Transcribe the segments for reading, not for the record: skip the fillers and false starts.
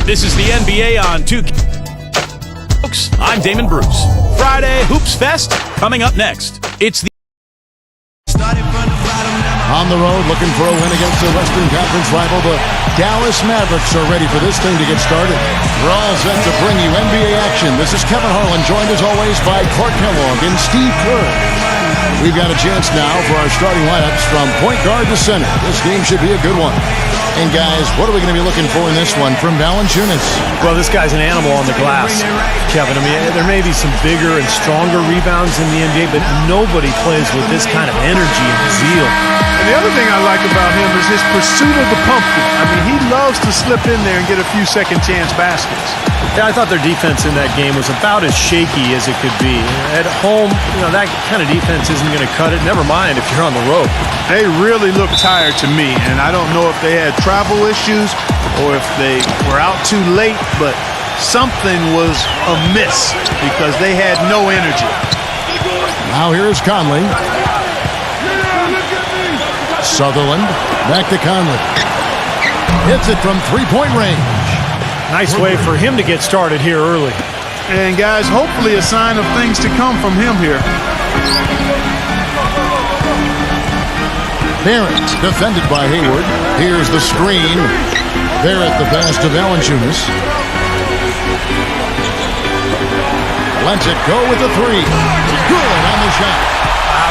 This is the NBA on 2K. Folks, I'm Damon Bruce. Friday Hoops Fest coming up next. It's the on the road looking for a win against the Western Conference rival. The Dallas Mavericks are ready for this thing to get started. We're all set to bring you NBA action. This is Kevin Harlan, joined as always by Clark Kellogg and Steve Kerr. We've got a chance now for our starting lineups from point guard to center. This game should be a good one. And guys, what are we going to be looking for in this one from Valanciunas? Well, this guy's an animal on the glass, Kevin. I mean, there may be some bigger and stronger rebounds in the NBA, but nobody plays with this kind of energy and zeal. And the other thing I like about him is his pursuit of the pumpkin. I mean, he loves to slip in there and get a few second-chance baskets. Yeah, I thought their defense in that game was about as shaky as it could be. At home, that kind of defense isn't going to cut it. Never mind if you're on the road. They really look tired to me, and I don't know if they had travel issues or if they were out too late, but something was amiss because they had no energy. Now here's Conley. Sutherland, back to Conley. Hits it from three-point range. Nice way for him to get started here early. And guys, hopefully a sign of things to come from him here. Barrett, defended by Hayward. Here's the screen. Barrett the pass to Valanciunas. Lets it go with the three. Good on the shot.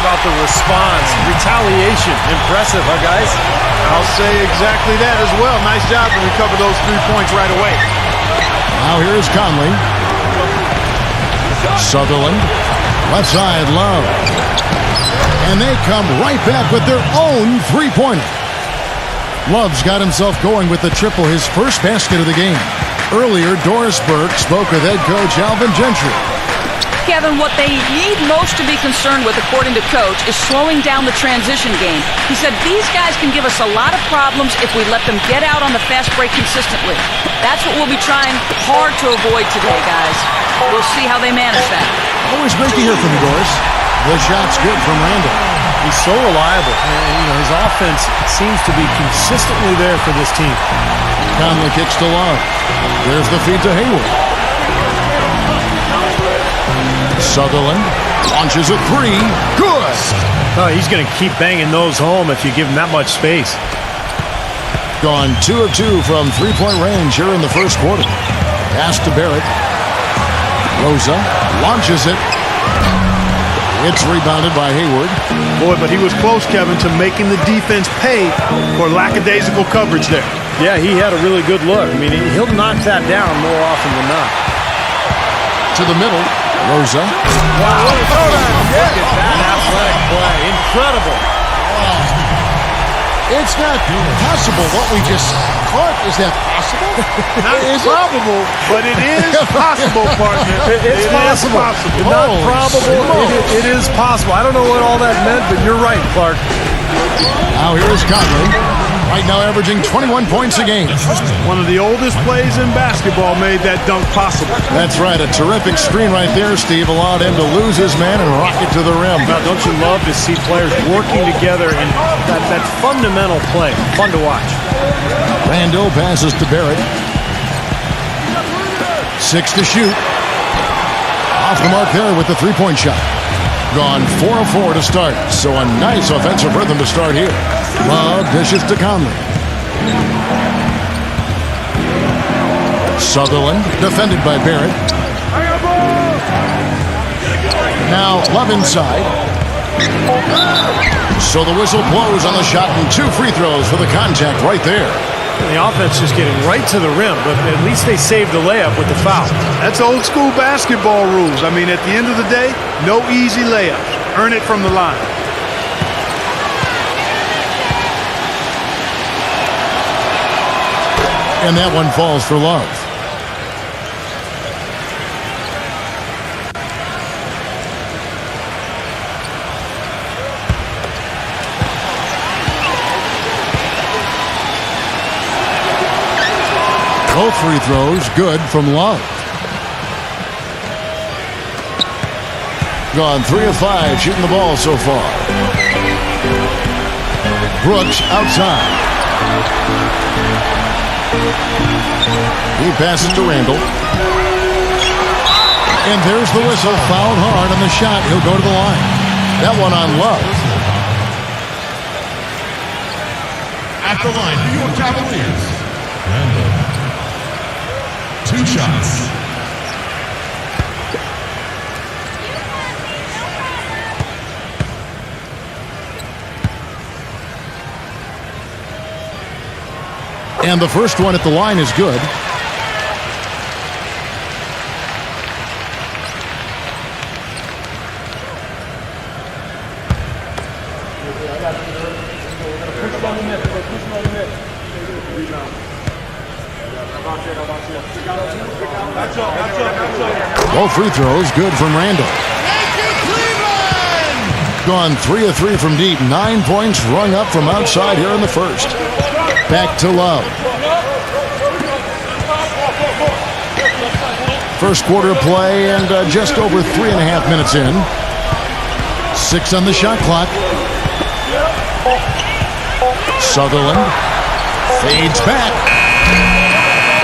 How about the response? Retaliation. Impressive, huh, guys? I'll say exactly that as well. Nice job to recover those 3 points right away. Now here's Conley. Sutherland. Left side, Love. And they come right back with their own three-pointer. Love's got himself going with the triple, his first basket of the game. Earlier, Doris Burke spoke with head coach Alvin Gentry. Kevin, what they need most to be concerned with, according to Coach, is slowing down the transition game. He said these guys can give us a lot of problems if we let them get out on the fast break consistently. That's what we'll be trying hard to avoid today, guys. We'll see how they manage that. Always great to hear from you, Doris. The shot's good from Randall. He's so reliable. And, his offense seems to be consistently there for this team. Conley kicks to Love. There's the feed to Hayward. Sutherland launches a three. Good! Oh, he's going to keep banging those home if you give him that much space. Gone 2 of 2 from three-point range here in the first quarter. Pass to Barrett. Rosa launches it. It's rebounded by Hayward. Boy, but he was close, Kevin, to making the defense pay for lackadaisical coverage there. Yeah, he had a really good look. I mean, he'll knock that down more often than not. To the middle, Rosa. Wow. Look at that athletic play. Incredible. It's not possible what we just caught. Is that possible? Not probable, but it is possible, partner. It's possible. Not probable. It is possible. I don't know what all that meant, but you're right, Clark. Now here is Conley. Right now averaging 21 points a game. One of the oldest plays in basketball made that dunk possible. That's right. A terrific screen right there, Steve. Allowed him to lose his man and rock it to the rim. Now, don't you love to see players working together in that fundamental play? Fun to watch. Randall passes to Barrett. 6 to shoot. Off the mark there with the three-point shot. Gone 4 of 4 to start. So a nice offensive rhythm to start here. Love dishes to Conley. Sutherland defended by Barrett. Now Love inside. So the whistle blows on the shot and 2 free throws for the contact right there. The offense just getting right to the rim, but at least they saved the layup with the foul. That's old school basketball rules. I mean, at the end of the day, no easy layups. Earn it from the line. And that one falls for Love. Both free throws good from Love. Gone 3 of 5 shooting the ball so far. Brooks outside. He passes to Randall. And there's the whistle. Fouled hard on the shot. He'll go to the line. That one on Love. At the line, New York Cavaliers. Randall. 2 shots. And the first one at the line is good. Both free throws good from Randall. Gone 3 of 3 from deep. 9 points rung up from outside here in the first. Back to Love. First quarter play and just over 3.5 minutes in. 6 on the shot clock. Sutherland fades back.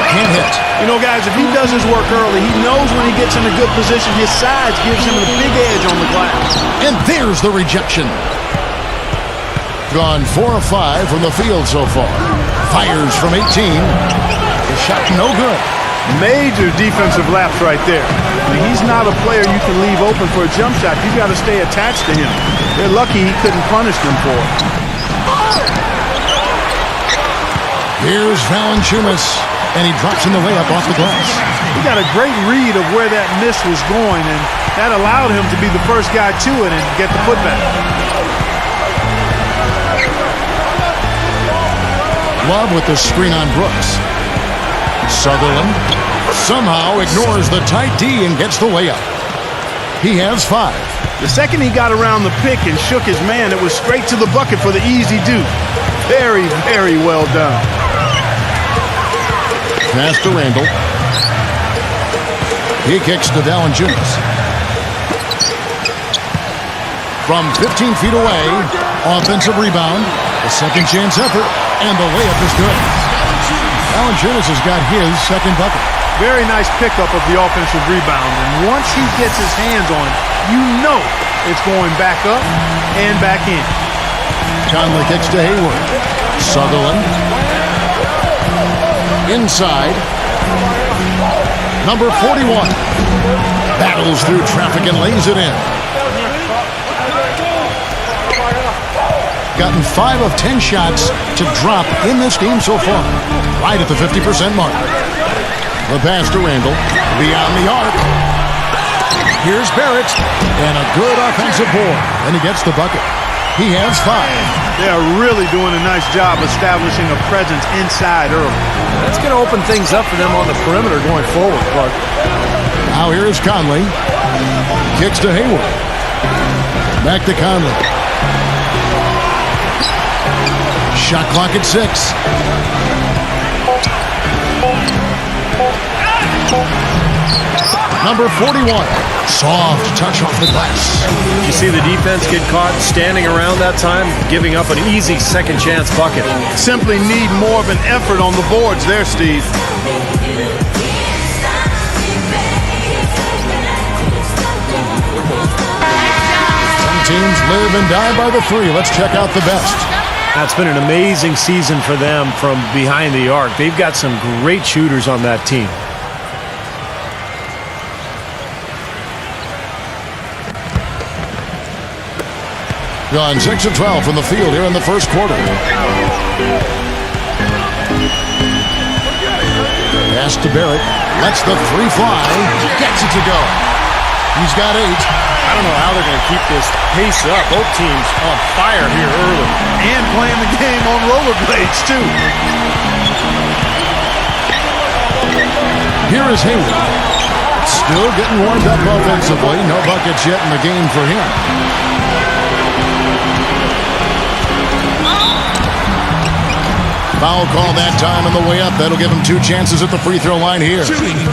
Can't hit. You know, guys, if he does his work early, he knows when he gets in a good position, his size gives him a big edge on the glass. And there's the rejection. Gone 4 of 5 from the field so far. Fires from 18. The shot no good. Major defensive lapse right there. I mean, he's not a player you can leave open for a jump shot. You've got to stay attached to him. They're lucky he couldn't punish them for it. Here's Valanciunas, and he drops in the layup off the glass. He got a great read of where that miss was going, and that allowed him to be the first guy to it and get the putback. Love with the screen on Brooks. Sutherland somehow ignores the tight D and gets the layup. He has 5. The second he got around the pick and shook his man, it was straight to the bucket for the easy do. Very, very well done. Pass to Randall. He kicks to Valanciunas. From 15 feet away, offensive rebound, a second chance effort, and the layup is good. Valanciunas has got his second bucket. Very nice pickup of the offensive rebound, and once he gets his hands on it, you know it's going back up and back in. Conley kicks to Hayward. Sutherland. Inside. Number 41. Battles through traffic and lays it in. Gotten 5 of 10 shots to drop in this game so far. Right at the 50% mark. The pass to Randall. Beyond the arc. Here's Barrett. And a good offensive board. And he gets the bucket. He has 5. They are really doing a nice job establishing a presence inside early. That's going to open things up for them on the perimeter going forward, Clark. Now here is Conley. Kicks to Hayward. Back to Conley. Shot clock at 6. Number 41. Soft touch off the glass. You see the defense get caught standing around that time, giving up an easy second chance bucket. Simply need more of an effort on the boards there, Steve. Some teams live and die by the 3. Let's check out the best. That's been an amazing season for them from behind the arc. They've got some great shooters on that team. Gone 6 of 12 from the field here in the first quarter. Pass to Barrett. Lets the 3 fly. Gets it to go. He's got 8. I don't know how they're going to keep this pace up. Both teams on fire here early. And playing the game on rollerblades, too. Here is Hayward. Still getting warmed up offensively. No buckets yet in the game for him. Foul call that time on the way up. That'll give him 2 chances at the free throw line here.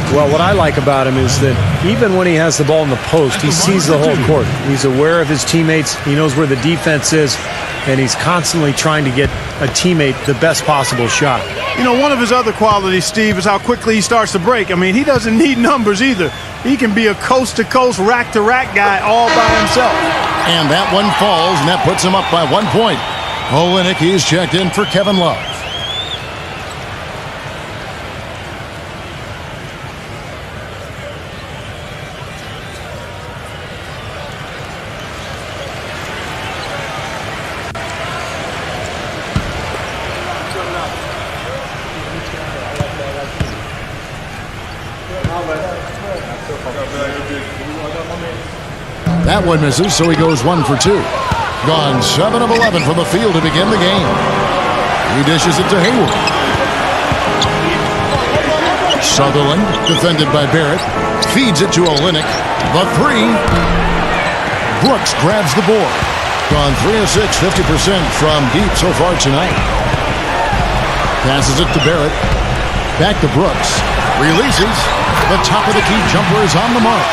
Well, what I like about him is that even when he has the ball in the post, he sees the whole court. He's aware of his teammates. He knows where the defense is. and he's constantly trying to get a teammate the best possible shot. You know, one of his other qualities, Steve, is how quickly he starts to break. I mean, he doesn't need numbers either. He can be a coast-to-coast, rack-to-rack guy all by himself. And that one falls, and that puts him up by 1 point. Olynyk, he's checked in for Kevin Love. That one misses, so he goes 1 for 2. Gone 7 of 11 from the field to begin the game. He dishes it to Hayward. Sutherland, defended by Barrett, feeds it to Olynyk. The 3. Brooks grabs the board. Gone 3 of 6, 50% from deep so far tonight. Passes it to Barrett. Back to Brooks. Releases. The top of the key jumper is on the mark.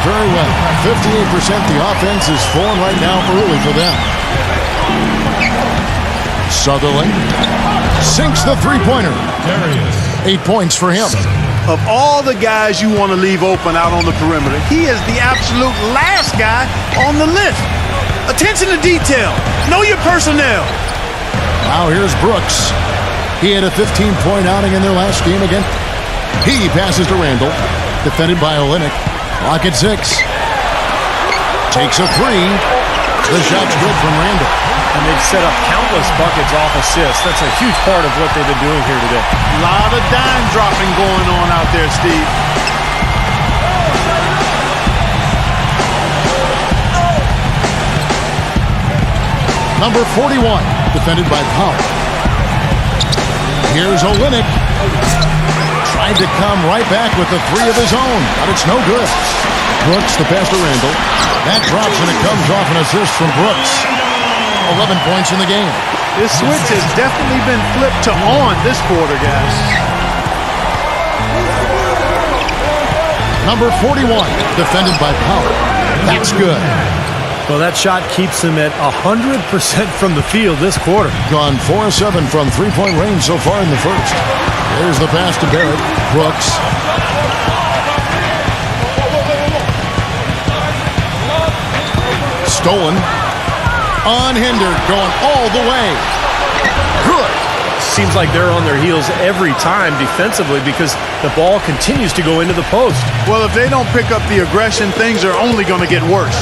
Very well. 58% the offense is flowing right now early for them. Sutherland sinks the three-pointer. 8 points for him. Of all the guys you want to leave open out on the perimeter, he is the absolute last guy on the list. Attention to detail. Know your personnel. Now here's Brooks. He had a 15-point outing in their last game again. He passes to Randall. Defended by Olynyk. Clock at 6. Takes a 3. The shot's good from Randall. And they've set up countless buckets off assists. That's a huge part of what they've been doing here today. A lot of dime dropping going on out there, Steve. Number 41, defended by Powell. Here's Olynyk. Tried to come right back with the 3 of his own, but it's no good. Brooks, the pass to Randall. That drops and it comes off an assist from Brooks. 11 points in the game. This switch has definitely been flipped to on this quarter, guys. Number 41, defended by Powell. That's good. Well, that shot keeps him at 100% from the field this quarter. Gone 4 of 7 from three-point range so far in the first. There's the pass to Barrett. Brooks. Stolen. Unhindered. Going all the way. Good. Seems like they're on their heels every time defensively because the ball continues to go into the post. Well, if they don't pick up the aggression, things are only going to get worse.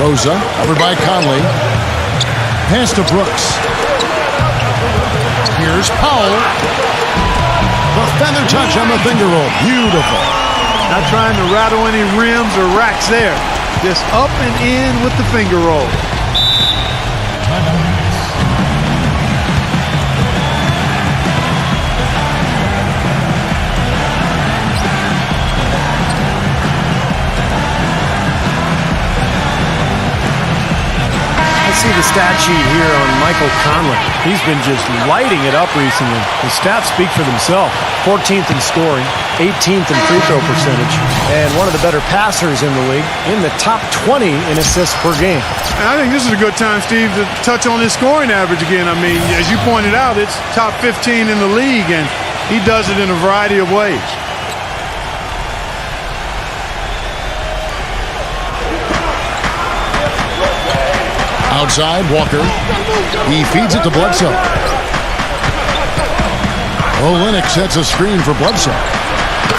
Rosa, covered by Conley. Pass to Brooks. Here's Powell. The feather touch on the finger roll. Beautiful. Not trying to rattle any rims or racks there. Just up and in with the finger roll. See the stat sheet here on Michael Conley. He's been just lighting it up recently. The stats speak for themselves. 14th in scoring, 18th in free throw percentage, and one of the better passers in the league, in the top 20 in assists per game. And I think this is a good time, Steve, to touch on his scoring average again. I mean, as you pointed out, it's top 15 in the league, and he does it in a variety of ways. Outside, Walker. He feeds it to Bledsoe. Olynyk sets a screen for Bledsoe.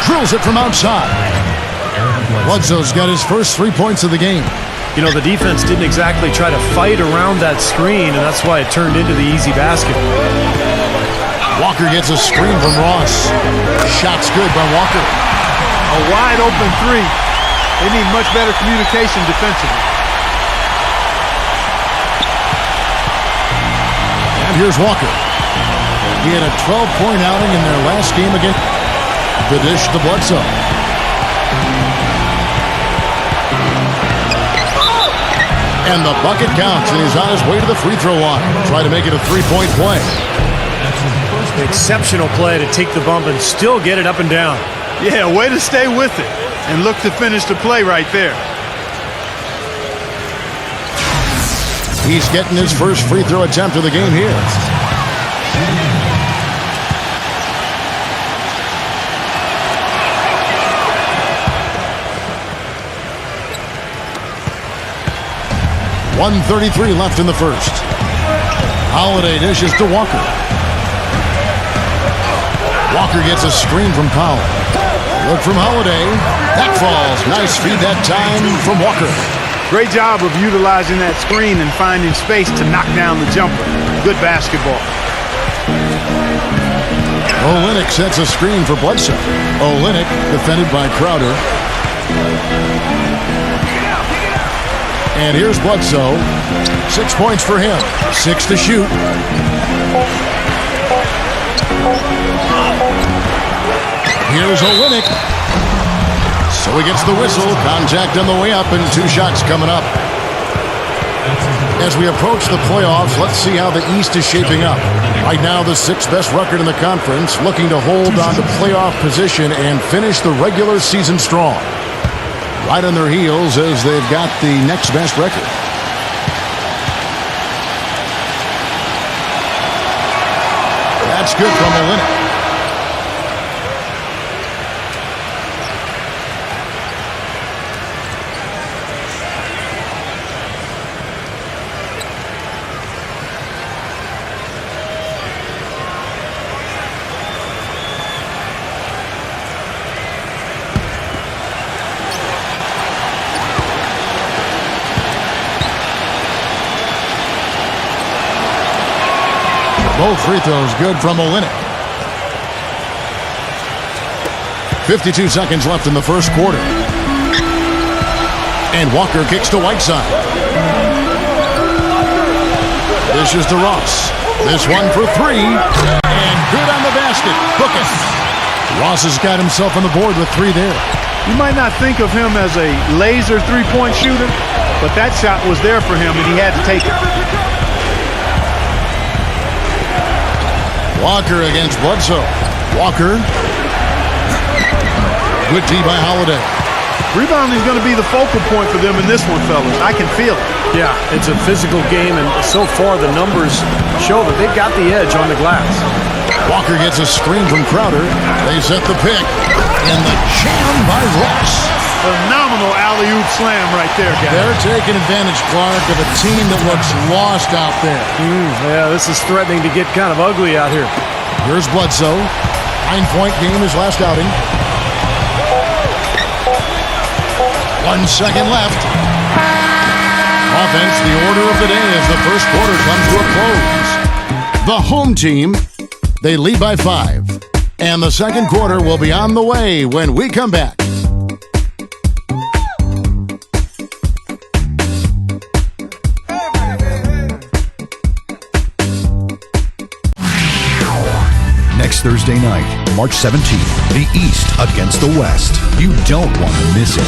Drills it from outside. Bledsoe's got his first 3 points of the game. You know, the defense didn't exactly try to fight around that screen, and that's why it turned into the easy basket. Walker gets a screen from Ross. Shot's good by Walker. A wide open 3. They need much better communication defensively. Here's Walker. He had a 12-point outing in their last game again. The dish to Bledsoe. And the bucket counts, and he's on his way to the free throw line. Try to make it a 3-point play. Exceptional play to take the bump and still get it up and down. Yeah, way to stay with it and look to finish the play right there. He's getting his first free throw attempt of the game here. .133 left in the first. Holiday dishes to Walker. Walker gets a screen from Powell. Look from Holiday. That falls. Nice feed that time from Walker. Great job of utilizing that screen and finding space to knock down the jumper. Good basketball. Olynyk sets a screen for Bledsoe. Olynyk defended by Crowder. And here's Bledsoe. 6 points for him. 6 to shoot. Here's Olynyk. So he gets the whistle. Contact on the way up and 2 shots coming up. As we approach the playoffs, let's see how the East is shaping up. Right now, the 6th best record in the conference, looking to hold on to playoff position and finish the regular season strong. Right on their heels as they've got the next best record. That's good from Olynyk. Both free throws good from Olynyk. 52 seconds left in the first quarter. And Walker kicks to Whiteside. This is to Ross. This one for 3. And good on the basket. Book it. Ross has got himself on the board with 3 there. You might not think of him as a laser three-point shooter, but that shot was there for him and he had to take it. Walker against Bledsoe. Walker. Good D by Holiday. Rebounding is going to be the focal point for them in this one, fellas. I can feel it. Yeah, it's a physical game, and so far the numbers show that they've got the edge on the glass. Walker gets a screen from Crowder. They set the pick. And the jam by Ross. Phenomenal alley-oop slam right there, guys. They're taking advantage, Clark, of a team that looks lost out there. Yeah, this is threatening to get kind of ugly out here. Here's Bledsoe. 9-point game his last outing. 1 second left. Offense, the order of the day as the first quarter comes to a close. The home team, they lead by 5. And the second quarter will be on the way when we come back. Next Thursday night, March 17th, the East against the West. You don't want to miss it.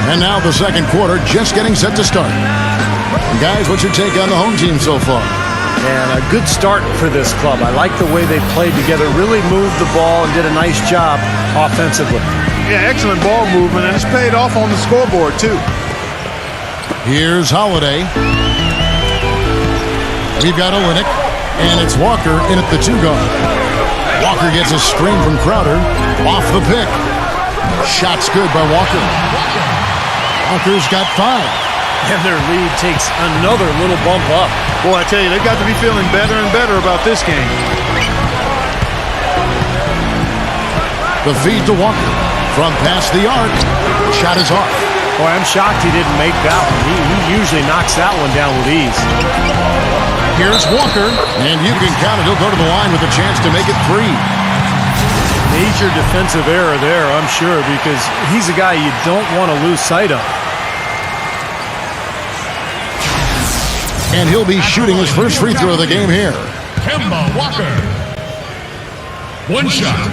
And now the second quarter just getting set to start. And guys, what's your take on the home team so far? And a good start for this club. I like the way they played together, really moved the ball and did a nice job offensively. Yeah, excellent ball movement, and it's paid off on the scoreboard, too. Here's Holiday. We've got Olynyk, and it's Walker in at the 2 guard. Walker gets a screen from Crowder. Off the pick. Shot's good by Walker. Walker's got 5. And their lead takes another little bump up. Boy, I tell you, they've got to be feeling better and better about this game. The feed to Walker. From past the arc. Shot is off. Boy, I'm shocked he didn't make that one. He usually knocks that one down with ease. Here's Walker. And you can count it. He'll go to the line with a chance to make it 3. Major defensive error there, I'm sure, because he's a guy you don't want to lose sight of. And he'll be shooting his first free throw of the game here. Kemba Walker. 1 shot.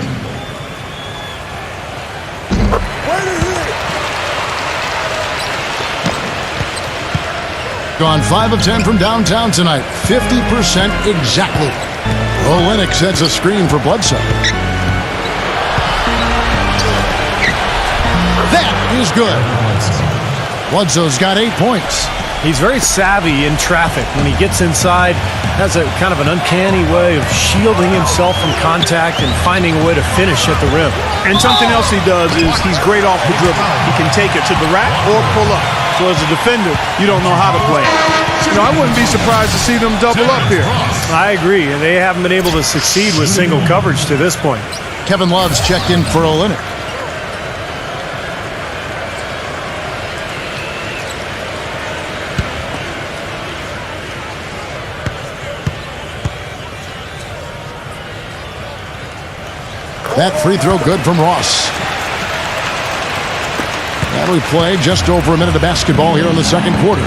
Gone 5 of 10 from downtown tonight. 50% exactly. Olenek sets a screen for Bledsoe. That is good. Bledsoe's got 8 points. He's very savvy in traffic. When he gets inside, has a kind of an uncanny way of shielding himself from contact and finding a way to finish at the rim. And something else he does is he's great off the dribble. He can take it to the rack or pull up. So as a defender, you don't know how to play it. You know, I wouldn't be surprised to see them double up here. I agree, and they haven't been able to succeed with single coverage to this point. Kevin Love's checked in for Olenek. That free throw good from Ross. That'll be played just over a minute of basketball here in the second quarter.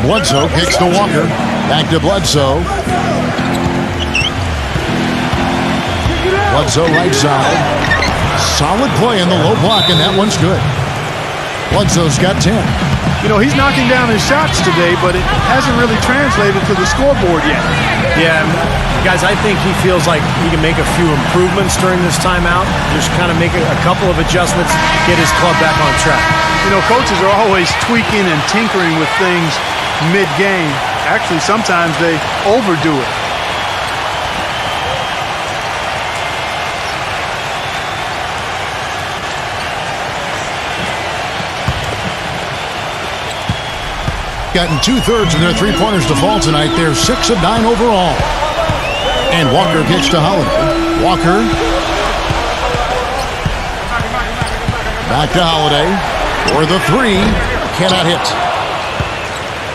Bledsoe kicks to Walker. Back to Bledsoe. Bledsoe right side. Solid play in the low block, and that one's good. Bledsoe's got 10. You know, he's knocking down his shots today, but it hasn't really translated to the scoreboard yet. Yeah, guys, I think he feels like he can make a few improvements during this timeout. Just kind of make a couple of adjustments, get his club back on track. You know, coaches are always tweaking and tinkering with things mid-game. Actually, sometimes they overdo it. Gotten 2/3 of their three-pointers to fall tonight. They're 6 of 9 overall. And Walker kicks to Holiday. Walker. Back to Holiday. For the three. Cannot hit.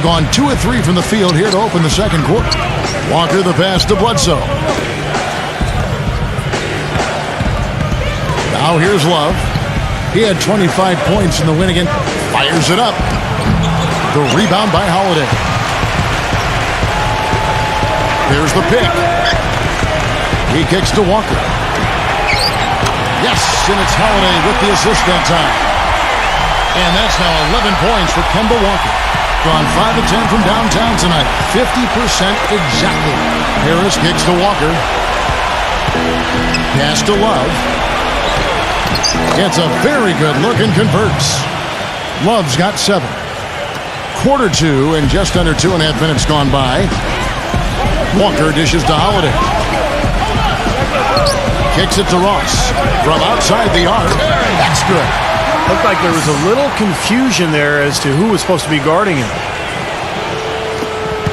Gone 2 of 3 from the field here to open the second quarter. Walker the pass to Bledsoe. Now here's Love. He had 25 points in the win again. Fires it up. The rebound by Holiday. Here's the pick. He kicks to Walker. Yes, and it's Holiday with the assist that time. And that's now 11 points for Kemba Walker. Gone 5 of 10 from downtown tonight. 50% exactly. Harris kicks to Walker. Pass to Love. Gets a very good look and converts. Love's got 7. Quarter 2 and just under 2.5 minutes gone by. Walker dishes to Holiday. Kicks it to Ross. From outside the arc. That's good. Looked like there was a little confusion there as to who was supposed to be guarding him.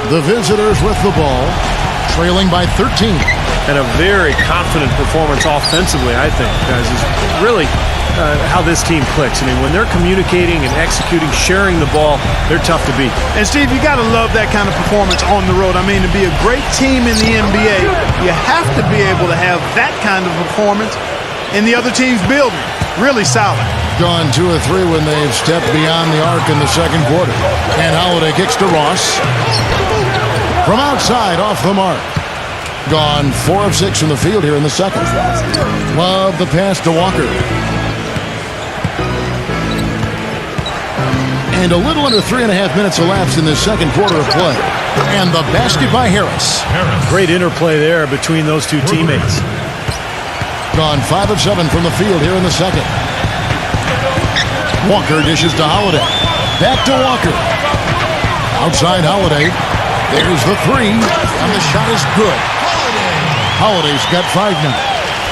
The visitors with the ball, trailing by 13. And a very confident performance offensively, I think, guys, is really how this team clicks. I mean, when they're communicating and executing, sharing the ball, they're tough to beat. And, Steve, you got to love that kind of performance on the road. I mean, to be a great team in the NBA, you have to be able to have that kind of performance in the other team's building. Really solid. Gone 2 of 3 when they've stepped beyond the arc in the second quarter. And Holiday kicks to Ross. From outside, off the mark. Gone 4 of 6 from the field here in the second. Love the pass to Walker. And a little under 3.5 minutes elapsed in this second quarter of play. And the basket by Harris. Great interplay there between those two teammates. Gone 5 of 7 from the field here in the second. Walker dishes to Holiday. Back to Walker. Outside Holiday. There's the 3. And the shot is good. Holiday's got 5 now.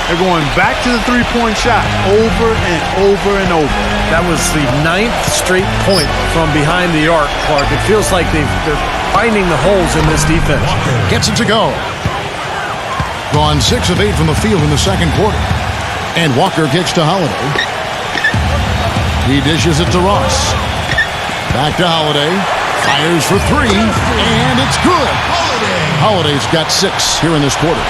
They're going back to the three-point shot over and over and over. That was the 9th straight point from behind the arc, Clark. It feels like they're finding the holes in this defense. Gets it to go. Gone 6 of 8 from the field in the second quarter. And Walker kicks to Holiday. He dishes it to Ross. Back to Holiday. Fires for 3. And it's good. Holiday's got 6 here in this quarter.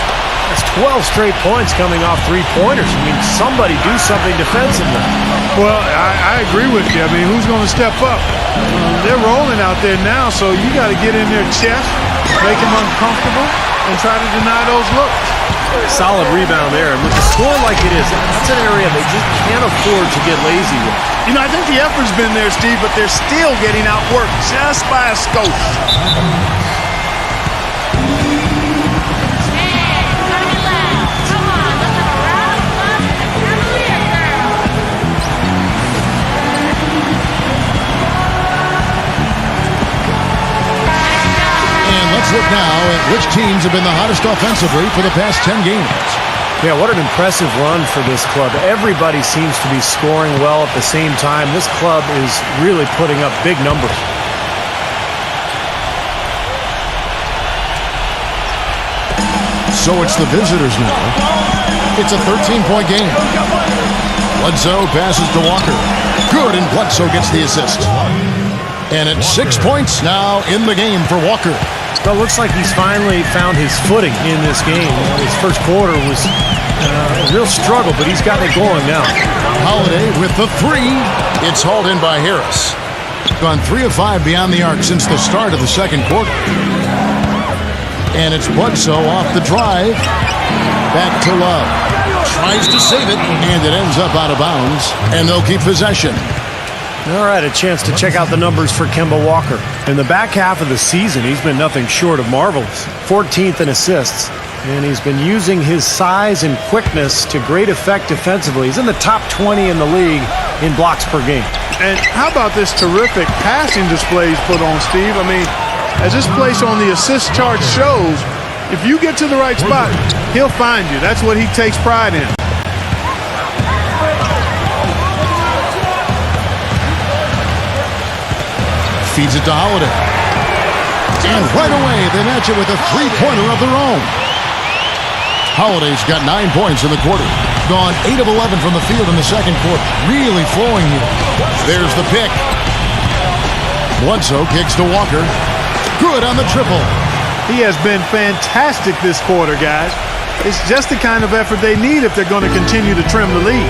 That's 12 straight points coming off three-pointers. I mean, somebody do something defensively. Well, I agree with you. I mean, who's going to step up? They're rolling out there now, so you got to get in their chest, make them uncomfortable, and try to deny those looks. Solid rebound there. And with the score like it is, that's an area they just can't afford to get lazy with. You know, I think the effort's been there, Steve, but they're still getting outworked just by a skosh. Let's look now at which teams have been the hottest offensively for the past 10 games. Yeah, what an impressive run for this club. Everybody seems to be scoring well at the same time. This club is really putting up big numbers. So it's the visitors now. It's a 13-point game. Bledsoe passes to Walker. Good, and Bledsoe gets the assist. And it's 6 points now in the game for Walker. Well, it looks like he's finally found his footing in this game. His first quarter was a real struggle, but he's got it going now. Holiday with the three. It's hauled in by Harris. Gone 3 of 5 beyond the arc since the start of the second quarter. And it's Bledsoe off the drive. Back to Love. Tries to save it, and it ends up out of bounds. And they'll keep possession. All right, a chance to check out the numbers for Kemba Walker. In the back half of the season, he's been nothing short of marvelous. 14th in assists, and he's been using his size and quickness to great effect defensively. He's in the top 20 in the league in blocks per game. And how about this terrific passing display he's put on, Steve? I mean, as this place on the assist chart shows, if you get to the right spot, he'll find you. That's what he takes pride in. Feeds it to Holiday. And right away, they match it with a three-pointer of their own. Holiday's got 9 points in the quarter. Gone 8 of 11 from the field in the second quarter. Really flowing here. There's the pick. Bledsoe kicks to Walker. Good on the triple. He has been fantastic this quarter, guys. It's just the kind of effort they need if they're going to continue to trim the lead.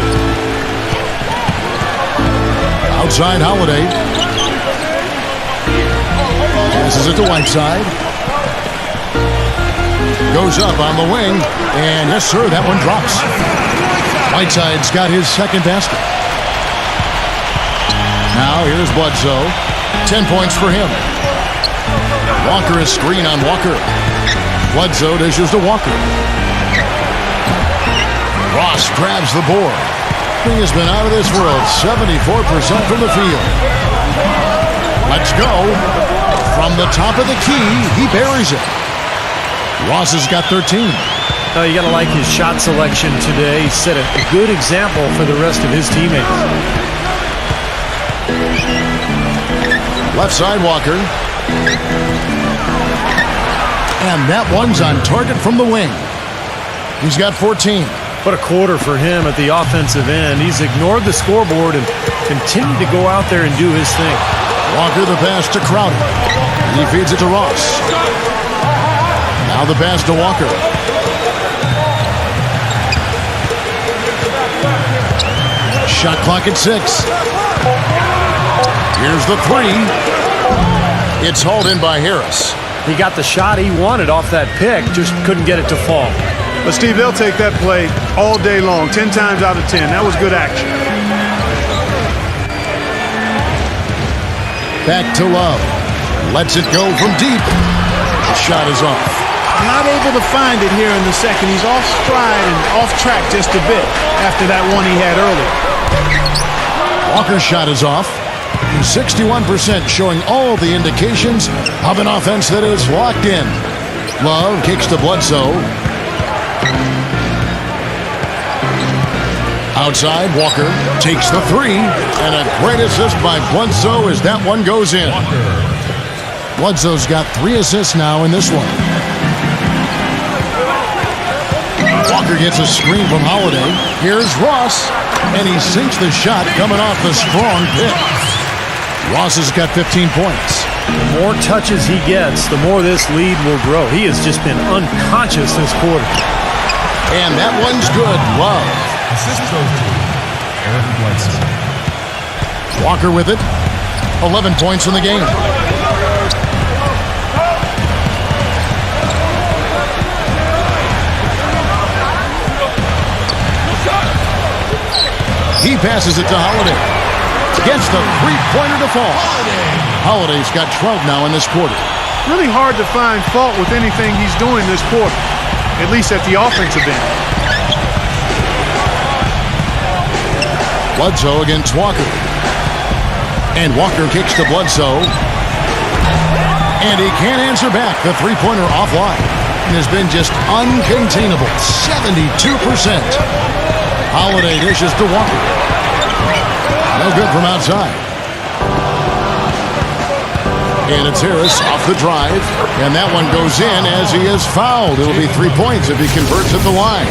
Outside Holiday. Passes it to Whiteside. Goes up on the wing. And yes, sir, that one drops. Whiteside's got his second basket. Now here's Bledsoe. 10 points for him. Walker is screen on Walker. Bledsoe dishes to Walker. Ross grabs the board. Thing has been out of this world. 74% from the field. Let's go. From the top of the key, he buries it. Ross has got 13. Oh, you got to like his shot selection today. He set a good example for the rest of his teammates. Left side, Walker. And that one's on target from the wing. He's got 14. What a quarter for him at the offensive end. He's ignored the scoreboard and continued to go out there and do his thing. Walker the pass to Crowder. He feeds it to Ross. Now the pass to Walker. Shot clock at 6. Here's the three. It's hauled in by Harris. He got the shot he wanted off that pick, just couldn't get it to fall. But, Steve, they'll take that play all day long, 10 times out of 10. That was good action. Back to Love. Lets it go from deep. The shot is off. Not able to find it here in the second. He's off stride and off track just a bit after that one he had earlier. Walker's shot is off. 61%, showing all the indications of an offense that is locked in. Love kicks to Bledsoe. Outside, Walker takes the three, and a great assist by Bledsoe as that one goes in. Bledsoe's got 3 assists now in this one. Walker gets a screen from Holiday. Here's Ross, and he sinks the shot coming off the strong pick. Ross has got 15 points. The more touches he gets, the more this lead will grow. He has just been unconscious this quarter. And that one's good. Love. Assist goes to Eric Bledsoe. Walker with it. 11 points in the game. He passes it to Holiday. Gets the three-pointer to fall. Holiday's got 12 now in this quarter. Really hard to find fault with anything he's doing this quarter, at least at the offensive end. Bledsoe against Walker. And Walker kicks to Bledsoe. And he can't answer back. The three-pointer offline. And has been just uncontainable. 72%. Holiday dishes to Walker. No good from outside. And it's Harris off the drive. And that one goes in as he is fouled. It'll be 3 points if he converts at the line.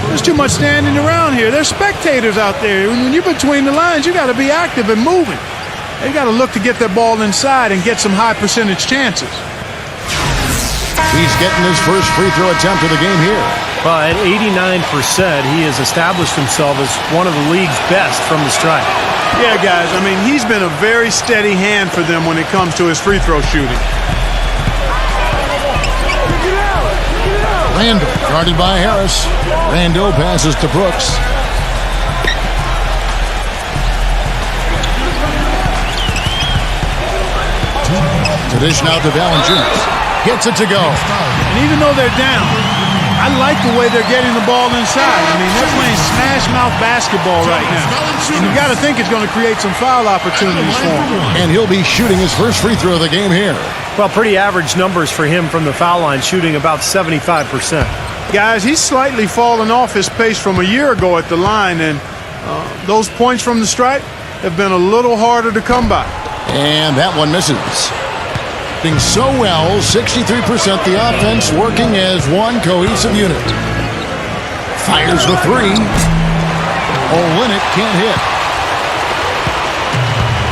There's too much standing around here. There's spectators out there. When you're between the lines, you got to be active and moving. They got to look to get that ball inside and get some high percentage chances. He's getting his first free throw attempt of the game here. Well, at 89%, he has established himself as one of the league's best from the stripe. Yeah, guys, I mean, he's been a very steady hand for them when it comes to his free throw shooting. Randall, guarded by Harris. Randall passes to Brooks. To dish now to Valanciunas. Gets it to go. And even though they're down, I like the way they're getting the ball inside. I mean, they're playing smash-mouth basketball right now. And you got to think it's going to create some foul opportunities for him. And he'll be shooting his first free throw of the game here. Well, pretty average numbers for him from the foul line, shooting about 75%. Guys, he's slightly fallen off his pace from a year ago at the line, and those points from the stripe have been a little harder to come by. And that one misses. Doing so well, 63%, the offense working as one cohesive unit. Fires the three. Olynyk can't hit.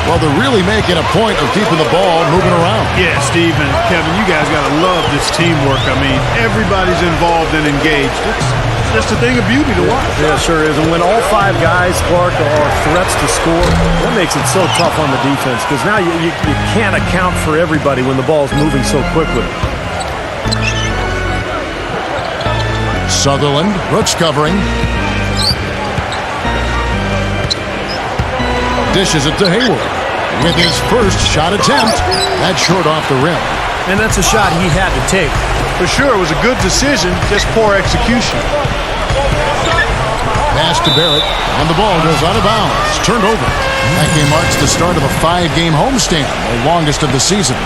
Well, they're really making a point of keeping the ball moving around. Yeah, Steve and Kevin, you guys got to love this teamwork. I mean, everybody's involved and engaged. It's just a thing of beauty to watch. Yeah, it sure is. And when all five guys, Clark, are threats to score, that makes it so tough on the defense because now you can't account for everybody when the ball's moving so quickly. Sutherland, Brooks covering. Dishes it to Hayward. With his first shot attempt, that's short off the rim. And that's a shot he had to take. For sure, it was a good decision, just poor execution. Pass to Barrett, and the ball goes out of bounds. Turned over. That game marks the start of a 5-game homestand, the longest of the season.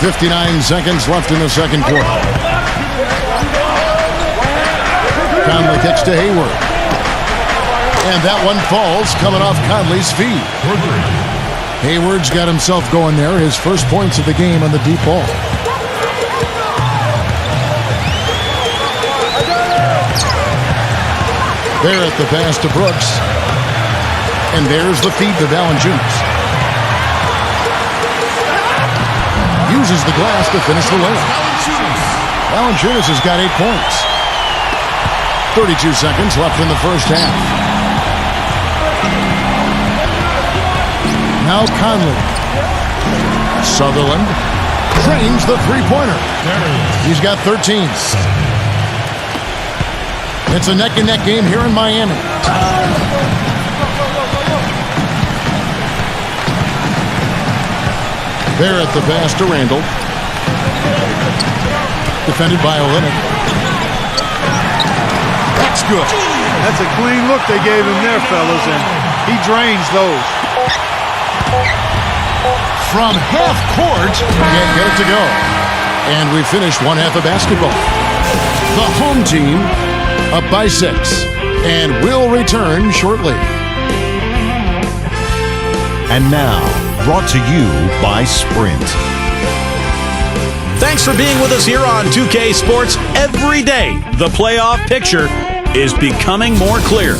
.59 seconds left in the second quarter. Conley kicks to Hayward. And that one falls, coming off Conley's feet. Hayward's got himself going there. His first points of the game on the deep ball. Barrett the pass to Brooks. And there's the feed to Valanciunas. Uses the glass to finish the layup. Valanciunas has got 8 points. 32 seconds left in the first half. Now Conley. Sutherland drains the three-pointer. He's got 13. It's a neck-and-neck game here in Miami. Barrett the pass to Randall. Defended by Olynyk. That's good. That's a clean look they gave him there, fellas, and he drains those. From half court, can't get it to go. And we finished one half of basketball. The home team up by 6, and will return shortly. And now, brought to you by Sprint. Thanks for being with us here on 2K Sports. Every day, the playoff picture is becoming more clear.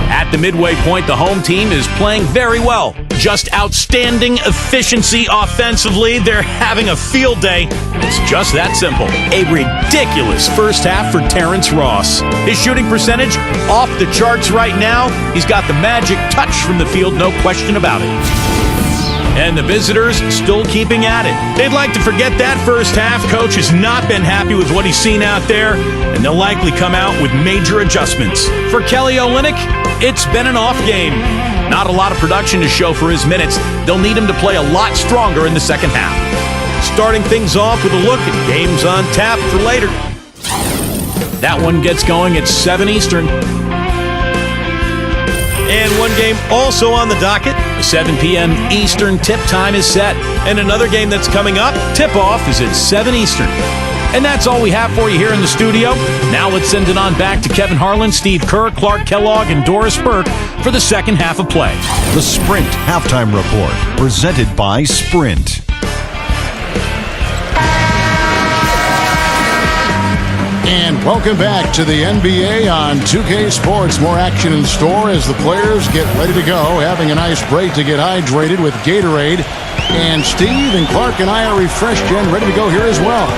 At the midway point, the home team is playing very well. Just outstanding efficiency offensively. They're having a field day. It's just that simple. A ridiculous first half for Terrence Ross. His shooting percentage off the charts right now. He's got the magic touch from the field, no question about it. And the visitors still keeping at it. They'd like to forget that first half. Coach has not been happy with what he's seen out there, and they'll likely come out with major adjustments. For Kelly Olynyk, it's been an off game. Not a lot of production to show for his minutes. They'll need him to play a lot stronger in the second half. Starting things off with a look at games on tap for later. That one gets going at 7 Eastern. And one game also on the docket. The 7 p.m. Eastern tip time is set. And another game that's coming up, tip-off, is at 7 Eastern. And that's all we have for you here in the studio. Now let's send it on back to Kevin Harlan, Steve Kerr, Clark Kellogg, and Doris Burke for the second half of play. The Sprint Halftime Report, presented by Sprint. And welcome back to the NBA on 2K Sports. More action in store as the players get ready to go, having a nice break to get hydrated with Gatorade. And Steve and Clark and I are refreshed and ready to go here as well.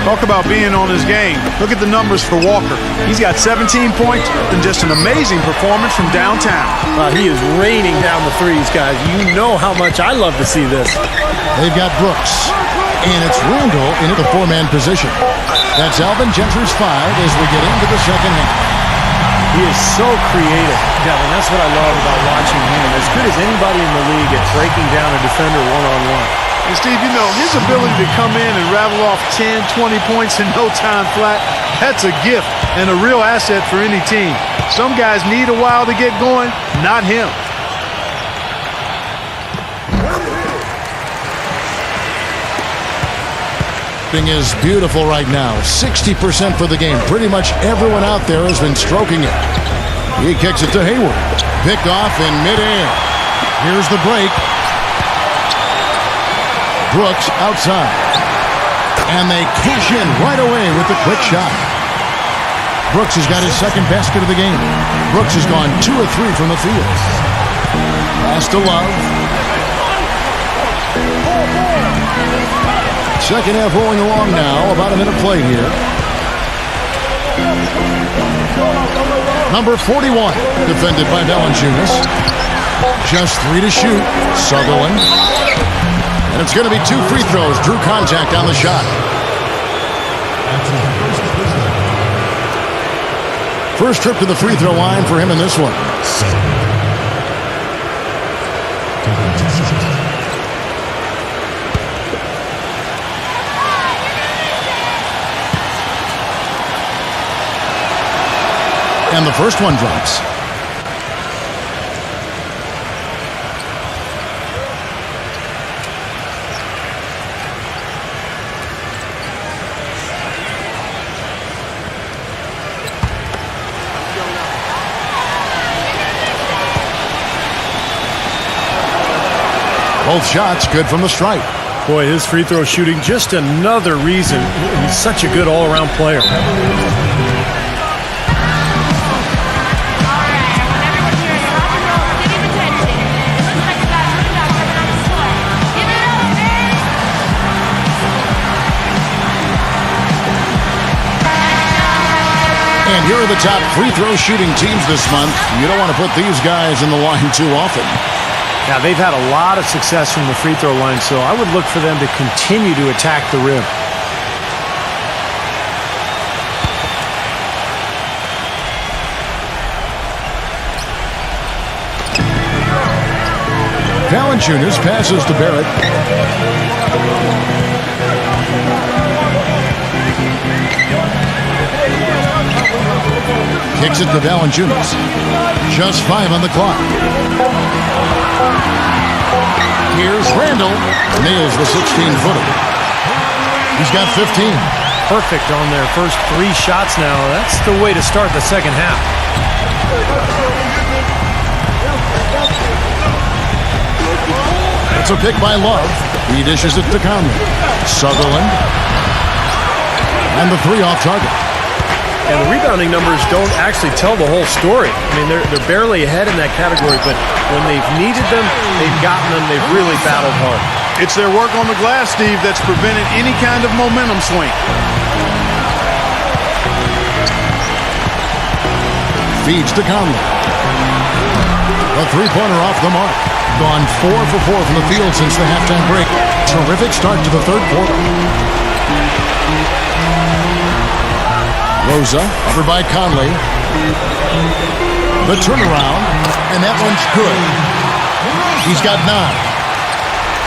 Talk about being on his game. Look at the numbers for Walker. He's got 17 points and just an amazing performance from downtown. He is raining down the threes, guys. You know how much I love to see this. They've got Brooks. And it's Randall into the four-man position. That's Alvin Gentry's 5 as we get into the second half. He is so creative, Devin. That's what I love about watching him. As good as anybody in the league at breaking down a defender one-on-one. And Steve, you know, his ability to come in and rattle off 10, 20 points in no time flat, that's a gift and a real asset for any team. Some guys need a while to get going, not him. Is beautiful right now. 60% for the game. Pretty much everyone out there has been stroking it. He kicks it to Hayward. Picked off in midair. Here's the break. Brooks outside. And they cash in right away with the quick shot. Brooks has got his second basket of the game. Brooks has gone 2 of 3 from the field. Pass to Love. Second half rolling along now. About a minute played here. Number 41, defended by Valanciunas. Just 3 to shoot. Sutherland. And it's going to be 2 free throws. Drew contact on the shot. First trip to the free throw line for him in this one. And the first one drops. Both shots good from the stripe. Boy, his free throw shooting, just another reason he's such a good all-around player. And here are the top free throw shooting teams this month. You don't want to put these guys in the line too often. Now, they've had a lot of success from the free throw line, so I would look for them to continue to attack the rim. Valanciunas passes to Barrett. Kicks it to Valanciunas. Just 5 on the clock. Here's Randall. Nails the 16-footer. He's got 15. Perfect on their first 3 shots now. That's the way to start the second half. It's a pick by Love. He dishes it to Conley. Sutherland. And the 3 off target. And the rebounding numbers don't actually tell the whole story. I mean, they're barely ahead in that category, but when they've needed them, they've gotten them. They've really battled hard. It's their work on the glass, Steve, that's prevented any kind of momentum swing. Feeds to Conley. A 3-pointer off the mark. Gone 4 for 4 from the field since the halftime break. Terrific start to the third quarter. Rosa, over by Conley. The turnaround, and that one's good. He's got 9.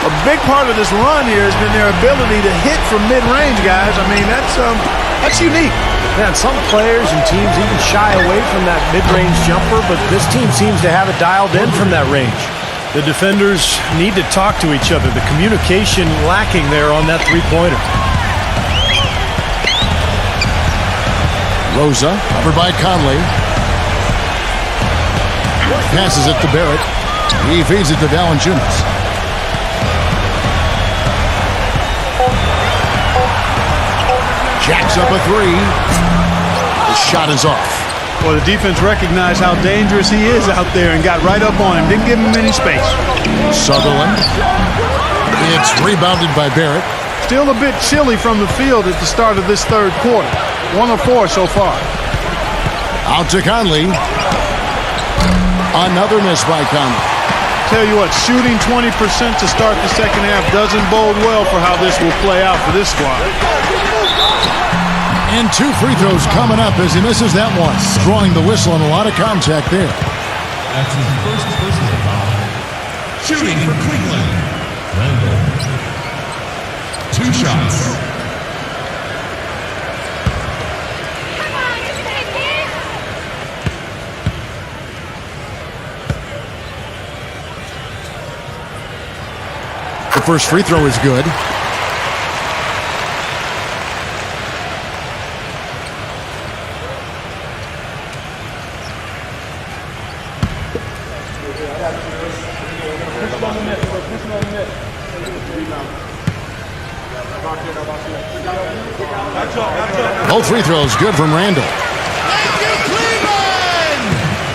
A big part of this run here has been their ability to hit from mid-range, guys. I mean, that's unique. Yeah, and some players and teams even shy away from that mid-range jumper, but this team seems to have it dialed in from that range. The defenders need to talk to each other. The communication lacking there on that three-pointer. Rosa, covered by Conley. Passes it to Barrett. He feeds it to Valanciunas. Jacks up a 3. The shot is off. Well, the defense recognized how dangerous he is out there and got right up on him. Didn't give him any space. Sutherland. It's rebounded by Barrett. Still a bit chilly from the field at the start of this third quarter. 1 of 4 so far. Out to Conley. Another miss by Conley. Tell you what, shooting 20% to start the second half doesn't bode well for how this will play out for this squad. And 2 free throws coming up as he misses that one. Drawing the whistle and a lot of contact there. That's his first personal foul. Shooting for Cleveland. Randall. 2 shots. The first free throw is good. Both free throws good from Randall.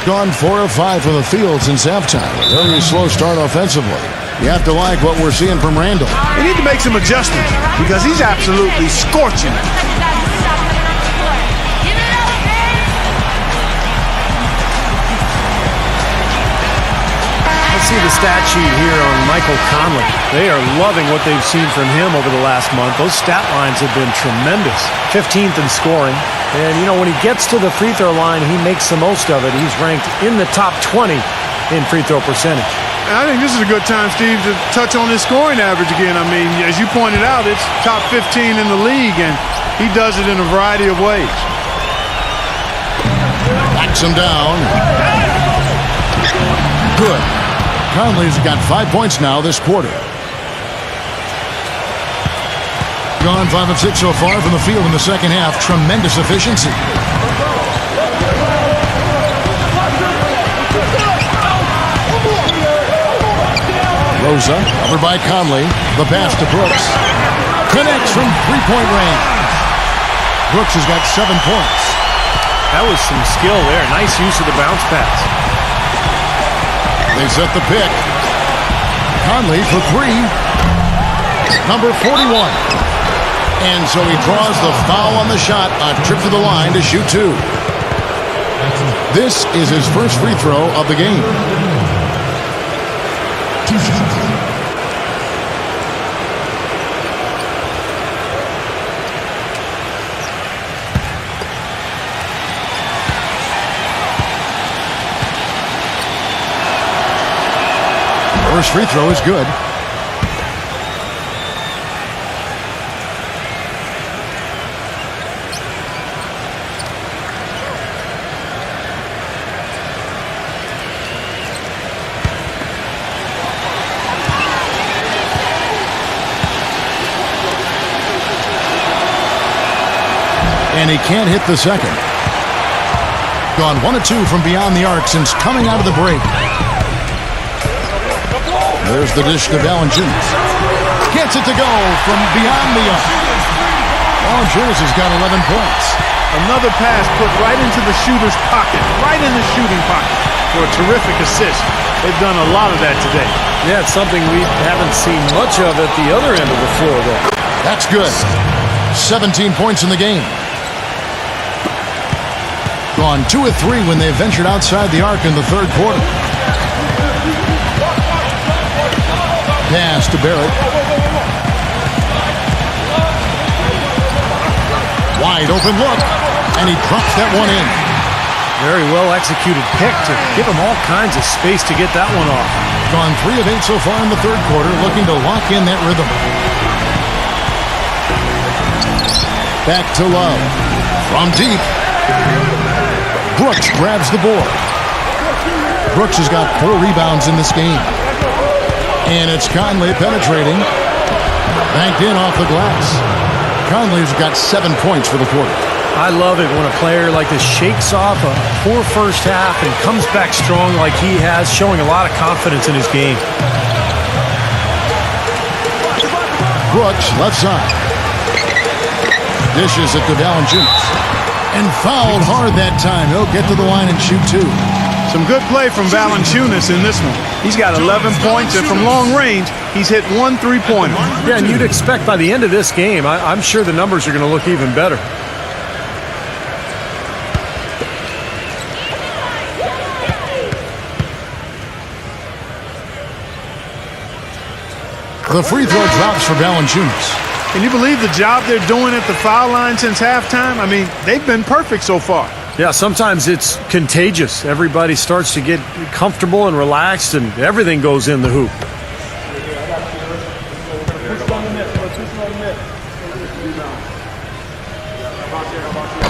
Gone 4 of 5 from the field since halftime. A very slow start offensively. You have to like what we're seeing from Randall. They need to make some adjustments because he's absolutely scorching it. Let's see the stat sheet here on Michael Conley. They are loving what they've seen from him over the last month. Those stat lines have been tremendous. 15th in scoring. And, you know, when he gets to the free throw line, he makes the most of it. He's ranked in the top 20 in free throw percentage. And I think this is a good time, Steve, to touch on his scoring average again. I mean, as you pointed out, it's top 15 in the league, and he does it in a variety of ways. Backs him down. Good. Conley's got 5 points now this quarter. Gone 5 of 6 so far from the field in the second half. Tremendous efficiency. Rosa, covered by Conley. The pass to Brooks. Connects from three-point range. Brooks has got 7 points. That was some skill there. Nice use of the bounce pass. They set the pick. Conley for 3. Number 41. And so he draws the foul on the shot. A trip to the line to shoot 2. This is his first free throw of the game. 2 shots. First free throw is good. And he can't hit the second. Gone 1 of 2 from beyond the arc since coming out of the break. There's the dish to Valanciunas. Gets it to go from beyond the arc. Valanciunas has got 11 points. Another pass put right into the shooter's pocket, right in the shooting pocket for a terrific assist. They've done a lot of that today. Yeah, it's something we haven't seen much of at the other end of the floor, though. That's good. 17 points in the game. Gone 2 of 3 when they ventured outside the arc in the third quarter. Pass to Barrett. Wide open look, and he drops that one in. Very well executed pick to give him all kinds of space to get that one off. Gone 3 of 8 so far in the third quarter, looking to lock in that rhythm. Back to Love. From deep. Brooks grabs the board. Brooks has got 4 rebounds in this game. And it's Conley penetrating. Banked in off the glass. Conley's got 7 points for the quarter. I love it when a player like this shakes off a poor first half and comes back strong like he has, showing a lot of confidence in his game. Brooks, left side. Dishes it to Valanciunas. And fouled hard that time. He'll get to the line and shoot 2. Some good play from Valanciunas in this one. He's got 11 points, and from long range, he's hit 1 3-pointer. Yeah, and you'd expect by the end of this game, I'm sure the numbers are going to look even better. The free throw drops for Valanciunas. Can you believe the job they're doing at the foul line since halftime? I mean, they've been perfect so far. Yeah, sometimes it's contagious. Everybody starts to get comfortable and relaxed, and everything goes in the hoop.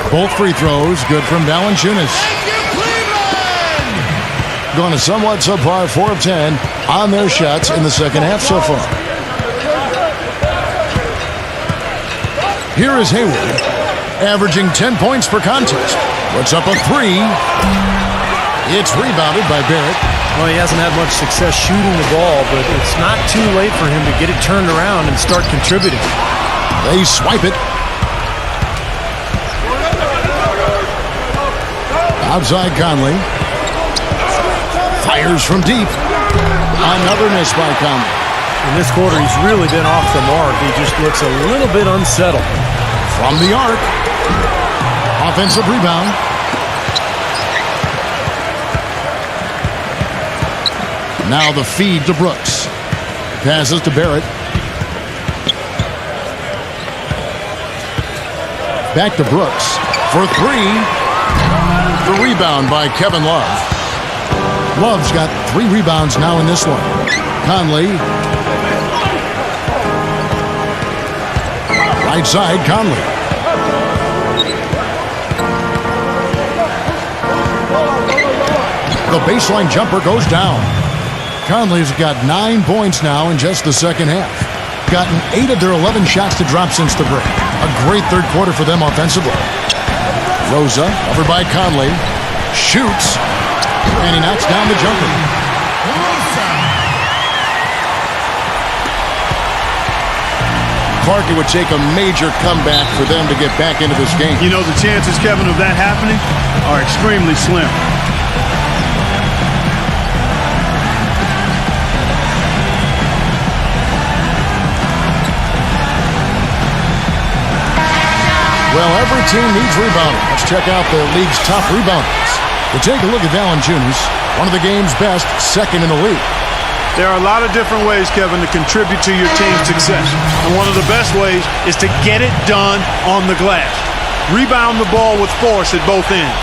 Both free throws good from Valanciunas. Going to somewhat subpar 4 of 10 on their shots in the second half so far. Here is Hayward, averaging 10 points per contest. Puts up a 3. It's rebounded by Barrett. Well, he hasn't had much success shooting the ball, but it's not too late for him to get it turned around and start contributing. They swipe it. Outside Conley. Fires from deep. Another miss by Conley. In this quarter, he's really been off the mark. He just looks a little bit unsettled. From the arc. Offensive rebound. Now the feed to Brooks. Passes to Barrett. Back to Brooks for 3. The rebound by Kevin Love. Love's got 3 rebounds now in this one. Conley. Right side, Conley. The baseline jumper goes down. Conley's got 9 points now in just the second half. Gotten 8 of their 11 shots to drop since the break. A great third quarter for them offensively. Rosa, over by Conley. Shoots. And he knocks down the jumper. Clark, it would take a major comeback for them to get back into this game. You know, the chances, Kevin, of that happening are extremely slim. Well, every team needs rebounding. Let's check out the league's top rebounders. We'll take a look at Valanciunas, one of the game's best, second in the league. There are a lot of different ways, Kevin, to contribute to your team's success. And one of the best ways is to get it done on the glass. Rebound the ball with force at both ends.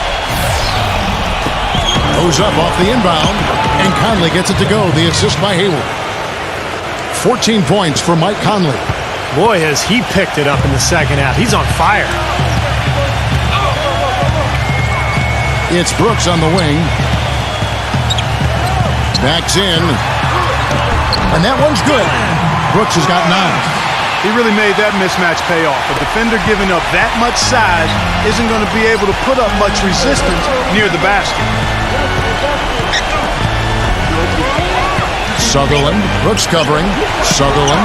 Goes up off the inbound, and Conley gets it to go. The assist by Hayward. 14 points for Mike Conley. Boy, has he picked it up in the second half. He's on fire. It's Brooks on the wing. Backs in. And that one's good. Brooks has got 9. He really made that mismatch pay off. A defender giving up that much size isn't going to be able to put up much resistance near the basket. Sutherland. Brooks covering. Sutherland.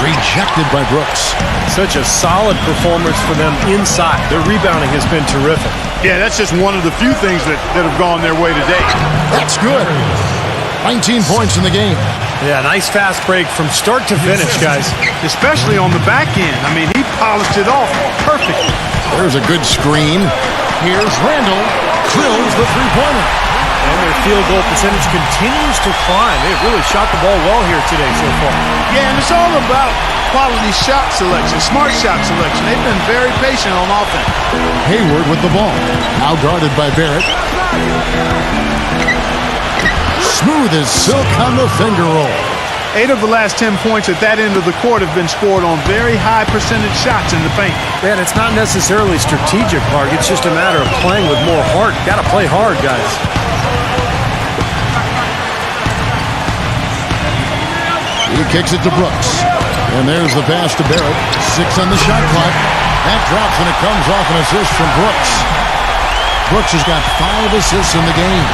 Rejected by Brooks. Such a solid performance for them inside. Their rebounding has been terrific. Yeah, that's just one of the few things that have gone their way today. That's good. 19 points in the game. Yeah, nice fast break from start to finish, guys. Especially on the back end. I mean, he polished it off perfectly. There's a good screen. Here's Randall. Drills the three-pointer. And their field goal percentage continues to climb. They've really shot the ball well here today so far. Yeah, and it's all about quality shot selection, smart shot selection. They've been very patient on offense. Hayward with the ball. Now guarded by Barrett. Smooth as silk on the finger roll. 8 of the last 10 points at that end of the court have been scored on very high percentage shots in the paint. Man, it's not necessarily strategic, Clark. It's just a matter of playing with more heart. Got to play hard, guys. He kicks it to Brooks. And there's the pass to Barrett. 6 on the shot clock. That drops and it comes off an assist from Brooks. Brooks has got 5 assists in the game.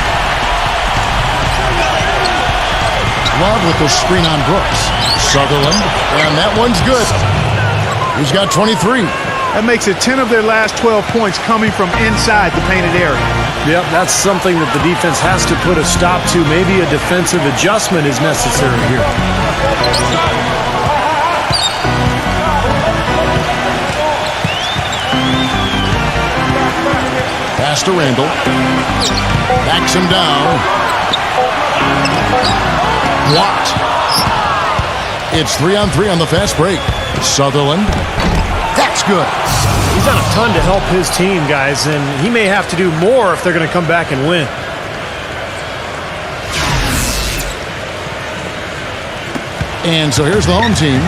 Love with the screen on Brooks. Sutherland. And that one's good. He's got 23. That makes it 10 of their last 12 points coming from inside the painted area. Yep, that's something that the defense has to put a stop to. Maybe a defensive adjustment is necessary here. Pass to Randall. Backs him down. Blocked. It's 3-on-3 on the fast break. Sutherland. That's good. He's done a ton to help his team, guys, and he may have to do more if they're going to come back and win. And so here's the home team.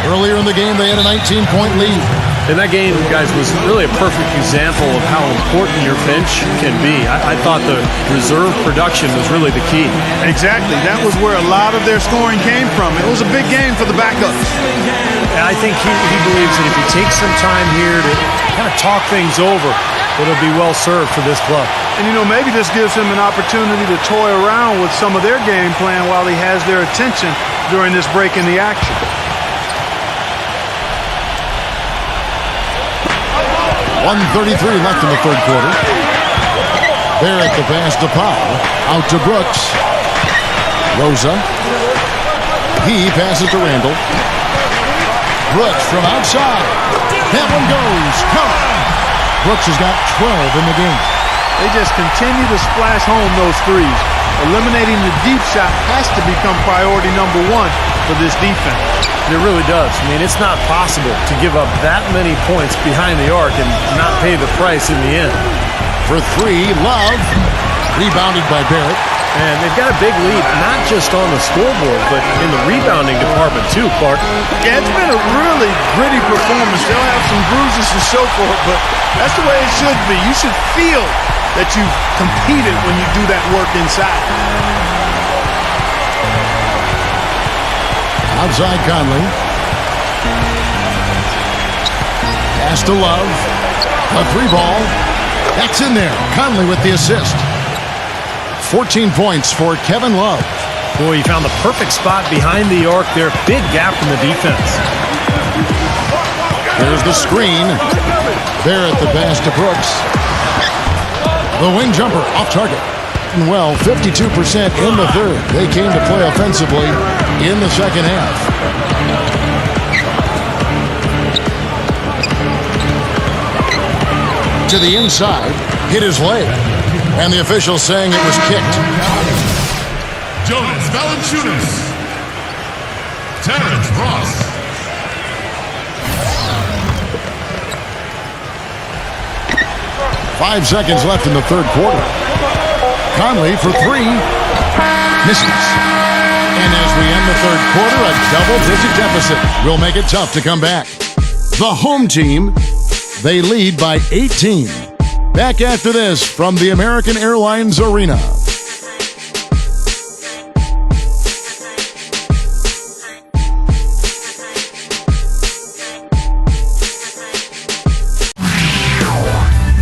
Earlier in the game, they had a 19-point lead. And that game, guys, was really a perfect example of how important your bench can be. I thought the reserve production was really the key. Exactly. That was where a lot of their scoring came from. It was a big game for the backups. And I think he believes that if he takes some time here to kind of talk things over, it'll be well served for this club. And, maybe this gives him an opportunity to toy around with some of their game plan while he has their attention during this break in the action. 1:33 left in the third quarter. Barrett the pass to Powell. Out to Brooks. Rosa. He passes to Randall. Brooks from outside. That one goes. Count. Brooks has got 12 in the game. They just continue to splash home those threes. Eliminating the deep shot has to become priority number 1 for this defense. It really does. I mean, it's not possible to give up that many points behind the arc and not pay the price in the end. For 3, Love. Rebounded by Barrett. And they've got a big lead, not just on the scoreboard, but in the rebounding department too, Clark. Yeah, it's been a really gritty performance. They'll have some bruises to show for it, but that's the way it should be. You should feel that you've competed when you do that work inside. Outside Conley. Pass to Love. A 3 ball. That's in there. Conley with the assist. 14 points for Kevin Love. Boy, he found the perfect spot behind the arc there. Big gap in the defense. There's the screen. Barrett the pass to Brooks. The wing jumper off target. Well, 52% in the third. They came to play offensively in the second half. To the inside, hit his leg. And the official saying it was kicked. Jonas Valanciunas. Terrence Ross. Five seconds left in the third quarter. Conley for 3. Misses. And as we end the third quarter, a double-digit deficit will make it tough to come back. The home team, they lead by 18. Back after this from the American Airlines Arena.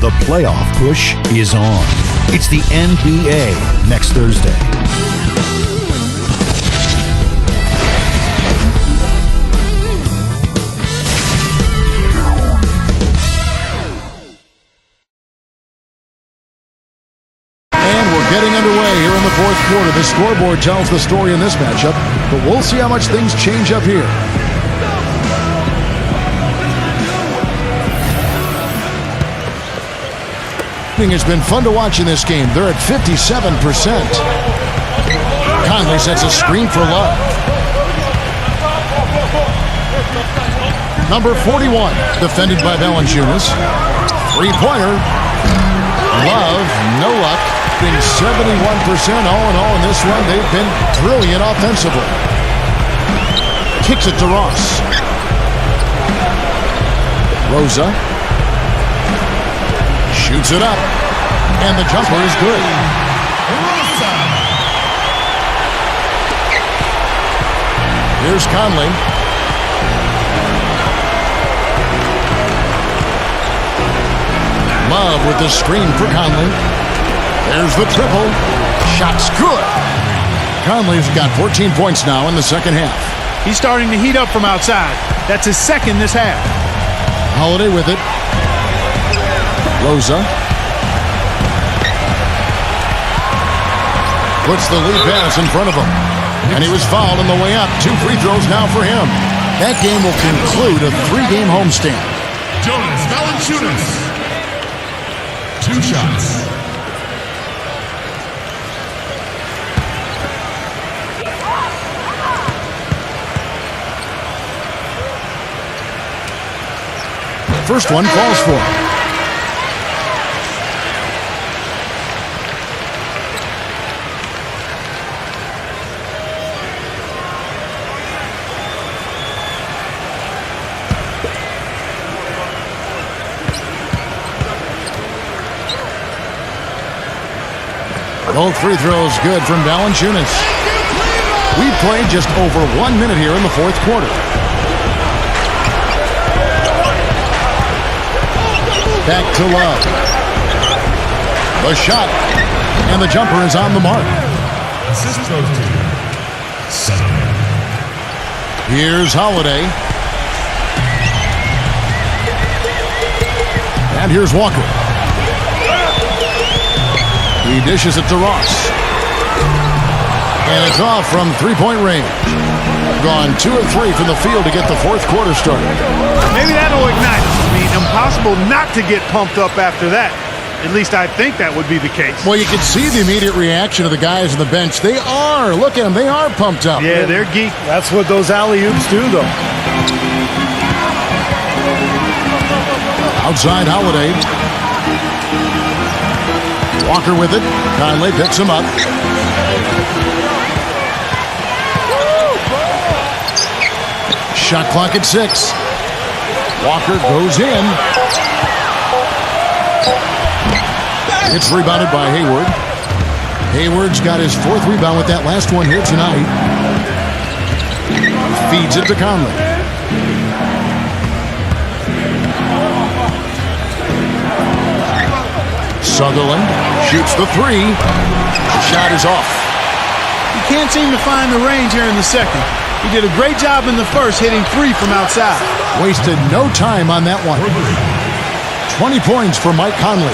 The playoff push is on. It's the NBA next Thursday. Getting underway here in the fourth quarter. The scoreboard tells the story in this matchup, but we'll see how much things change up here. shooting has been fun to watch in this game. They're at 57%. Conley sets a screen for Love. Number 41, defended by Valanciunas. Three-pointer. Love, no luck. Being 71% all in all in this run. They've been brilliant offensively. Kicks it to Ross. Rosa. Shoots it up. And the jumper is good. Here's Conley. Love with the screen for Conley. There's the triple. Shot's good. Conley's got 14 points now in the second half. He's starting to heat up from outside. That's his second this half. Holiday with it. Rosa. Puts the lead pass in front of him. And he was fouled on the way up. 2 free throws now for him. That game will conclude a 3-game homestand. Jonas Valanciunas. 2 shots. First one falls for him. Both free throws good from Valanciunas. We've played just over 1 minute here in the fourth quarter. Back to Love. The shot. And the jumper is on the mark. Assist goes to 7. Here's Holiday. And here's Walker. He dishes it to Ross. And it's off from three-point range. Gone 2 of 3 from the field to get the fourth quarter started. Maybe that'll ignite him. I mean, impossible not to get pumped up after that. At least I think that would be the case. Well, you can see the immediate reaction of the guys on the bench. They are. Look at them. They are pumped up. Yeah, they're geek. That's what those alley-oops do, though. Outside Holiday. Walker with it. Conley picks him up. Shot clock at 6. Walker goes in. It's rebounded by Hayward. Hayward's got his 4th rebound with that last one here tonight. Feeds it to Conley. Sutherland shoots the 3. The shot is off. He can't seem to find the range here in the second. He did a great job in the first, hitting 3 from outside. Wasted no time on that one. 20 points for Mike Conley.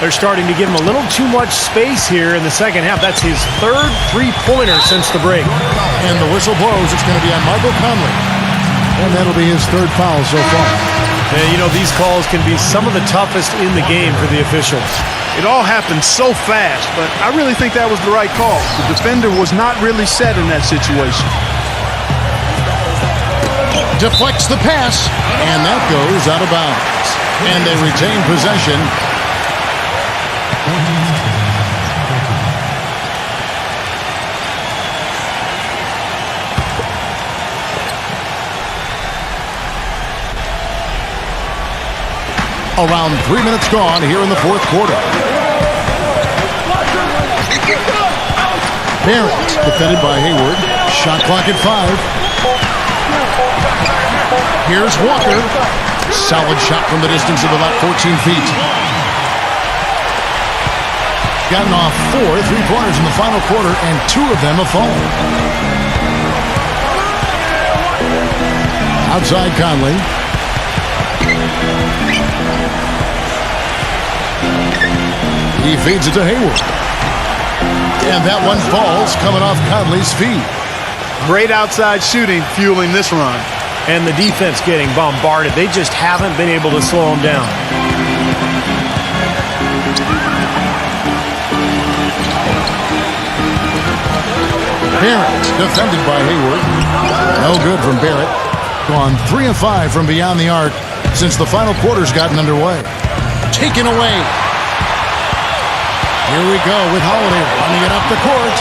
They're starting to give him a little too much space here in the second half. That's his 3rd three-pointer since the break. And the whistle blows. It's going to be on Michael Conley. And that'll be his 3rd foul so far. And, you know, these calls can be some of the toughest in the game for the officials. It all happened so fast, but I really think that was the right call. The defender was not really set in that situation. Deflects the pass, and that goes out of bounds. And they retain possession. Around 3 minutes gone here in the fourth quarter. Barrett, defended by Hayward. Shot clock at 5. Here's Walker. Solid shot from the distance of about 14 feet. Gotten off 4 3-pointers in the final quarter, and 2 of them have fallen. Outside Conley. He feeds it to Hayward. And that one falls, coming off Conley's feet. Great outside shooting fueling this run. And the defense getting bombarded. They just haven't been able to slow him down. Barrett, defended by Hayward. No good from Barrett. Gone 3 of 5 from beyond the arc since the final quarter's gotten underway. Taken away. Here we go with Holiday running it up the court.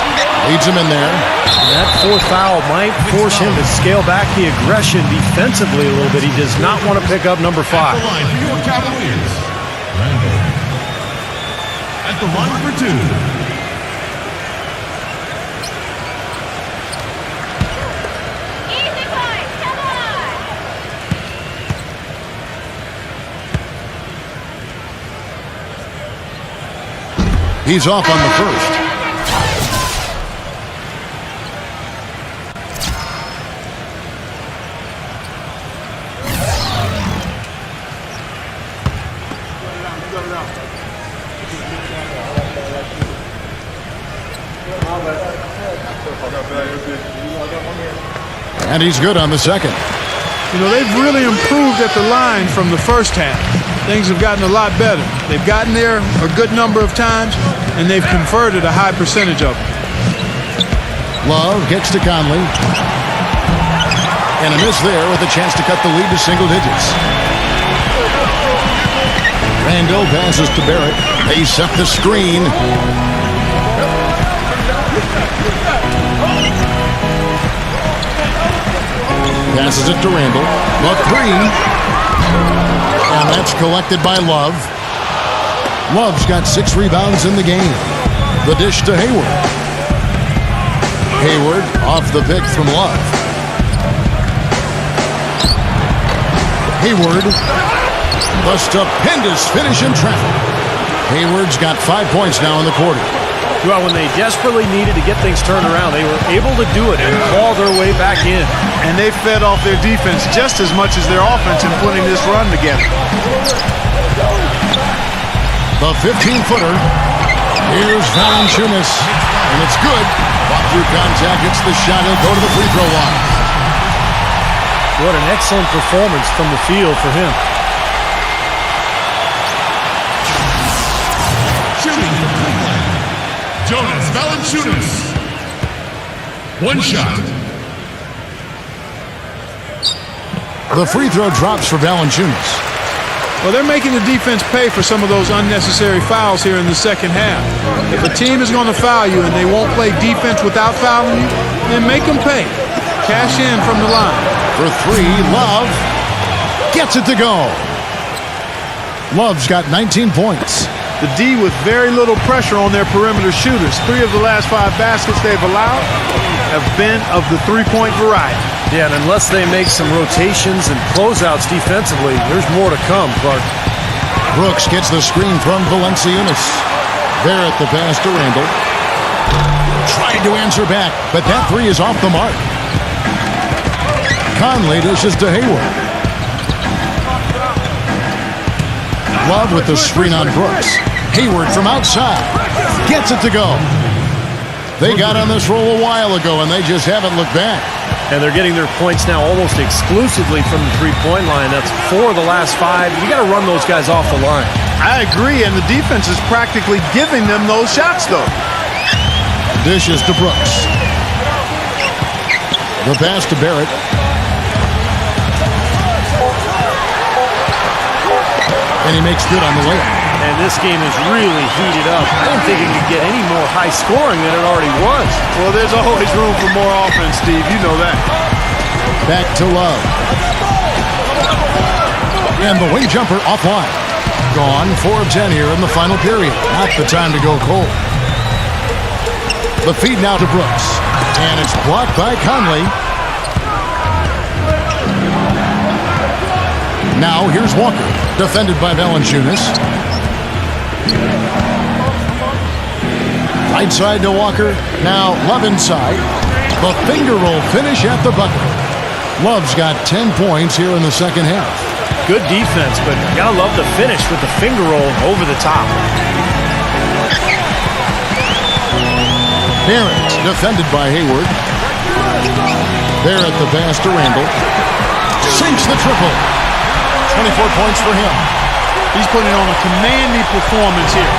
Leads him in there. And that fourth foul might force him to scale back the aggression defensively a little bit. He does not want to pick up number 5. At the line for your Cavaliers, Randall. At the line for 2. He's off on the first. And he's good on the second. You know, they've really improved at the line from the first half. Things have gotten a lot better. They've gotten there a good number of times, and they've converted a high percentage of them. Love gets to Conley. And a miss there with a chance to cut the lead to single digits. Randall passes to Barrett. They set the screen. Passes it to Randall. The three. And that's collected by Love. Love's got 6 rebounds in the game. The dish to Hayward. Hayward off the pick from Love. Hayward. The stupendous finish in traffic. Hayward's got 5 points now in the quarter. Well, when they desperately needed to get things turned around, they were able to do it and claw their way back in. And they fed off their defense just as much as their offense in putting this run together. The 15-footer. Here's Valanciunas. And it's good. Walk through contact, gets the shot. He'll go to the free throw line. What an excellent performance from the field for him. Shooting for Cleveland, Jonas Valanciunas. 1 shot. The free throw drops for Valanciunas. Well, they're making the defense pay for some of those unnecessary fouls here in the second half. If a team is going to foul you and they won't play defense without fouling you, then make them pay. Cash in from the line. For 3, Love gets it to go. Love's got 19 points. The D with very little pressure on their perimeter shooters. 3 of the last 5 baskets they've allowed have been of the three-point variety. Yeah, and unless they make some rotations and closeouts defensively, there's more to come, Clark. Brooks gets the screen from Valanciunas. Barrett the pass to Randall. Tried to answer back, but that 3 is off the mark. Conley dishes to Hayward. Love with the screen on Brooks. Hayward from outside. Gets it to go. They got on this roll a while ago, and they just haven't looked back. And they're getting their points now almost exclusively from the three-point line. That's 4 of the last 5. You got to run those guys off the line. I agree, and the defense is practically giving them those shots, though. Dishes to Brooks. The pass to Barrett. And he makes good on the layup. And this game is really heated up. I didn't think it could get any more high scoring than it already was. Well, there's always room for more offense, Steve. You know that. Back to Love. And the wing jumper offline. Gone 4 of 10 here in the final period. Not the time to go cold. The feed now to Brooks. And it's blocked by Conley. Now here's Walker. Defended by Valanciunas. Right side to Walker. Now Love inside. The finger roll finish at the bucket. Love's got 10 points here in the second half. Good defense, but you gotta love the finish with the finger roll over the top. Barrett, defended by Hayward. Barrett the pass to Randall. Sinks the triple. 24 points for him. He's putting on a commanding performance here.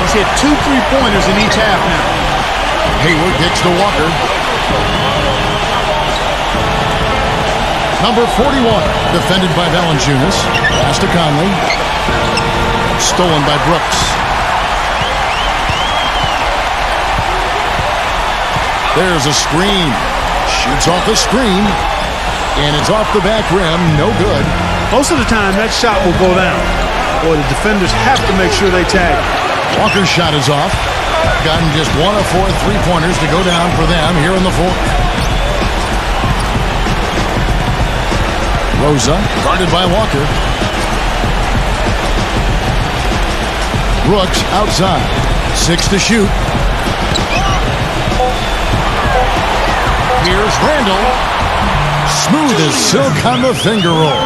He's hit 2 3-pointers in each half now. Hayward kicks to Walker. Number 41, defended by Valanciunas. Pass to Conley. Stolen by Brooks. There's a screen. Shoots off the screen. And it's off the back rim. No good. Most of the time, that shot will go down. Boy, the defenders have to make sure they tag. Walker's shot is off. Gotten just 1 of 4 3-pointers to go down for them here in the fourth. Rosa, guarded by Walker. Brooks outside. 6 to shoot. Here's Randall. Smooth as silk on the finger roll.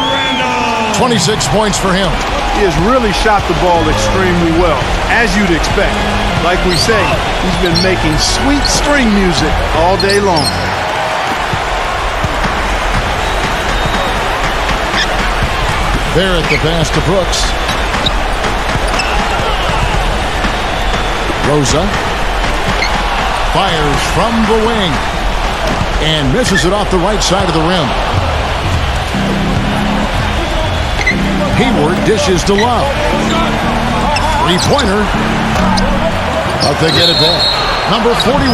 26 points for him. He has really shot the ball extremely well, as you'd expect. Like we say, he's been making sweet string music all day long. Barrett the pass to Brooks. Rosa fires from the wing and misses it off the right side of the rim. Hayward dishes to Love. Three-pointer. But they get it back. Number 41.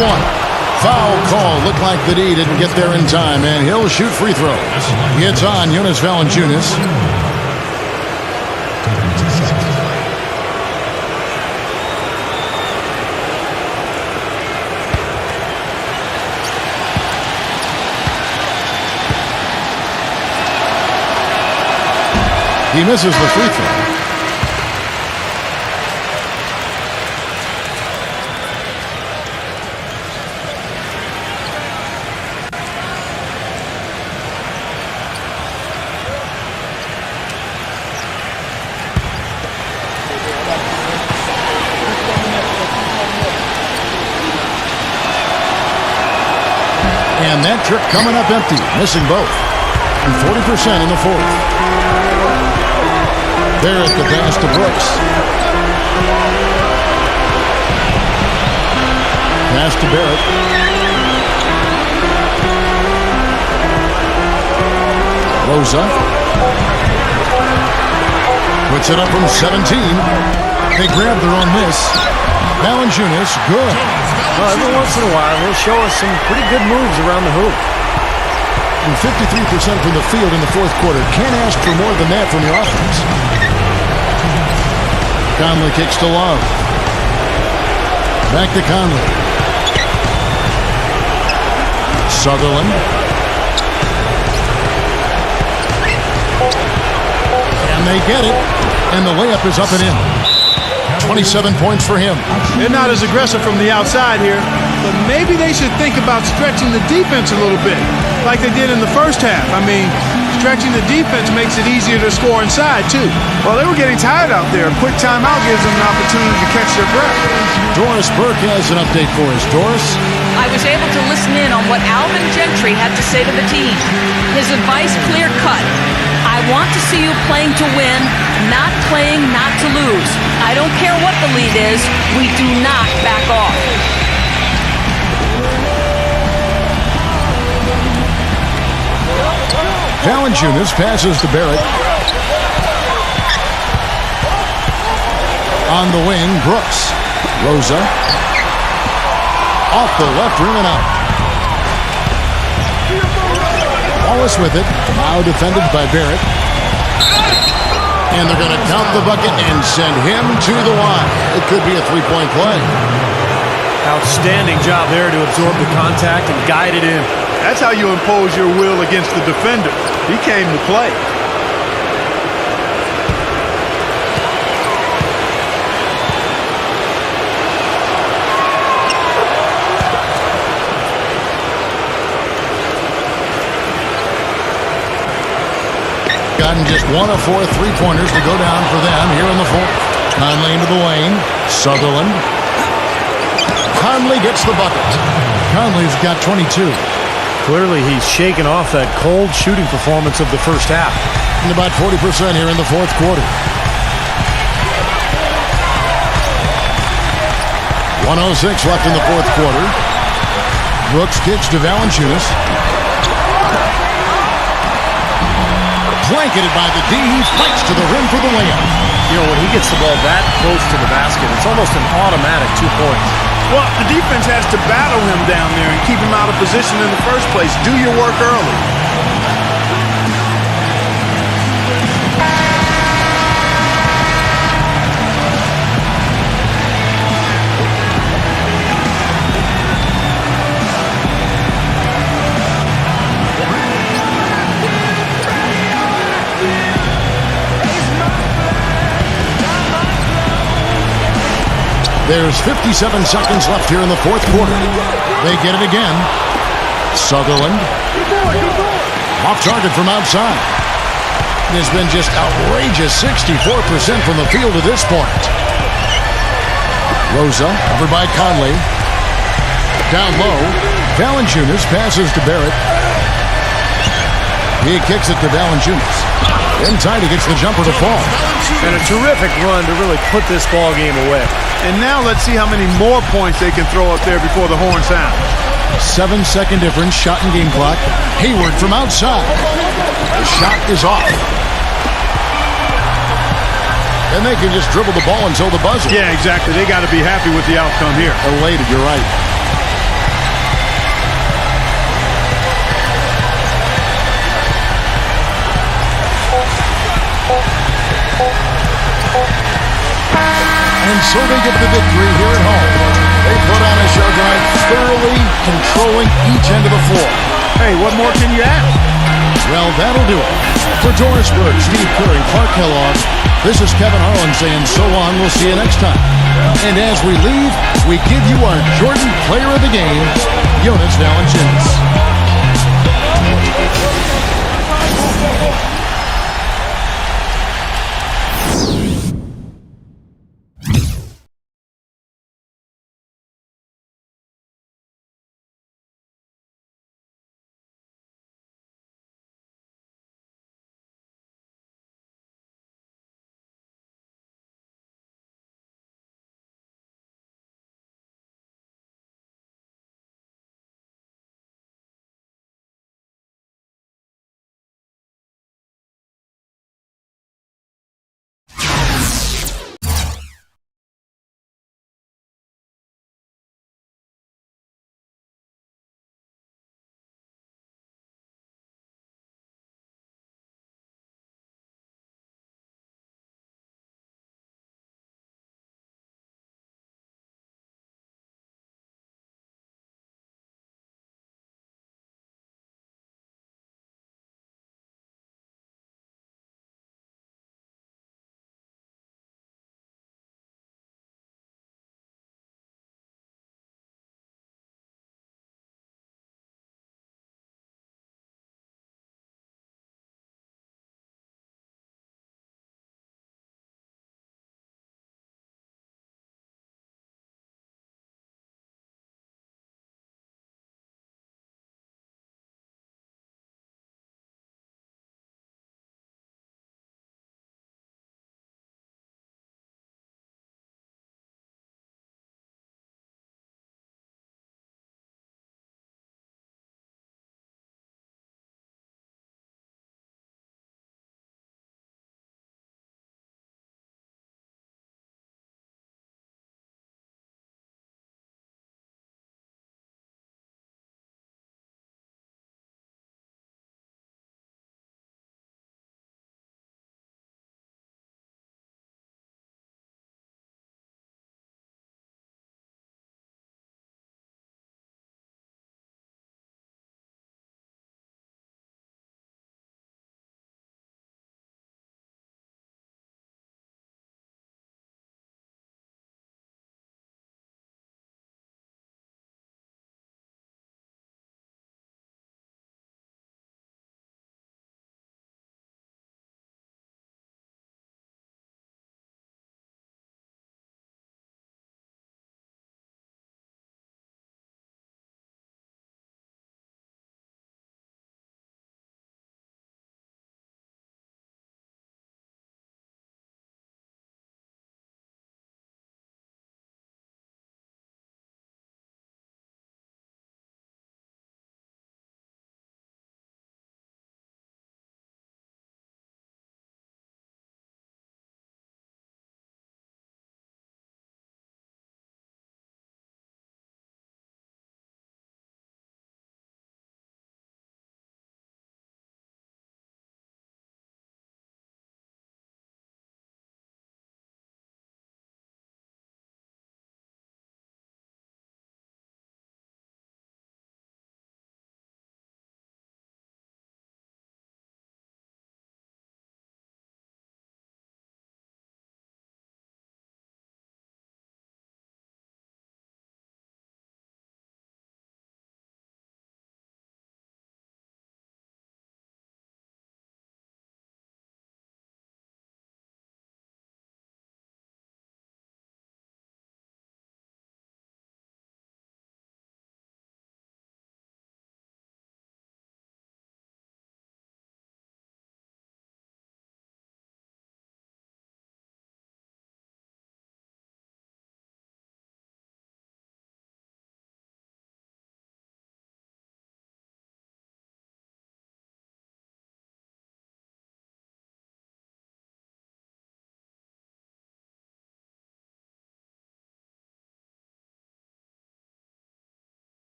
Foul call. Looked like the D didn't get there in time, and he'll shoot free throws. It's on Jonas Valanciunas. He misses the free throw. And that trip coming up empty, missing both. And 40% in the fourth. Barrett the pass to Brooks. Pass to Barrett. Rosa. Puts it up from 17. They grab their own miss. Valanciunas, good. Well, every once in a while, he'll show us some pretty good moves around the hoop. And 53% from the field in the fourth quarter. Can't ask for more than that from your offense. Conley kicks to Love. Back to Conley. Sutherland. And they get it. And the layup is up and in. 27 points for him. They're not as aggressive from the outside here, but maybe they should think about stretching the defense a little bit, like they did in the first half. I mean, stretching the defense makes it easier to score inside, too. Well, they were getting tired out there. A quick timeout gives them an opportunity to catch their breath. Doris Burke has an update for us. Doris? I was able to listen in on what Alvin Gentry had to say to the team. His advice clear-cut. I want to see you playing to win, not playing not to lose. I don't care what the lead is. We do not back off. Valanciunas passes to Barrett. On the wing, Brooks. Rosa. Off the left rim and out. Wallace with it. Now defended by Barrett. And they're going to count the bucket and send him to the line. It could be a three-point play. Outstanding job there to absorb the contact and guide it in. That's how you impose your will against the defender. He came to play. Gotten just 1 of 4 3-pointers to go down for them here in the fourth. Conley into the lane. Sutherland. Conley gets the bucket. Conley's got 22. Clearly, he's shaken off that cold shooting performance of the first half. And about 40% here in the fourth quarter. 1:06 left in the fourth quarter. Brooks kicks to Valanciunas. Blanketed by the D. He fights to the rim for the layup. You know, when he gets the ball that close to the basket, it's almost an automatic 2 points. Well, the defense has to battle him down there and keep him out of position in the first place. Do your work early. There's 57 seconds left here in the fourth quarter. They get it again. Sutherland. Off target from outside. It has been just outrageous 64% from the field to this point. Rosa, covered by Conley. Down low. Valanciunas passes to Barrett. He kicks it to Valanciunas. In tight, he gets the jumper to fall. And a terrific run to really put this ball game away. And now let's see how many more points they can throw up there before the horn sound. 7-second difference, shot and game clock. Hayward from outside. The shot is off. And they can just dribble the ball until the buzzer. Yeah, exactly. They got to be happy with the outcome here. Elated, you're right. And so they get the victory here at home. They put on a show tonight, thoroughly controlling each end of the floor. Hey, what more can you ask? Well, that'll do it. For Doris Burke, Steve Curry, Clark Kellogg, this is Kevin Harlan saying so long. We'll see you next time. And as we leave, we give you our Jordan Player of the Game, Jonas Valanciunas.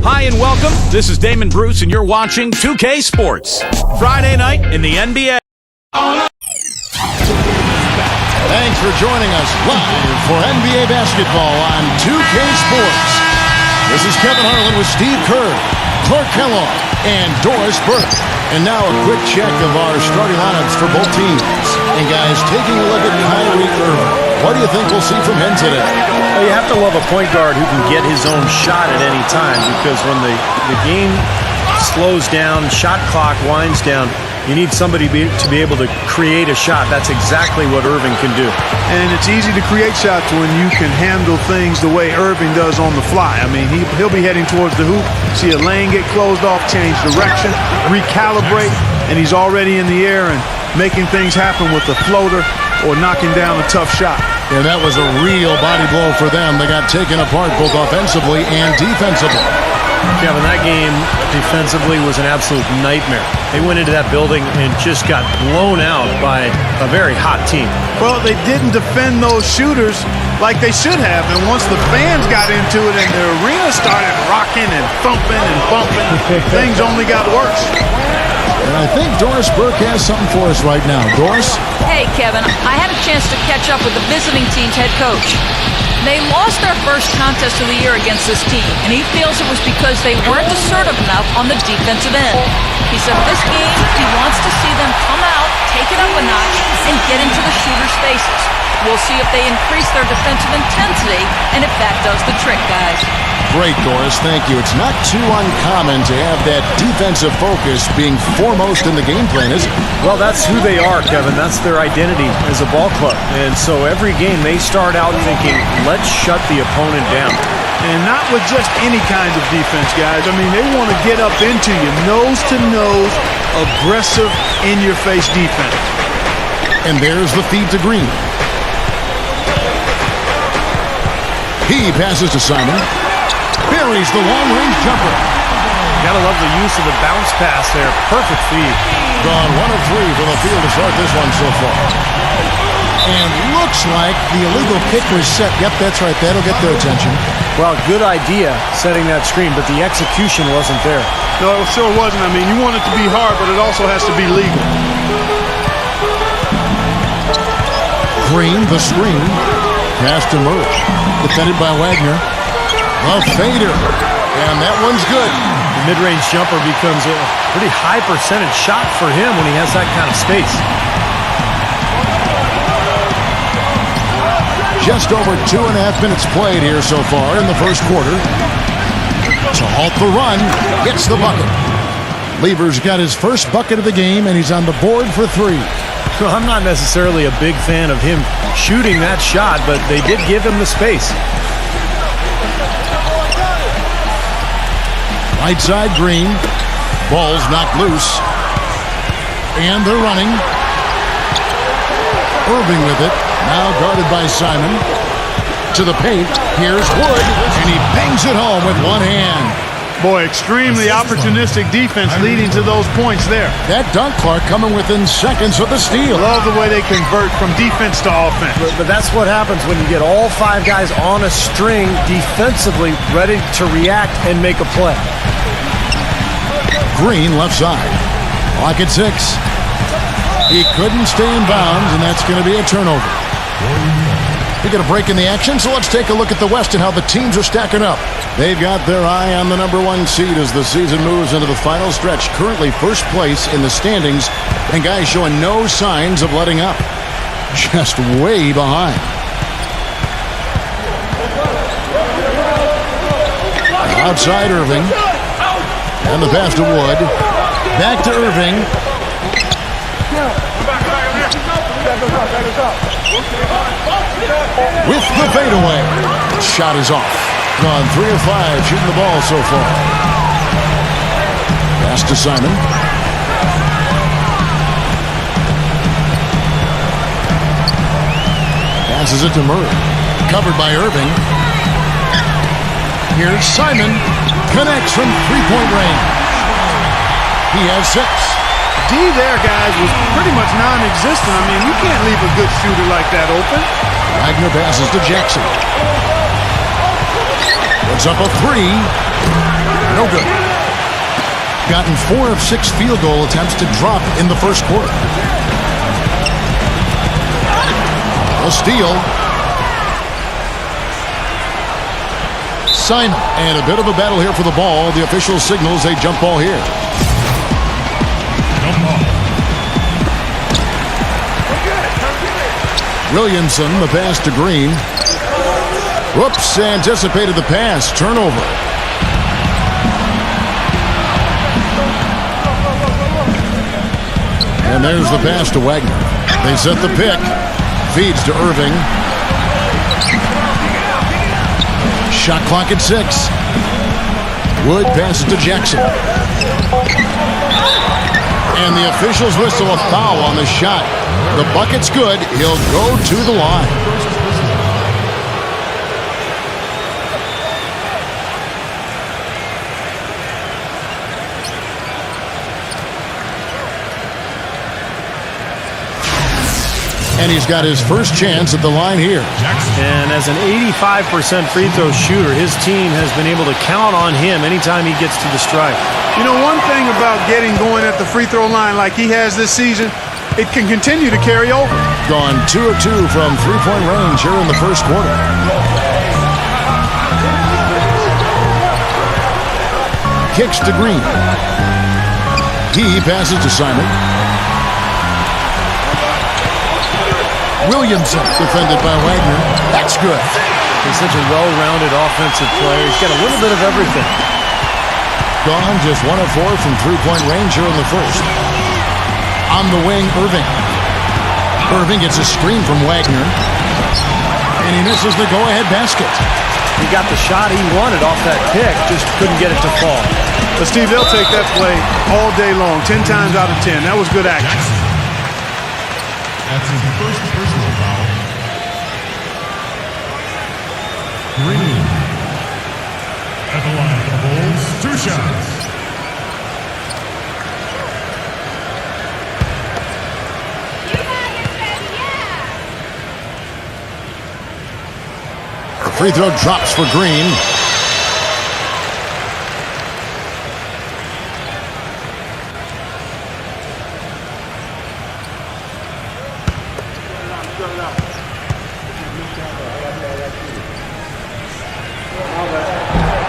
Hi and welcome. This is Damon Bruce, and you're watching 2K Sports. Friday night in the NBA. Thanks for joining us live for NBA basketball on 2K Sports. This is Kevin Harlan with Steve Kerr, Clark Kellogg, and Doris Burke. And now a quick check of our starting lineups for both teams. And guys, taking a look at Kyrie Irving. What do you think we'll see from him today? Well, you have to love a point guard who can get his own shot at any time, because when the game slows down, shot clock winds down, you need somebody to be able to create a shot. That's exactly what Irving can do. And it's easy to create shots when you can handle things the way Irving does on the fly. I mean, he'll be heading towards the hoop, see a lane get closed off, change direction, recalibrate, and he's already in the air and making things happen with a floater or knocking down a tough shot. And that was a real body blow for them. They got taken apart both offensively and defensively. Kevin, that game defensively was an absolute nightmare. They went into that building and just got blown out by a very hot team. Well, they didn't defend those shooters like they should have, and once the fans got into it and the arena started rocking and thumping and bumping, things only got worse. And I think Doris Burke has something for us right now. Doris? Hey, Kevin, I had a chance to catch up with the visiting team's head coach. They lost their first contest of the year against this team, and he feels it was because they weren't assertive enough on the defensive end. He said this game, he wants to see them come out, take it up a notch, and get into the shooters' faces. We'll see if they increase their defensive intensity, and if that does the trick, guys. Great, Doris. Thank you. It's not too uncommon to have that defensive focus being foremost in the game plan, is it? Well, that's who they are, Kevin. That's their identity as a ball club. And so every game they start out thinking, let's shut the opponent down. And not with just any kind of defense, guys. I mean, they want to get up into you, nose-to-nose, aggressive, in-your-face defense. And there's the feed to Green. He passes to Simon. Buries the long-range jumper. Gotta love the use of the bounce pass there. Perfect feed. Gone 1 of 3 from the field to start this one so far. And looks like the illegal kick was set. Yep, that's right. That'll get their attention. Well, good idea setting that screen, but the execution wasn't there. No, it sure wasn't. I mean, you want it to be hard, but it also has to be legal. Green, the screen. Pass to Murray. Defended by Wagner. A fader. And that one's good. The mid-range jumper becomes a pretty high percentage shot for him when he has that kind of space. Just over 2.5 minutes played here so far in the first quarter. To halt the run, gets the bucket. Lever's got his first bucket of the game, and he's on the board for 3. Well, I'm not necessarily a big fan of him shooting that shot, but they did give him the space. Right side, Green. Ball's knocked loose. And they're running. Irving with it. Now guarded by Simon. To the paint. Here's Wood. And he bangs it home with one hand. Boy, extremely opportunistic defense leading to those points there. That dunk, Clark, coming within seconds of the steal. Love the way they convert from defense to offense. But that's what happens when you get all 5 guys on a string defensively ready to react and make a play. Green left side. Clock at 6. He couldn't stay in bounds, and that's going to be a turnover. We got a break in the action, so let's take a look at the West and how the teams are stacking up. They've got their eye on the #1 seed as the season moves into the final stretch. Currently first place in the standings, and guys showing no signs of letting up. Just way behind. Outside Irving. And the pass to Wood. Back to Irving. With the fadeaway. Shot is off. Gone 3 of 5 shooting the ball so far. Pass to Simon. Passes it to Murray. Covered by Irving. Here's Simon. Connects from 3-point range. He has 6. D there, guys, was pretty much non-existent. I mean, you can't leave a good shooter like that open. Wagner passes to Jackson. Puts up a 3. No good. Gotten 4 of 6 field goal attempts to drop in the first quarter. A steal. Simon, and a bit of a battle here for the ball. The official signals a jump ball here. Jump ball. Williamson, the pass to Green. Whoops, anticipated the pass. Turnover. And there's the pass to Wagner. They set the pick. Feeds to Irving. Shot clock at 6. Wood passes to Jackson. And the officials whistle a foul on the shot. The bucket's good. He'll go to the line. And he's got his first chance at the line here. And as an 85% free throw shooter, his team has been able to count on him anytime he gets to the stripe. You know, one thing about getting going at the free throw line like he has this season, it can continue to carry over. Gone 2 of 2 from three-point range here in the first quarter. Kicks to Green. He passes to Simon. Williamson defended by Wagner. That's good. He's such a well-rounded offensive player. He's got a little bit of everything. Gone just 1 of 4 from three-point range here in the first. On the wing, Irving. Irving gets a screen from Wagner. And he misses the go-ahead basket. He got the shot he wanted off that pick, just couldn't get it to fall. But Steve, they'll take that play all day long, 10 times out of 10. That was good action. Jackson. That's his first personal foul. Green. At the line for Bulls, 2 shots. The free throw drops for Green.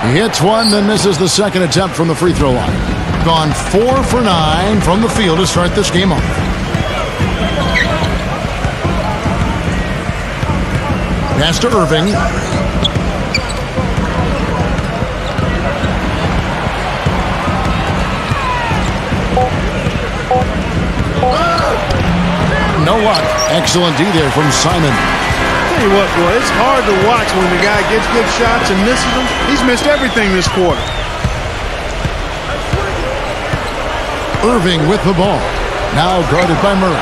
He hits one, then misses the second attempt from the free throw line. Gone 4 for 9 from the field to start this game off. Pass to Irving. No luck. Excellent D there from Simon. Tell you what, boy, it's hard to watch when the guy gets good shots and misses them. He's missed everything this quarter. Irving with the ball. Now guarded by Murray.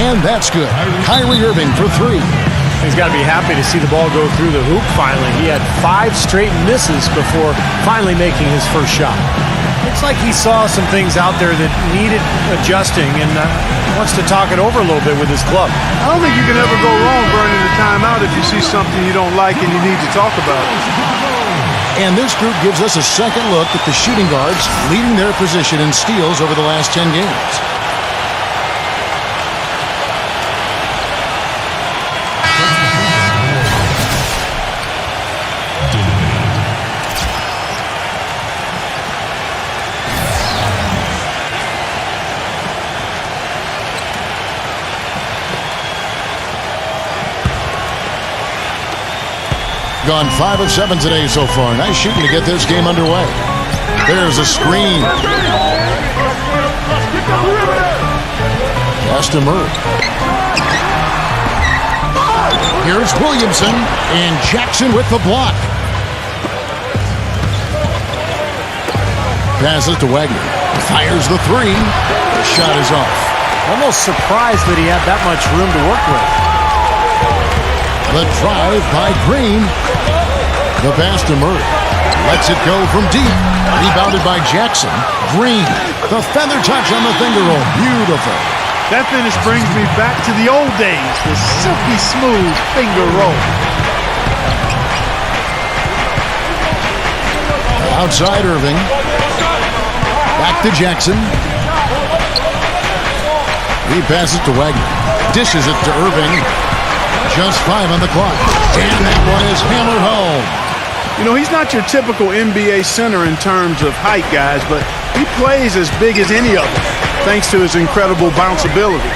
And that's good. Kyrie Irving for 3. He's got to be happy to see the ball go through the hoop finally. He had 5 straight misses before finally making his first shot. Looks like he saw some things out there that needed adjusting and wants to talk it over a little bit with his club. I don't think you can ever go wrong burning a timeout if you see something you don't like and you need to talk about it. And this group gives us a second look at the shooting guards leading their position in steals over the last 10 games. Gone 5 of 7 today so far. Nice shooting to get this game underway. There's a screen. Pass to Murray. Here's Williamson, and Jackson with the block. Passes to Wagner. Fires the 3. The shot is off. Almost surprised that he had that much room to work with. The drive by Green. The pass to Murray. Lets it go from deep. Rebounded by Jackson. Green. The feather touch on the finger roll. Beautiful. That finish brings me back to the old days. The silky smooth finger roll. Outside Irving. Back to Jackson. He passes to Wagner. Dishes it to Irving. Just 5 on the clock. And that one is hammered home. You know, he's not your typical NBA center in terms of height, guys, but he plays as big as any of them, thanks to his incredible bounce ability.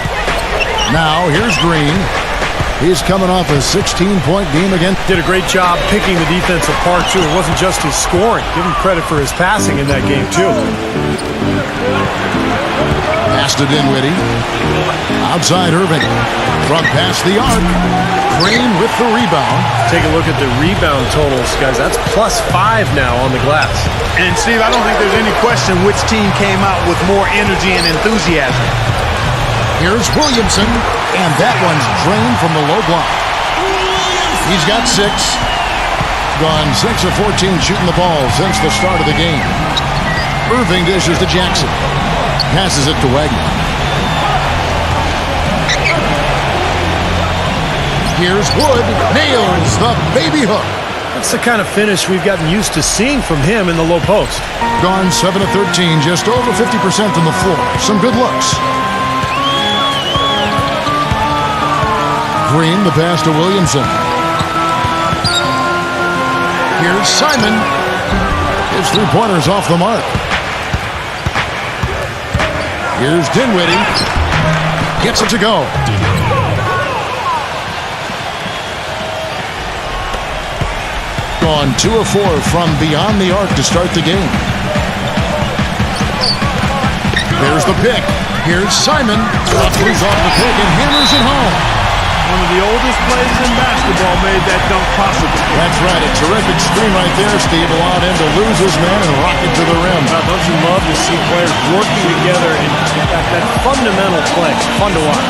Now, here's Green. He's coming off a 16-point game again. Did a great job picking the defense apart, too. It wasn't just his scoring. Give him credit for his passing in that game, too. Pass to Dinwiddie. Outside Irving. From past the arc. Green with the rebound. Take a look at the rebound totals, guys. That's +5 now on the glass. And, Steve, I don't think there's any question which team came out with more energy and enthusiasm. Here's Williamson, and that one's drained from the low block. He's got 6. Gone 6 of 14 shooting the ball since the start of the game. Irving dishes to Jackson. Passes it to Wagner. Here's Wood. Nails the baby hook. That's the kind of finish we've gotten used to seeing from him in the low post. Gone 7 of 13, just over 50% from the floor. Some good looks. Green, the pass to Williamson. Here's Simon. His 3-pointers off the mark. Here's Dinwiddie. Gets it to go. Gone 2 of 4 from beyond the arc to start the game. There's the pick. Here's Simon. He's off the pick and hammers it home. One of the oldest players in basketball made that dunk possible. That's right. A terrific screen right there, Steve. Allowed him to lose his man and rock it to the rim. Don't you love to see players working together in that fundamental play? Fun to watch.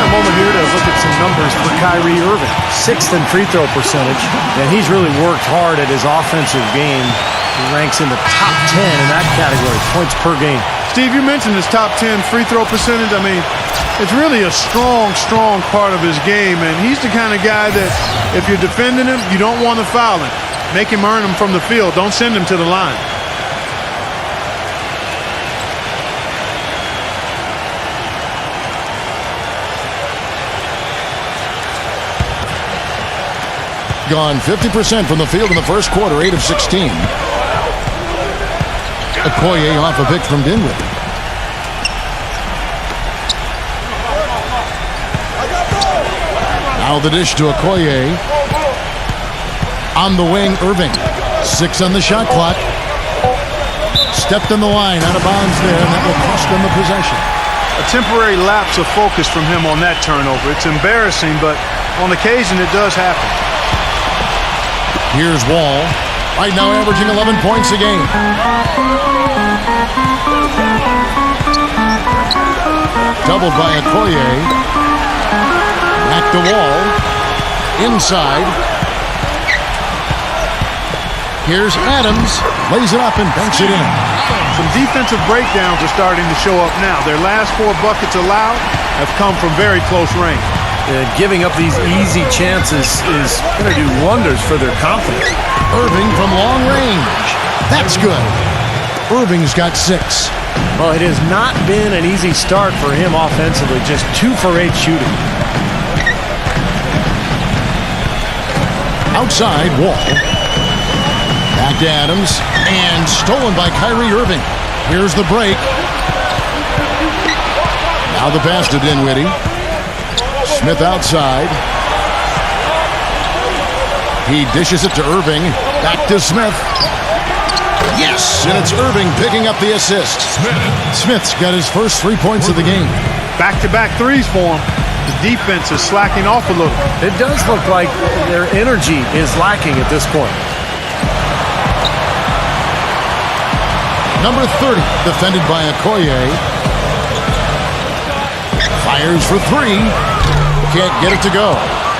A moment here to look at some numbers for Kyrie Irving. 6th in free throw percentage, and he's really worked hard at his offensive game. He ranks in the top 10 in that category, points per game. Steve, you mentioned his top 10 free throw percentage. I mean, it's really a strong part of his game, and he's the kind of guy that if you're defending him, you don't want to foul him. Make him earn him from the field. Don't send him to the line. Gone 50% from the field in the first quarter, 8 of 16. Okoye off a pick from Dinwiddie. Now the dish to Okoye. On the wing, Irving. 6 on the shot clock. Stepped in the line, out of bounds there, and that will cost them the possession. A temporary lapse of focus from him on that turnover. It's embarrassing, but on occasion it does happen. Here's Wall. Right now averaging 11 points a game. Doubled by Okoye. Back to Wall. Inside. Here's Adams. Lays it up and banks it in. Some defensive breakdowns are starting to show up now. Their last 4 buckets allowed have come from very close range. Giving up these easy chances is going to do wonders for their confidence. Irving from long range. That's good. Irving's got 6. Well, it has not been an easy start for him offensively. Just 2 for 8 shooting. Outside, Wall. Back to Adams. And stolen by Kyrie Irving. Here's the break. Now the pass to Dinwiddie. Smith outside. He dishes it to Irving. Back to Smith. Yes! And it's Irving picking up the assist. Smith's got his first 3 points of the game. Back-to-back threes for him. The defense is slacking off a little. It does look like their energy is lacking at this point. Number 30, defended by Okoye. Fires for 3. Can't get it to go.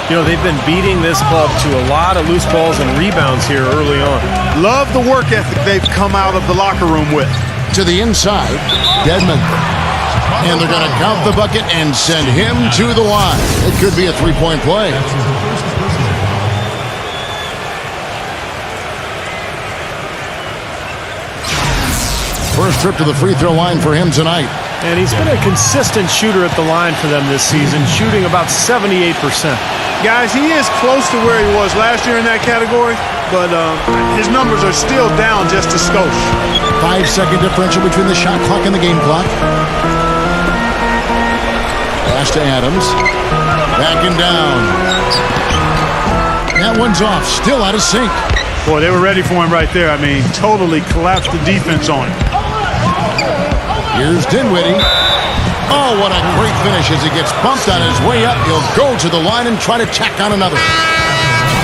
You know, they've been beating this club to a lot of loose balls and rebounds here early on. Love the work ethic they've come out of the locker room with. To the inside, Dedmon. And they're going to count the bucket and send him to the line. It could be a 3-point play. First trip to the free throw line for him tonight. And he's been a consistent shooter at the line for them this season, shooting about 78%. Guys, he is close to where he was last year in that category, but his numbers are still down just a skosh. 5-second differential between the shot clock and the game clock. Pass to Adams. Back and down. That one's off. Still out of sync. Boy, they were ready for him right there. I mean, totally collapsed the defense on him. Here's Dinwiddie. Oh, what a great finish as he gets bumped on his way up. He'll go to the line and try to tack on another.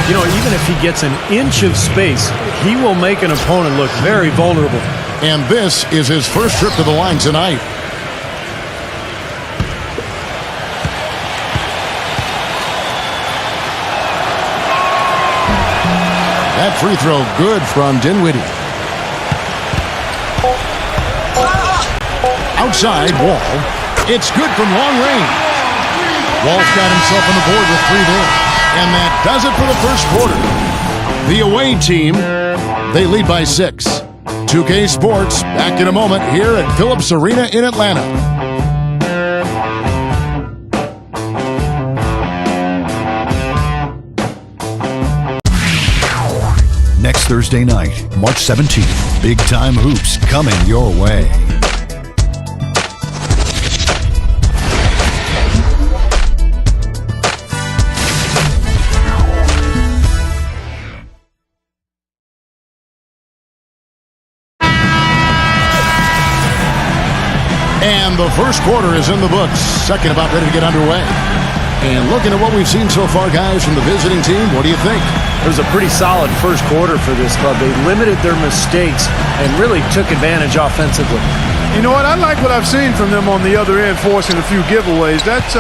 You know, even if he gets an inch of space, he will make an opponent look very vulnerable. And this is his first trip to the line tonight. That free throw good from Dinwiddie. Outside, Wall. It's good from long range. Wall's got himself on the board with 3 there. And that does it for the first quarter. The away team, they lead by 6. 2K Sports, back in a moment here at Phillips Arena in Atlanta. Next Thursday night, March 17th, big time hoops coming your way. And the first quarter is in the books. Second about ready to get underway. And looking at what we've seen so far, guys, from the visiting team, what do you think? It was a pretty solid first quarter for this club. They limited their mistakes and really took advantage offensively. You know what? I like what I've seen from them on the other end, forcing a few giveaways. That's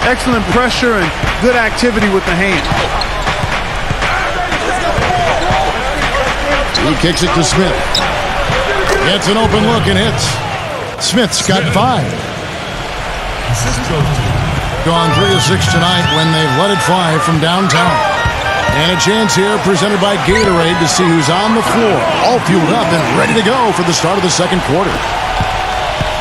excellent pressure and good activity with the hand. He kicks it to Smith. Gets an open look and hits. Smith's got 5. Gone 3 of 6 tonight when they've let it fly from downtown. And a chance here presented by Gatorade to see who's on the floor, all fueled up and ready to go for the start of the second quarter.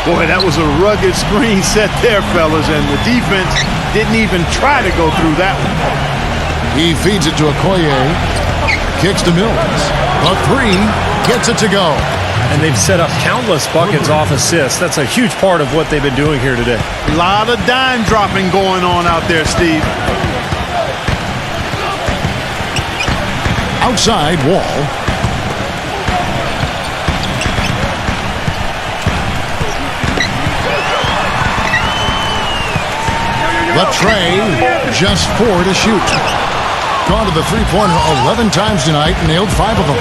Boy, that was a rugged screen set there, fellas, and the defense didn't even try to go through that one. He feeds it to Okoye. Kicks to Mills. A 3, gets it to go. And they've set up countless buckets off assists. That's a huge part of what they've been doing here today. A lot of dime dropping going on out there, Steve. Outside, Wall. The tray, just 4 to shoot. Gone to the three-pointer 11 times tonight and nailed 5 of them.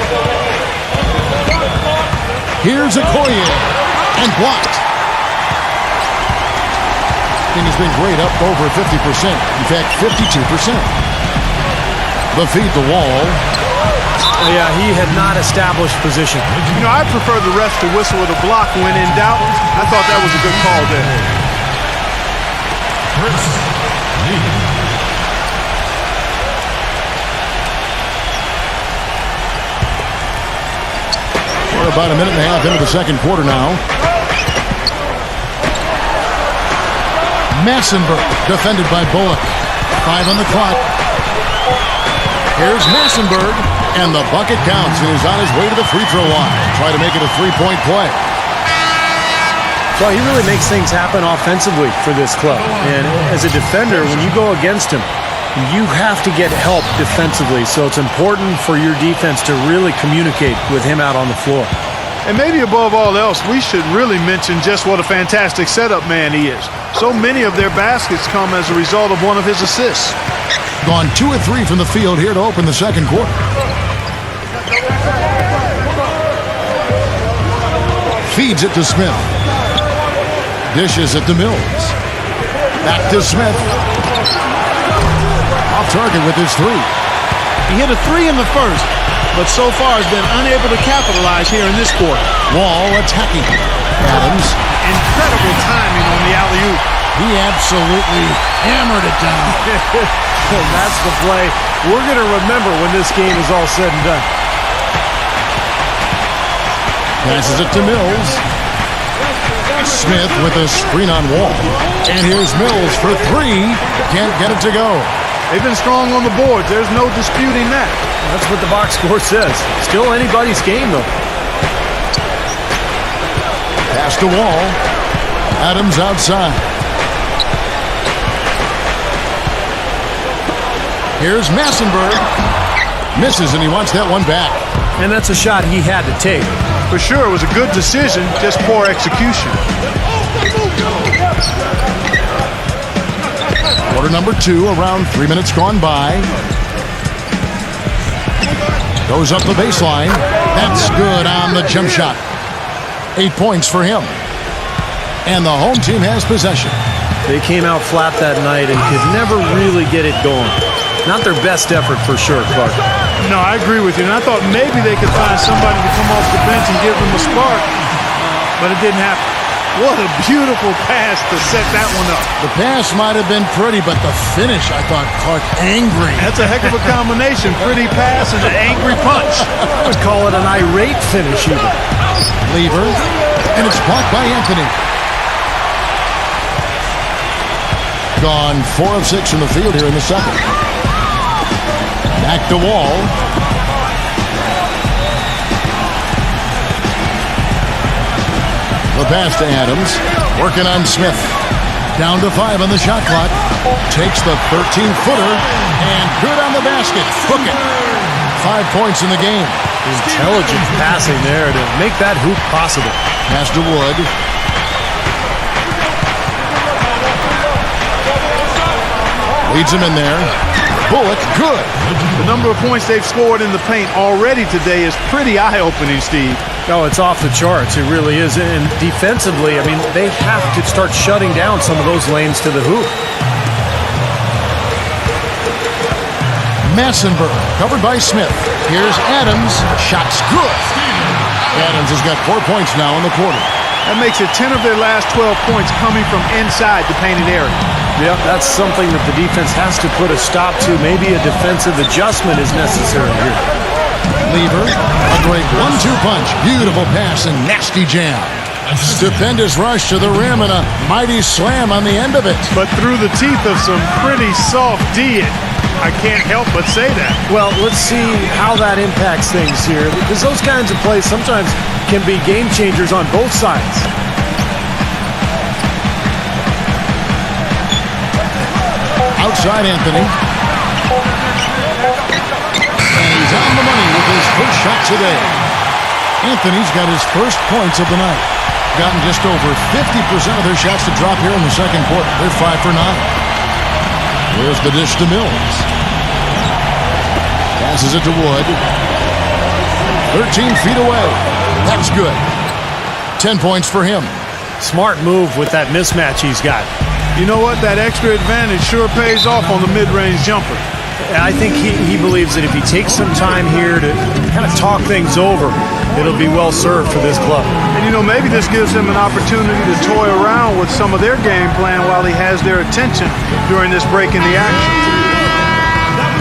Here's Okoye, and blocked. And he's been great, up over 50%. In fact, 52%. The feed to Wall. Yeah, he had not established position. You know, I prefer the ref to whistle with a block when in doubt. I thought that was a good call there. Chris Lee. We're about a minute and a half into the second quarter now. Massenberg, defended by Bullock. 5 on the clock. Here's Massenberg, and the bucket counts, and he's on his way to the free throw line. Try to make it a 3-point play. Well, he really makes things happen offensively for this club. And as a defender, when you go against him, you have to get help defensively. So it's important for your defense to really communicate with him out on the floor. And maybe above all else, we should really mention just what a fantastic setup man he is. So many of their baskets come as a result of one of his assists. Gone 2 of 3 from the field here to open the second quarter. Feeds it to Smith. Dishes it to Mills. Back to Smith. Off target with his 3. He hit a 3 in the first, but so far has been unable to capitalize here in this quarter. Wall attacking. Adams. Incredible timing on the alley-oop. He absolutely hammered it down. And that's the play we're going to remember when this game is all said and done. Passes it to Mills. Smith with a screen on Wall. And here's Mills for three. Can't get it to go. They've been strong on the boards. There's no disputing that. That's what the box score says. Still anybody's game, though. Pass to Wall. Adams outside. Here's Massenberg. Misses, and he wants that one back. And that's a shot he had to take. For sure, it was a good decision, just poor execution. Quarter number 2, around 3 minutes gone by. Goes up the baseline. That's good on the jump shot. 8 points for him. And the home team has possession. They came out flat that night and could never really get it going. Not their best effort for sure, Clark. No, I agree with you. And I thought maybe they could find somebody to come off the bench and give them a spark. But it didn't happen. What a beautiful pass to set that one up. The pass might have been pretty, but the finish, I thought, Clark, angry. That's a heck of a combination. Pretty pass and an angry punch. I would call it an irate finish even. Lever, and it's blocked by Anthony. Gone 4 of 6 from the field here in the second. Back to Wall. The pass to Adams. Working on Smith. Down to 5 on the shot clock. Takes the 13-footer. And good on the basket. Hook it. 5 points in the game. Intelligent passing there to make that hoop possible. Pass to Wood. Leads him in there. Bullock, good. The number of points they've scored in the paint already today is pretty eye-opening, Steve. No, it's off the charts. It really is. And defensively, I mean, they have to start shutting down some of those lanes to the hoop. Massenberg, covered by Smith. Here's Adams. Shot's good. Adams has got 4 points now in the quarter. That makes it 10 of their last 12 points coming from inside the painted area. Yep, that's something that the defense has to put a stop to. Maybe a defensive adjustment is necessary here. Lever, a great 1-2 punch. Beautiful pass and nasty jam. Stupendous rush to the rim and a mighty slam on the end of it. But through the teeth of some pretty soft D, I can't help but say that. Well, let's see how that impacts things here, because those kinds of plays sometimes can be game changers on both sides. Outside Anthony. And he's on the money with his first shot today. Anthony's got his first points of the night. Gotten just over 50% of their shots to drop here in the second quarter. They're 5 for 9. Here's the dish to Mills. Passes it to Wood. 13 feet away. That's good. 10 points for him. Smart move with that mismatch he's got. You know what? That extra advantage sure pays off on the mid-range jumper. I think he believes that if he takes some time here to kind of talk things over, it'll be well served for this club. And, you know, maybe this gives him an opportunity to toy around with some of their game plan while he has their attention during this break in the action.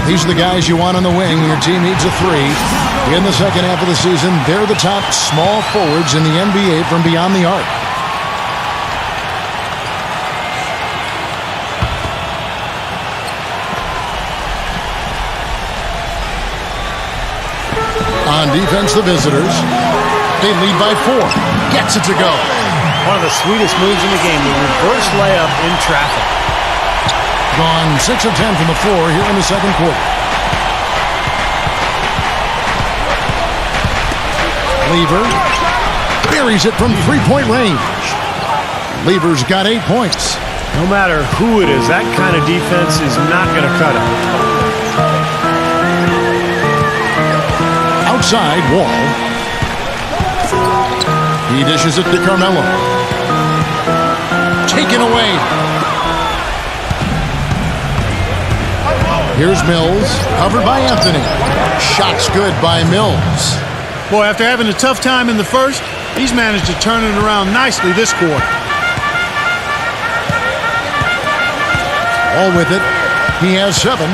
These are the guys you want on the wing when your team needs a 3. In the second half of the season, they're the top small forwards in the NBA from beyond the arc. On defense, the visitors. They lead by 4. Gets it to go. One of the sweetest moves in the game, the reverse layup in traffic. Gone 6 of 10 from the floor here in the second quarter. Lever buries it from 3-point range. Lever's got 8 points. No matter who it is, that kind of defense is not going to cut it. Outside Wall. He dishes it to Carmelo. Taken away. Here's Mills, covered by Anthony. Shot's good by Mills. Boy, after having a tough time in the first, he's managed to turn it around nicely this quarter. All with it. He has 7.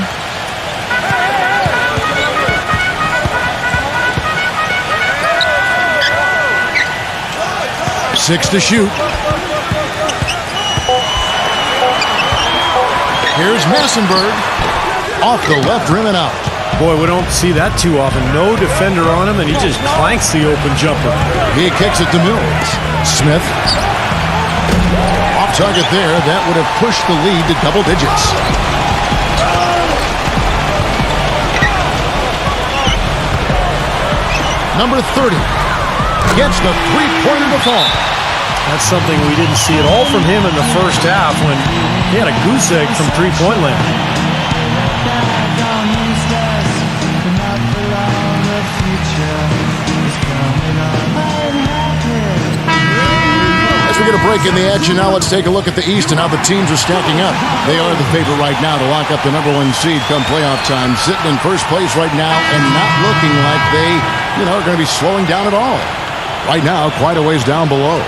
6 to shoot. Here's Massenberg. Off the left rim and out. Boy, we don't see that too often. No defender on him, and he just clanks the open jumper. He kicks it to Mills. Smith. Off target there. That would have pushed the lead to double digits. Number 30 gets the three-pointer to fall. That's something we didn't see at all from him in the first half when he had a goose egg from three-point land. As we get a break in the action now, let's take a look at the East and how the teams are stacking up. They are the favorite right now to lock up the number 1 seed come playoff time, sitting in first place right now and not looking like they, are going to be slowing down at all. Right now, quite a ways down below.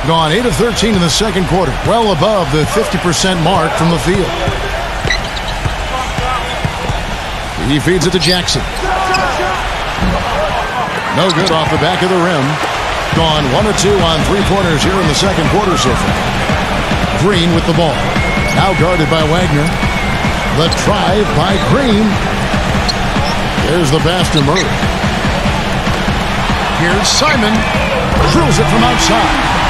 Gone 8 of 13 in the second quarter, well above the 50% mark from the field. He feeds it to Jackson. No good off the back of the rim. Gone 1 of 2 on three-pointers here in the second quarter so far. Green with the ball. Now guarded by Wagner. The drive by Green. There's the pass to Murray. Here's Simon. Drills it from outside.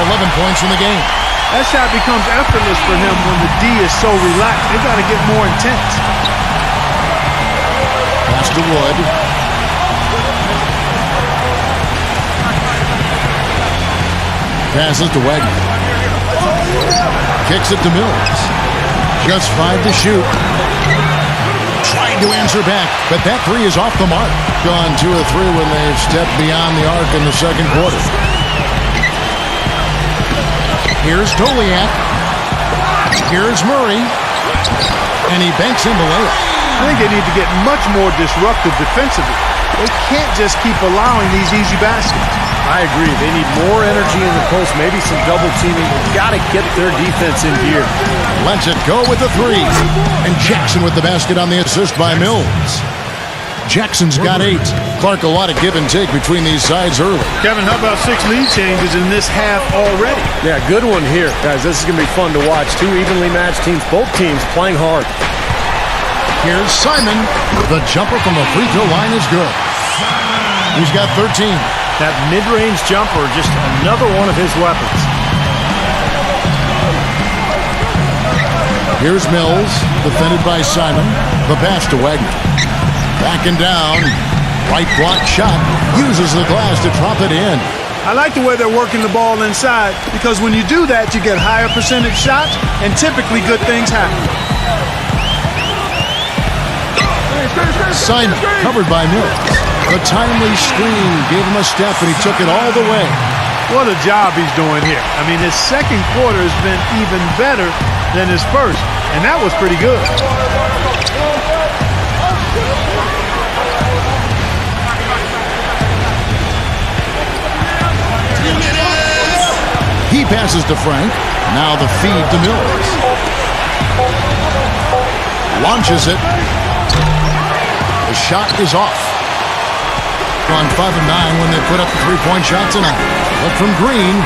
11 points in the game. That shot becomes effortless for him when the D is so relaxed. They got to get more intense. Pass to Wood. Passes to Wagner. Kicks it to Mills. Just 5 to shoot. Trying to answer back, but that three is off the mark. Gone 2 of 3 when they've stepped beyond the arc in the second quarter. Here's Doliak. Here's Murray. And he banks in the layup. I think they need to get much more disruptive defensively. They can't just keep allowing these easy baskets. I agree. They need more energy in the post, maybe some double teaming. They've got to get their defense in gear. Lets it go with the three. And Jackson with the basket on the assist by Mills. Jackson's got 8. Clark, a lot of give and take between these sides early. Kevin, how about 6 lead changes in this half already? Yeah, good one here. Guys, this is going to be fun to watch. 2 evenly matched teams, both teams playing hard. Here's Simon. The jumper from the free throw line is good. He's got 13. That mid-range jumper, just another one of his weapons. Here's Mills, defended by Simon. The pass to Wagner. Backing down. Right block shot. Uses the glass to drop it in. I like the way they're working the ball inside because when you do that, you get higher percentage shots and typically good things happen. Simon covered by Mills. The timely screen gave him a step and he took it all the way. What a job he's doing here. I mean, his second quarter has been even better than his first, and that was pretty good. He passes to Frank. Now the feed to Mills. Launches it. The shot is off. On 5 of 9 when they put up the three-point shot tonight. But from Green.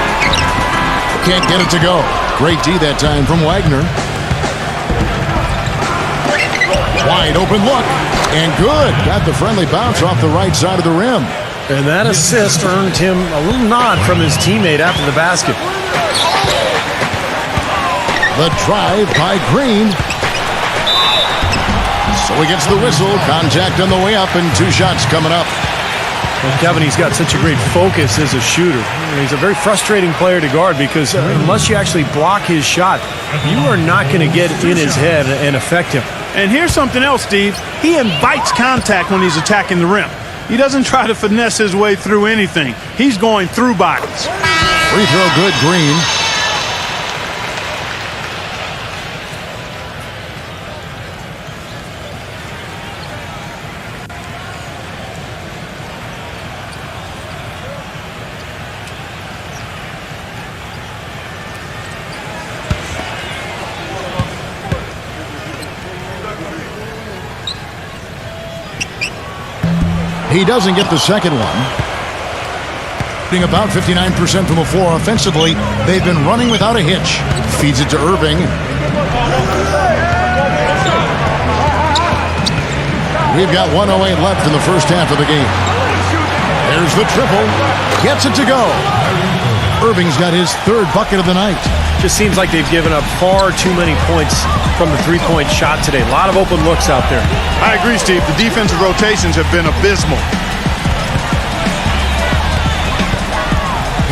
Can't get it to go. Great D that time from Wagner. Wide open look. And good. Got the friendly bounce off the right side of the rim. And that assist earned him a little nod from his teammate after the basket. The drive by Green. So he gets the whistle. Contact on the way up and 2 shots coming up. And Kevin, he's got such a great focus as a shooter. He's a very frustrating player to guard because unless you actually block his shot, you are not going to get in his head and affect him. And here's something else, Steve. He invites contact when he's attacking the rim. He doesn't try to finesse his way through anything. He's going through bodies. Free throw good, Green. He doesn't get the second one. Shooting about 59% from the floor offensively. They've been running without a hitch. Feeds it to Irving. We've got 1:08 left in the first half of the game. There's the triple. Gets it to go. Irving's got his third bucket of the night. Just seems like they've given up far too many points from the three-point shot today. A lot of open looks out there. I agree, Steve. The defensive rotations have been abysmal.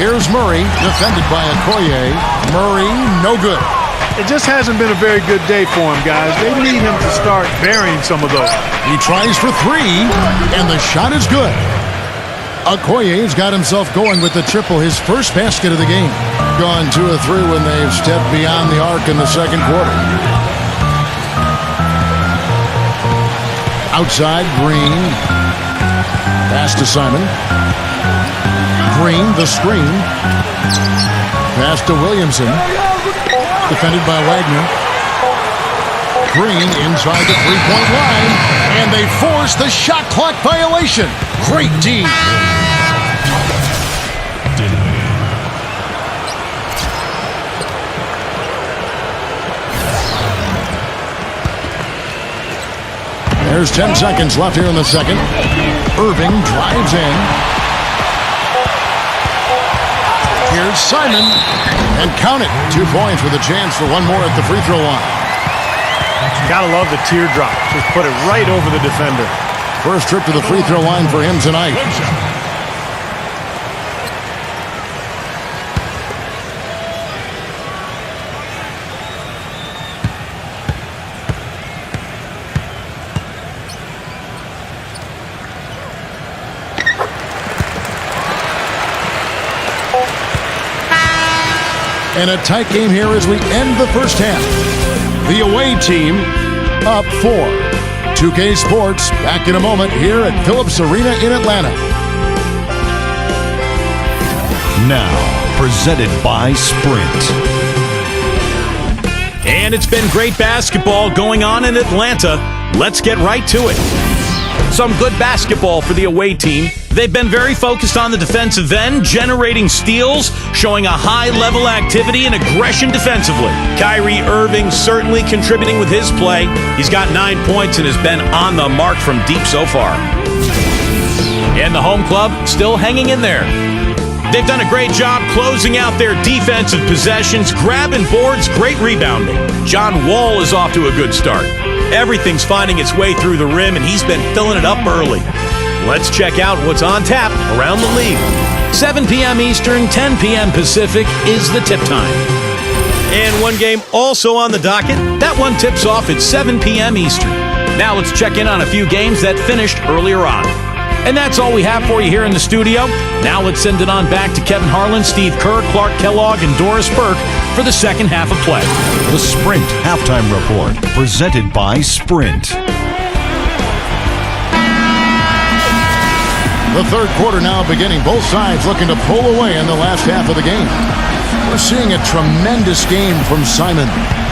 Here's Murray, defended by Okoye. Murray, no good. It just hasn't been a very good day for him, guys. They need him to start burying some of those. He tries for three, and the shot is good. Okoye's got himself going with the triple, his first basket of the game. Gone 2 of 3 when they've stepped beyond the arc in the second quarter. Outside, Green. Pass to Simon. Green, the screen. Pass to Williamson. Defended by Wagner. Green inside the three-point line, and they force the shot clock violation. Great D. There's 10 seconds left here in the second. Irving drives in. Here's Simon. And count it. 2 points with a chance for one more at the free throw line. Gotta love the teardrop. Just put it right over the defender. First trip to the free throw line for him tonight. And a tight game here as we end the first half. The away team up 4. 2K Sports back in a moment here at Phillips Arena in Atlanta. Now, presented by Sprint. And it's been great basketball going on in Atlanta. Let's get right to it. Some good basketball for the away team. They've been very focused on the defensive end, generating steals, showing a high-level activity and aggression defensively. Kyrie Irving certainly contributing with his play. He's got 9 points and has been on the mark from deep so far. And the home club still hanging in there. They've done a great job closing out their defensive possessions, grabbing boards, great rebounding. John Wall is off to a good start. Everything's finding its way through the rim, and he's been filling it up early. Let's check out what's on tap around the league. 7 p.m. Eastern, 10 p.m. Pacific is the tip time. And one game also on the docket. That one tips off at 7 p.m. Eastern. Now let's check in on a few games that finished earlier on. And that's all we have for you here in the studio. Now let's send it on back to Kevin Harlan, Steve Kerr, Clark Kellogg, and Doris Burke for the second half of play. The Sprint Halftime Report, presented by Sprint. The third quarter now beginning. Both sides looking to pull away in the last half of the game. We're seeing a tremendous game from Simon.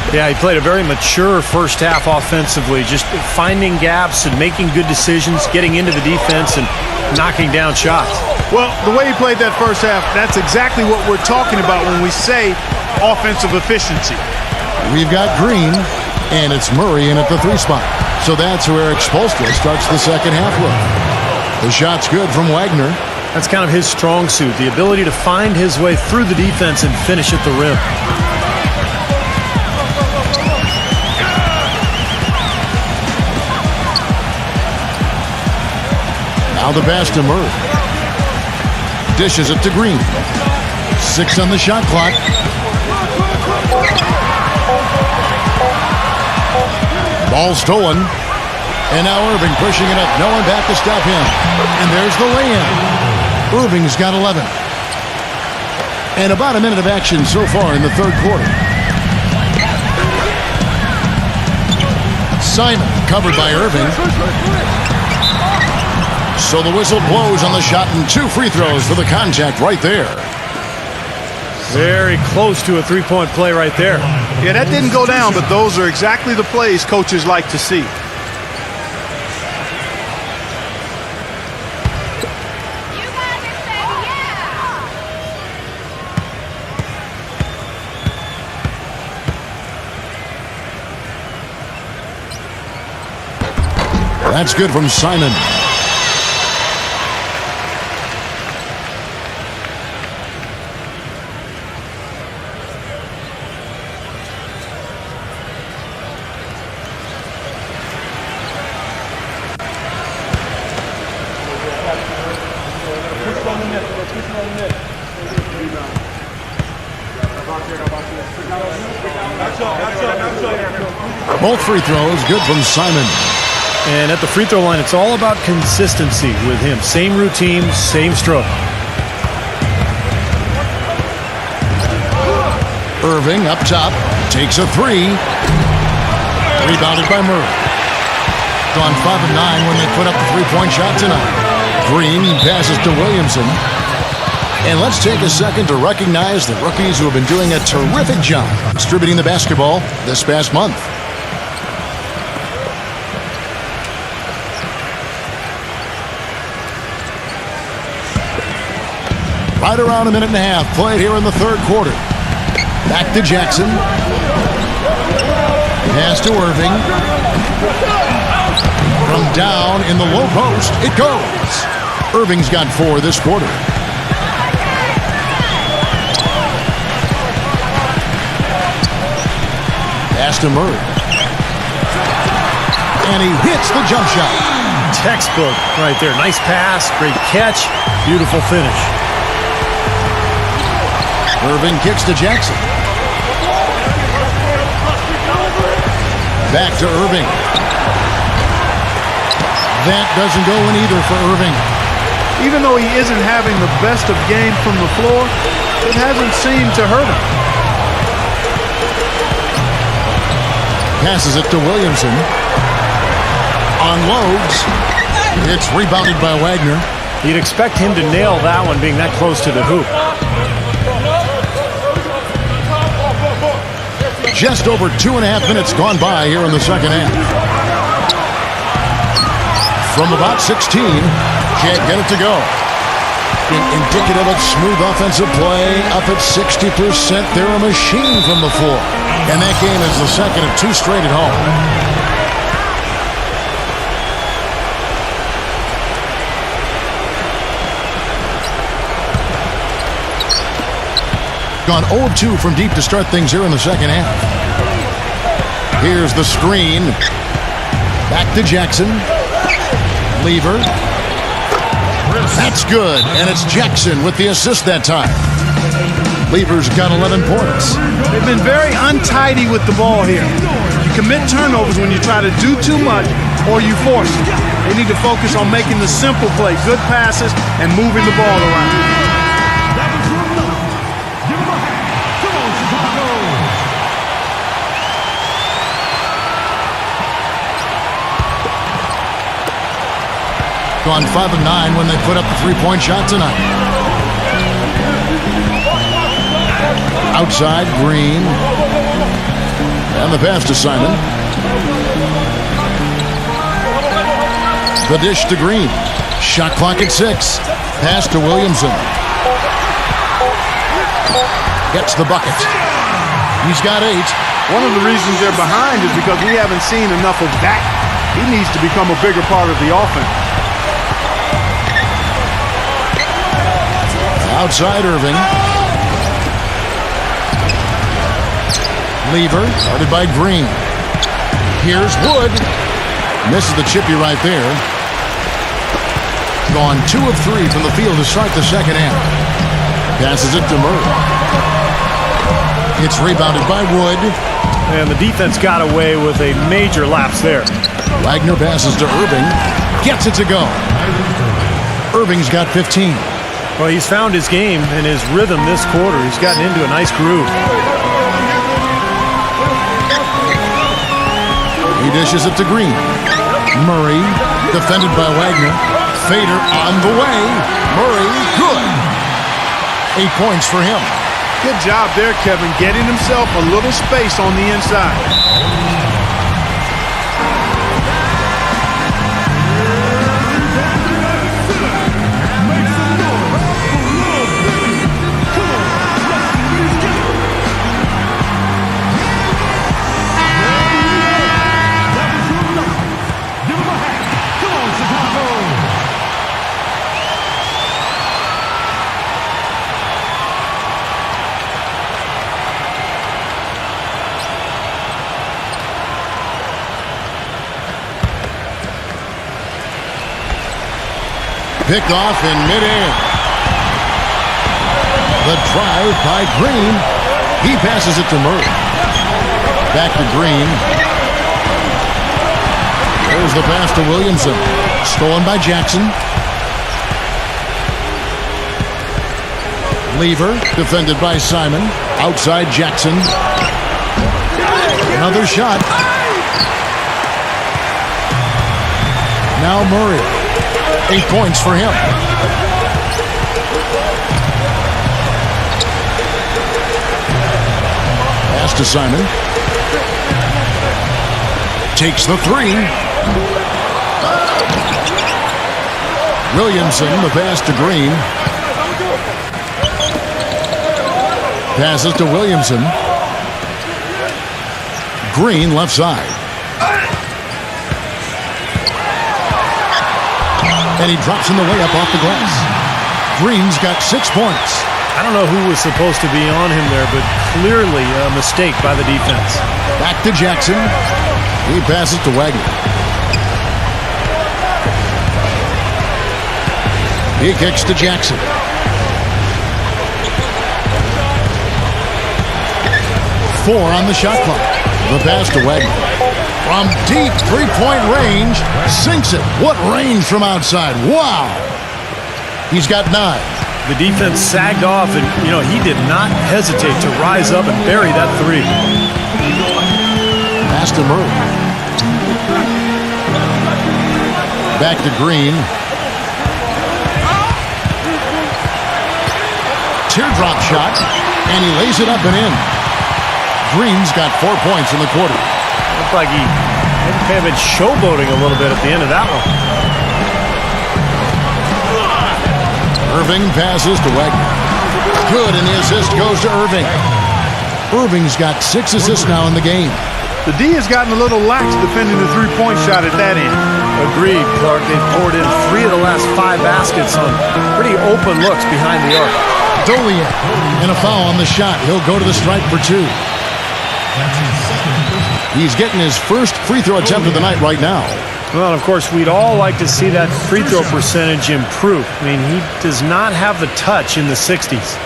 Yeah, he played a very mature first half offensively, just finding gaps and making good decisions, getting into the defense and knocking down shots. Well, the way he played that first half, that's exactly what we're talking about when we say offensive efficiency. We've got Green, and it's Murray in at the 3 spot. So that's where Expulstra starts the second half with. The shot's good from Wagner. That's kind of his strong suit, the ability to find his way through the defense and finish at the rim. Now the pass to Murray. Dishes it to Green. 6 on the shot clock. Ball stolen. And now Irving pushing it up. No one back to stop him. And there's the lay-in. Irving's got 11. And about a minute of action so far in the third quarter. Simon covered by Irving. So the whistle blows on the shot and 2 free throws for the contact right there. Very close to a three-point play right there. Yeah, that didn't go down, but those are exactly the plays coaches like to see. That's good from Simon. Both free throws good from Simon. And at the free throw line, it's all about consistency with him. Same routine, same stroke. Irving up top, takes a three. Rebounded by Murray. Gone 5 of 9 when they put up the three-point shot tonight. Green passes to Williamson. And let's take a second to recognize the rookies who have been doing a terrific job distributing the basketball this past month. Right around a minute and a half played here in the third quarter. Back to Jackson. Pass to Irving. From down in the low post, it goes. Irving's got 4 this quarter. Pass to Murray. And he hits the jump shot. Textbook right there. Nice pass, great catch, beautiful finish. Irving kicks to Jackson. Back to Irving. That doesn't go in either for Irving. Even though he isn't having the best of games from the floor, it hasn't seemed to hurt him. Passes it to Williamson. Unloads. It's rebounded by Wagner. You'd expect him to nail that one being that close to the hoop. Just over 2.5 minutes gone by here in the second half. From about 16, can't get it to go. Indicative of smooth offensive play, up at 60%. They're a machine from the floor. And that game is the second of 2 straight at home. Gone 0 of 2 from deep to start things here in the second half. Here's the screen. Back to Jackson. Lever. That's good, and it's Jackson with the assist that time. Lever's got 11 points. They've been very untidy with the ball here. You commit turnovers when you try to do too much or you force it. They need to focus on making the simple play, good passes, and moving the ball around. Gone 5 of 9 when they put up the three-point shot tonight. Outside, Green. And the pass to Simon. The dish to Green. Shot clock at 6. Pass to Williamson. Gets the bucket. He's got 8. One of the reasons they're behind is because we haven't seen enough of that. He needs to become a bigger part of the offense. Outside Irving. Lever, guarded by Green. Here's Wood. Misses the chippy right there. Gone 2 of 3 from the field to start the second half. Passes it to Murray. It's rebounded by Wood. And the defense got away with a major lapse there. Wagner passes to Irving. Gets it to go. Irving's got 15. Well, he's found his game and his rhythm this quarter. He's gotten into a nice groove. He dishes it to Green. Murray, defended by Wagner. Fader on the way. Murray, good. 8 points for him. Good job there, Kevin, getting himself a little space on the inside. Picked off in midair. The drive by Green. He passes it to Murray. Back to Green. There's the pass to Williamson. Stolen by Jackson. Lever, defended by Simon. Outside Jackson. Another shot. Now Murray. 8 points for him. Pass to Simon. Takes the three. Williamson, the pass to Green. Passes to Williamson. Green, left side. And he drops in the way up off the glass. Green's got 6 points. I don't know who was supposed to be on him there, but clearly a mistake by the defense. Back to Jackson. He passes to Wagner. He kicks to Jackson. Four on the shot clock. The pass to Wagner. From deep three-point range, sinks it. What range from outside. Wow. He's got 9. The defense sagged off, and, he did not hesitate to rise up and bury that three. Pass to Murray. Back to Green. Teardrop shot, and he lays it up and in. Green's got 4 points in the quarter. Looked like he may have been showboating a little bit at the end of that one. Irving passes to Wagner. Good, and the assist goes to Irving. Irving's got 6 assists now in the game. The D has gotten a little lax defending the three-point shot at that end. Agreed, Clark. They've poured in 3 of the last 5 baskets on pretty open looks behind the arc. Dolian, and a foul on the shot. He'll go to the stripe for 2. He's getting his first free throw attempt of the night right now. Well, of course, we'd all like to see that free throw percentage improve. I mean, he does not have the touch in the 60s.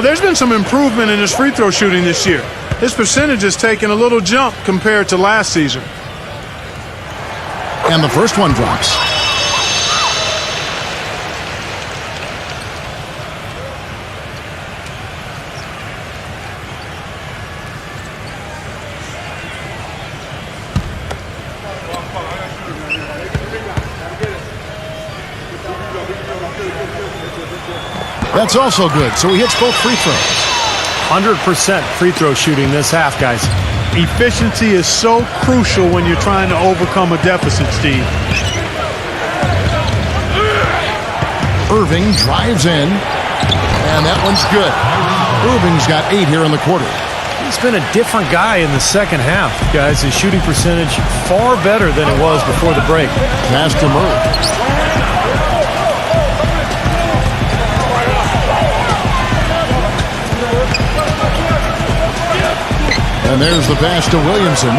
There's been some improvement in his free throw shooting this year. His percentage has taken a little jump compared to last season. And the first one drops. That's also good, so he hits both free throws. 100% free throw shooting this half, guys. Efficiency is so crucial when you're trying to overcome a deficit, Steve. Irving drives in, and that one's good. Irving's got 8 here in the quarter. He's been a different guy in the second half, guys. His shooting percentage far better than it was before the break. Pass to Murray. And there's the pass to Williamson. Man,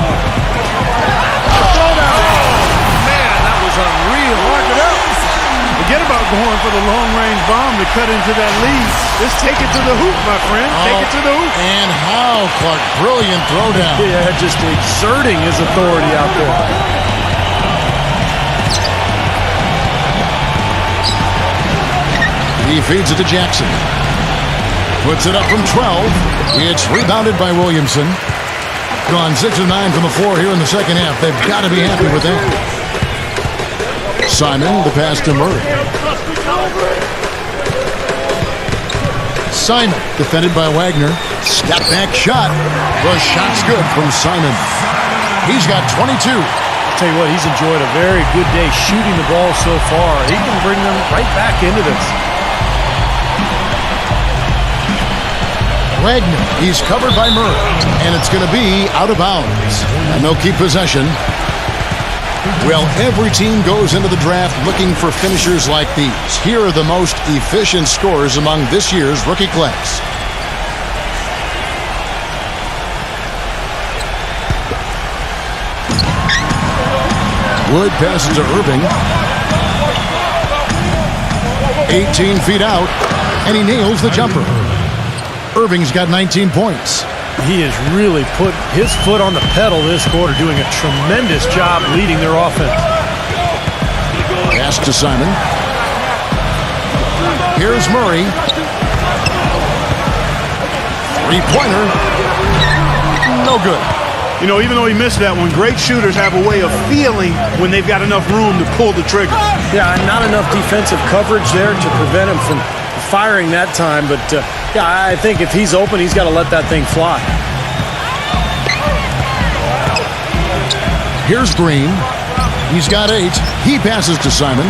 that was unreal. Mark it up. Forget about going for the long-range bomb to cut into that lead. Just take it to the hoop, my friend. Take it to the hoop. And how, Clark. Brilliant throwdown. Yeah, just exerting his authority out there. He feeds it to Jackson. Puts it up from 12. It's rebounded by Williamson. Gone 6 of 9 from the floor here in the second half. They've got to be happy with that. Simon, the pass to Murray. Simon, defended by Wagner. Step back shot. The shot's good from Simon. He's got 22. I'll tell you what, he's enjoyed a very good day shooting the ball so far. He can bring them right back into this. Wagner, he's covered by Murray, and it's going to be out of bounds. And they'll keep possession. Well, every team goes into the draft looking for finishers like these. Here are the most efficient scorers among this year's rookie class. Wood passes to Irving. 18 feet out, and he nails the jumper. Irving's got 19 points. He has really put his foot on the pedal this quarter, doing a tremendous job leading their offense. Pass to Simon. Here's Murray. Three-pointer. No good. You know, even though he missed that one, great shooters have a way of feeling when they've got enough room to pull the trigger. Yeah, not enough defensive coverage there to prevent him from firing that time. But, yeah, I think if he's open, he's got to let that thing fly. Here's Green. He's got 8. He passes to Simon.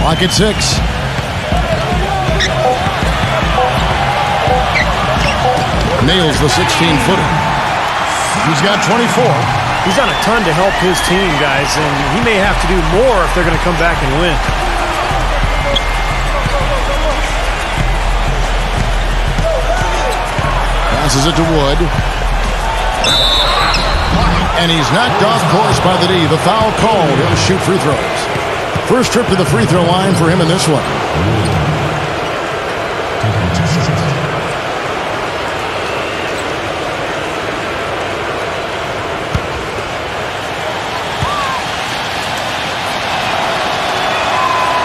Clock at 6. Nails the 16-footer. He's got 24. He's done a ton to help his team, guys, and he may have to do more if they're going to come back and win. Passes it to Wood. And he's knocked off course by the D. The foul called. He'll shoot free throws. First trip to the free throw line for him in this one.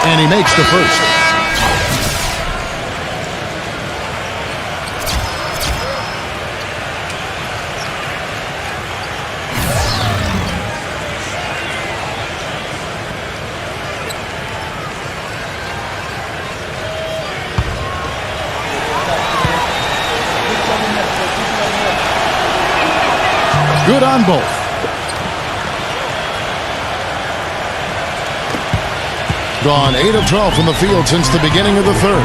And he makes the first. Good on both. Gone 8 of 12 from the field since the beginning of the third.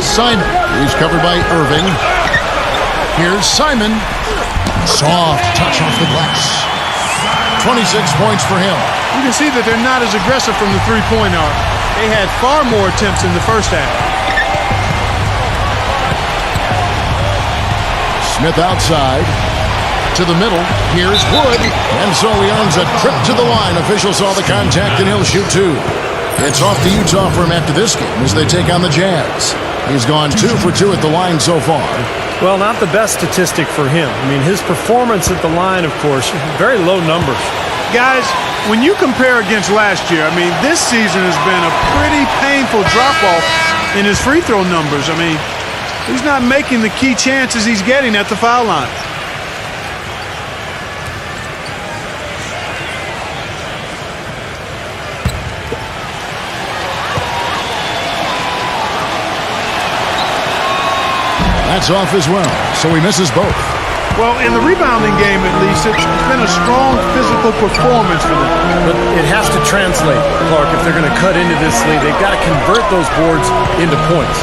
Simon. He's covered by Irving. Here's Simon. Soft touch off the glass. 26 points for him. You can see that they're not as aggressive from the three-point arc. They had far more attempts in the first half. Smith outside. To the middle. Here's Wood. And so he earns a trip to the line. Official saw the contact and he'll shoot 2. It's off to Utah for him after this game as they take on the Jazz. He's gone 2 for 2 at the line so far. Well, not the best statistic for him. I mean, his performance at the line, of course, very low numbers. Guys, when you compare against last year, I mean, this season has been a pretty painful drop-off in his free throw numbers. I mean, he's not making the key chances he's getting at the foul line. That's off as well, so he misses both. Well, in the rebounding game, at least, it's been a strong physical performance for them. But it has to translate, Clark, if they're going to cut into this lead. They've got to convert those boards into points.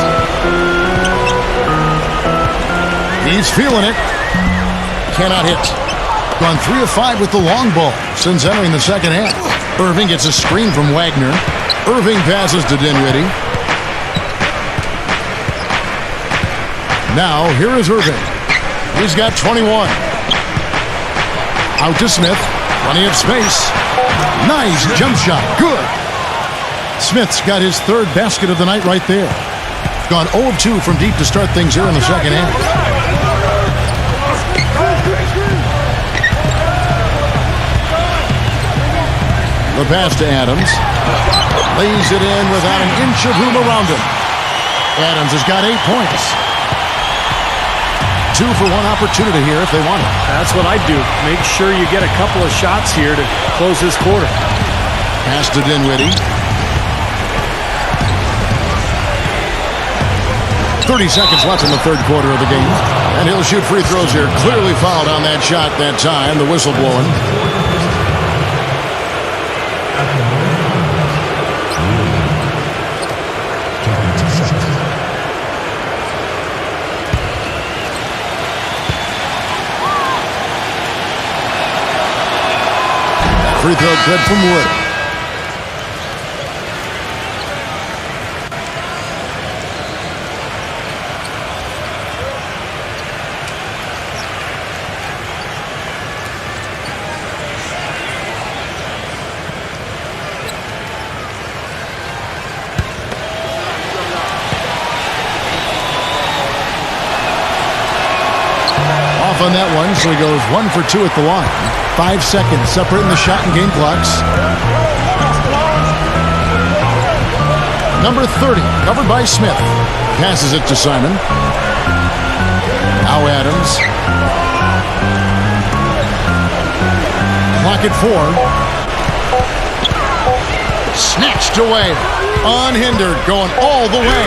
He's feeling it. Cannot hit. Gone 3 of 5 with the long ball since entering the second half. Irving gets a screen from Wagner. Irving passes to Dinwiddie. Now, here is Irving. He's got 21. Out to Smith. Plenty of space. Nice jump shot. Good. Smith's got his 3rd basket of the night right there. Gone 0 of 2 from deep to start things here in the second half. The pass to Adams. Lays it in without an inch of room around him. Adams has got 8 points. 2 for 1 opportunity here if they want it. That's what I do. Make sure you get a couple of shots here to close this quarter. Pass to Dinwiddie. 30 seconds left in the third quarter of the game. And he'll shoot free throws here. Clearly fouled on that shot that time. The whistle blowing. Free throw good from Wood. off on that one, so he goes 1 for 2 at the line. 5 seconds separating the shot and game clocks. Number 30, covered by Smith. Passes it to Simon. Now Adams. Clock at 4. Snatched away. Unhindered, going all the way.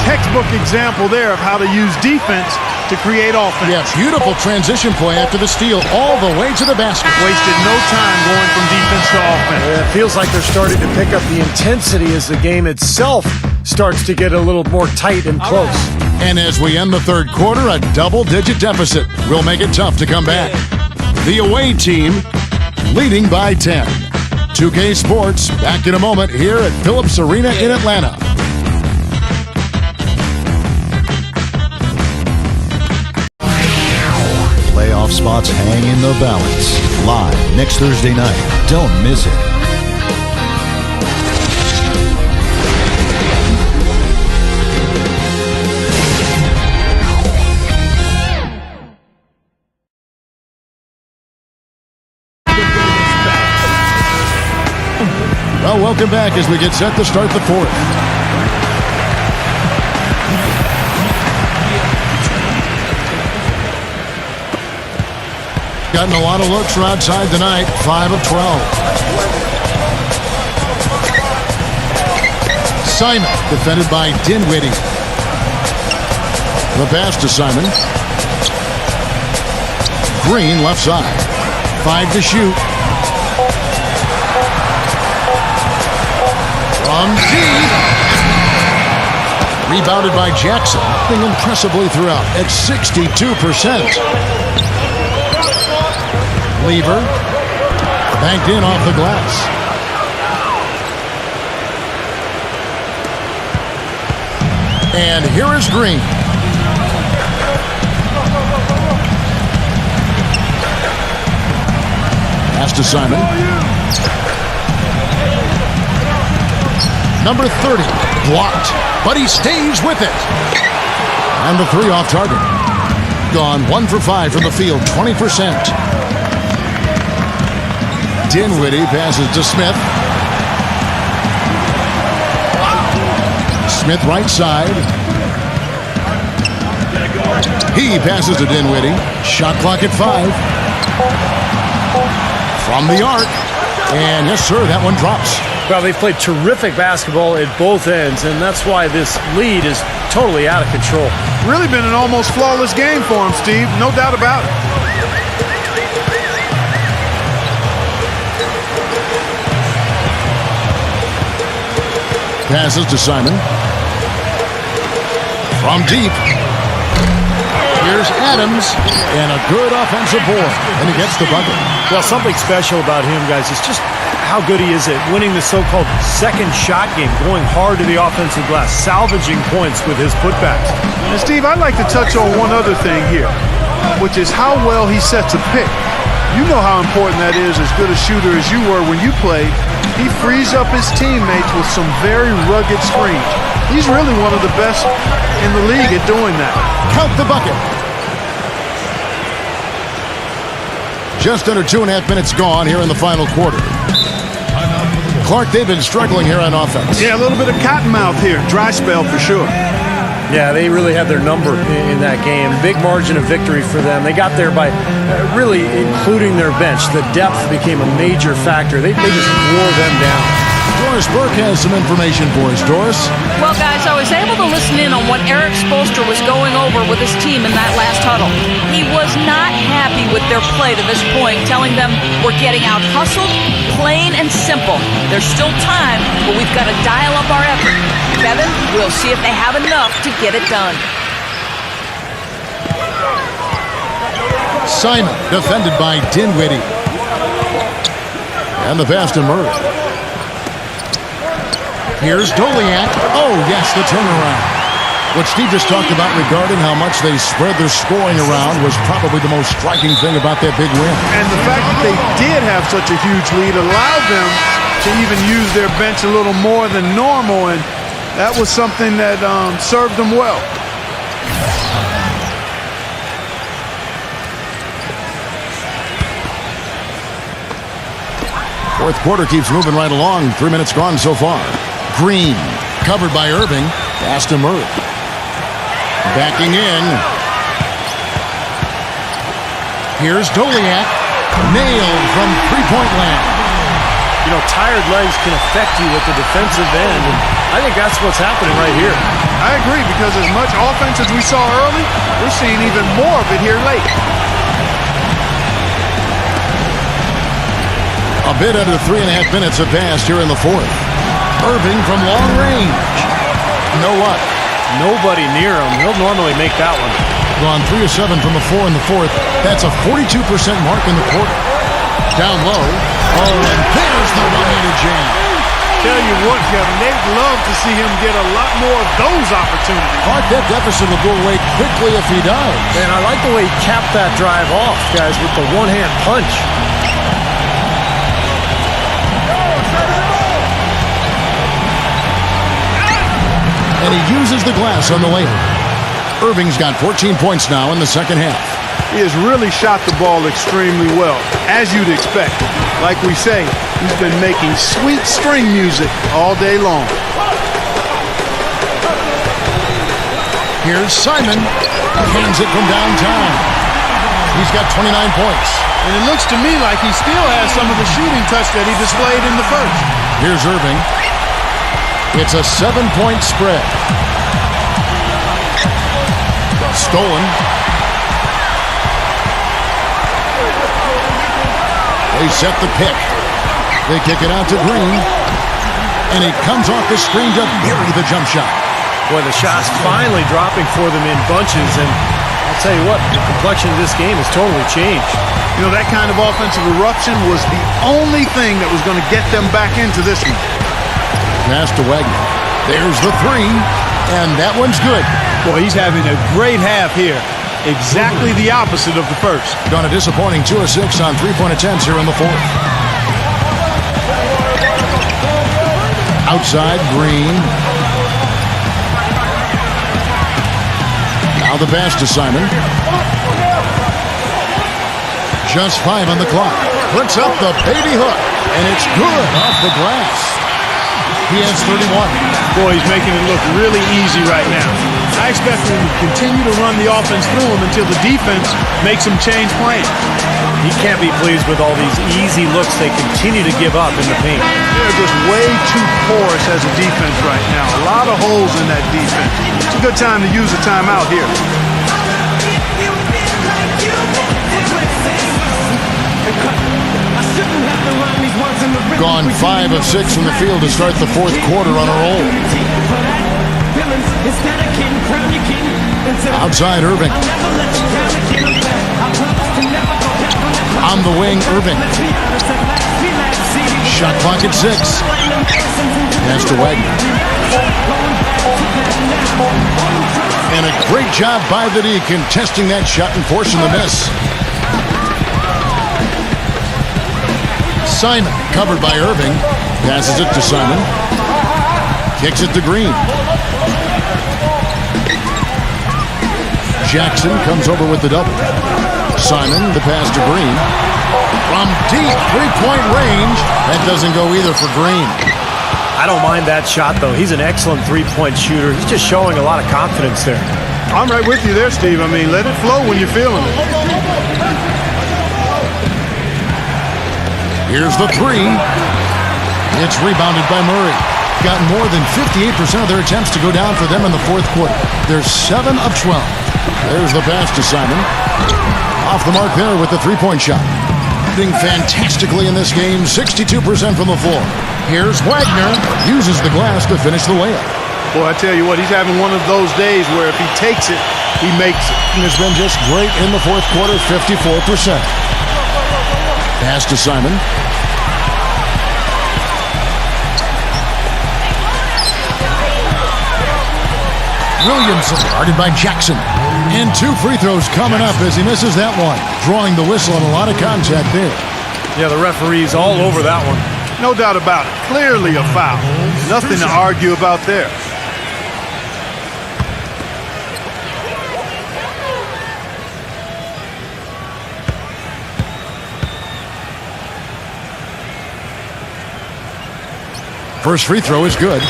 Textbook example there of how to use defense to create offense. Yeah, beautiful transition play after the steal all the way to the basket. Wasted no time going from defense to offense. Yeah, it feels like they're starting to pick up the intensity as the game itself starts to get a little more tight and close. And as we end the third quarter, a double-digit deficit will make it tough to come back. The away team leading by 10. 2K Sports back in a moment here at Phillips Arena in Atlanta. Playoff spots hang in the balance. Live next Thursday night. Don't miss it. Well, welcome back as we get set to start the fourth. Gotten a lot of looks from outside tonight. 5 of 12. Simon, defended by Dinwiddie. The pass to Simon. Green, left side. 5 to shoot. From deep. Rebounded by Jackson. Impressively throughout at 62%. Lever. Banked in off the glass. And here is Green. Pass to Simon. Number 30, blocked, but he stays with it. And the 3 off target. Gone 1 for 5 from the field, 20%. Dinwiddie passes to Smith. Smith right side. He passes to Dinwiddie. Shot clock at 5. From the arc. And yes, sir, that one drops. Well, they've played terrific basketball at both ends, and that's why this lead is totally out of control. Really been an almost flawless game for him, Steve. No doubt about it. Passes to Simon. From deep. Here's Adams. And a good offensive board. And he gets the bucket. Well, something special about him, guys, is just how good he is at winning the so-called second shot game, going hard to the offensive glass, salvaging points with his putbacks. And Steve, I'd like to touch on one other thing here, which is how well he sets a pick. You know how important that is, as good a shooter as you were when you played. He frees up his teammates with some very rugged screens. He's really one of the best in the league at doing that. Count the bucket. Just under 2.5 minutes gone here in the final quarter. Clark, they've been struggling here on offense. Yeah, a little bit of cottonmouth here. Dry spell for sure. Yeah, they really had their number in that game. Big margin of victory for them. They got there by really including their bench. The depth became a major factor. They just wore them down. Doris Burke has some information for us. Doris? Well, guys, I was able to listen in on what Eric Spoelstra was going over with his team in that last huddle. He was not happy with their play to this point, telling them we're getting out hustled, plain and simple. There's still time, but we've got to dial up our effort. Kevin, we'll see if they have enough to get it done. Simon, defended by Dinwiddie. And the pass to Murray. Here's Doliak. Oh, yes, the turnaround. What Steve just talked about regarding how much they spread their scoring around was probably the most striking thing about that big win. And the fact that they did have such a huge lead allowed them to even use their bench a little more than normal, and that was something that served them well. Fourth quarter keeps moving right along. 3 minutes gone so far. Green, covered by Irving. Pass to Murray. Backing in. Here's Doliak. Nailed from three-point land. You know, tired legs can affect you at the defensive end, and I think that's what's happening right here. I agree, because as much offense as we saw early, we're seeing even more of it here late. A bit under 3.5 minutes have passed here in the fourth. Irving from long range. No luck. Nobody near him. He'll normally make that one. Gone 3 of 7 from the floor in the fourth. That's a 42% mark in the quarter. Down low. Oh, and there's the one-handed jam. Tell you what, Kevin, they'd love to see him get a lot more of those opportunities. But that deficit will go away quickly if he does. And I like the way he capped that drive off, guys, with the one-hand punch. And he uses the glass on the layup. Irving's got 14 points now in the second half. He has really shot the ball extremely well, as you'd expect. Like we say, he's been making sweet string music all day long. Here's Simon. Hands it from downtown. He's got 29 points. And it looks to me like he still has some of the shooting touch that he displayed in the first. Here's Irving. It's a 7-point spread. Stolen. They set the pick. They kick it out to Green. And he comes off the screen to bury the jump shot. Boy, the shot's finally dropping for them in bunches, and I'll tell you what, the complexion of this game has totally changed. You know, that kind of offensive eruption was the only thing that was going to get them back into this one. Pass to Wagner. There's the three, and that one's good. Boy, he's having a great half here. Exactly the opposite of the first. Gone a disappointing 2 of 6 on three-point attempts here in the fourth. Outside, Green. Now the pass to Simon. Just 5 on the clock. Puts up the baby hook, and it's good off the glass. He has 31. Boy, he's making it look really easy right now. I expect him to continue to run the offense through him until the defense makes him change plans. He can't be pleased with all these easy looks they continue to give up in the paint. They're just way too porous as a defense right now. A lot of holes in that defense. It's a good time to use a timeout here. Gone 5 of 6 from the field to start the fourth quarter on a roll. Outside Irving. On the wing, Irving. Shot clock at 6. Pass to Wagner. And a great job by the D contesting that shot and forcing the miss. Simon, covered by Irving, passes it to Simon, kicks it to Green. Jackson comes over with the double. Simon, the pass to Green. From deep three-point range, that doesn't go either for Green. I don't mind that shot, though. He's an excellent three-point shooter. He's just showing a lot of confidence there. I'm right with you there, Steve. I mean, let it flow when you're feeling it. Here's the three. It's rebounded by Murray. Got more than 58% of their attempts to go down for them in the fourth quarter. They're 7 of 12. There's the pass to Simon. Off the mark there with the three-point shot. Doing fantastically in this game, 62% from the floor. Here's Wagner. Uses the glass to finish the layup. Boy, I tell you what, he's having one of those days where if he takes it, he makes it. And has been just great in the fourth quarter, 54%. Pass to Simon. Williamson guarded by Jackson. And 2 free throws coming up as he misses that one. Drawing the whistle and a lot of contact there. Yeah, the referee's all over that one. No doubt about it. Clearly a foul. Nothing to argue about there. First free throw is good.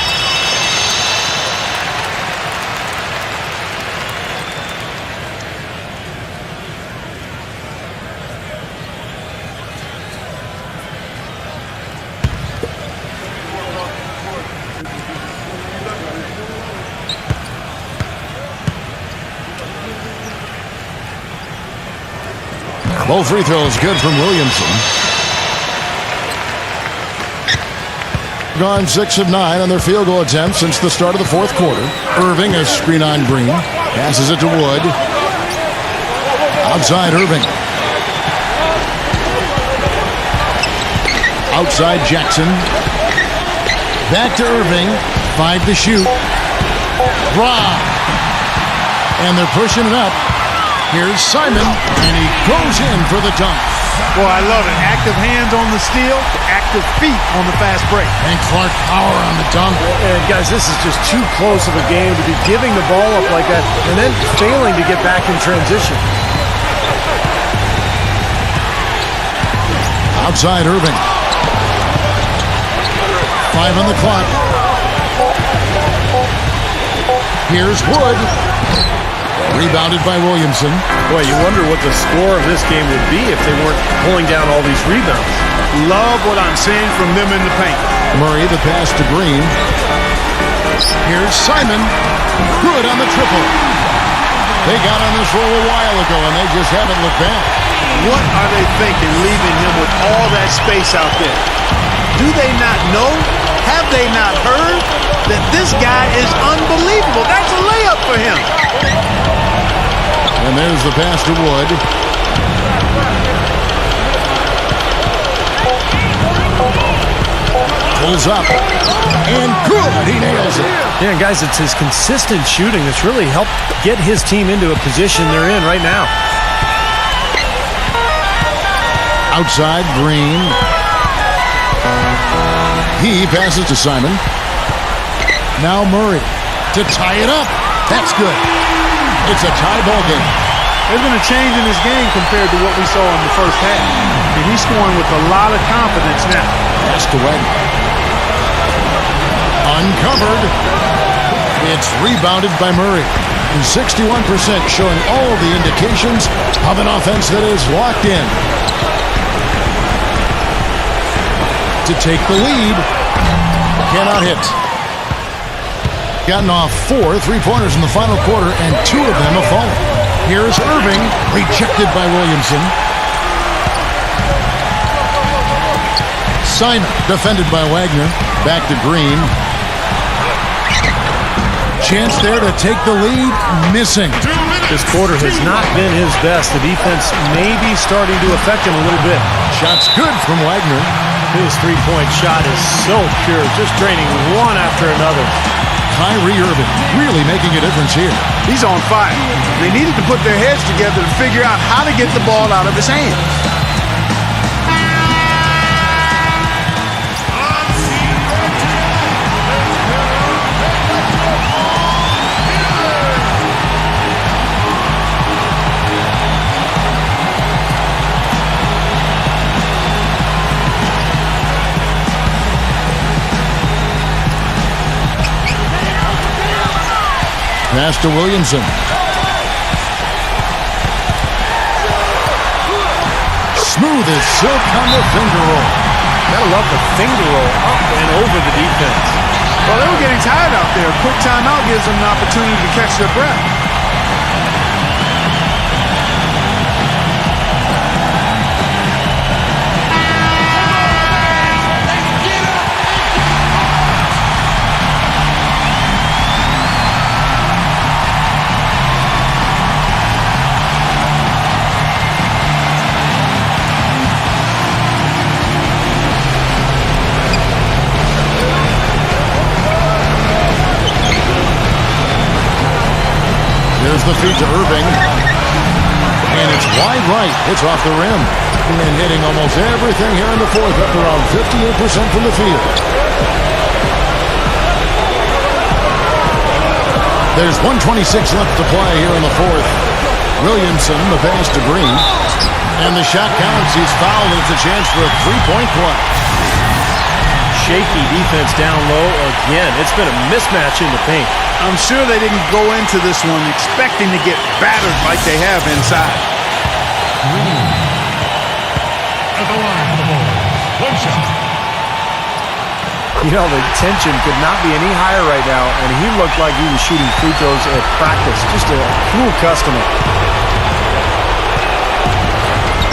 Both free throws good from Williamson. Gone 6 of 9 on their field goal attempts since the start of the fourth quarter. Irving, a screen on Green. Passes it to Wood. Outside Irving. Outside Jackson. Back to Irving. 5 to shoot. Draw. And they're pushing it up. Here's Simon, and he goes in for the dunk. Boy, I love it. Active hands on the steal, active feet on the fast break. And Clark power on the dunk. And guys, this is just too close of a game to be giving the ball up like that and then failing to get back in transition. Outside Irving. 5 on the clock. Here's Wood. Rebounded by Williamson. Boy, you wonder what the score of this game would be if they weren't pulling down all these rebounds. Love what I'm seeing from them in the paint. Murray, the pass to Green. Here's Simon. Good on the triple. They got on this roll a while ago, and they just haven't looked back. What are they thinking, leaving him with all that space out there? Do they not know? Have they not heard that this guy is unbelievable? That's a layup for him. And there's the pass to Wood. Pulls up. And good. He nails it. Yeah, guys, it's his consistent shooting that's really helped get his team into a position they're in right now. Outside, Green. He passes to Simon. Now Murray to tie it up. That's good. It's a tie ball game. There's been a change in his game compared to what we saw in the first half. And he's scoring with a lot of confidence now. Pass to Wagner. Uncovered. It's rebounded by Murray. 61% showing all the indications of an offense that is locked in. To take the lead. Cannot hit. Gotten off 4 3-pointers in the final quarter, and 2 of them have fallen. Here's Irving, rejected by Williamson. Simon, defended by Wagner. Back to Green. Chance there to take the lead, missing. This quarter has not been his best. The defense may be starting to affect him a little bit. Shot's good from Wagner. His three-point shot is so pure, just draining one after another. Kyrie Irving really making a difference here. He's on fire. They needed to put their heads together to figure out how to get the ball out of his hands. Pass to Williamson. Smooth as silk on the finger roll. Gotta love the finger roll up and over the defense. Well, they were getting tired out there. A quick timeout gives them an opportunity to catch their breath. There's the feed to Irving. And it's wide right. It's off the rim. And hitting almost everything here in the fourth, up around 58% from the field. There's 1:26 left to play here in the fourth. Williamson, the pass to Green. And the shot counts. He's fouled. It's a chance for a three-point play. shaky defense down low again. It's been a mismatch in the paint. I'm sure they didn't go into this one expecting to get battered like they have inside. At the line for the ball. One shot. You know, the tension could not be any higher right now, and he looked like he was shooting free throws at practice. Just a cool customer.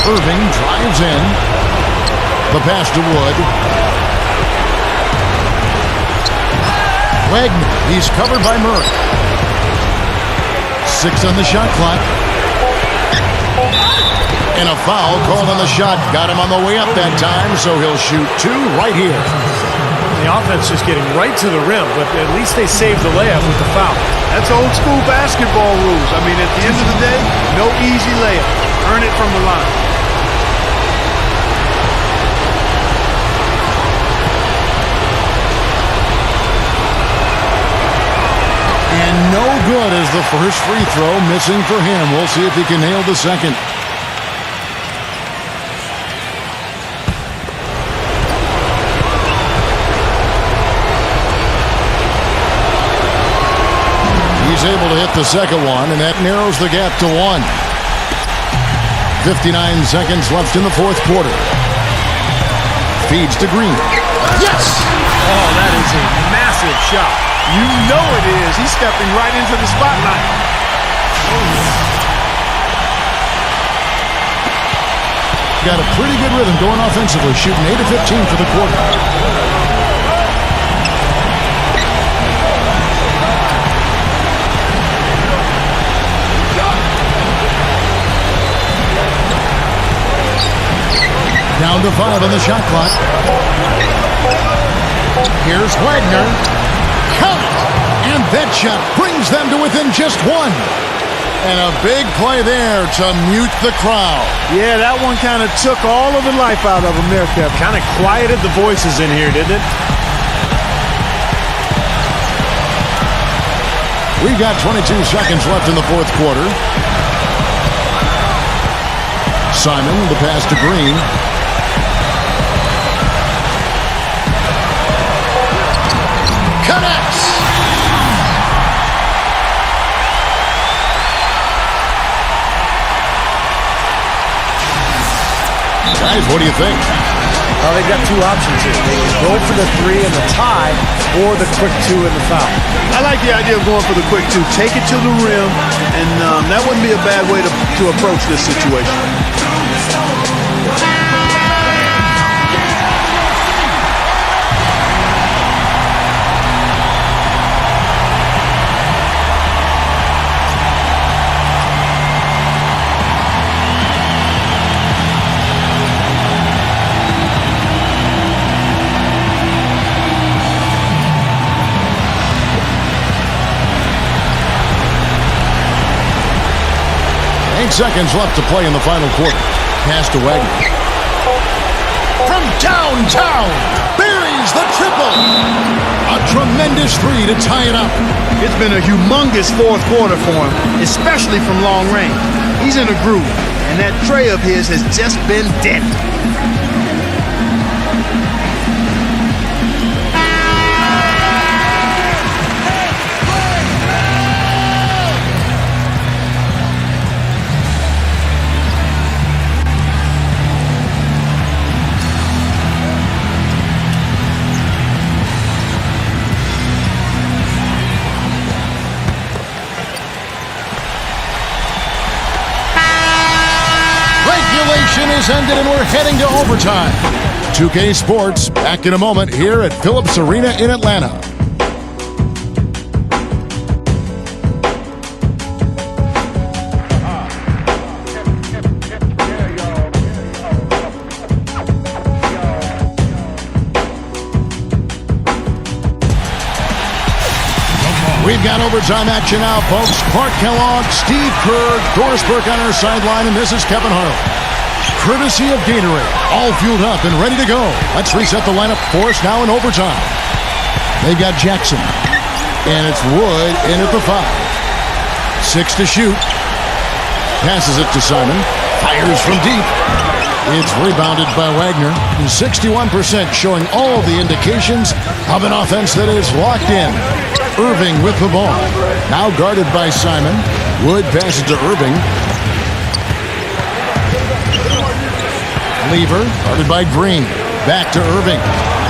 Irving drives in. The pass to Wood. Wagner, he's covered by Murray. 6 on the shot clock. And a foul called on the shot. Got him on the way up that time, so he'll shoot 2 right here. The offense just getting right to the rim, but at least they saved the layup with the foul. That's old school basketball rules. I mean, at the end of the day, no easy layup. Earn it from the line. And no good as the first free throw missing for him. We'll see if he can nail the second. He's able to hit the second one, and that narrows the gap to 1. 59 seconds left in the fourth quarter. Feeds to Green. Yes! Oh, that is a massive shot. You know it is. He's stepping right into the spotlight. Got a pretty good rhythm going offensively, shooting 8 of 15 for the quarter. Down to 5 on the shot clock. Here's Wagner. Count it! And that shot brings them to within just 1. And a big play there to mute the crowd. Yeah, that one kind of took all of the life out of them there, Kevin. Kind of quieted the voices in here, didn't it? We've got 22 seconds left in the fourth quarter. Simon, the pass to Green. Connects! Guys, what do you think? Well, they've got 2 options here. They can go for the 3 and the tie, or the quick 2 and the foul. I like the idea of going for the quick 2. Take it to the rim, and that wouldn't be a bad way to approach this situation. Seconds left to play in the final quarter. Pass to Wagner. From downtown, buries the triple. A tremendous 3 to tie it up. It's been a humongous fourth quarter for him, especially from long range. He's in a groove, and that tray of his has just been dead. Is ended and we're heading to overtime. 2K Sports back in a moment here at Phillips Arena in Atlanta. We've got overtime action now, folks. Clark Kellogg, Steve Kerr, Doris Burke on our sideline, and this is Kevin Harlan. Courtesy of Gatorade, all fueled up and ready to go. Let's reset the lineup for us now in overtime. They've got Jackson, and it's Wood in at the 5. 6 to shoot. Passes it to Simon. Fires from deep. It's rebounded by Wagner. 61% showing all the indications of an offense that is locked in. Irving with the ball. Now guarded by Simon. Wood passes to Irving. Lever, guarded by Green. Back to Irving.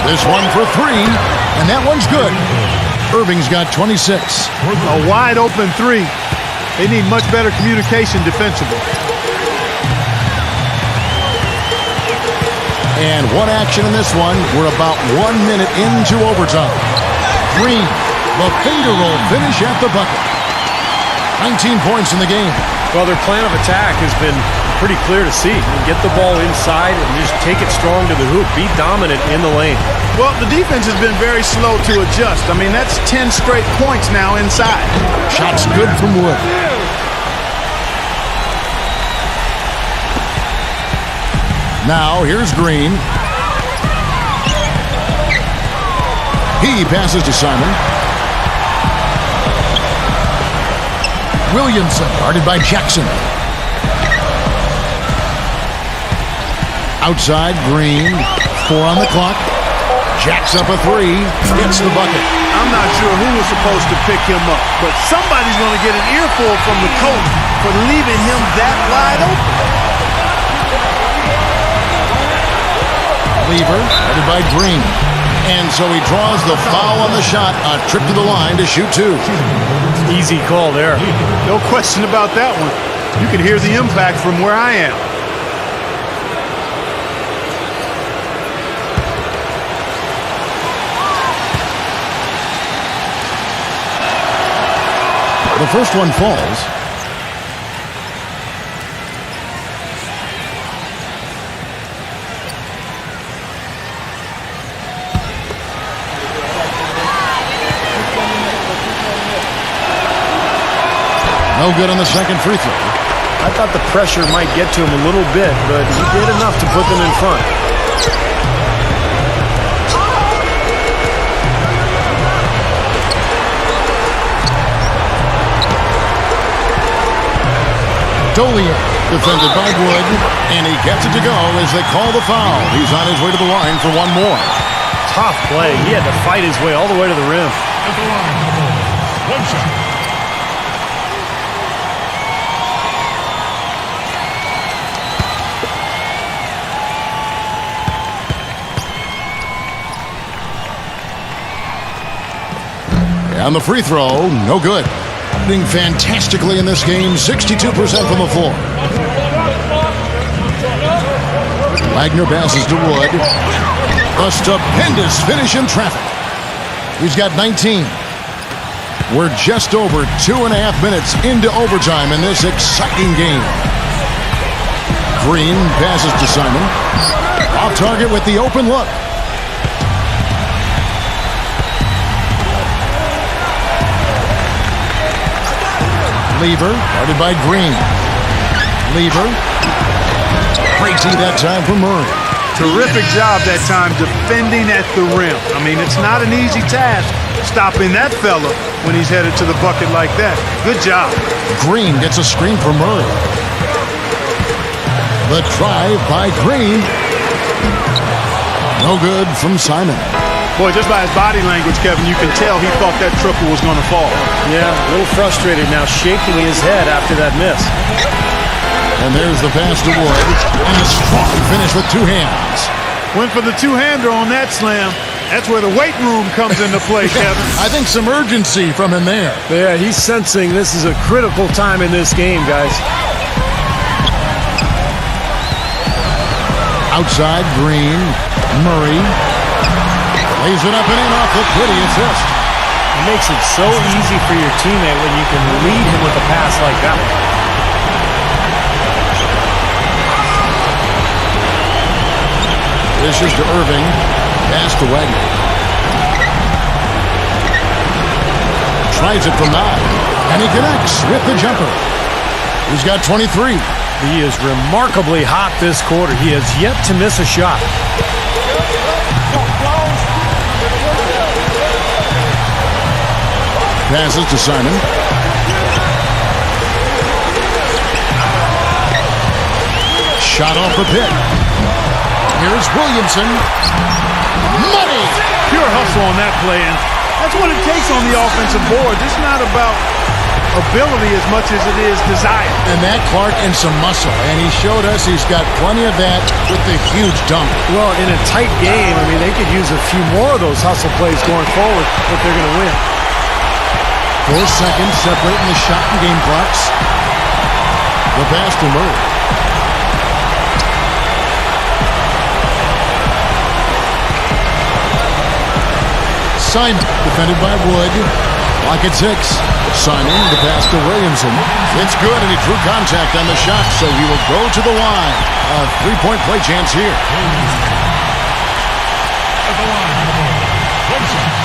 This one for three, and that one's good. Irving's got 26. A wide open three. They need much better communication defensively. And one action in this one. We're about 1 minute into overtime. Green, the finger roll finish at the bucket. 19 points in the game. Well, their plan of attack has been pretty clear to see. Get the ball inside and just take it strong to the hoop. Be dominant in the lane. Well, the defense has been very slow to adjust. I mean, that's 10 straight points now inside. Shots good from Wood. Now, here's Green. He passes to Simon. Williamson, guarded by Jackson. Outside, Green. 4 on the clock. Jacks up a three. Gets the bucket. I'm not sure who was supposed to pick him up, but somebody's going to get an earful from the coach for leaving him that wide open. Lever, guarded by Green. And so he draws the foul on the shot. A trip to the line to shoot two. Easy call there. No question about that one. You can hear the impact from where I am. The first one falls. No good on the second free throw. I thought the pressure might get to him a little bit, but he did enough to put them in front. Dolia, defended by Wood, and he gets it to go as they call the foul. He's on his way to the line for one more. Tough play. He had to fight his way all the way to the rim. At the line, one shot. And the free throw, no good. Shooting fantastically in this game, 62% from the floor. Wagner passes to Wood. A stupendous finish in traffic. He's got 19. We're just over 2.5 minutes into overtime in this exciting game. Green passes to Simon. Off target with the open look. Lever, guarded by Green. Lever. Crazy that time for Murray. Terrific job that time defending at the rim. I mean, it's not an easy task stopping that fella when he's headed to the bucket like that. Good job. Green gets a screen for Murray. The drive by Green. No good from Simon. Boy, just by his body language, Kevin, you can tell he thought that triple was going to fall. Yeah, a little frustrated now, shaking his head after that miss. And there's the pass to Wood. And a strong finish with two hands. Went for the two-hander on that slam. That's where the weight room comes into play, Kevin. I think some urgency from him there. Yeah, he's sensing this is a critical time in this game, guys. Outside, Green. Murray. Lays it up and in off the pretty assist. It makes it so easy for your teammate when you can lead him with a pass like that one. Dishes to Irving. Pass to Wagner. Tries it from 9. And he connects with the jumper. He's got 23. He is remarkably hot this quarter. He has yet to miss a shot. Passes to Simon. Shot off the pick. Here's Williamson. Money! Pure hustle on that play, and that's what it takes on the offensive board. This is not about ability as much as it is desire. And that Clark and some muscle. And he showed us he's got plenty of that with the huge dunk. Well, in a tight game, I mean, they could use a few more of those hustle plays going forward if they're going to win. 4 seconds separating the shot and game clocks. The pass to Murray. Simon, defended by Wood. Clock at 6. Simon, the pass to Williamson. It's good, and he drew contact on the shot, so he will go to the line. A three-point play chance here. At the line for the ball, Wilson.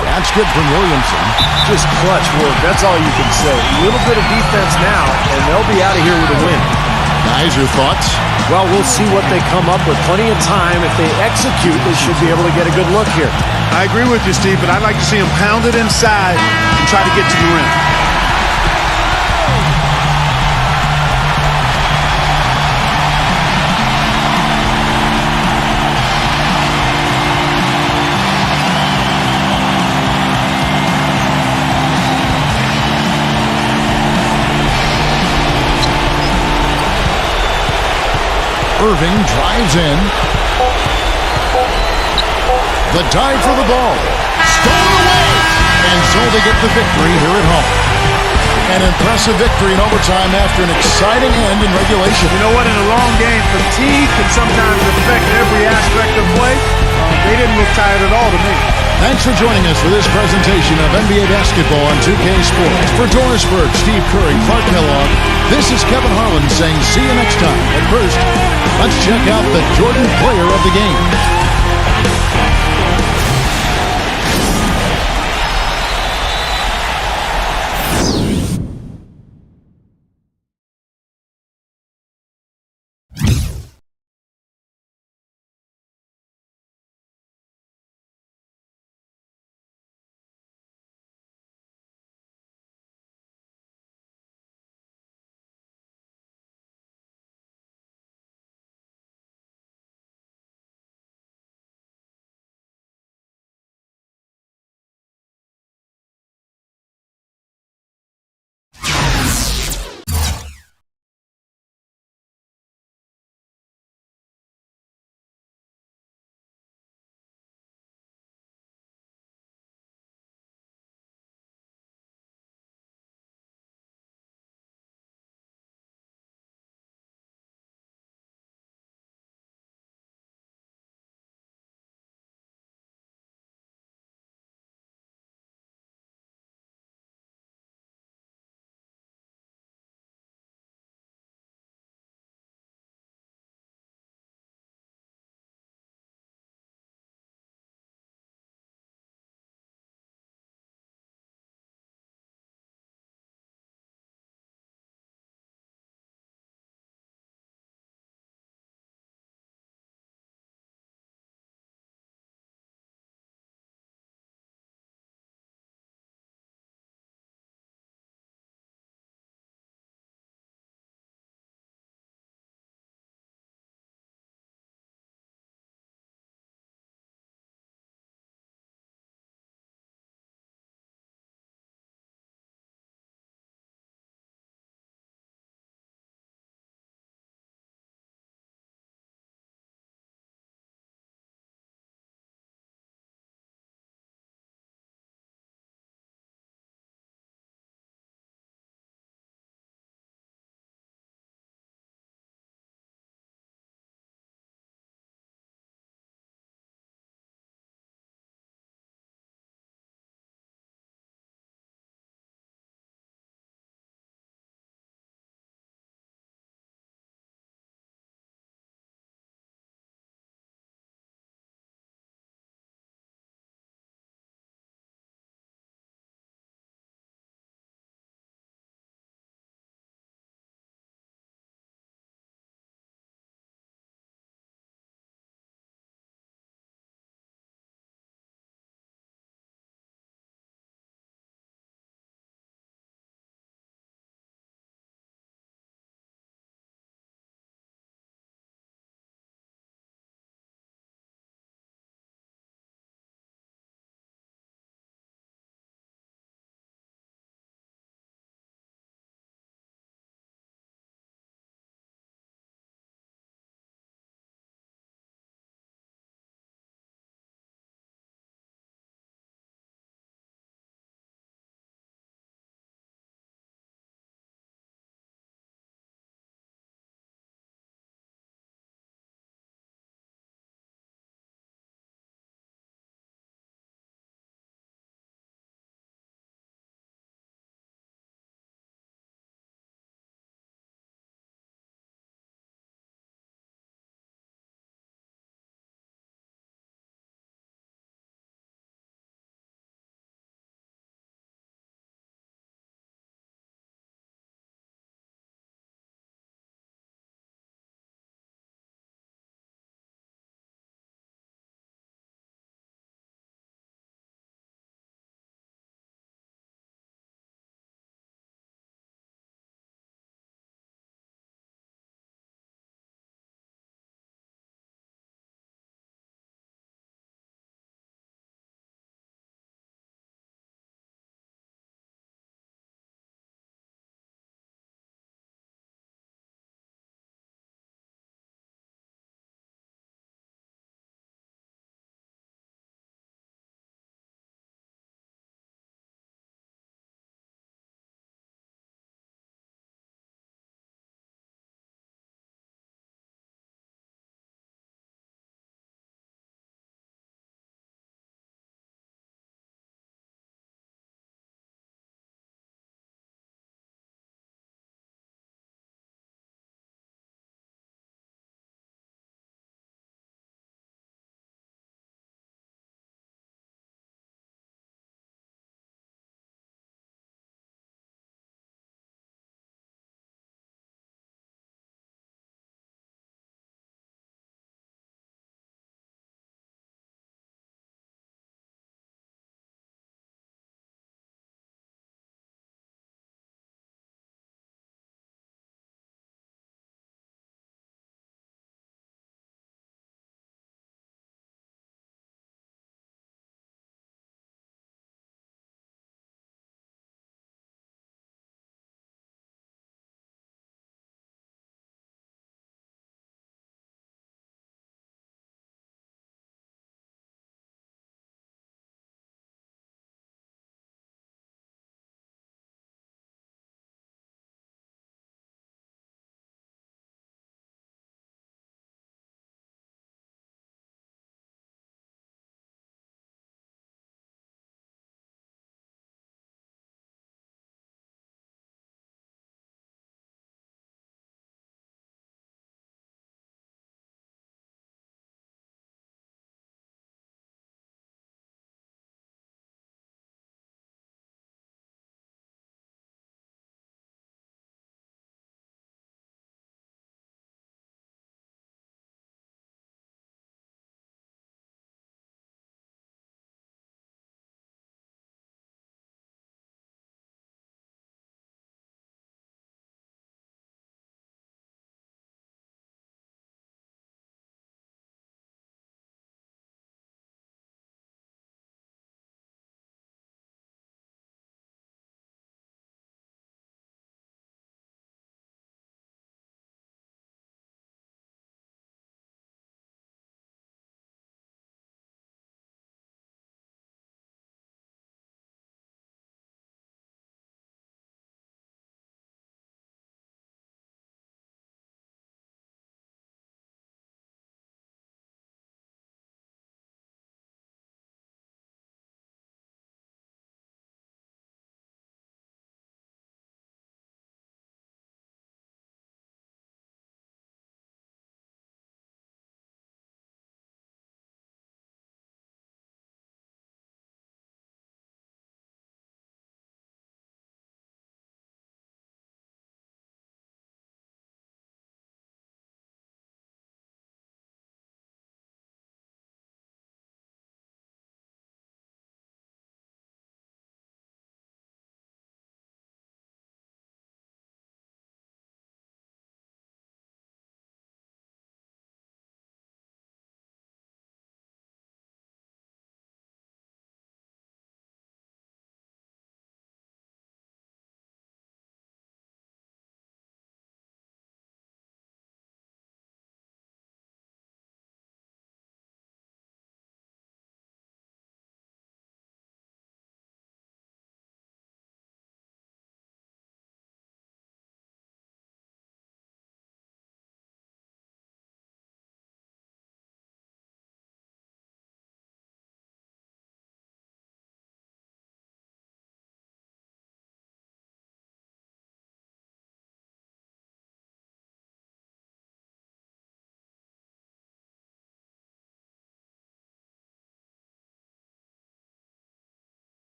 That's good from Williamson. Just clutch work. That's all you can say. A little bit of defense now, and they'll be out of here with a win. Guys, your thoughts? Well, we'll see what they come up with. Plenty of time. If they execute, they should be able to get a good look here. I agree with you, Steve, but I'd like to see him pound it inside and try to get to the rim. Irving drives in. The dive for the ball. Stolen away! And so they get the victory here at home. An impressive victory in overtime after an exciting end in regulation. You know what? In a long game, fatigue can sometimes affect every aspect of play. They didn't look tired at all to me. Thanks for joining us for this presentation of NBA basketball on 2K Sports. For Doris Burke, Steve Curry, Clark Kellogg, this is Kevin Harlan saying see you next time. But first, let's check out the Jordan player of the game.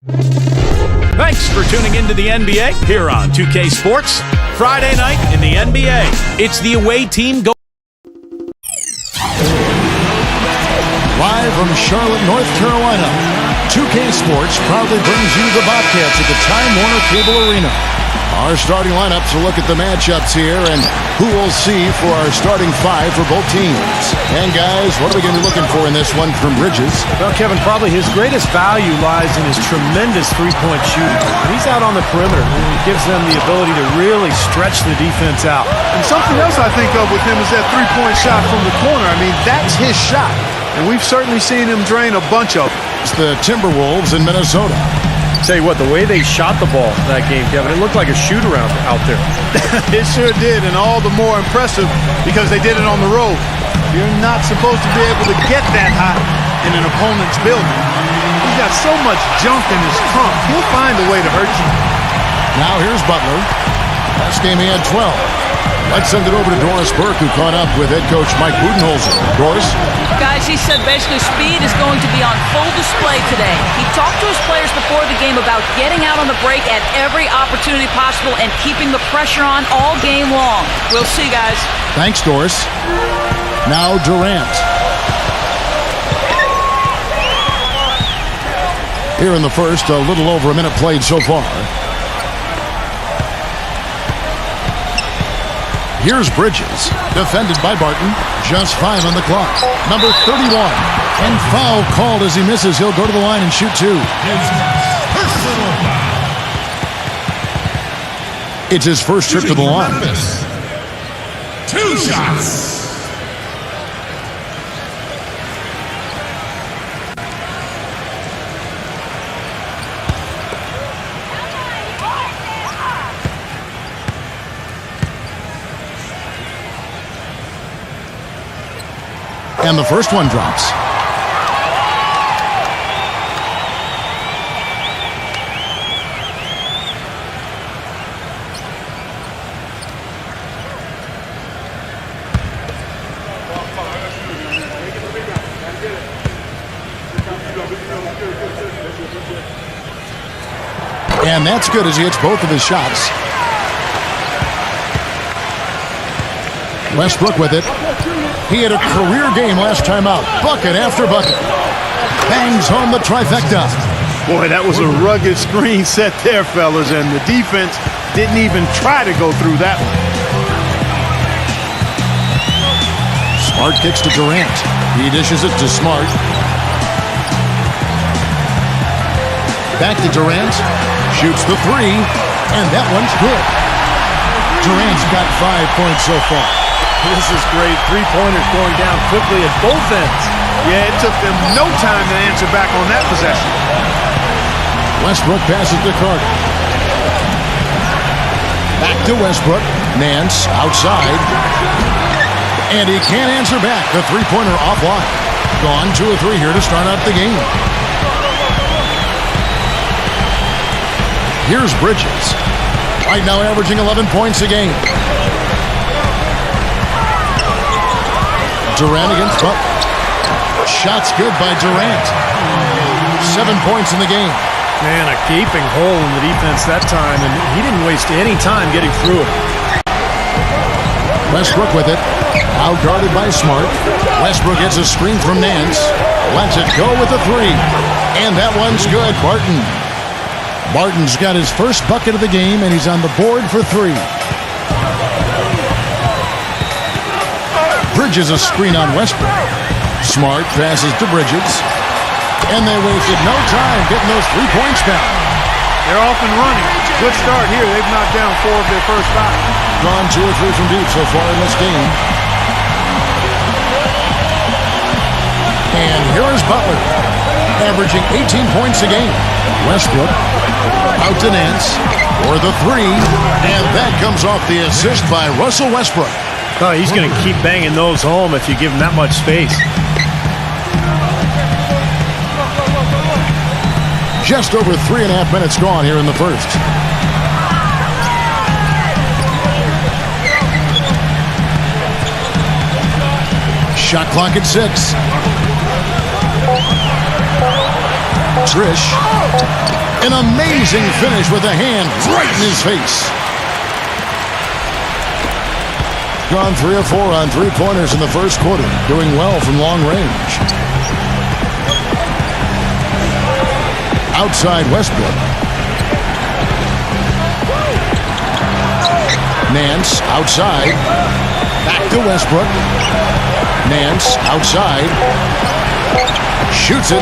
Thanks for tuning into the NBA here on 2K Sports. Friday night in the NBA. It's the away team go. Live from Charlotte, North Carolina, 2K Sports proudly brings you the Bobcats at the Time Warner Cable Arena. Our starting lineups will look at the matchups here and who we'll see for our starting five for both teams. And guys, what are we going to be looking for in this one from Bridges? Well, Kevin, probably his greatest value lies in his tremendous three-point shooting. When he's out on the perimeter, it gives them the ability to really stretch the defense out. And something else I think of with him is that three-point shot from the corner. I mean, that's his shot. And we've certainly seen him drain a bunch of them. It's the Timberwolves in Minnesota. Tell you what, the way they shot the ball that game, Kevin, it looked like a shoot-around out there. It sure did, and all the more impressive because they did it on the road. You're not supposed to be able to get that hot in an opponent's building. He's got so much junk in his trunk, he'll find a way to hurt you. Now here's Butler. Last game he had 12. Let's send it over to Doris Burke, who caught up with head coach Mike Budenholzer. Doris? Guys, he said basically speed is going to be on full display today. He talked to his players before the game about getting out on the break at every opportunity possible and keeping the pressure on all game long. We'll see, guys. Thanks, Doris. Now Durant. Here in the first, a little over a minute played so far. Here's Bridges, defended by Barton. Just 5 on the clock. Number 31. And foul called as he misses. He'll go to the line and shoot 2. It's his first trip to the line. 2 shots. And the first one drops. And that's good as he hits both of his shots. Westbrook with it. He had a career game last time out. Bucket after bucket. Bangs home the trifecta. Boy, that was a rugged screen set there, fellas, and the defense didn't even try to go through that one. Smart kicks to Durant. He dishes it to Smart. Back to Durant. Shoots the 3, and that one's good. Durant's got 5 points so far. This is great. Three-pointers going down quickly at both ends. Yeah, it took them no time to answer back on that possession. Westbrook passes to Carter. Back to Westbrook. Nance outside. And he can't answer back. The three-pointer offline. Gone 2 of 3 here to start out the game. Here's Bridges. Right now averaging 11 points a game. Durant against Butler. Shots good by Durant. 7 points in the game. Man, a gaping hole in the defense that time, and he didn't waste any time getting through it. Westbrook with it. Out guarded by Smart. Westbrook gets a screen from Nance. Lets it go with a 3. And that one's good. Barton's got his first bucket of the game, and he's on the board for 3. Bridges a screen on Westbrook. Smart passes to Bridges. And they wasted no time getting those 3 points back. They're off and running. Good start here. They've knocked down 4 of their first 5. Gone 2 or 3 from deep so far in this game. And here is Butler, averaging 18 points a game. Westbrook out to Nance for the 3, and that comes off the assist by Russell Westbrook. Oh, he's going to keep banging those home if you give him that much space. Just over 3.5 minutes gone here in the first. Shot clock at 6. Trish An amazing finish with a hand right in his face. Gone 3 of 4 on three-pointers in the first quarter. Doing well from long range. Outside Westbrook. Nance outside. Back to Westbrook. Nance outside. Shoots it.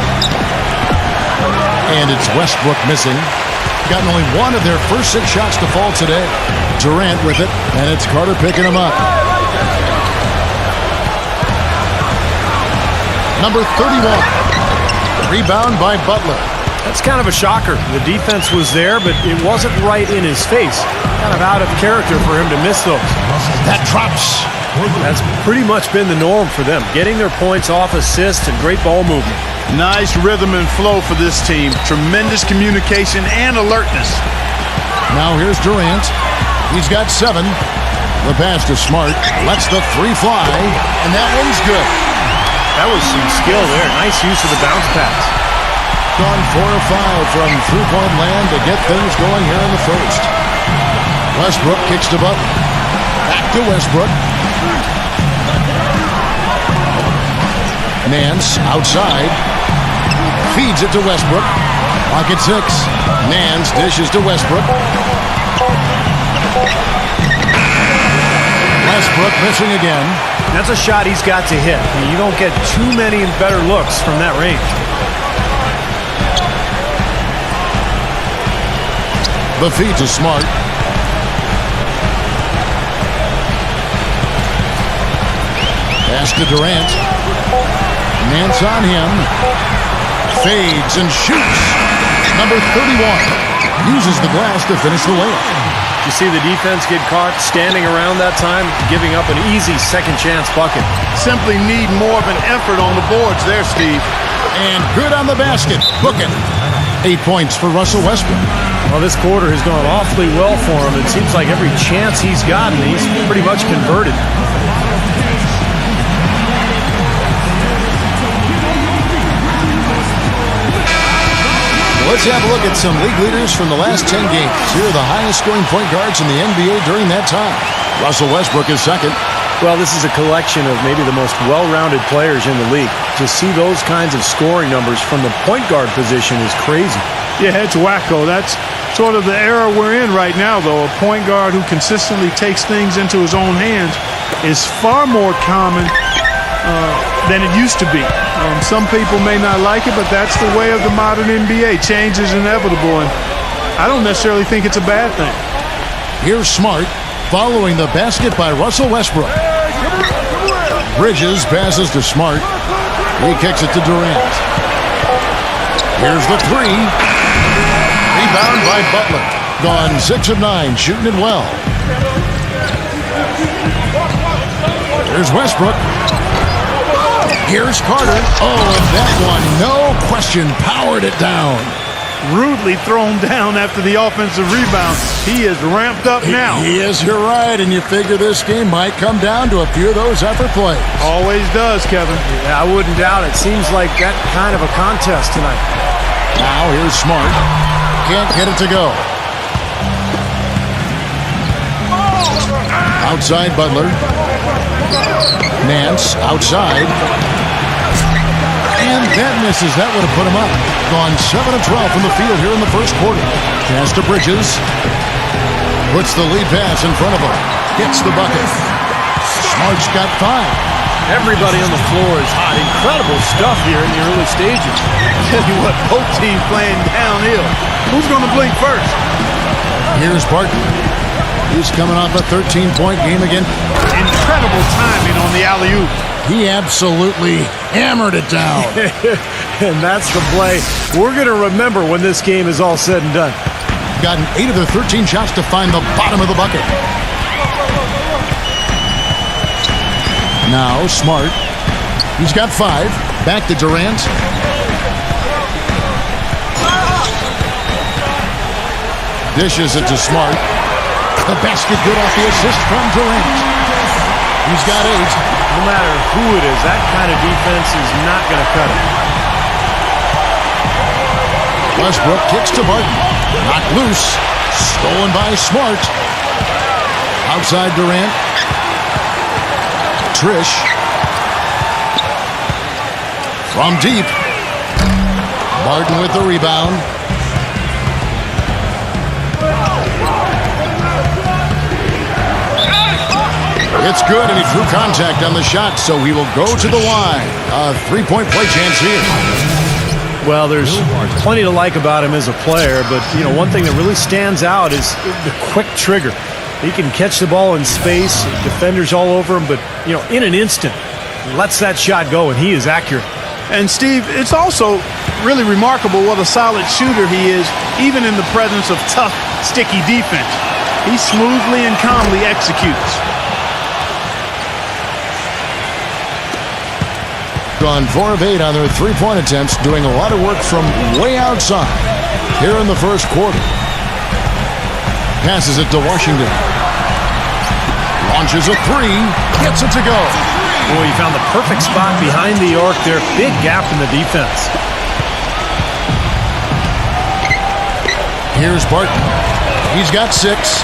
And it's Westbrook missing. Gotten only one of their first 6 shots to fall today. Durant with it, and it's Carter picking him up. Number 31. Rebound by Butler. That's kind of a shocker. The defense was there, but it wasn't right in his face. Kind of out of character for him to miss those. That drops. That's pretty much been the norm for them. Getting their points off assists and great ball movement. Nice rhythm and flow for this team. Tremendous communication and alertness. Now here's Durant. He's got 7. The pass to Smart. Lets the 3 fly, and that one's good. That was some skill there. Nice use of the bounce pass. Gone 4 of 5 from three-point land to get things going here in the first. Westbrook kicks to Butler. Back to Westbrook. Nance outside. Feeds it to Westbrook. Pocket 6. Nance dishes to Westbrook. Westbrook missing again. That's a shot he's got to hit. I mean, you don't get too many better looks from that range. The feed to Smart. Pass to Durant. Nance on him. Fades and shoots. Number 31 uses the glass to finish the layup. You see the defense get caught standing around that time, giving up an easy second chance bucket. Simply need more of an effort on the boards there, Steve. And good on the basket. Book it. 8 points for Russell Westbrook. Well, this quarter has gone awfully well for him. It seems like every chance he's gotten, he's pretty much converted. Let's have a look at some league leaders from the last 10 games. Here are the highest scoring point guards in the NBA during that time. Russell Westbrook is second. Well, this is a collection of maybe the most well-rounded players in the league. To see those kinds of scoring numbers from the point guard position is crazy. Yeah, it's wacko. That's sort of the era we're in right now, though. A point guard who consistently takes things into his own hands is far more common than it used to be. Some people may not like it, but that's the way of the modern NBA. Change is inevitable, and I don't necessarily think it's a bad thing. Here's Smart following the basket by Russell Westbrook. Bridges passes to Smart. He kicks it to Durant. Here's the 3. Rebound by Butler. Gone 6 of 9, shooting it well. Here's Westbrook. Here's Carter. Oh, and that one, no question, powered it down. Rudely thrown down after the offensive rebound. He is ramped up now. He is, you're right, and you figure this game might come down to a few of those effort plays. Always does, Kevin. Yeah, I wouldn't doubt it. Seems like that kind of a contest tonight. Now here's Smart. Can't get it to go. Outside Butler. Nance outside. And that misses. That would have put him up. Gone 7 of 12 from the field here in the first quarter. Pass to Bridges. Puts the lead pass in front of him. Gets the bucket. Smart's got 5. Everybody on the floor is hot. Incredible stuff here in the early stages. Tell you what, both teams playing downhill. Who's going to blink first? Here's Barton. He's coming off a 13-point game again. Incredible timing on the alley-oop. He absolutely hammered it down. And that's the play we're going to remember when this game is all said and done. Gotten 8 of their 13 shots to find the bottom of the bucket. Now Smart. He's got 5. Back to Durant. Dishes it to Smart. The basket good off the assist from Durant. He's got 8. No matter who it is, that kind of defense is not going to cut it. Westbrook kicks to Barton. Knocked loose. Stolen by Smart. Outside Durant. Trish. From deep. Barton with the rebound. It's good, and he drew contact on the shot, so he will go to the line. A three-point play chance here. Well, there's plenty to like about him as a player, but, one thing that really stands out is the quick trigger. He can catch the ball in space, defenders all over him, but, in an instant, lets that shot go, and he is accurate. And, Steve, it's also really remarkable what a solid shooter he is, even in the presence of tough, sticky defense. He smoothly and calmly executes. Gone 4 of 8 on their three-point attempts, doing a lot of work from way outside here in the first quarter. Passes it to Washington. Launches a three, gets it to go. Boy, he found the perfect spot behind the arc there. Big gap in the defense. Here's Barton. He's got 6.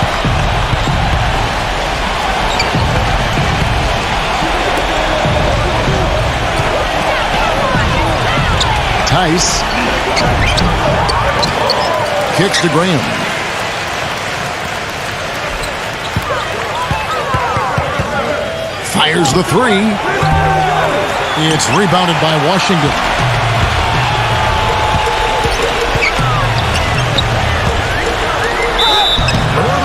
Tice. Kicks to Graham. Fires the three. It's rebounded by Washington.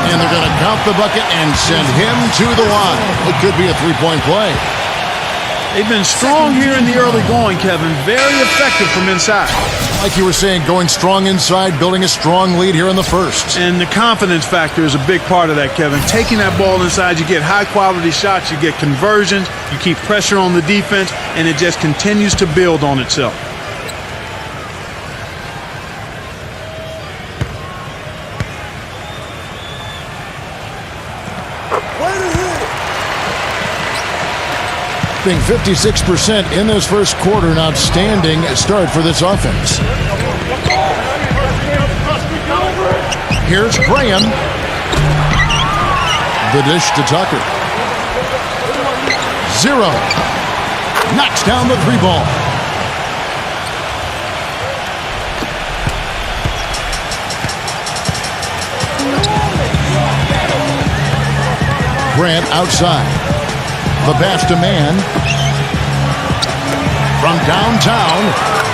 And they're going to count the bucket and send him to the line. It could be a three-point play. They've been strong here in the early going, Kevin. Very effective from inside. Like you were saying, going strong inside, building a strong lead here in the first. And the confidence factor is a big part of that, Kevin. Taking that ball inside, you get high-quality shots, you get conversions, you keep pressure on the defense, and it just continues to build on itself. Shooting 56% in this first quarter. An outstanding start for this offense. Here's Graham. The dish to Tucker. 0. Knocks down the three ball. Grant outside. The pass to Man. From downtown,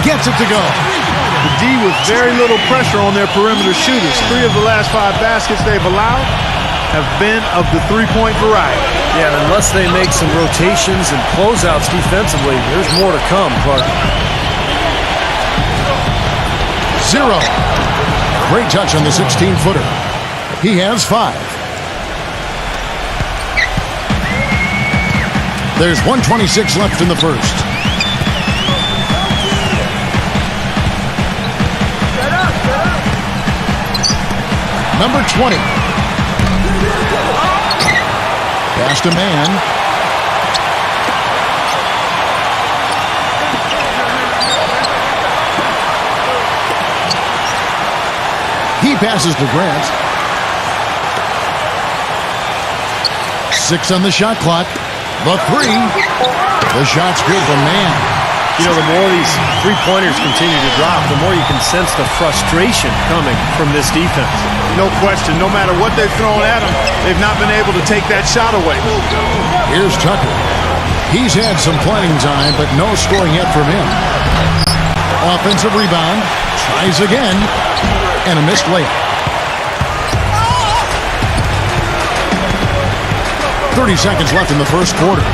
gets it to go. The D with very little pressure on their perimeter shooters. 3 of the last 5 baskets they've allowed have been of the three-point variety. Yeah, unless they make some rotations and closeouts defensively, there's more to come, Clark. 0. Great touch on the 16-footer. He has 5. There's 1:26 left in the first. Number 20. Pass to Man. He passes to Grant. 6 on the shot clock. The 3. The shot's good from Man. You know, the more these three-pointers continue to drop, the more you can sense the frustration coming from this defense. No question. No matter what they've thrown at them, they've not been able to take that shot away. Here's Tucker. He's had some playing time, but no scoring yet from him. Offensive rebound. Tries again. And a missed layup. 30 seconds left in the first quarter.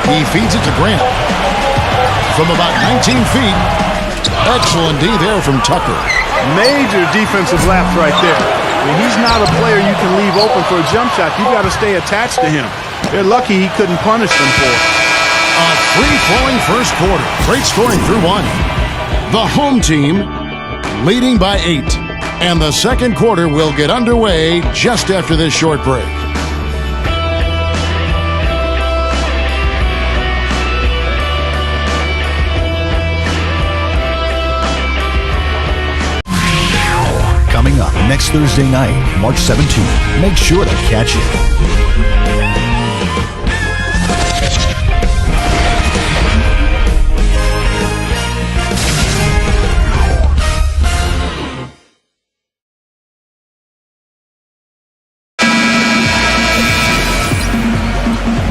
He feeds it to Grant. From about 19 feet. Excellent D there from Tucker. Major defensive lapse right there. I mean, he's not a player you can leave open for a jump shot. You got to stay attached to him. They're lucky he couldn't punish them for it. A free-flowing first quarter. Great scoring through 1. The home team leading by 8. And the second quarter will get underway just after this short break. Coming up next Thursday night, March 17th. Make sure to catch it.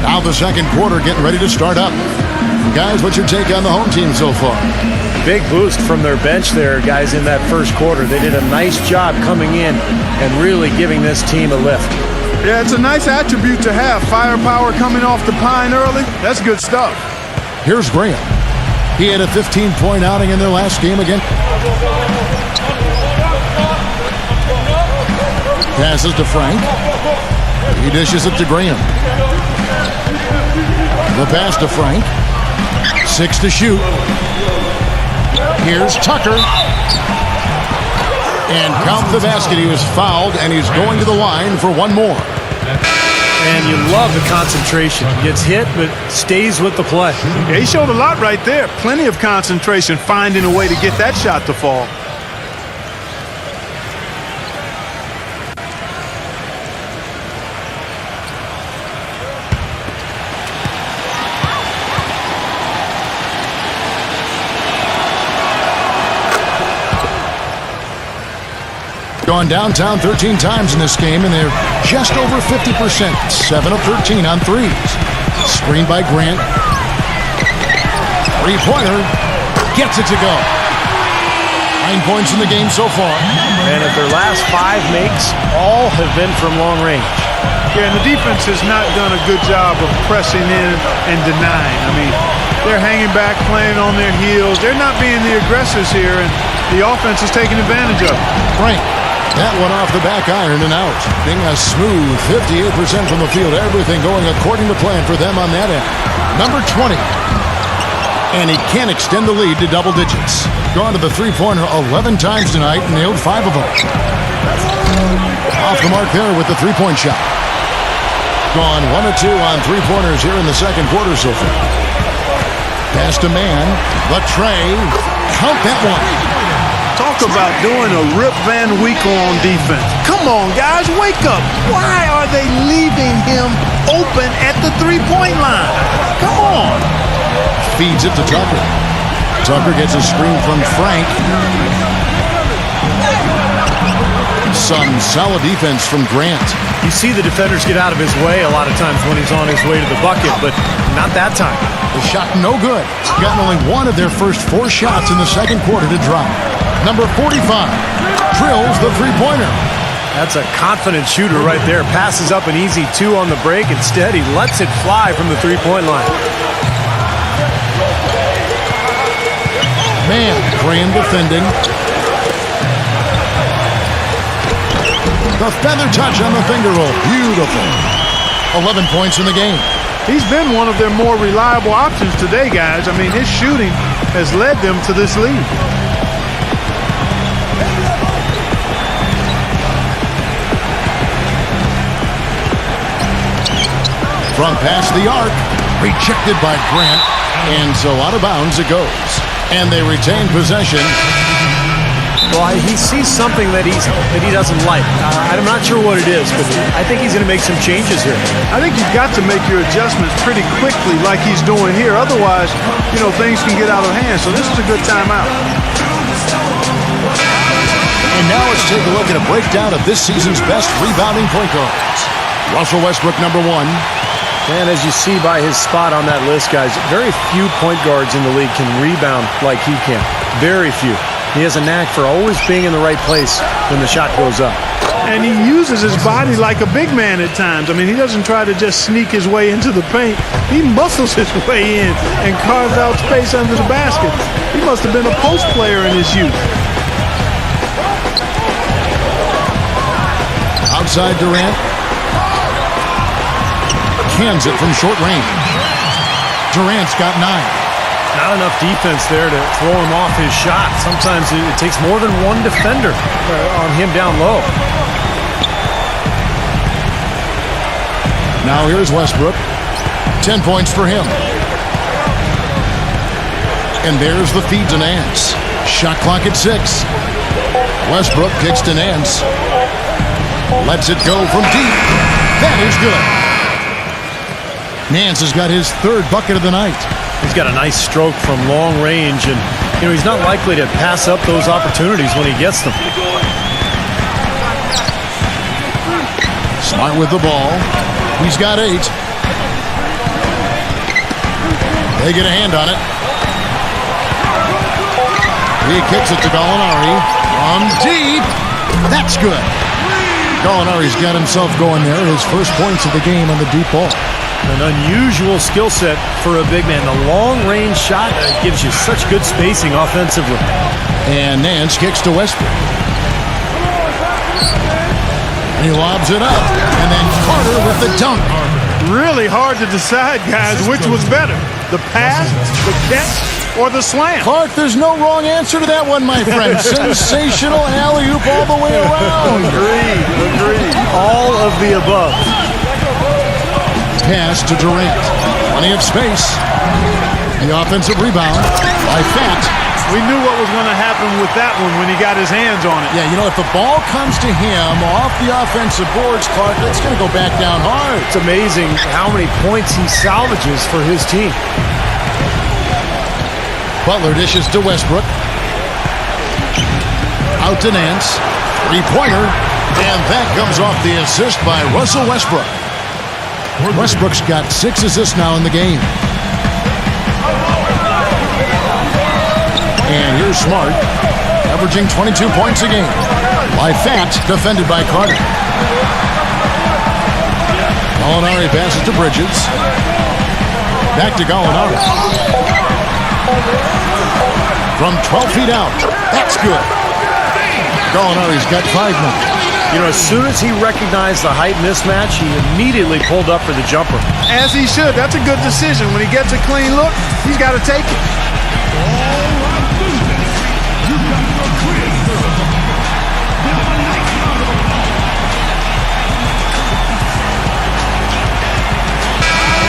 Now the second quarter getting ready to start up. Guys, what's your take on the home team so far? Big boost from their bench there, guys, in that first quarter. They did a nice job coming in and really giving this team a lift. Yeah, it's a nice attribute to have. Firepower coming off the pine early. That's good stuff. Here's Graham. He had a 15-point outing in their last game again. Passes to Frank. He dishes it to Graham. The pass to Frank. 6 to shoot. Here's Tucker. And count the basket. He was fouled, and he's going to the line for one more. And you love the concentration. Gets hit, but stays with the play. Yeah, he showed a lot right there. Plenty of concentration, finding a way to get that shot to fall. Gone downtown 13 times in this game, and they're just over 50%. 7 of 13 on threes. Screened by Grant. Three-pointer. Gets it to go. 9 points in the game so far. And at their last 5 makes, all have been from long range. Yeah, and the defense has not done a good job of pressing in and denying. I mean, they're hanging back, playing on their heels. They're not being the aggressors here, and the offense is taking advantage of it. Frank. That one off the back iron and out. Being a smooth 58% from the field. Everything going according to plan for them on that end. Number 20. And he can't extend the lead to double digits. Gone to the three-pointer 11 times tonight and nailed 5 of them. Off the mark there with the three-point shot. Gone 1 of 2 on three-pointers here in the second quarter so far. Pass to man. The tray. Count that one. Talk about doing a Rip Van Winkle on defense. Come on, guys, wake up. Why are they leaving him open at the three-point line? Come on. Feeds it to Tucker. Tucker gets a screen from Frank. Some solid defense from Grant. You see the defenders get out of his way a lot of times when he's on his way to the bucket, but not that time. The shot no good. Gotten only 1 of their first 4 shots in the second quarter to drop. Number 45 drills the three-pointer. That's a confident shooter right there. Passes up an easy 2 on the break. Instead, he lets it fly from the three-point line. Man, Graham defending. The feather touch on the finger roll. Beautiful. 11 points in the game. He's been one of their more reliable options today, guys. I mean, his shooting has led them to this lead. From past the arc, rejected by Grant, and so out of bounds it goes. And they retain possession. Well, he sees something that he doesn't like. I'm not sure what it is, but I think he's going to make some changes here. I think you've got to make your adjustments pretty quickly like he's doing here. Otherwise, you know, things can get out of hand. So this is a good timeout. And now let's take a look at a breakdown of this season's best rebounding point guards. Russell Westbrook, number 1. And as you see by his spot on that list, guys, very few point guards in the league can rebound like he can. Very few. He has a knack for always being in the right place when the shot goes up. And he uses his body like a big man at times. I mean, he doesn't try to just sneak his way into the paint. He muscles his way in and carves out space under the basket. He must have been a post player in his youth. Outside Durant. Cans it from short range. Durant's got 9. Not enough defense there to throw him off his shot. Sometimes it takes more than one defender on him down low. Now here's Westbrook. 10 points for him. And there's the feed to Nance. Shot clock at 6. Westbrook kicks to Nance. Lets it go from deep. That is good. Nance has got his third bucket of the night. He's got a nice stroke from long range, and he's not likely to pass up those opportunities when he gets them. Smart with the ball. He's got 8. They get a hand on it. He kicks it to Gallinari. From deep. That's good. Gallinari's got himself going there. His first points of the game on the deep ball. An unusual skill set for a big man. The long-range shot gives you such good spacing offensively. And Nance kicks to Westbrook. He lobs it up. And then Carter with the dunk. Really hard to decide, guys, which was better. The pass, the catch, or the slam? Clark, there's no wrong answer to that one, my friend. Sensational alley-oop all the way around. Agreed. All of the above. Pass to Durant. Plenty of space. The offensive rebound by Fat. We knew what was going to happen with that one when he got his hands on it. Yeah, if the ball comes to him off the offensive boards, Clark, it's going to go back down hard. It's amazing how many points he salvages for his team. Butler dishes to Westbrook. Out to Nance. Three-pointer. And that comes off the assist by Russell Westbrook. Westbrook's got 6 assists now in the game. And here's Smart, averaging 22 points a game. By Fat, defended by Carter. Gallinari passes to Bridges. Back to Gallinari. From 12 feet out. That's good. Gallinari's got 5 minutes. As soon as he recognized the height mismatch, he immediately pulled up for the jumper. As he should. That's a good decision. When he gets a clean look, he's got to take it.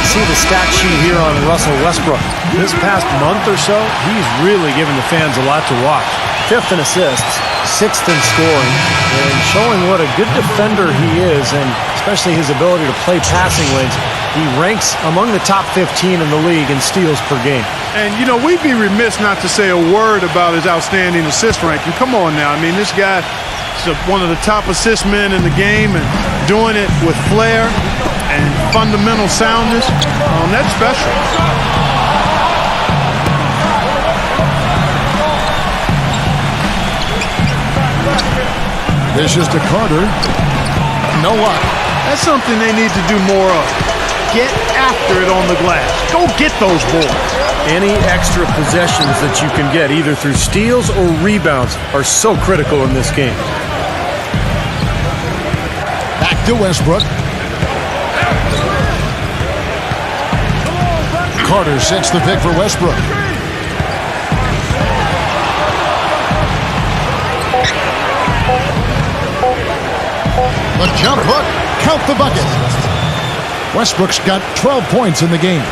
See the stat sheet here on Russell Westbrook. This past month or so, he's really given the fans a lot to watch. 5th in assists, 6th in scoring, and showing what a good defender he is, and especially his ability to play passing lanes. He ranks among the top 15 in the league in steals per game. And, we'd be remiss not to say a word about his outstanding assist ranking. Come on now. This guy is one of the top assist men in the game and doing it with flair and fundamental soundness. That's special. This is to Carter. No luck. That's something they need to do more of. Get after it on the glass. Go get those boards. Any extra possessions that you can get, either through steals or rebounds, are so critical in this game. Back to Westbrook. Carter sets the pick for Westbrook. The jump hook. Count the bucket. Westbrook's got 12 points in the game.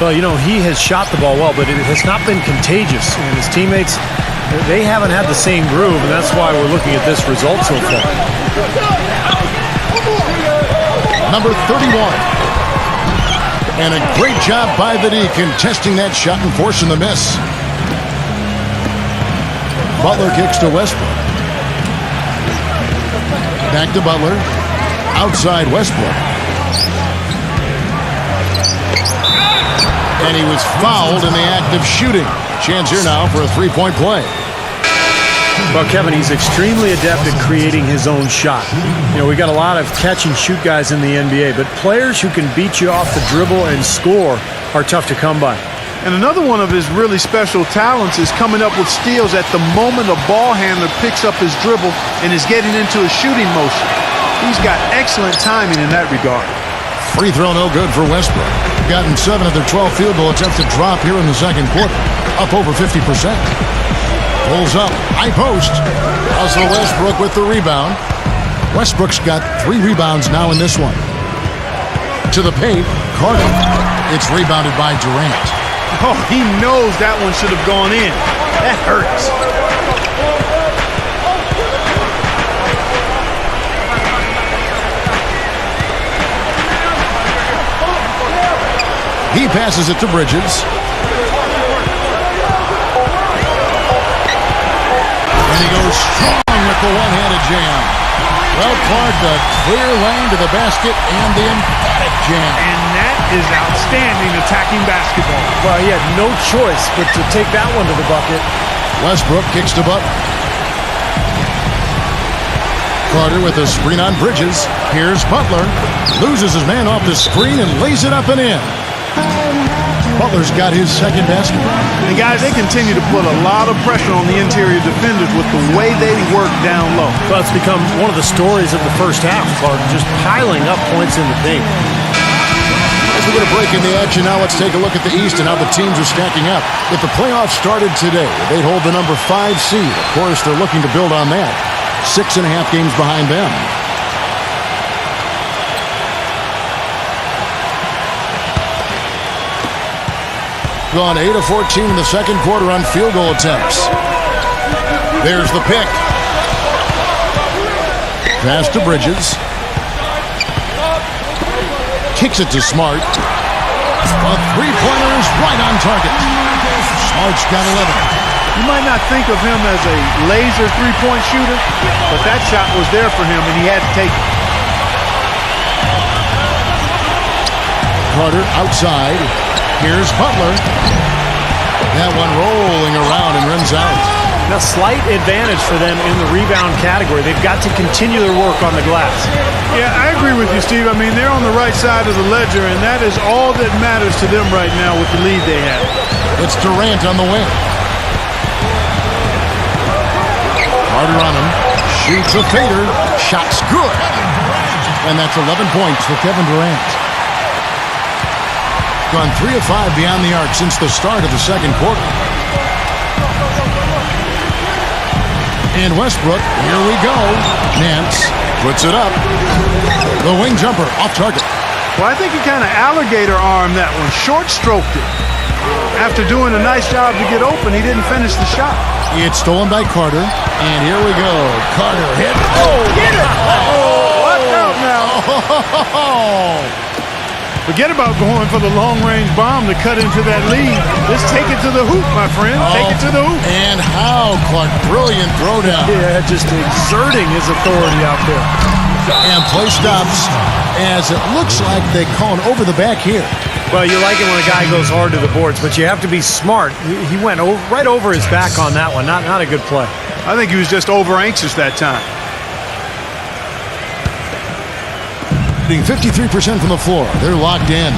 Well, he has shot the ball well, but it has not been contagious. And his teammates, they haven't had the same groove, and that's why we're looking at this result so far. Number 31. And a great job by the D contesting that shot and forcing the miss. Butler kicks to Westbrook. Back to Butler. Outside Westbrook. And he was fouled in the act of shooting. Chance here now for a three-point play. Well, Kevin, he's extremely adept at creating his own shot. We got a lot of catch-and-shoot guys in the NBA, but players who can beat you off the dribble and score are tough to come by. And another one of his really special talents is coming up with steals at the moment a ball handler picks up his dribble and is getting into a shooting motion. He's got excellent timing in that regard. Free throw no good for Westbrook. They've gotten 7 of their 12 field goal attempts to drop here in the second quarter, up over 50%. Pulls up, high post. Russell Westbrook with the rebound. Westbrook's got 3 rebounds now in this one. To the paint, Carter. It's rebounded by Durant. Oh, he knows that one should have gone in. That hurts. He passes it to Bridges. And he goes strong with the one-handed jam. Well, Clark, the clear lane to the basket and the emphatic jam. And that is outstanding attacking basketball. Well, he had no choice but to take that one to the bucket. Westbrook kicks to Butler. Carter with a screen on Bridges. Here's Butler. Loses his man off the screen and lays it up and in. Butler's got his second basket. And guys, they continue to put a lot of pressure on the interior defenders with the way they work down low. Well, it's become one of the stories of the first half, Clark, just piling up points in the paint. As we're going to break in the action now, let's take a look at the East and how the teams are stacking up. If the playoffs started today, they'd hold the number 5 seed. Of course, they're looking to build on that. 6.5 games behind them. Gone 8 of 14 in the second quarter on field goal attempts. There's the pick. Pass to Bridges. Kicks it to Smart. A three-pointer is right on target. Smart's got 11. You might not think of him as a laser three-point shooter, but that shot was there for him, and he had to take it. Carter outside. Here's Butler. That one rolling around and rims out. Now, slight advantage for them in the rebound category. They've got to continue their work on the glass. Yeah, I agree with you, Steve. I mean, they're on the right side of the ledger, and that is all that matters to them right now with the lead they have. It's Durant on the wing. Carter on him. Shoots a fader. Shot's good. And that's 11 points for Kevin Durant. Gone 3 of 5 beyond the arc since the start of the second quarter. And Westbrook, here we go. Nance puts it up. The wing jumper off target. Well, I think he kind of alligator armed that one, short stroked it. After doing a nice job to get open, he didn't finish the shot. It's stolen by Carter. And here we go. Carter hit. Oh, get it! Oh, watch out now. Oh. Forget about going for the long-range bomb to cut into that lead. Let's take it to the hoop, my friend. Take it to the hoop. And how, Clark? Brilliant throwdown. Yeah, just exerting his authority out there. And play stops as it looks like they call an over the back here. Well, you like it when a guy goes hard to the boards, but you have to be smart. He went right over his back on that one. Not a good play. I think he was just over-anxious that time. 53% from the floor. They're locked in.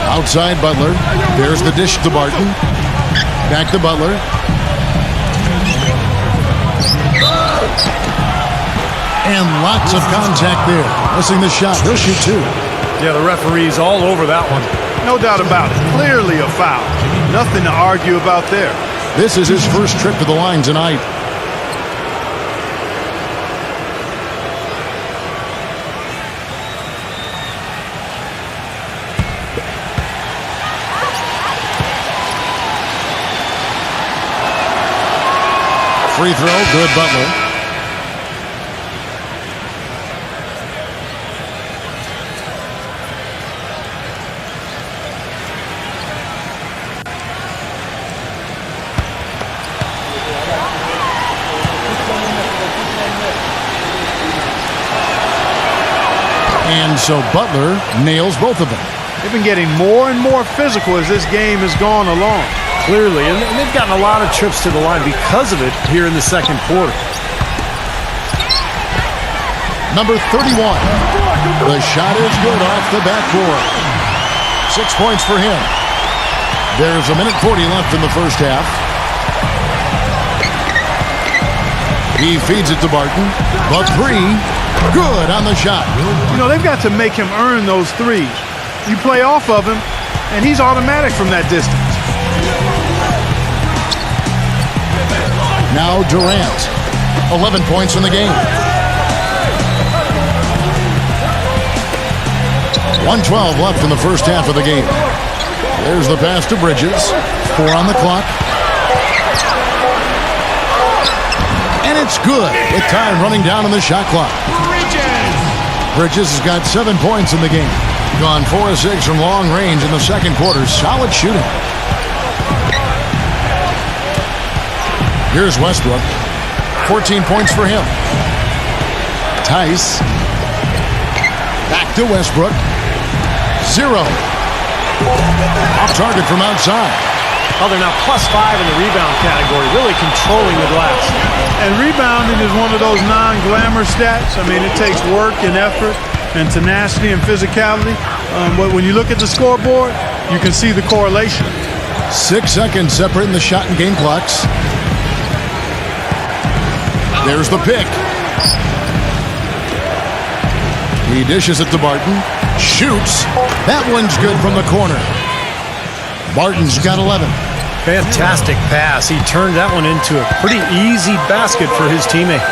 Outside Butler. There's the dish to Barton. Back to Butler. And lots of contact there. Missing the shot. He'll shoot 2. Yeah, the referee's all over that one. No doubt about it. Clearly a foul. Nothing to argue about there. This is his first trip to the line tonight. Free throw, good Butler. And so Butler nails both of them. They've been getting more and more physical as this game has gone along. Clearly, and they've gotten a lot of trips to the line because of it here in the second quarter. Number 31. The shot is good off the backboard. 6 points for him. There's 1:40 left in the first half. He feeds it to Barton. The 3 Good on the shot. You know, they've got to make him earn those threes. You play off of him, and he's automatic from that distance. Now Durant. 11 points in the game. 1:12 left in the first half of the game. There's the pass to Bridges. 4 on the clock. And it's good with time running down on the shot clock. Bridges has got 7 points in the game. Gone 4 of 6 from long range in the second quarter. Solid shooting. Here's Westbrook. 14 points for him. Tice. Back to Westbrook. 0. Off target from outside. Oh, they're now +5 in the rebound category, really controlling the glass. And rebounding is one of those non-glamour stats. I mean, it takes work and effort and tenacity and physicality. But when you look at the scoreboard, you can see the correlation. 6 seconds separating the shot and game clocks. There's the pick. He dishes it to Barton. Shoots. That one's good from the corner. Barton's got 11. Fantastic pass. He turned that one into a pretty easy basket for his teammate.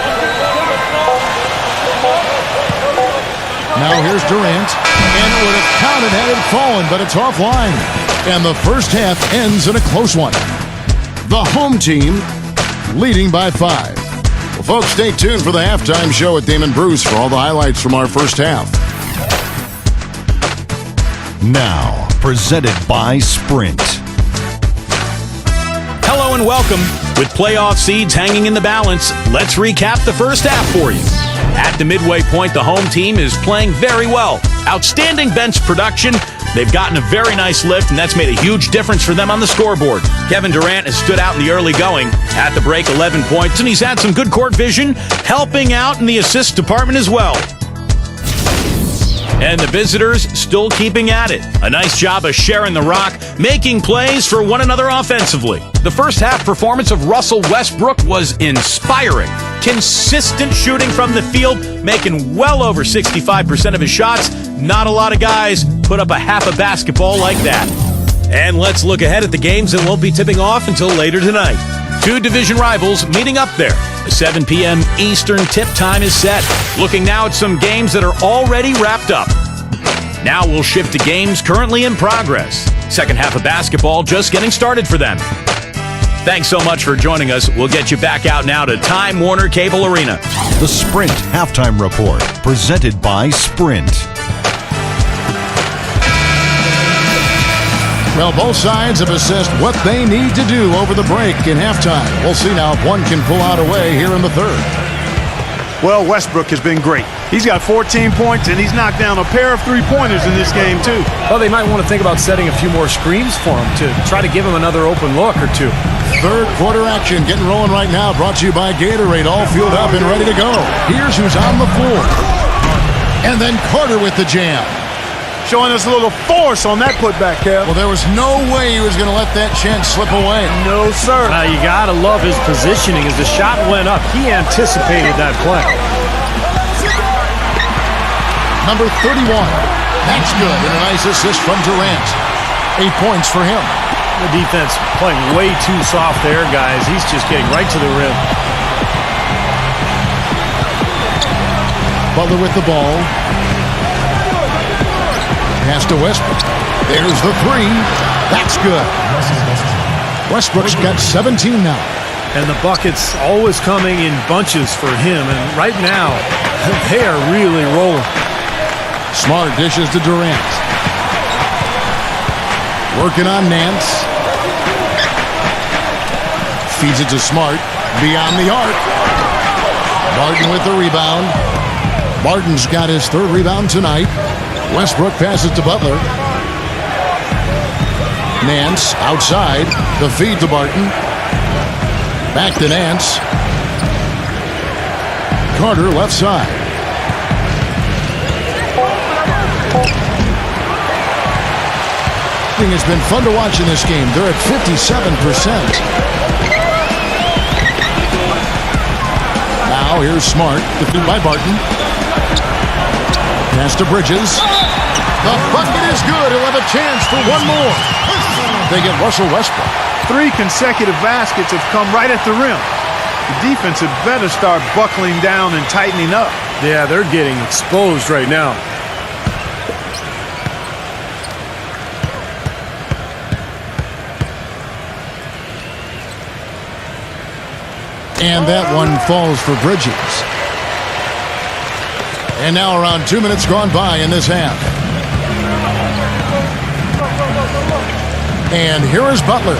Now here's Durant. And it would have counted had it fallen, but it's offline. And the first half ends in a close one. The home team leading by 5. Well, folks, stay tuned for the halftime show with Damon Bruce for all the highlights from our first half. Now, presented by Sprint. Hello and welcome. With playoff seeds hanging in the balance, let's recap the first half for you. At the midway point, the home team is playing very well. Outstanding bench production. They've gotten a very nice lift, and that's made a huge difference for them on the scoreboard. Kevin Durant has stood out in the early going. At the break, 11 points, and he's had some good court vision, helping out in the assist department as well. And the visitors still keeping at it. A nice job of sharing the rock, making plays for one another offensively. The first half performance of Russell Westbrook was inspiring. Consistent shooting from the field, making well over 65% of his shots. Not a lot of guys put up a half a basketball like that. And let's look ahead at the games that won't be tipping off until later tonight. 2 division rivals meeting up there. The 7 p.m. Eastern tip time is set. Looking now at some games that are already wrapped up. Now we'll shift to games currently in progress. Second half of basketball just getting started for them. Thanks so much for joining us. We'll get you back out now to Time Warner Cable Arena. The Sprint Halftime Report, presented by Sprint. Well, both sides have assessed what they need to do over the break in halftime. We'll see now if one can pull out a way here in the third. Well, Westbrook has been great. He's got 14 points, and he's knocked down a pair of three-pointers in this game, too. Well, they might want to think about setting a few more screens for him to try to give him another open look or two. Third quarter action getting rolling right now. Brought to you by Gatorade. All fueled up and ready to go. Here's who's on the floor. And then Carter with the jam. Showing us a little force on that putback, Kev. Well, there was no way he was going to let that chance slip away. No, sir. You got to love his positioning. As the shot went up, he anticipated that play. Number 31. That's good. And a nice assist from Durant. 8 points for him. The defense playing way too soft there, guys. He's just getting right to the rim. Butler with the ball. Pass to Westbrook. There's the 3. That's good. Westbrook's got 17 now. And the buckets always coming in bunches for him. And right now, they are really rolling. Smart dishes to Durant. Working on Nance. Feeds it to Smart. Beyond the arc. Barton with the rebound. Barton's got his 3rd rebound tonight. Westbrook passes to Butler. Nance outside. The feed to Barton. Back to Nance. Carter left side. It's been fun to watch in this game. They're at 57%. Now here's Smart. Defeated by Barton. Pass to Bridges. The bucket is good. He'll have a chance for one more. They get Russell Westbrook. 3 consecutive baskets have come right at the rim. The defense had better start buckling down and tightening up. Yeah, they're getting exposed right now. And that one falls for Bridges. And now around 2 minutes gone by in this half. And here is Butler.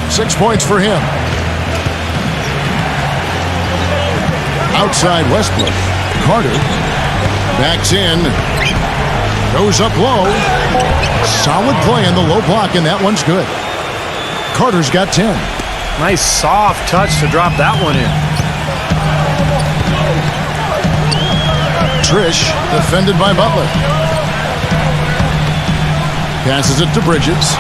6 points for him. Outside Westbrook. Carter backs in. Goes up low. Solid play in the low block, and that one's good. Carter's got 10. Nice soft touch to drop that one in. Trish defended by Butler. Passes it to Bridges.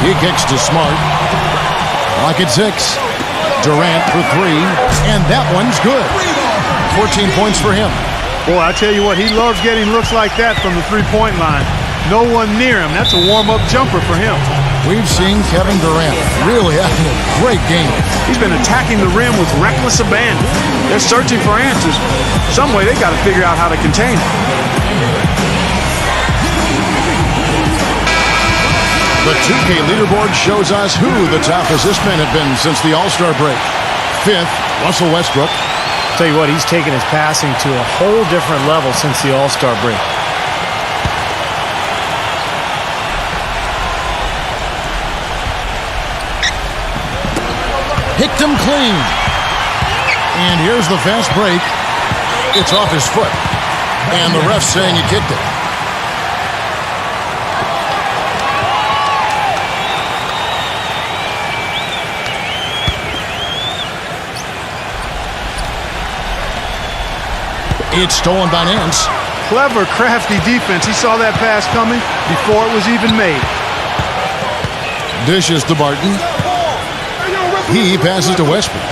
He kicks to Smart. Lock at 6. Durant for 3. And that one's good. 14 points for him. Boy, I tell you what, he loves getting looks like that from the three-point line. No one near him. That's a warm-up jumper for him. We've seen Kevin Durant really having a great game. He's been attacking the rim with reckless abandon. They're searching for answers. Some way they got to figure out how to contain it. The 2K leaderboard shows us who the top assist men have been since the All-Star break. 5th, Russell Westbrook. Tell you what, he's taken his passing to a whole different level since the All-Star break. Picked him clean. And here's the fast break. It's off his foot. And the ref saying he kicked it. It's stolen by Nance. Clever, crafty defense. He saw that pass coming before it was even made. Dishes to Barton. He passes to Westbrook.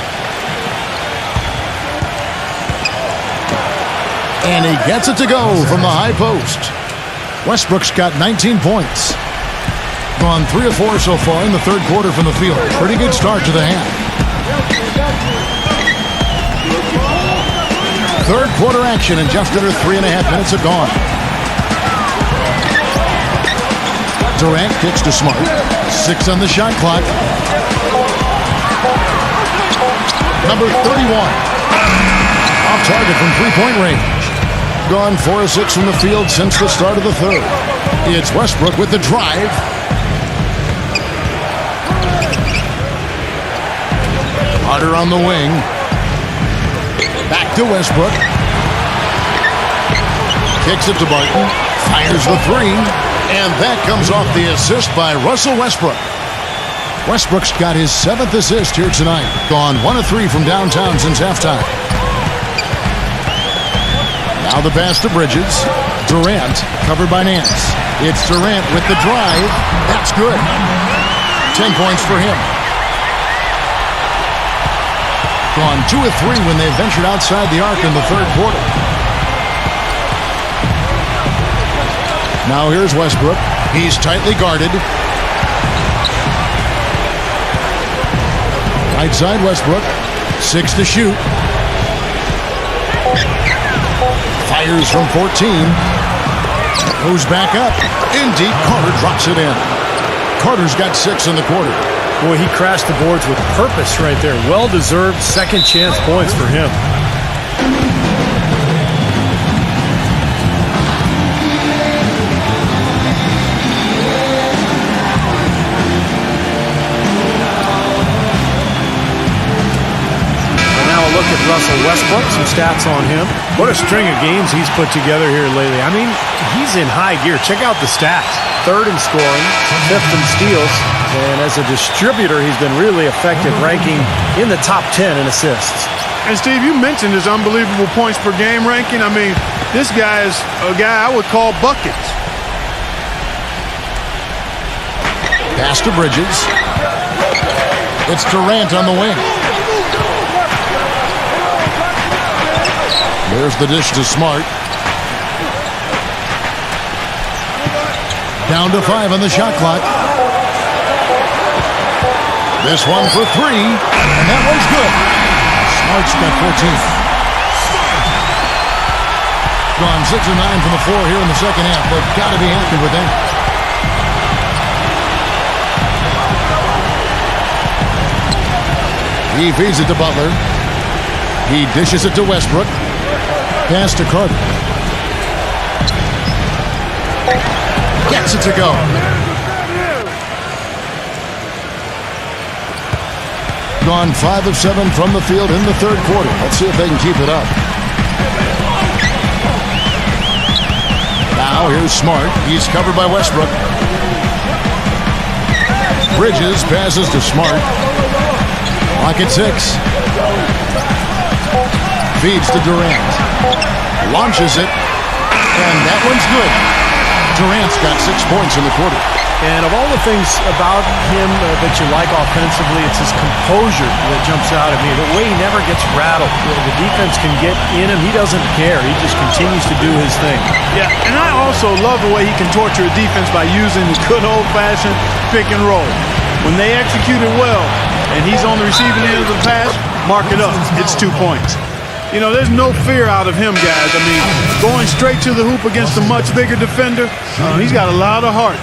And he gets it to go from the high post. Westbrook's got 19 points. Gone 3 of 4 so far in the third quarter from the field. Pretty good start to the half. Third quarter action, and just under 3.5 minutes have gone. Durant kicks to Smart. 6 on the shot clock. Number 31. Off target from three-point range. Gone 4 of 6 from the field since the start of the third. It's Westbrook with the drive. Carter on the wing. Back to Westbrook. Kicks it to Barton. Fires the 3. And that comes off the assist by Russell Westbrook. Westbrook's got his 7th assist here tonight. Gone 1 of 3 from downtown since halftime. Now the pass to Bridges. Durant covered by Nance. It's Durant with the drive. That's good. 10 points for him. Gone 2 of 3 when they ventured outside the arc in the third quarter. Now here's Westbrook. He's tightly guarded. Right side Westbrook. 6 to shoot. Fires from 14. Goes back up. In deep. Carter drops it in. Carter's got 6 in the quarter. Boy, he crashed the boards with purpose right there. Well-deserved second chance points for him. Look at Russell Westbrook, some stats on him. What a string of games he's put together here lately. I mean, he's in high gear. Check out the stats. 3rd in scoring, 5th in steals, and as a distributor, he's been really effective, ranking in the top 10 in assists. And Steve, you mentioned his unbelievable points per game ranking. I mean, this guy is a guy I would call buckets. Pass to Bridges. It's Durant on the wing. There's the dish to Smart. Down to 5 on the shot clock. This one for 3, and that one's good. Smart's got 14. Gone 6 of 9 from the floor here in the second half. They've got to be happy with that. He feeds it to Butler. He dishes it to Westbrook. Pass to Carter. Gets it to go. Gone 5 of 7 from the field in the third quarter. Let's see if they can keep it up. Now here's Smart. He's covered by Westbrook. Bridges passes to Smart. Clock at 6. Feeds to Durant. Launches it. And that one's good. Durant's got 6 points in the quarter. And of all the things about him that you like offensively, it's his composure that jumps out at me. The way he never gets rattled. The defense can get in him. He doesn't care. He just continues to do his thing. Yeah, and I also love the way he can torture a defense by using the good old-fashioned pick and roll. When they execute it well and he's on the receiving end of the pass, mark it up. It's 2 points. You know, there's no fear out of him, guys. I mean, going straight to the hoop against a much bigger defender, he's got a lot of heart.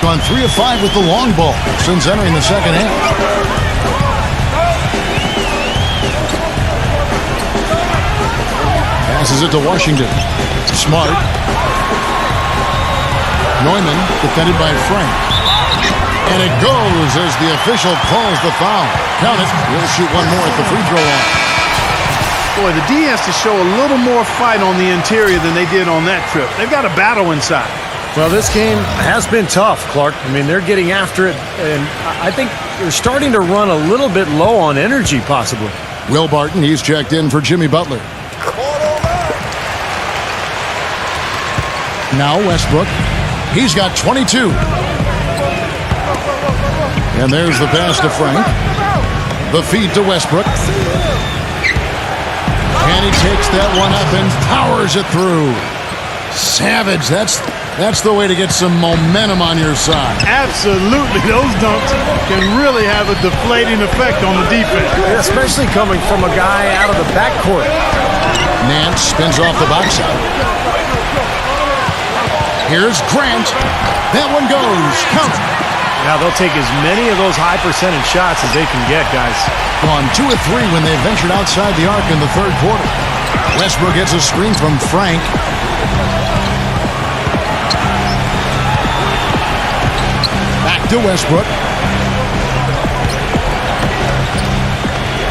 On 3 of 5 with the long ball since entering the second half. Passes it to Washington. Smart. Neumann defended by Frank. And it goes as the official calls the foul. Count it. We'll shoot one more at the free throw line. Boy, the D has to show a little more fight on the interior than they did on that trip. They've got a battle inside. Well, this game has been tough, Clark. I mean, they're getting after it, and I think they're starting to run a little bit low on energy, possibly. Will Barton, he's checked in for Jimmy Butler. Now Westbrook. He's got 22. And there's the pass to Frank. The feed to Westbrook. And he takes that one up and powers it through. Savage, that's the way to get some momentum on your side. Absolutely. Those dunks can really have a deflating effect on the defense. Especially coming from a guy out of the backcourt. Nance spins off the box out. Here's Grant. That one goes. Count. Now they'll take as many of those high percentage shots as they can get, guys. On 2 of 3 when they ventured outside the arc in the third quarter. Westbrook gets a screen from Frank. To Westbrook.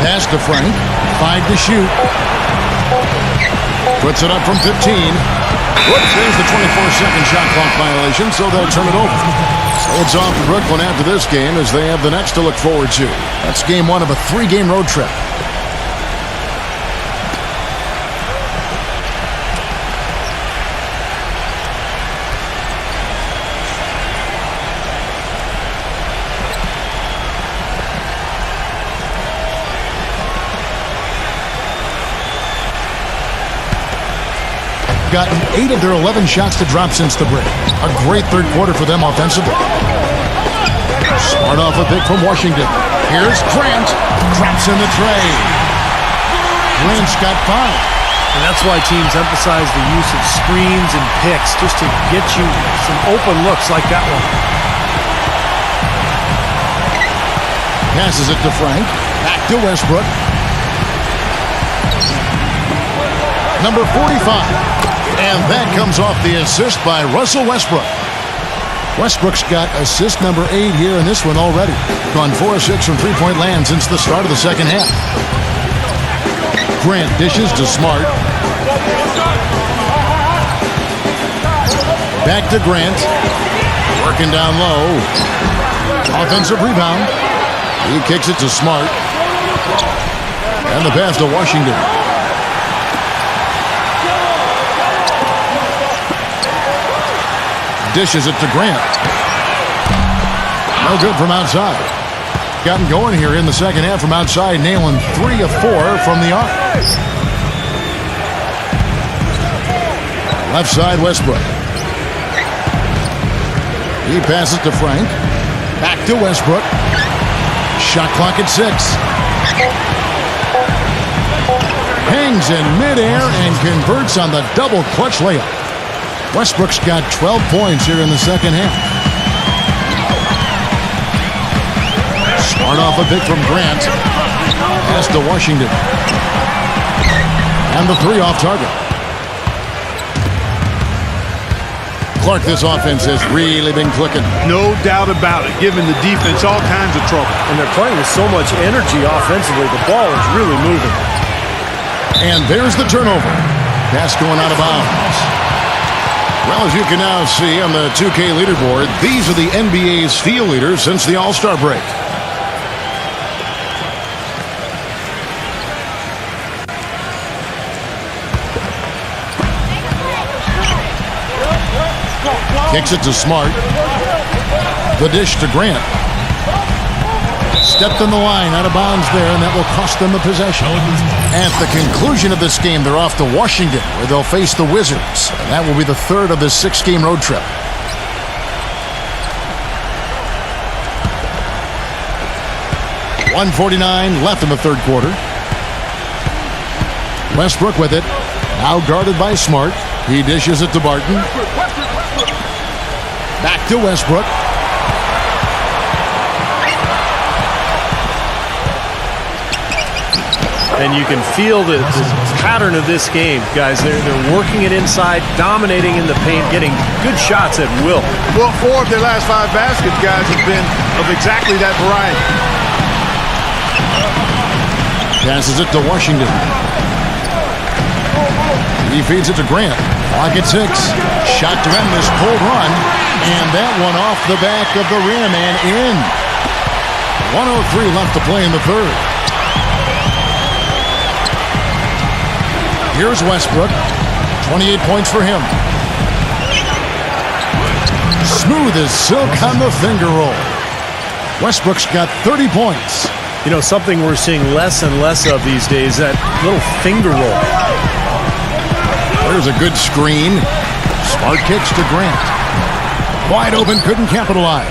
Pass to Frank. 5 to shoot. Puts it up from 15. Whoops, there's the 24-second shot clock violation, so they'll turn it over. So it's off to Brooklyn after this game as they have the next to look forward to. That's game 1 of a 3-game road trip. Gotten 8 of their 11 shots to drop since the break. A great third quarter for them offensively. Smart off a pick from Washington. Here's Grant. Craps in the tray. Grant's got 5. And that's why teams emphasize the use of screens and picks just to get you some open looks like that one. Passes it to Frank. Back to Westbrook. Number 45. And that comes off the assist by Russell Westbrook. Westbrook's got assist number 8 here in this one already. Gone 4 of 6 from three-point land since the start of the second half. Grant dishes to Smart. Back to Grant. Working down low. Offensive rebound. He kicks it to Smart. And the pass to Washington. dishes it to Grant. No good from outside. Gotten going here in the second half from outside, nailing 3 of 4 from the arc. Left side, Westbrook. He passes to Frank. Back to Westbrook. Shot clock at 6. Hangs in midair and converts on the double clutch layup. Westbrook's got 12 points here in the second half. Smart off a pick from Grant. Pass to Washington. And the 3 off target. Clark, this offense has really been clicking. No doubt about it, giving the defense all kinds of trouble. And they're playing with so much energy offensively. The ball is really moving. And there's the turnover. Pass going out of bounds. Well, as you can now see on the 2K leaderboard, these are the NBA's steal leaders since the All-Star break. Kicks it to Smart. The dish to Grant. Stepped on the line, out of bounds there, and that will cost them the possession. At the conclusion of this game, they're off to Washington, where they'll face the Wizards. And that will be the 3rd of this 6-game road trip. .149 left in the third quarter. Westbrook with it. Now guarded by Smart. He dishes it to Barton. Back to Westbrook. And you can feel the pattern of this game, guys. They're working it inside, dominating in the paint, getting good shots at will. Well, 4 of their last 5 baskets, guys, have been of exactly that variety. Passes it to Washington. He feeds it to Grant. Clock at 6. Shot to end this pulled run. And that one off the back of the rim and in. 1:03 left to play in the third. Here's Westbrook. 28 points for him. Smooth as silk on the finger roll. Westbrook's got 30 points. You know, something we're seeing less and less of these days, that little finger roll. There's a good screen. Smart kicks to Grant. Wide open, couldn't capitalize.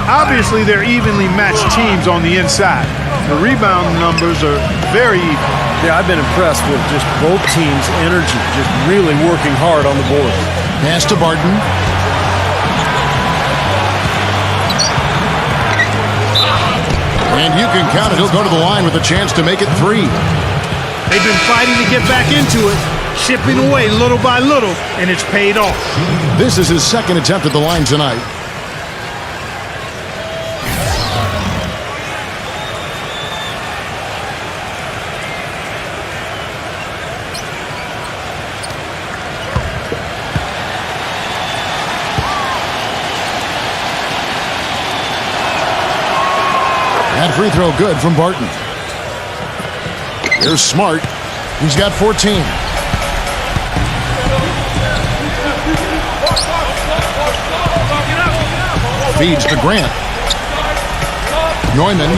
Obviously, they're evenly matched teams on the inside. The rebound numbers are very even. Yeah, I've been impressed with just both teams' energy, just really working hard on the board. Pass to Barton. And you can count it. He'll go to the line with a chance to make it 3. They've been fighting to get back into it, chipping away little by little, and it's paid off. This is his second attempt at the line tonight. That free throw good from Barton. Here's Smart. He's got 14. Feeds to Grant. Neumann.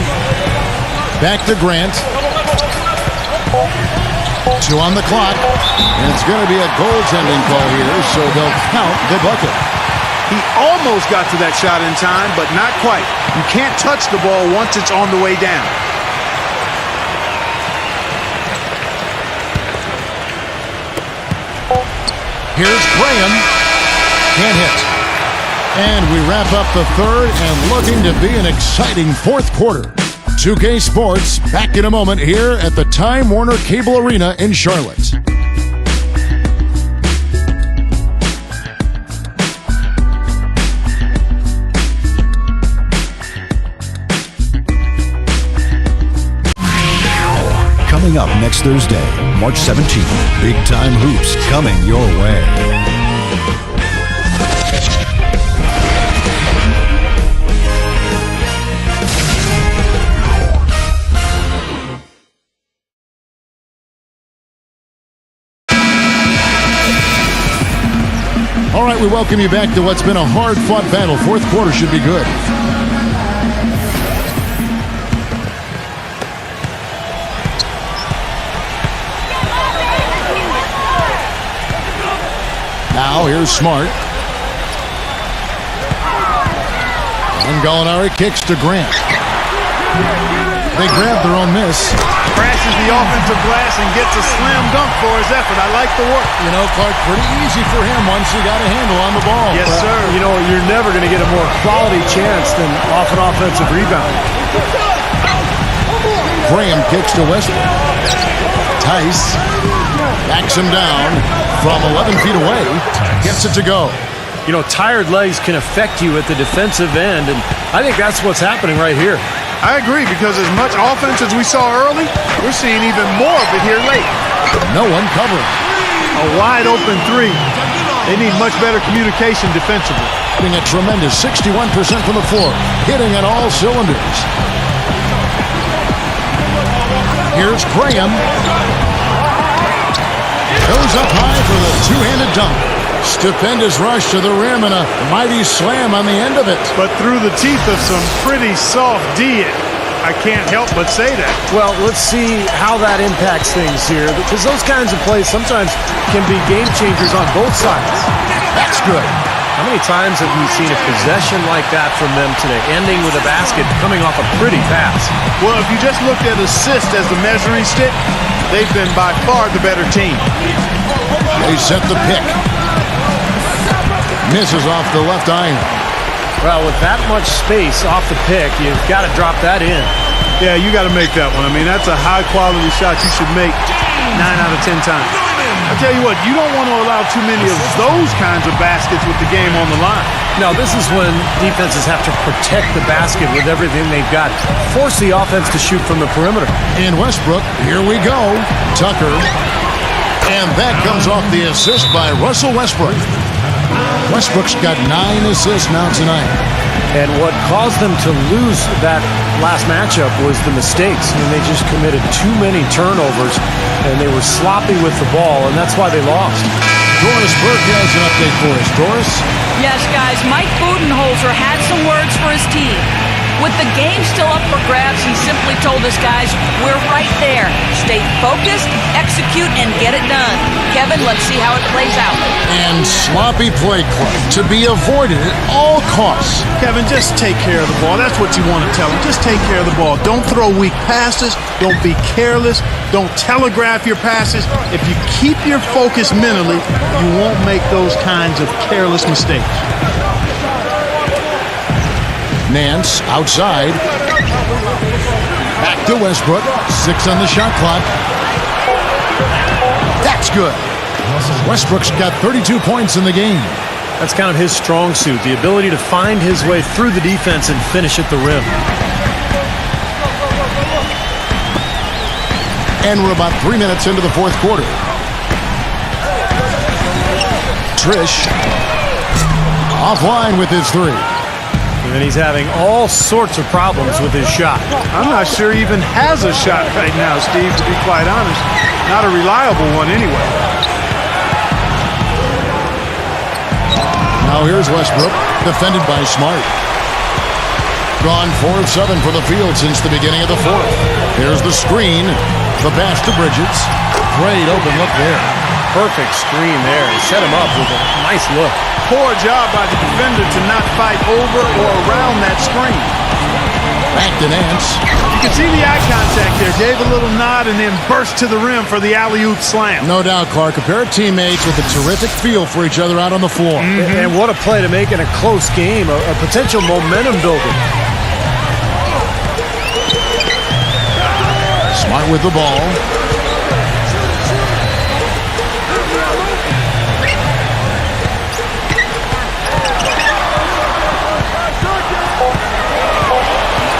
Back to Grant. 2 on the clock. And it's going to be a goaltending call here, so they'll count the bucket. He almost got to that shot in time, but not quite. You can't touch the ball once it's on the way down. Here's Graham. Can't hit. And we wrap up the third and looking to be an exciting fourth quarter. 2K Sports back in a moment here at the Time Warner Cable Arena in Charlotte. Coming up next Thursday, March 17th, Big Time Hoops coming your way. All right, we welcome you back to what's been a hard-fought battle. Fourth quarter should be good. Now here's Smart. And Gallinari kicks to Grant. They grab their own miss. Crashes the offensive glass and gets a slam dunk for his effort. I like the work. You know, Clark, pretty easy for him once he got a handle on the ball. Yes, sir. You know, you're never going to get a more quality chance than off an offensive rebound. Graham kicks to Westbrook. Tice backs him down from 11 feet away. Gets it to go. You know, tired legs can affect you at the defensive end, and I think that's what's happening right here. I agree, because as much offense as we saw early, we're seeing even more of it here late. No one covering. A wide open three. They need much better communication defensively. Hitting a tremendous 61% from the floor. Hitting at all cylinders. Here's Graham. Goes up high for the two-handed dunk. Stupendous rush to the rim and a mighty slam on the end of it. But through the teeth of some pretty soft D, I can't help but say that. Well, let's see how that impacts things here, because those kinds of plays sometimes can be game changers on both sides. That's good. How many times have we seen a possession like that from them today, ending with a basket coming off a pretty pass? Well, if you just looked at assists as the measuring stick, they've been by far the better team. They set the pick. Misses off the left iron. Well, with that much space off the pick, you've got to drop that in. Yeah, you got to make that one. I mean, that's a high-quality shot you should make 9 out of 10 times. I tell you what, you don't want to allow too many of those kinds of baskets with the game on the line. Now, this is when defenses have to protect the basket with everything they've got. Force the offense to shoot from the perimeter. In Westbrook, here we go. Tucker. And that comes off the assist by Russell Westbrook. Westbrook's got 9 assists now tonight. And what caused them to lose that last matchup was the mistakes. I mean, they just committed too many turnovers, and they were sloppy with the ball, and that's why they lost. Doris Burke has an update for us. Doris? Yes, guys, Mike Budenholzer had some words for his team. With the game still up for grabs, he simply told his guys, we're right there. Stay focused, execute, and get it done. Kevin, let's see how it plays out. And sloppy play clock to be avoided at all costs. Kevin, just take care of the ball. That's what you want to tell him. Just take care of the ball. Don't throw weak passes. Don't be careless. Don't telegraph your passes. If you keep your focus mentally, you won't make those kinds of careless mistakes. Nance outside. Back to Westbrook. 6 on the shot clock. That's good. Westbrook's got 32 points in the game. That's kind of his strong suit, the ability to find his way through the defense and finish at the rim. And we're about 3 minutes into the fourth quarter. Trish offline with his 3. And he's having all sorts of problems with his shot. I'm not sure he even has a shot right now, Steve, to be quite honest. Not a reliable one anyway. Now here's Westbrook, defended by Smart. Gone 4 of 7 for the field since the beginning of the fourth. Here's the screen. The pass to Bridges. Great open look there. Perfect screen there. He set him up with a nice look. Poor job by the defender to not fight over or around that screen. Back to Nance. You can see the eye contact there. Gave a little nod and then burst to the rim for the alley-oop slam. No doubt, Clark. A pair of teammates with a terrific feel for each other out on the floor. And what a play to make in a close game. A potential momentum builder. Smart with the ball.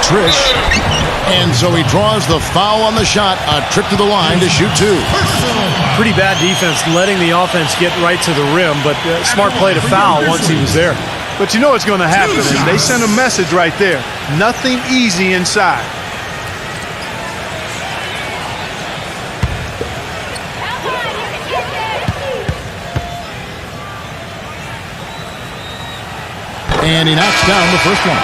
Trish. And so he draws the foul on the shot. A trip to the line to shoot 2. Pretty bad defense letting the offense get right to the rim, but smart play to foul once he was there. But you know what's going to happen. And they sent a message right there. Nothing easy inside. And he knocks down the first one.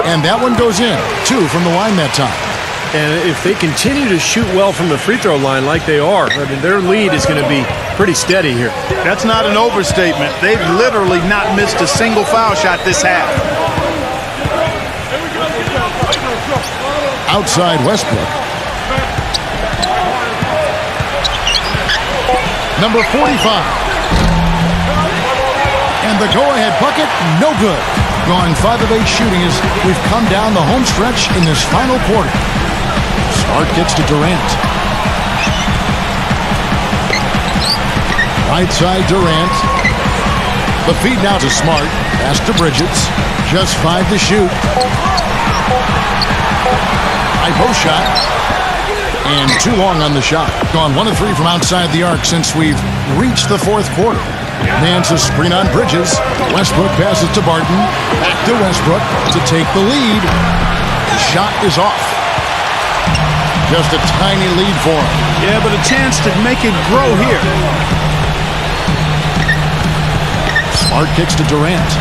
And that one goes in. 2 from the line that time. And if they continue to shoot well from the free throw line like they are, I mean, their lead is going to be pretty steady here. That's not an overstatement. They've literally not missed a single foul shot this half. Outside Westbrook. Number 45. And the go-ahead bucket, no good. Gone 5 of 8 shooting as we've come down the home stretch in this final quarter. Smart gets to Durant. Right side Durant. The feed now to Smart. Pass to Bridges. Just 5 to shoot. High post shot. And too long on the shot. Gone 1 of 3 from outside the arc since we've reached the fourth quarter. Man's a screen on Bridges. Westbrook passes to Barton. Back to Westbrook to take the lead. The shot is off. Just a tiny lead for him. Yeah, but a chance to make it grow here. Smart kicks to Durant.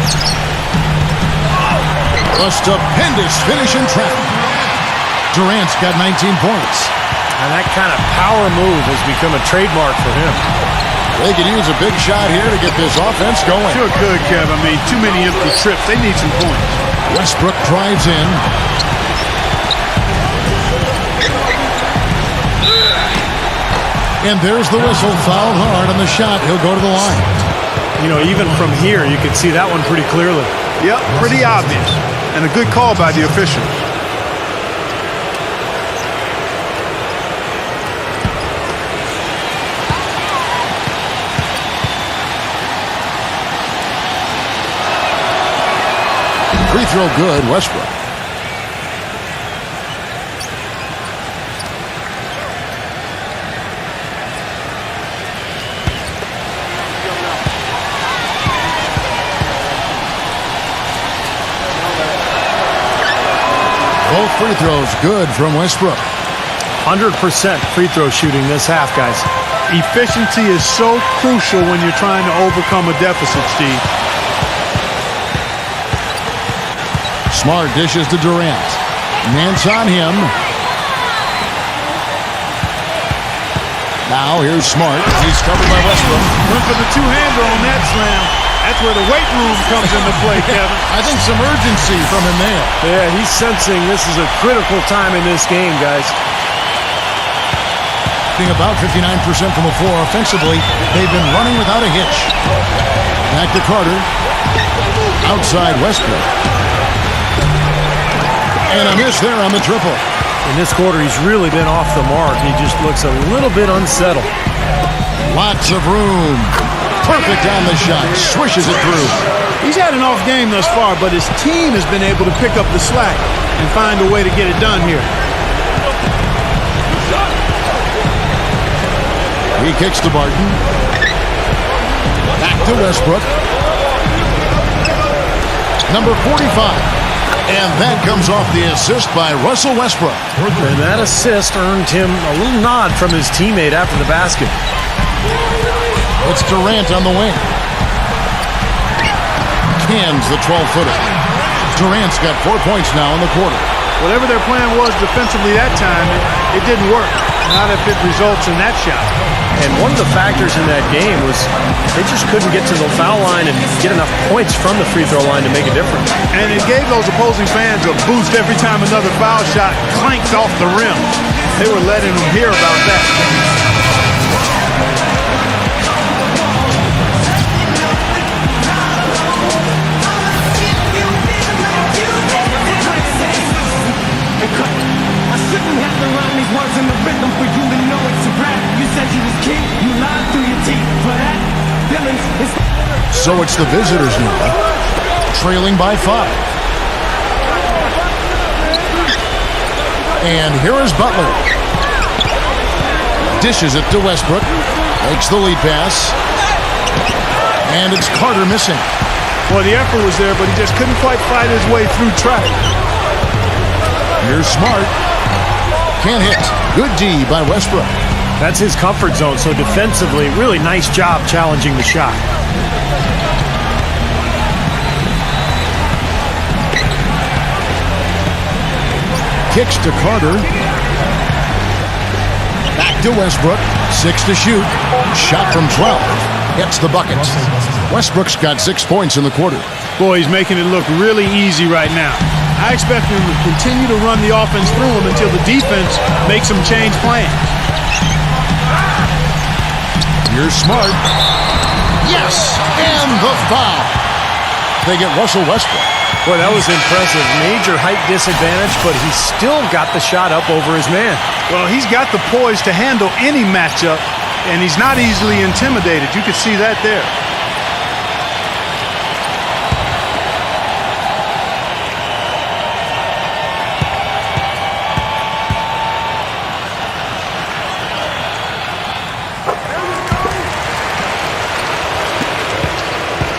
A stupendous finish in traffic. Durant's got 19 points. And that kind of power move has become a trademark for him. They could use a big shot here to get this offense going. Sure could, Kev. I mean, too many empty trips. They need some points. Westbrook drives in. And there's the whistle. Fouled hard on the shot. He'll go to the line. You know, even from here, you can see that one pretty clearly. Yep, pretty obvious. And a good call by the official. Free throw good, Westbrook. Both free throws good from Westbrook. 100% free throw shooting this half, guys. Efficiency is so crucial when you're trying to overcome a deficit, Steve. Smart dishes to Durant. Nance on him. Now here's Smart. He's covered by Westbrook. Went for the two-hander on that slam. That's where the weight room comes into play, Kevin. I think some urgency from him there. Yeah, he's sensing this is a critical time in this game, guys. Being about 59% from the floor offensively, they've been running without a hitch. Back to Carter. Outside Westbrook. And a miss there on the triple. In this quarter, he's really been off the mark. He just looks a little bit unsettled. Lots of room. Perfect on the shot. Swishes it through. He's had an off game thus far, but his team has been able to pick up the slack and find a way to get it done here. He kicks to Barton. Back to Westbrook. Number 45. And that comes off the assist by Russell Westbrook. And that assist earned him a little nod from his teammate after the basket. It's Durant on the wing. Cans the 12-footer. Durant's got 4 points now in the quarter. Whatever their plan was defensively that time, it didn't work. Not if it results in that shot. And one of the factors in that game was they just couldn't get to the foul line and get enough points from the free throw line to make a difference. And it gave those opposing fans a boost every time another foul shot clanked off the rim. They were letting them hear about that. So it's the visitors now, trailing by 5. And here is Butler. Dishes it to Westbrook. Makes the lead pass. And it's Carter missing. Well, the effort was there, but he just couldn't quite fight his way through traffic. Here's Smart. Can't hit. Good D by Westbrook. That's his comfort zone, so defensively, really nice job challenging the shot. Kicks to Carter. Back to Westbrook. 6 to shoot. Shot from 12. Gets the bucket. Westbrook's got 6 points in the quarter. Boy, he's making it look really easy right now. I expect him to continue to run the offense through him until the defense makes him change plans. Here's Smart. Yes! And the foul. They get Russell Westbrook. Boy, that was impressive. Major height disadvantage, but he still got the shot up over his man. Well, he's got the poise to handle any matchup, and he's not easily intimidated. You can see that there.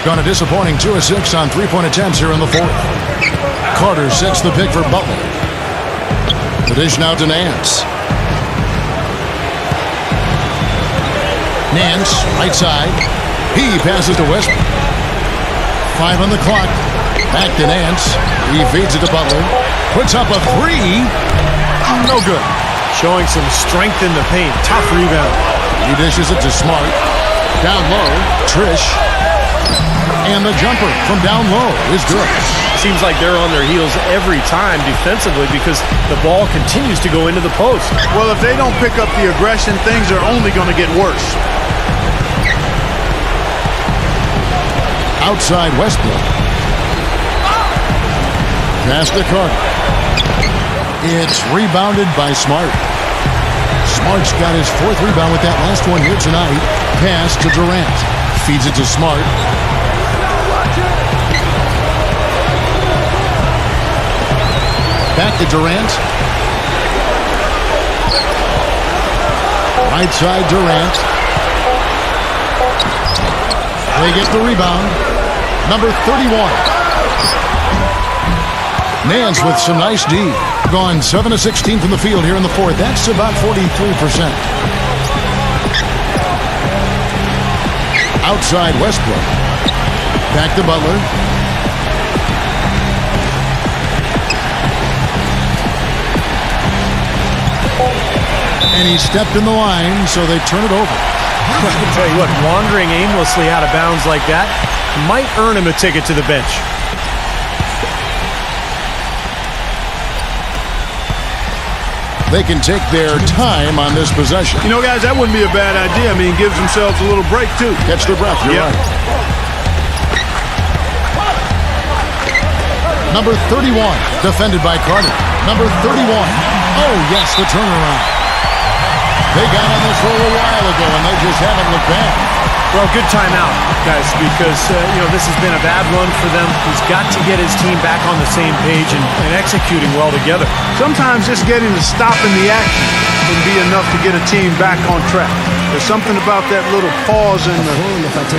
Gone a disappointing 2 of 6 on 3-point attempts here in the fourth. Carter sets the pick for Butler. The dish now to Nance. Nance, right side. He passes to Westbrook. 5 on the clock. Back to Nance. He feeds it to Butler. Puts up a 3. No good. Showing some strength in the paint. Tough rebound. He dishes it to Smart. Down low, Trish. And the jumper from down low is good. Seems like they're on their heels every time defensively because the ball continues to go into the post. Well, if they don't pick up the aggression, things are only going to get worse. Outside Westbrook. Pass to Carter. It's rebounded by Smart. Smart's got his 4th rebound with that last one here tonight. Pass to Durant. Feeds it to Smart. Back to Durant. Right side Durant. They get the rebound. Number 31. Nance with some nice D. Gone 7 of 16 from the field here in the fourth. That's about 43%. Outside Westbrook. Back to Butler. And he stepped in the line, so they turn it over. I'll tell you what, wandering aimlessly out of bounds like that might earn him a ticket to the bench. They can take their time on this possession. You know, guys, that wouldn't be a bad idea. I mean, gives themselves a little break, too. Catch their breath, you're right. Number 31, defended by Carter. Number 31. Oh, yes, the turnaround. They got on this roll a while ago, and they just haven't looked back. Well, good timeout, guys, because, this has been a bad run for them. He's got to get his team back on the same page and executing well together. Sometimes just getting to stop in the action can be enough to get a team back on track. There's something about that little pause in the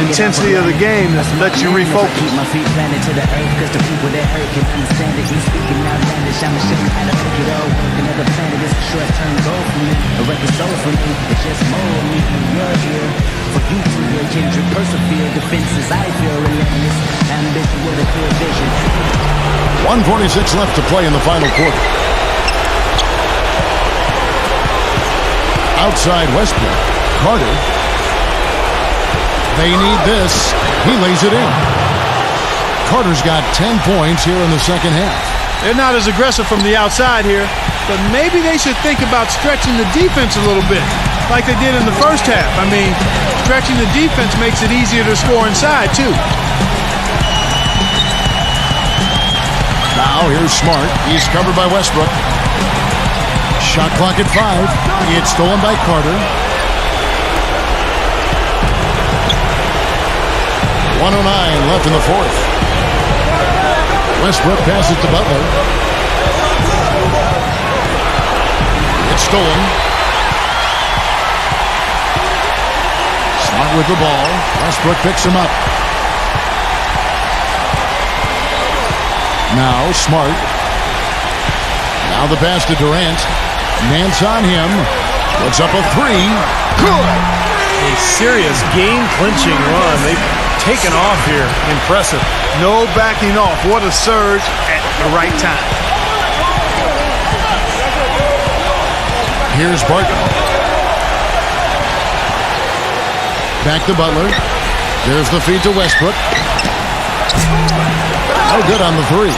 intensity of the game that lets you refocus. Keep my feet planted to the earth, cause the people that hurt can understand it. You speaking outlandish, I'ma show you how to pick it up. Another planet is a short-term goal for me. A record soul for me. It's just more of me and you're here. For you to hear Kendrick persevere. Defenses I feel relentless. Ambition with a clear vision. 1:46 left to play in the final quarter. Outside Westbrook. Carter. They need this. He lays it in. Carter's got 10 points here in the second half. They're not as aggressive from the outside here, but maybe they should think about stretching the defense a little bit, like they did in the first half. I mean, stretching the defense makes it easier to score inside, too. Now here's Smart. He's covered by Westbrook. Shot clock at 5. It's stolen by Carter. 1:09 left in the fourth. Westbrook passes to Butler. It's stolen. Out with the ball. Westbrook picks him up. Now Smart. Now the pass to Durant. Nance on him. Puts up a three. Good. A serious game-clinching run. They've taken off here. Impressive. No backing off. What a surge at the right time. Here's Barton. Back to Butler. There's the feed to Westbrook. No good on the three.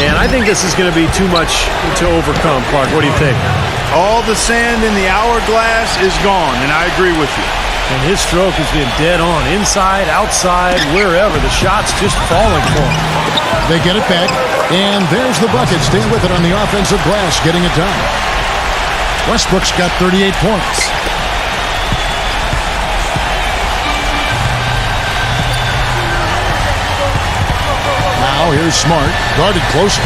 And I think this is going to be too much to overcome, Clark. What do you think? All the sand in the hourglass is gone, and I agree with you. And his stroke has been dead on. Inside, outside, wherever. The shot's just falling for him. They get it back, and there's the bucket. Stay with it on the offensive glass, getting it done. Westbrook's got 38 points. Now here's Smart, guarded closer.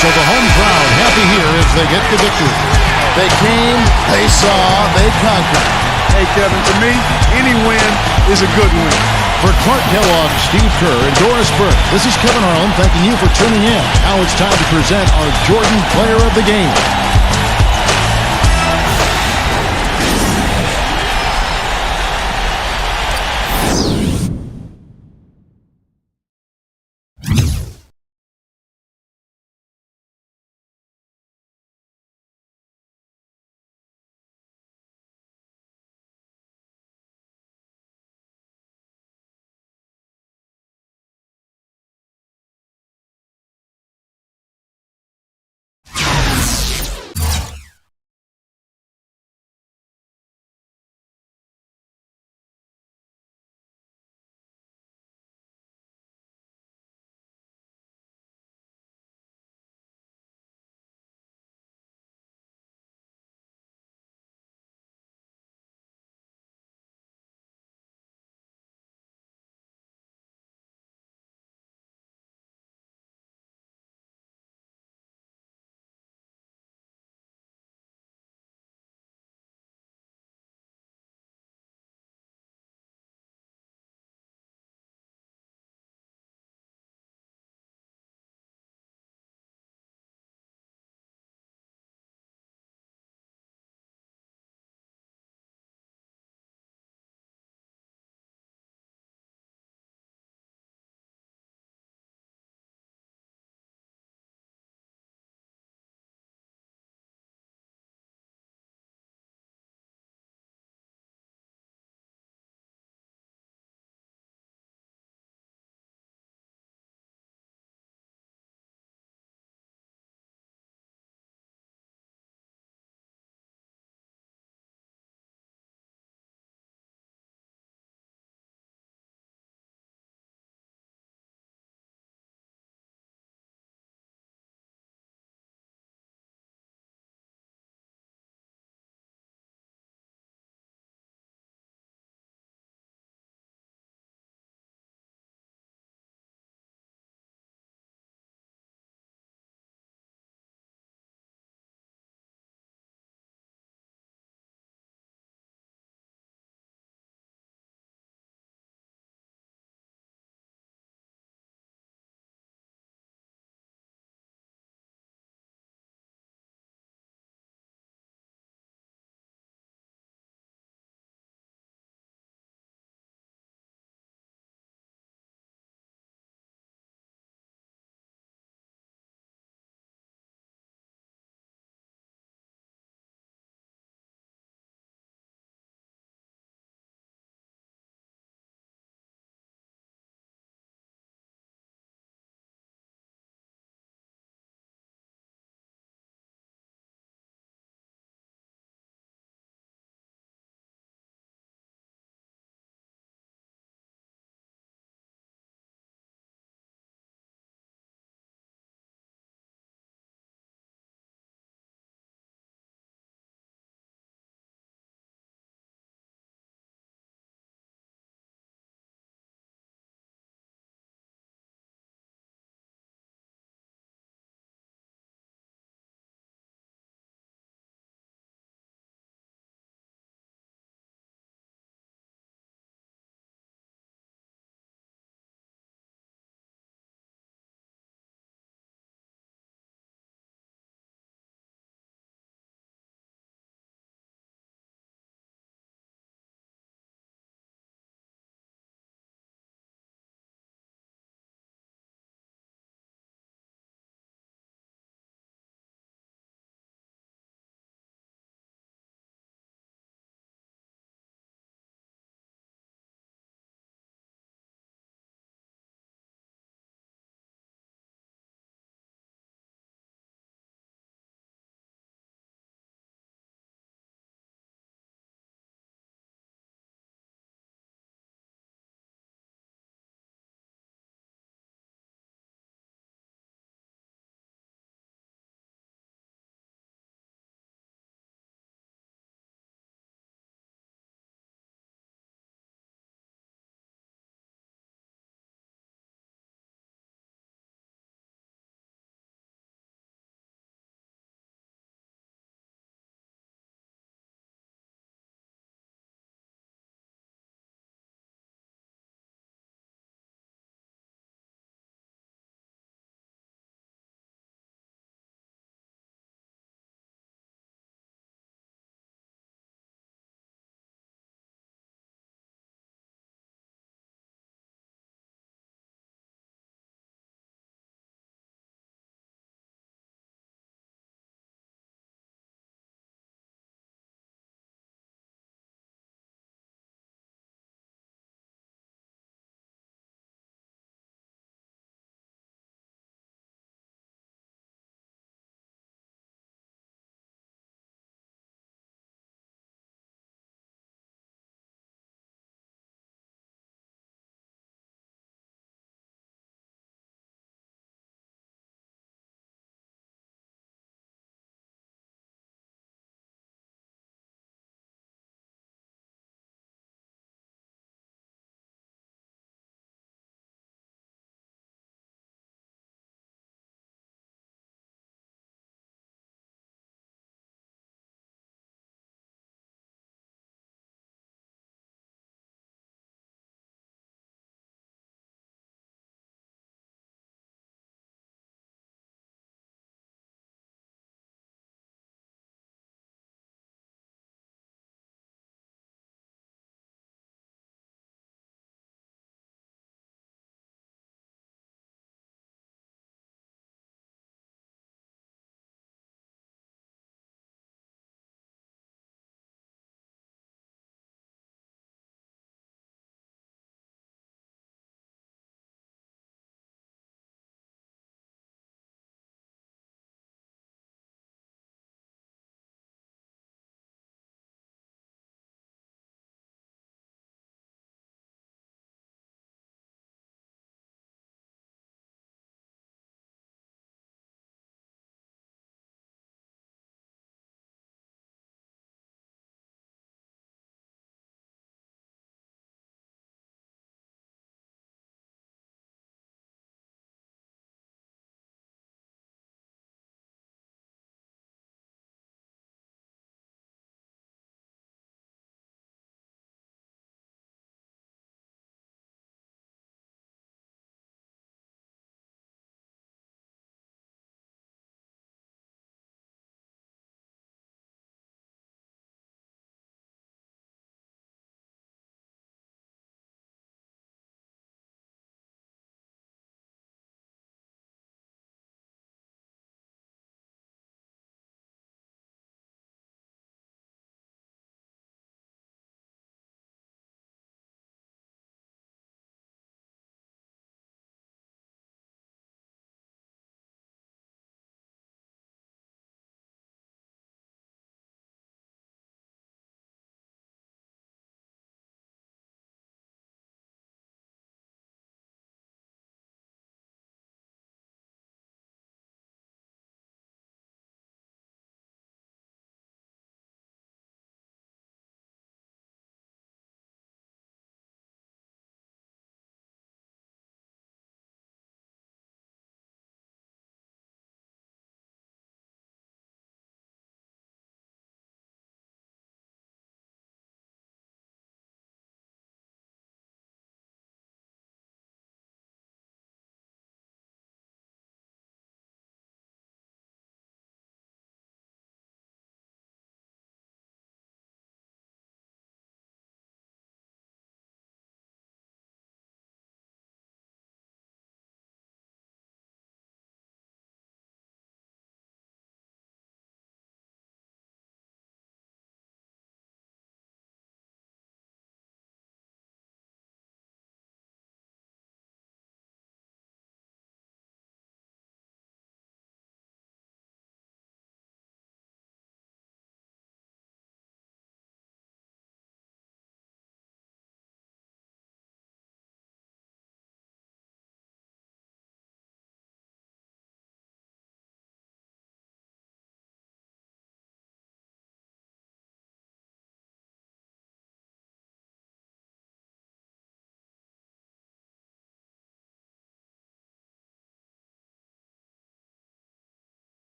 So the home crowd happy here as they get the victory. They came, they saw, they conquered. Hey, Kevin, to me, any win is a good win. For Clark Kellogg, Steve Kerr, and Doris Burke, this is Kevin Harlan thanking you for tuning in. Now it's time to present our Jordan Player of the Game.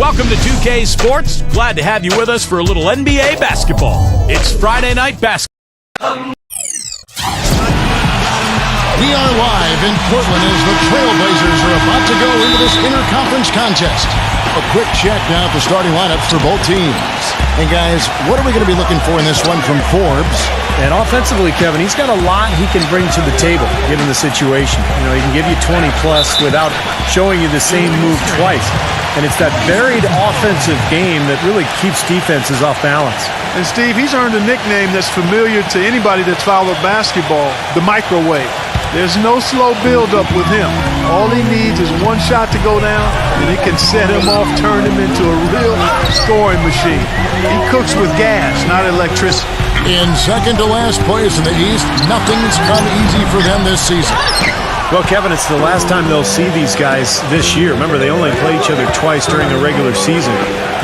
Welcome to 2K Sports. Glad to have you with us for a little NBA basketball. It's Friday night basketball. We are live in Portland as the Trailblazers are about to go into this interconference contest. A quick check now at the starting lineups for both teams. And guys, what are we going to be looking for in this one from Forbes? And offensively, Kevin, he's got a lot he can bring to the table, given the situation. You know, he can give you 20-plus without showing you the same move twice. And it's that varied offensive game that really keeps defenses off balance. And, Steve, he's earned a nickname that's familiar to anybody that's followed basketball, the microwave. There's no slow build-up with him. All he needs is one shot to go down, and it can set him off, turn him into a real scoring machine. He cooks with gas, not electricity. In second to last place in the East, nothing's come easy for them this season. Well, Kevin, it's the last time they'll see these guys this year. Remember, they only play each other twice during the regular season.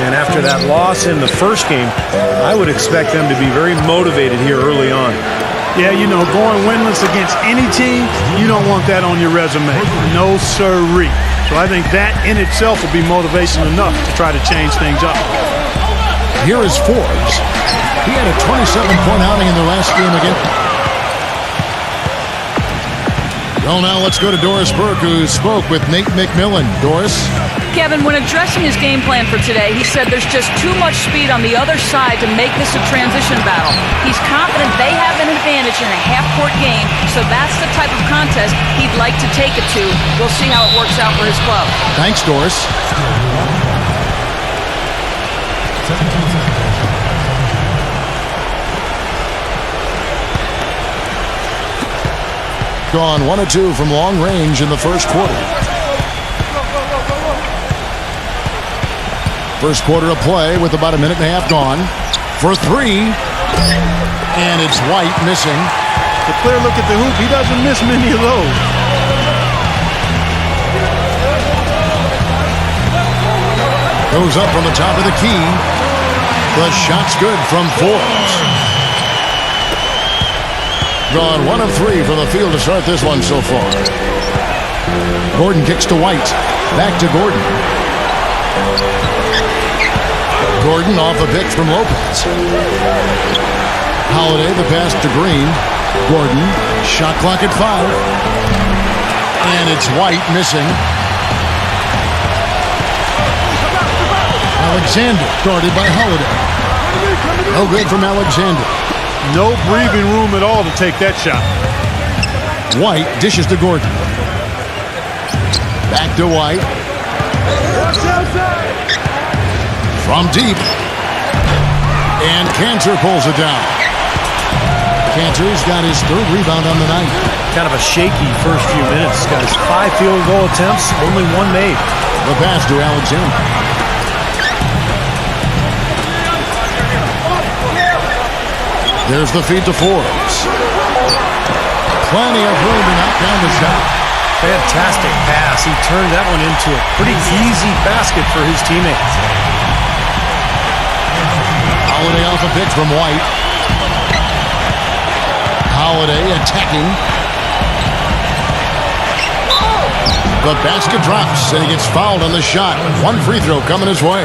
And after that loss in the first game, I would expect them to be very motivated here early on. Yeah, you know, going winless against any team, you don't want that on your resume. No sirree. So I think that in itself will be motivation enough to try to change things up. Here is Forbes. He had a 27-point outing in the last game again. Well, now let's go to Doris Burke, who spoke with Nate McMillan. Doris? Kevin, when addressing his game plan for today, he said there's just too much speed on the other side to make this a transition battle. He's confident they have an advantage in a half-court game, so that's the type of contest he'd like to take it to. We'll see how it works out for his club. Thanks, Doris. 17 seconds. Gone 1 of 2 from long range in the first quarter. First quarter of play with about a minute and a half gone. For three. And it's White missing. The clear look at the hoop. He doesn't miss many of those. Goes up from the top of the key. The shot's good from Forbes. Gone 1 of 3 from the field to start this one so far. Gordon kicks to White. Back to Gordon. Gordon off a pick from Lopez. Holiday the pass to Green. Gordon. Shot clock at 5. And it's White missing. Alexander guarded by Holiday. No good from Alexander. No breathing room at all to take that shot. White dishes to Gordon. Back to White. From deep. And Cantor pulls it down. Cantor's got his third rebound on the night. Kind of a shaky first few minutes. Got his 5 field goal attempts, only 1 made. The pass to Alexander. There's the feed to Forbes. Plenty of room to knock down the shot. Fantastic pass. He turned that one into a pretty easy basket for his teammates. Holiday off a pick from White. Holiday attacking. The basket drops, and he gets fouled on the shot. 1 free throw coming his way.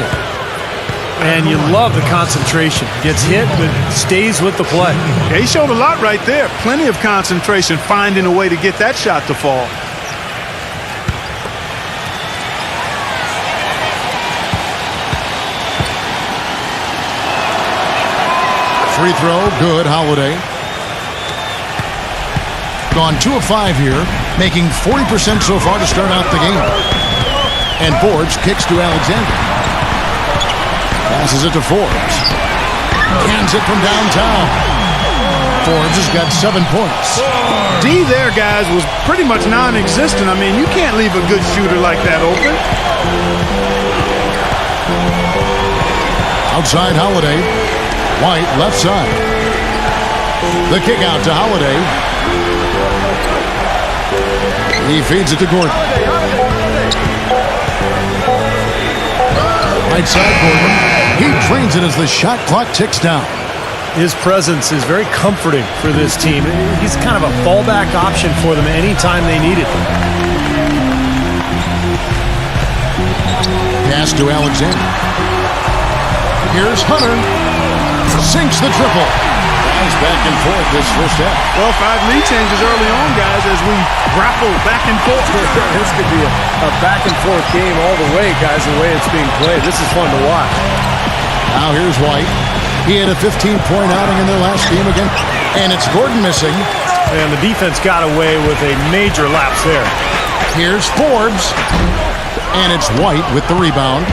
And you love the concentration. Gets hit, but stays with the play. Yeah, he showed a lot right there. Plenty of concentration, finding a way to get that shot to fall. Free throw, good, Holiday. Gone 2 of 5 here, making 40% so far to start out the game. And Forbes kicks to Alexander. Passes it to Forbes. Cans it from downtown. Forbes has got 7 points. D there, guys, was pretty much non-existent. I mean, you can't leave a good shooter like that open. Outside Holiday. White left side. The kick out to Holiday. He feeds it to Gordon. Right side Gordon. He drains it as the shot clock ticks down. His presence is very comforting for this team. He's kind of a fallback option for them anytime they need it. Pass Pass to Alexander. Here's Hunter. Sinks the triple. Guys back and forth this first half. Well, 5 lead changes early on, guys, as we grapple back and forth. This could be a back and forth game all the way, guys, the way it's being played. This is fun to watch. Now here's White. He had a 15-point outing in their last game again. And it's Gordon missing. And the defense got away with a major lapse there. Here's Forbes. And it's White with the rebound.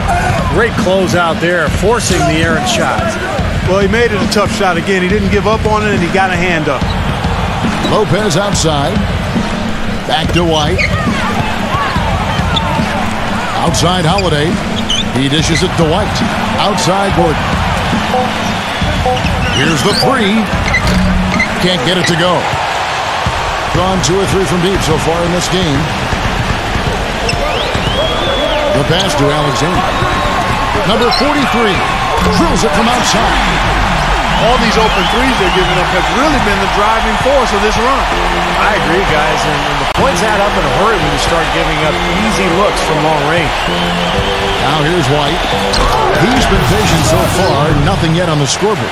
Great close out there, forcing the errant shots. Well, he made it a tough shot again. He didn't give up on it, and he got a hand up. Lopez outside. Back to White. Outside Holiday. He dishes it to White. Outside Gordon. Here's the three. Can't get it to go. Gone 2 or 3 from deep so far in this game. The pass to Alexander. Number 43. Drills it from outside. All these open threes they're giving up have really been the driving force of this run. I agree, guys, and the points add up in a hurry when you start giving up easy looks from long range. Now here's White. He's been patient so far, nothing yet on the scoreboard.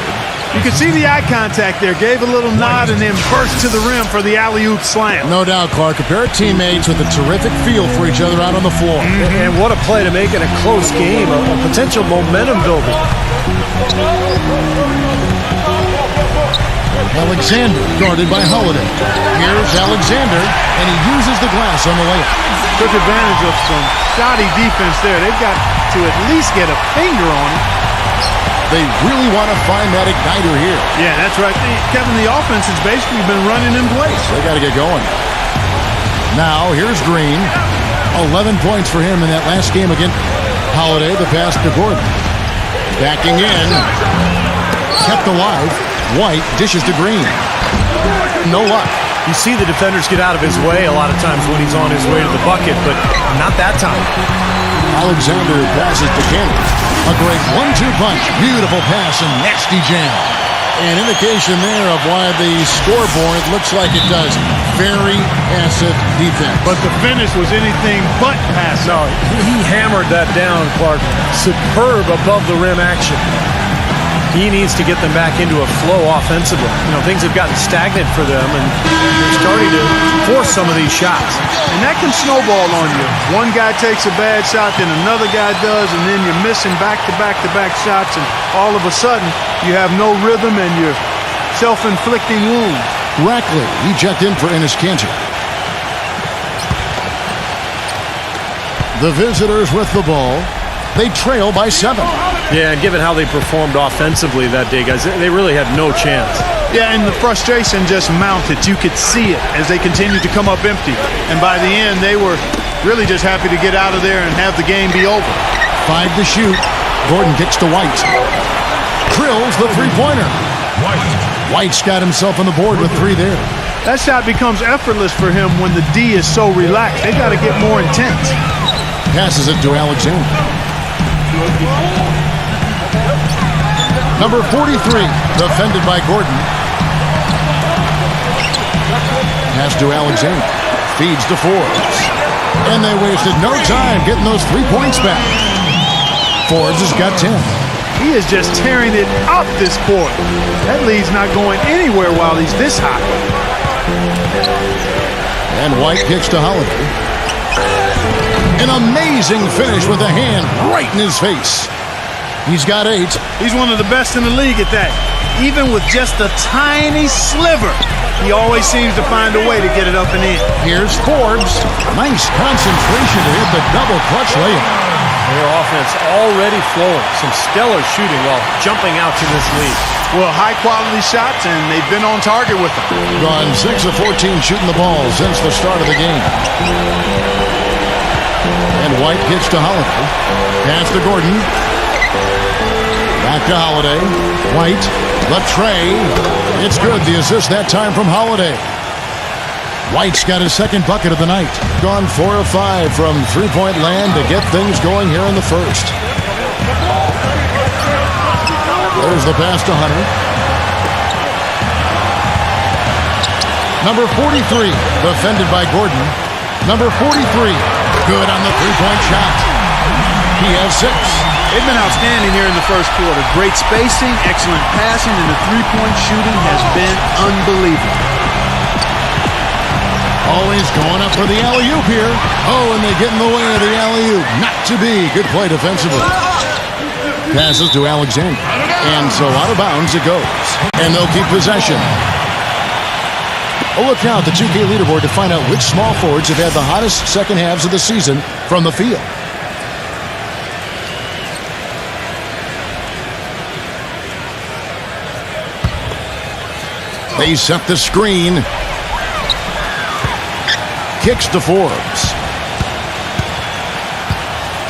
You can see the eye contact there. Gave a little nod and then burst to the rim for the alley-oop slam. No doubt, Clark. A pair of teammates with a terrific feel for each other out on the floor. And what a play to make in a close game, a potential momentum builder. Alexander guarded by Holiday. Here's Alexander, and he uses the glass on the layup. Took advantage of some shoddy defense there. They've got to at least get a finger on it. They really want to find that igniter here. Yeah, that's right. Kevin, the offense has basically been running in place. They got to get going. Now, here's Green. 11 points for him in that last game against Holiday. The pass to Gordon. Backing in. Kept alive. White dishes to Green. No luck. You see the defenders get out of his way a lot of times when he's on his way to the bucket, but not that time. Alexander passes to Kenny. A great 1-2 punch. Beautiful pass and nasty jam. An indication there of why the scoreboard looks like it does. Very passive defense. But the finish was anything but passive. No, he hammered that down, Clark. Superb above the rim action. He needs to get them back into a flow offensively. You know, things have gotten stagnant for them, and they're starting to force some of these shots. And that can snowball on you. One guy takes a bad shot, then another guy does, and then you're missing back-to-back-to-back shots, and all of a sudden, you have no rhythm and you're self-inflicting wounds. Rackley, he checked in for Enes Kanter. The visitors with the ball. They trail by 7. Yeah, and given how they performed offensively that day, guys, they really had no chance. Yeah, and the frustration just mounted. You could see it as they continued to come up empty. And by the end, they were really just happy to get out of there and have the game be over. 5 to shoot. Gordon kicks to White. Drills the three-pointer. White's got himself on the board with 3 there. That shot becomes effortless for him when the D is so relaxed. They got to get more intense. Passes it to Alexander. Number 43, defended by Gordon. Pass to Alexander. Feeds to Forbes. And they wasted no time getting those 3 points back. Forbes has got 10. He is just tearing it up this quarter. That lead's not going anywhere while he's this hot. And White kicks to Holiday. An amazing finish with a hand right in his face. He's got 8. He's one of the best in the league at that. Even with just a tiny sliver, he always seems to find a way to get it up and in. Here's Forbes. Nice concentration to hit the double clutch layup. Their offense already flowing. Some stellar shooting while jumping out to this lead. Well, high-quality shots, and they've been on target with them. Gone 6 of 14 shooting the ball since the start of the game. And White gets to Holiday. Pass to Gordon. Back to Holiday. White. The tray. It's good. The assist that time from Holiday. White's got his second bucket of the night. Gone 4 of 5 from three-point land to get things going here in the first. There's the pass to Hunter. Number 43, defended by Gordon. Number 43, good on the three-point shot. He has 6. They've been outstanding here in the first quarter. Great spacing, excellent passing, and the three-point shooting has been unbelievable. Always going up for the alley-oop here. Oh, and they get in the way of the alley-oop. Not to be. Good play defensively. Passes to Alexander. And so out of bounds it goes. And they'll keep possession. A look now at the 2K leaderboard to find out which small forwards have had the hottest second halves of the season from the field. They set the screen. Kicks to Forbes.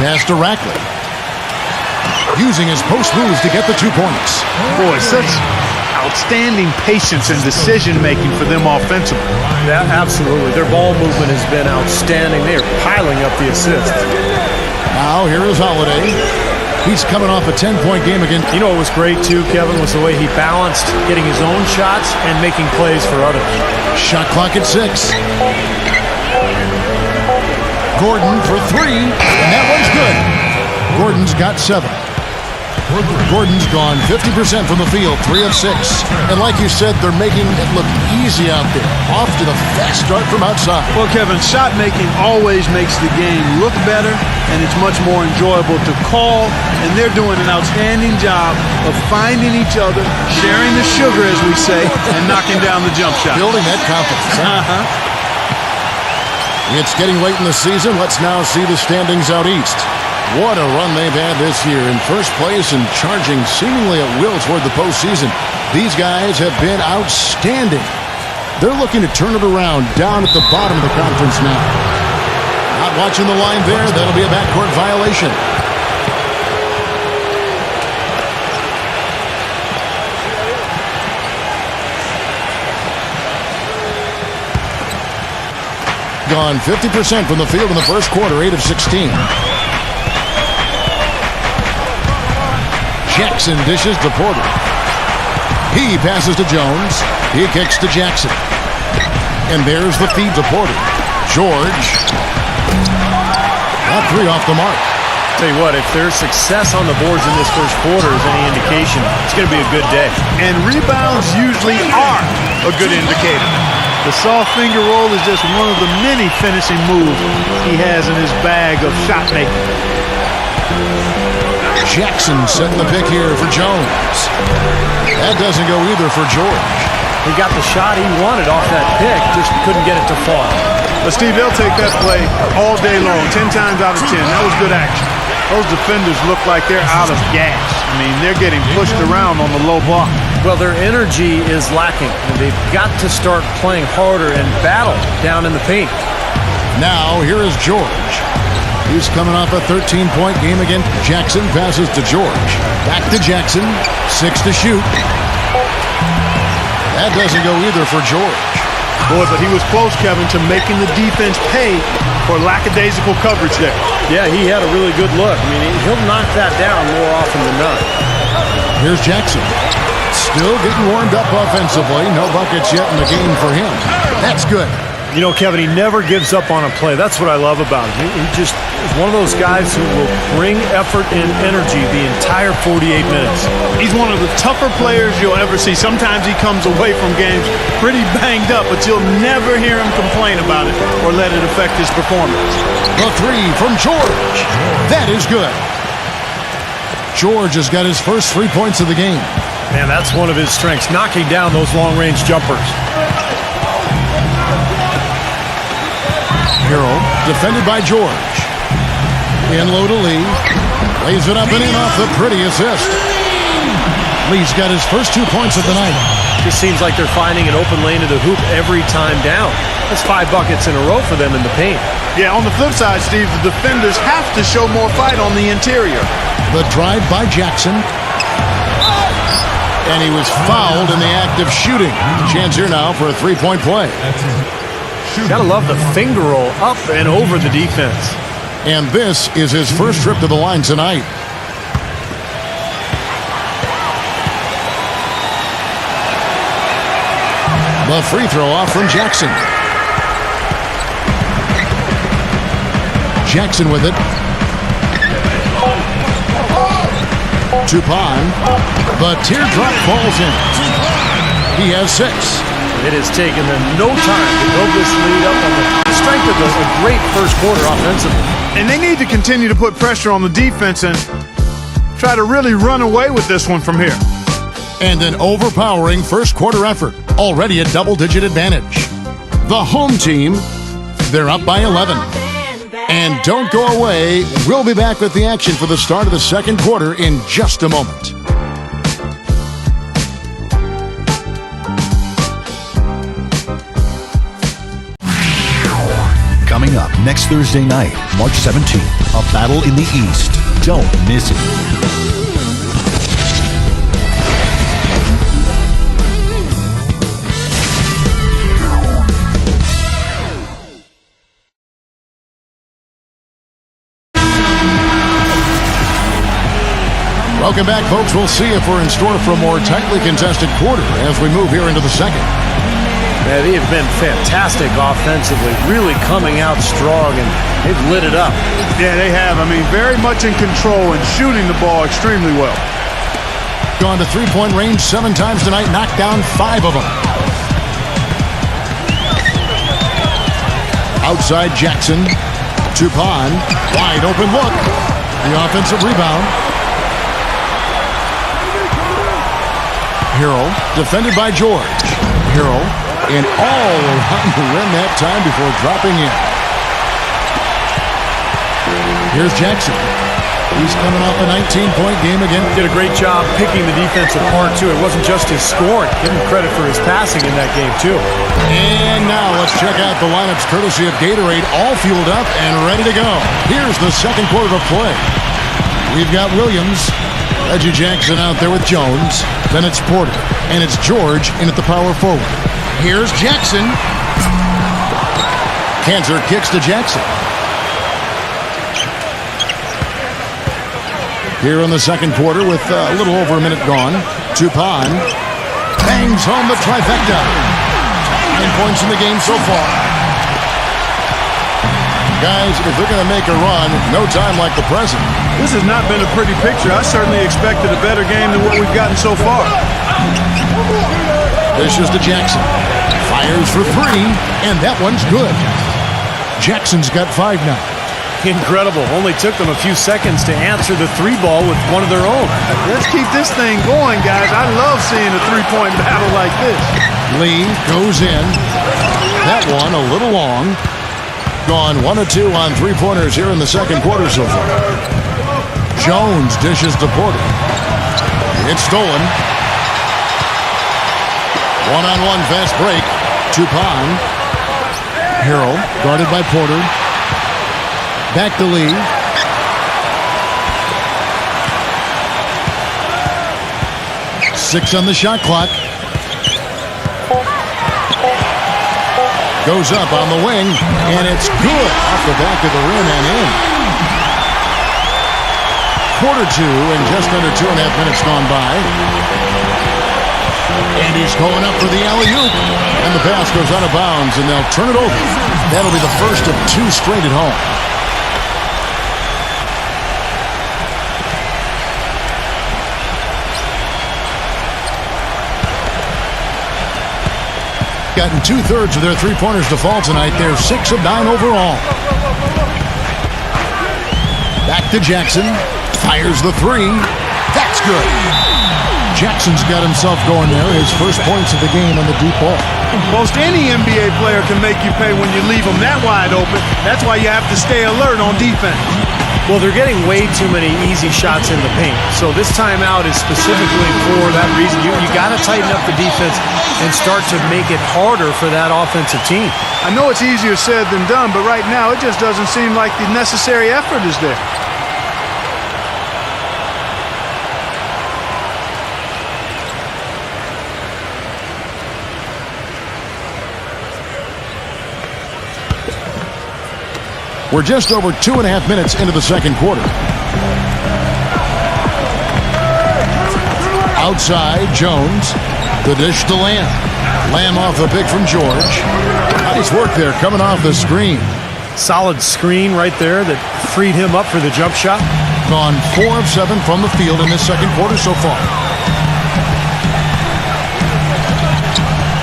Pass to Rackley. Using his post moves to get the 2 points. Boy, such outstanding patience and decision-making for them offensively. Yeah, absolutely. Their ball movement has been outstanding. They are piling up the assists. Now here is Holiday. He's coming off a 10-point game again. You know what was great, too, Kevin, was the way he balanced getting his own shots and making plays for others. Shot clock at 6. Gordon for 3, and that one's good. Gordon's got 7. Gordon's gone 50% from the field, 3 of 6. And like you said, they're making it look easy out there. Off to the fast start from outside. Well, Kevin, shot making always makes the game look better, and it's much more enjoyable to call. And they're doing an outstanding job of finding each other, sharing the sugar, as we say, and knocking down the jump shot. Building that confidence. It's getting late in the season. Let's now see the standings out east. What a run they've had this year. In first place and charging seemingly at will toward the postseason. These guys have been outstanding. They're looking to turn it around down at the bottom of the conference now. Not watching the line there. That'll be a backcourt violation. Gone 50% from the field in the first quarter, 8 of 16. Jackson dishes to Porter. He passes to Jones. He kicks to Jackson. And there's the feed to Porter. George. That 3 off the mark. Tell you what, if there's success on the boards in this first quarter is any indication, it's going to be a good day. And rebounds usually are a good indicator. The soft finger roll is just one of the many finishing moves he has in his bag of shot making. Jackson setting the pick here for Jones. That doesn't go either for George. He got the shot he wanted off that pick, just couldn't get it to fall. But Steve, they'll take that play all day long, 10 times out of 10. That was good action. Those defenders look like they're out of gas. I mean, they're getting pushed around on the low block. Well, their energy is lacking. They've got to start playing harder and battle down in the paint. Now, here is George. He's coming off a 13-point game against Jackson. Passes to George. Back to Jackson. 6 to shoot. That doesn't go either for George. Boy, but he was close, Kevin, to making the defense pay for lackadaisical coverage there. Yeah, he had a really good look. I mean, he'll knock that down more often than not. Here's Jackson. Still getting warmed up offensively. No buckets yet in the game for him. That's good. You know, Kevin, he never gives up on a play. That's what I love about him. He just is one of those guys who will bring effort and energy the entire 48 minutes. He's one of the tougher players you'll ever see. Sometimes he comes away from games pretty banged up, but you'll never hear him complain about it or let it affect his performance. The 3 from George. That is good. George has got his first 3 points of the game. Man, that's one of his strengths, knocking down those long-range jumpers. Harold, defended by George. In low to Lee. Lays it up and in off the pretty assist. Lee's got his first 2 points of the night. Just seems like they're finding an open lane to the hoop every time down. That's 5 buckets in a row for them in the paint. Yeah, on the flip side, Steve, the defenders have to show more fight on the interior. The drive by Jackson. And he was fouled in the act of shooting. Chance here now for a 3-point play. Gotta love the finger roll up and over the defense. And this is his first trip to the line tonight. The free throw off from Jackson. Jackson with it. Tupon. The teardrop falls in. He has 6. It has taken them no time to build this lead up on the strength of a great first quarter offensively. And they need to continue to put pressure on the defense and try to really run away with this one from here. And an overpowering first quarter effort. Already a double-digit advantage. The home team, they're up by 11. And don't go away. We'll be back with the action for the start of the second quarter in just a moment. Coming up next Thursday night, March 17th, a battle in the East. Don't miss it. Welcome back, folks. We'll see if we're in store for a more tightly contested quarter as we move here into the second. Yeah, they have been fantastic offensively, really coming out strong, and they've lit it up. Yeah, they have. I mean, very much in control and shooting the ball extremely well. Gone to three-point range 7 times tonight, knocked down 5 of them. Outside Jackson. Tupon. Wide open look. The offensive rebound. Hero, defended by George. Hero, and all around the rim that time before dropping in. Here's Jackson. He's coming off a 19-point game again. Did a great job picking the defense apart, too. It wasn't just his scoring. Give him credit for his passing in that game, too. And now let's check out the lineups courtesy of Gatorade, all fueled up and ready to go. Here's the second quarter of play. We've got Williams, Reggie Jackson out there with Jones. Then it's Porter. And it's George in at the power forward. Here's Jackson. Kanzer kicks to Jackson. Here in the second quarter with a little over a minute gone. Tupon bangs home the trifecta. 9 points in the game so far. Guys, if they're going to make a run, no time like the present. This has not been a pretty picture. I certainly expected a better game than what we've gotten so far. Dishes to Jackson. Fires for 3, and that one's good. Jackson's got 5 now. Incredible. Only took them a few seconds to answer the 3 ball with one of their own. Let's keep this thing going, guys. I love seeing a 3-point battle like this. Lee goes in. That one a little long. Gone 1 of 2 on 3-pointers here in the second quarter so far. Jones dishes to Porter. It's stolen. One-on-one fast break. Tupon. Harrell guarded by Porter. Back to Lee. Six on the shot clock. Goes up on the wing, and it's good off the back of the rim and in. Quarter 2 and just under 2.5 minutes gone by. And he's going up for the alley-oop. And the pass goes out of bounds, and they'll turn it over. That'll be the first of 2 straight at home. Gotten 2/3 of their 3-pointers to fall tonight. They're 6 of 9 overall. Back to Jackson. Fires the 3. That's good. Jackson's got himself going there. His first points of the game on the deep ball. Most any NBA player can make you pay when you leave them that wide open. That's why you have to stay alert on defense. Well, they're getting way too many easy shots in the paint. So this timeout is specifically for that reason. You got to tighten up the defense and start to make it harder for that offensive team. I know it's easier said than done, but right now it just doesn't seem like the necessary effort is there. We're just over 2.5 minutes into the second quarter. Outside, Jones. The dish to Lamb. Lamb off the pick from George. Nice work there coming off the screen. Solid screen right there that freed him up for the jump shot. Gone 4 of 7 from the field in this second quarter so far.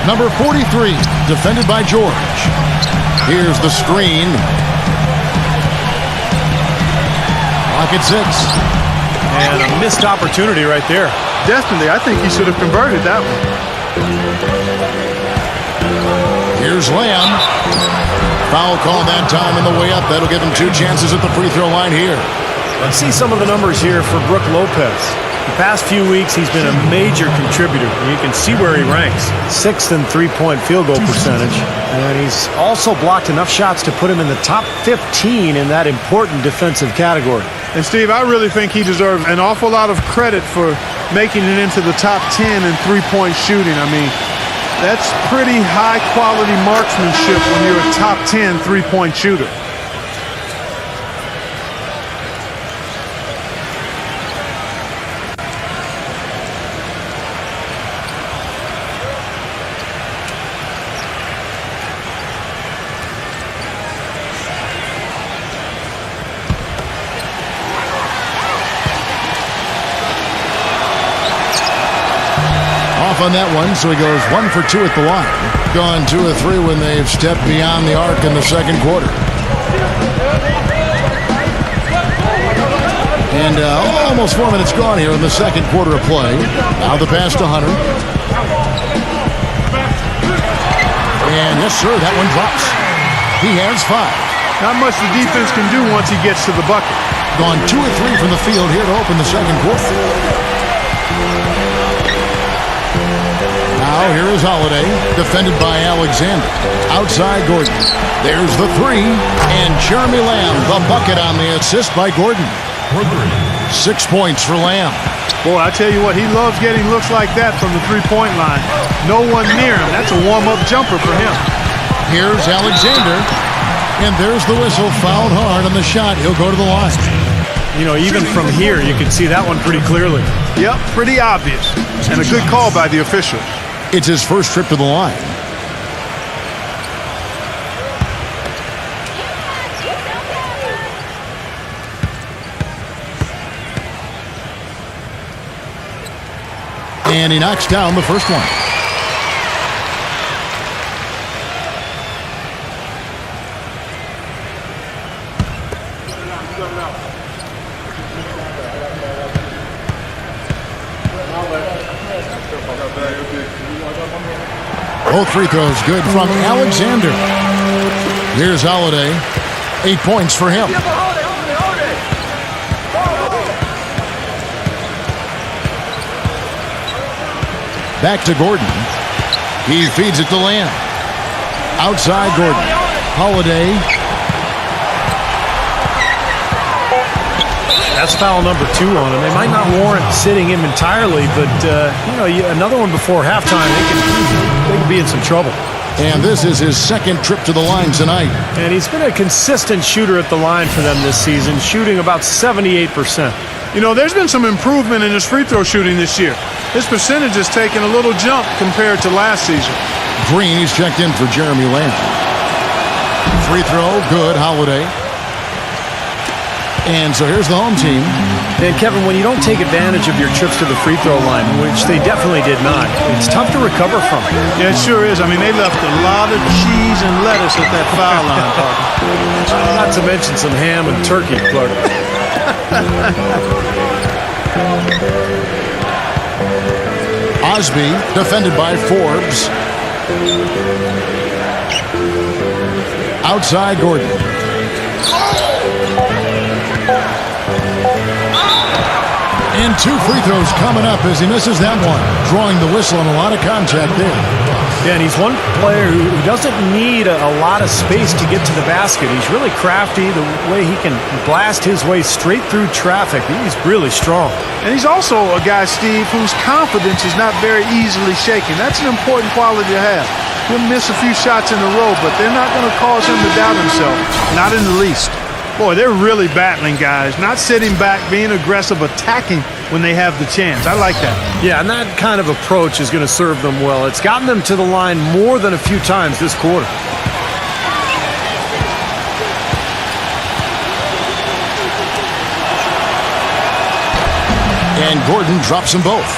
Number 43, defended by George. Here's the screen. Clock at 6. And a missed opportunity right there. Definitely. I think he should have converted that one. Here's Lamb. Foul call that time on the way up. That'll give him 2 chances at the free throw line here. Let's see some of the numbers here for Brook Lopez. The past few weeks, he's been a major contributor. You can see where he ranks. 6th in three-point field goal percentage. And he's also blocked enough shots to put him in the top 15 in that important defensive category. And, Steve, I really think he deserves an awful lot of credit for making it into the top 10 in three-point shooting. I mean, that's pretty high-quality marksmanship when you're a top 10 three-point shooter. On that one, so he goes 1 for 2 at the line. Gone 2 of 3 when they've stepped beyond the arc in the second quarter. And almost 4 minutes gone here in the second quarter of play. Now the pass to Hunter. And yes, sir, that one drops. He has 5. Not much the defense can do once he gets to the bucket. Gone 2 of 3 from the field here to open the second quarter. Now here is Holiday, defended by Alexander. Outside Gordon. There's the 3. And Jeremy Lamb, the bucket on the assist by Gordon. 6 points for Lamb. Boy, I tell you what, he loves getting looks like that from the three-point line. No one near him. That's a warm-up jumper for him. Here's Alexander. And there's the whistle. Fouled hard on the shot. He'll go to the line. You know, even from here, you can see that one pretty clearly. Yep, pretty obvious. And a good call by the official. It's his first trip to the line. And he knocks down the first one. Both free throws good from Alexander. Here's Holiday. 8 points for him. Back to Gordon. He feeds it to Lamb. Outside Gordon. Holiday. That's foul number 2 on him. They might not warrant sitting him entirely, but, another one before halftime, they could be in some trouble. And this is his second trip to the line tonight. And he's been a consistent shooter at the line for them this season, shooting about 78%. You know, there's been some improvement in his free throw shooting this year. His percentage has taken a little jump compared to last season. Green, he's checked in for Jeremy Lamb. Free throw, good, Holiday. And so here's the home team. And Kevin, when you don't take advantage of your trips to the free throw line, which they definitely did not, it's tough to recover from. Yeah, it sure is. I mean, they left a lot of cheese and lettuce at that foul line, partner. Not to mention some ham and turkey, Clark. Osby, defended by Forbes. Outside Gordon. And 2 free throws coming up as he misses that one. Drawing the whistle and a lot of contact there. Yeah, and he's one player who doesn't need a lot of space to get to the basket. He's really crafty. The way he can blast his way straight through traffic, he's really strong. And he's also a guy, Steve, whose confidence is not very easily shaken. That's an important quality to have. He'll miss a few shots in a row, but they're not going to cause him to doubt himself. Not in the least. Boy, they're really battling, guys. Not sitting back, being aggressive, attacking when they have the chance. I like that. Yeah, and that kind of approach is going to serve them well. It's gotten them to the line more than a few times this quarter. And Gordon drops them both.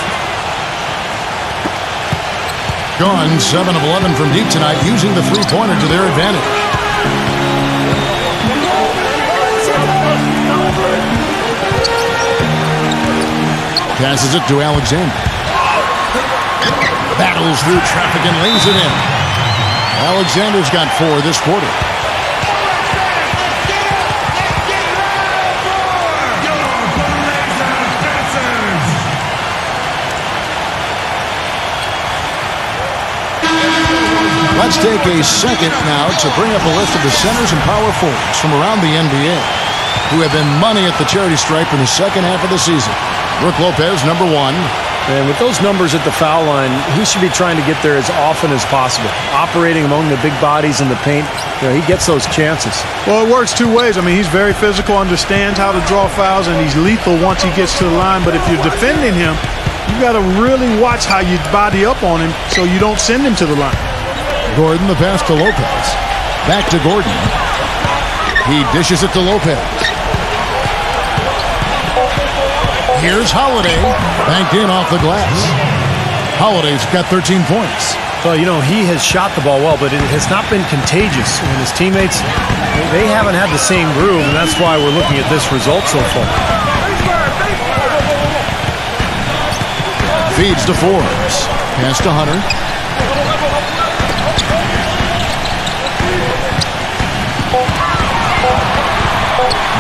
Gone 7 of 11 from deep tonight, using the three-pointer to their advantage. Passes it to Alexander. Battles through traffic and lays it in. Alexander's got 4 this quarter. Let's take a second now to bring up a list of the centers and power forwards from around the NBA who have been money at the charity stripe in the second half of the season. Brook Lopez, number 1. And with those numbers at the foul line, he should be trying to get there as often as possible. Operating among the big bodies in the paint, he gets those chances. Well, it works 2 ways. I mean, he's very physical, understands how to draw fouls, and he's lethal once he gets to the line. But if you're defending him, you got to really watch how you body up on him so you don't send him to the line. Gordon, the pass to Lopez. Back to Gordon. He dishes it to Lopez. Here's Holiday. Banked in off the glass. Holiday's got 13 points. Well, he has shot the ball well, but it has not been contagious. And his teammates, they haven't had the same groove, and that's why we're looking at this result so far. Feeds to Forbes. Pass to Hunter.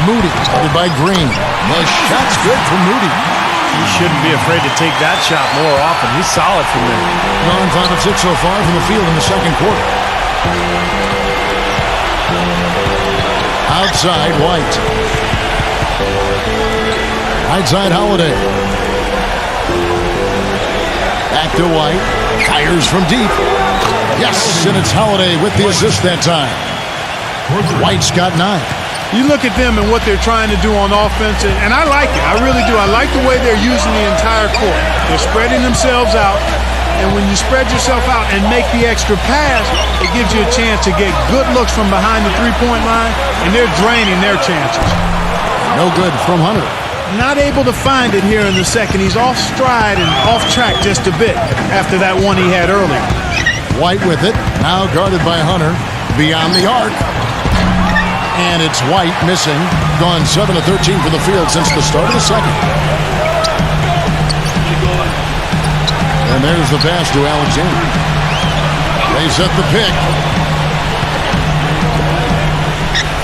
Moody, headed by Green. The shot's good for Moody. He shouldn't be afraid to take that shot more often. He's solid from there. Gone 5 of 6 so far from the field in the second quarter. Outside, White. Right side, Holiday. Back to White. Fires from deep. Yes, and it's Holiday with the assist that time. White's got 9. You look at them and what they're trying to do on offense, and I like it. I really do. I like the way they're using the entire court. They're spreading themselves out, and when you spread yourself out and make the extra pass, it gives you a chance to get good looks from behind the three-point line, and they're draining their chances. No good from Hunter. Not able to find it here in the second. He's off stride and off track just a bit after that one he had earlier. White with it, now guarded by Hunter, beyond the arc. And it's White missing. Gone 7 of 13 from the field since the start of the second. And there's the pass to Alexander. They set the pick.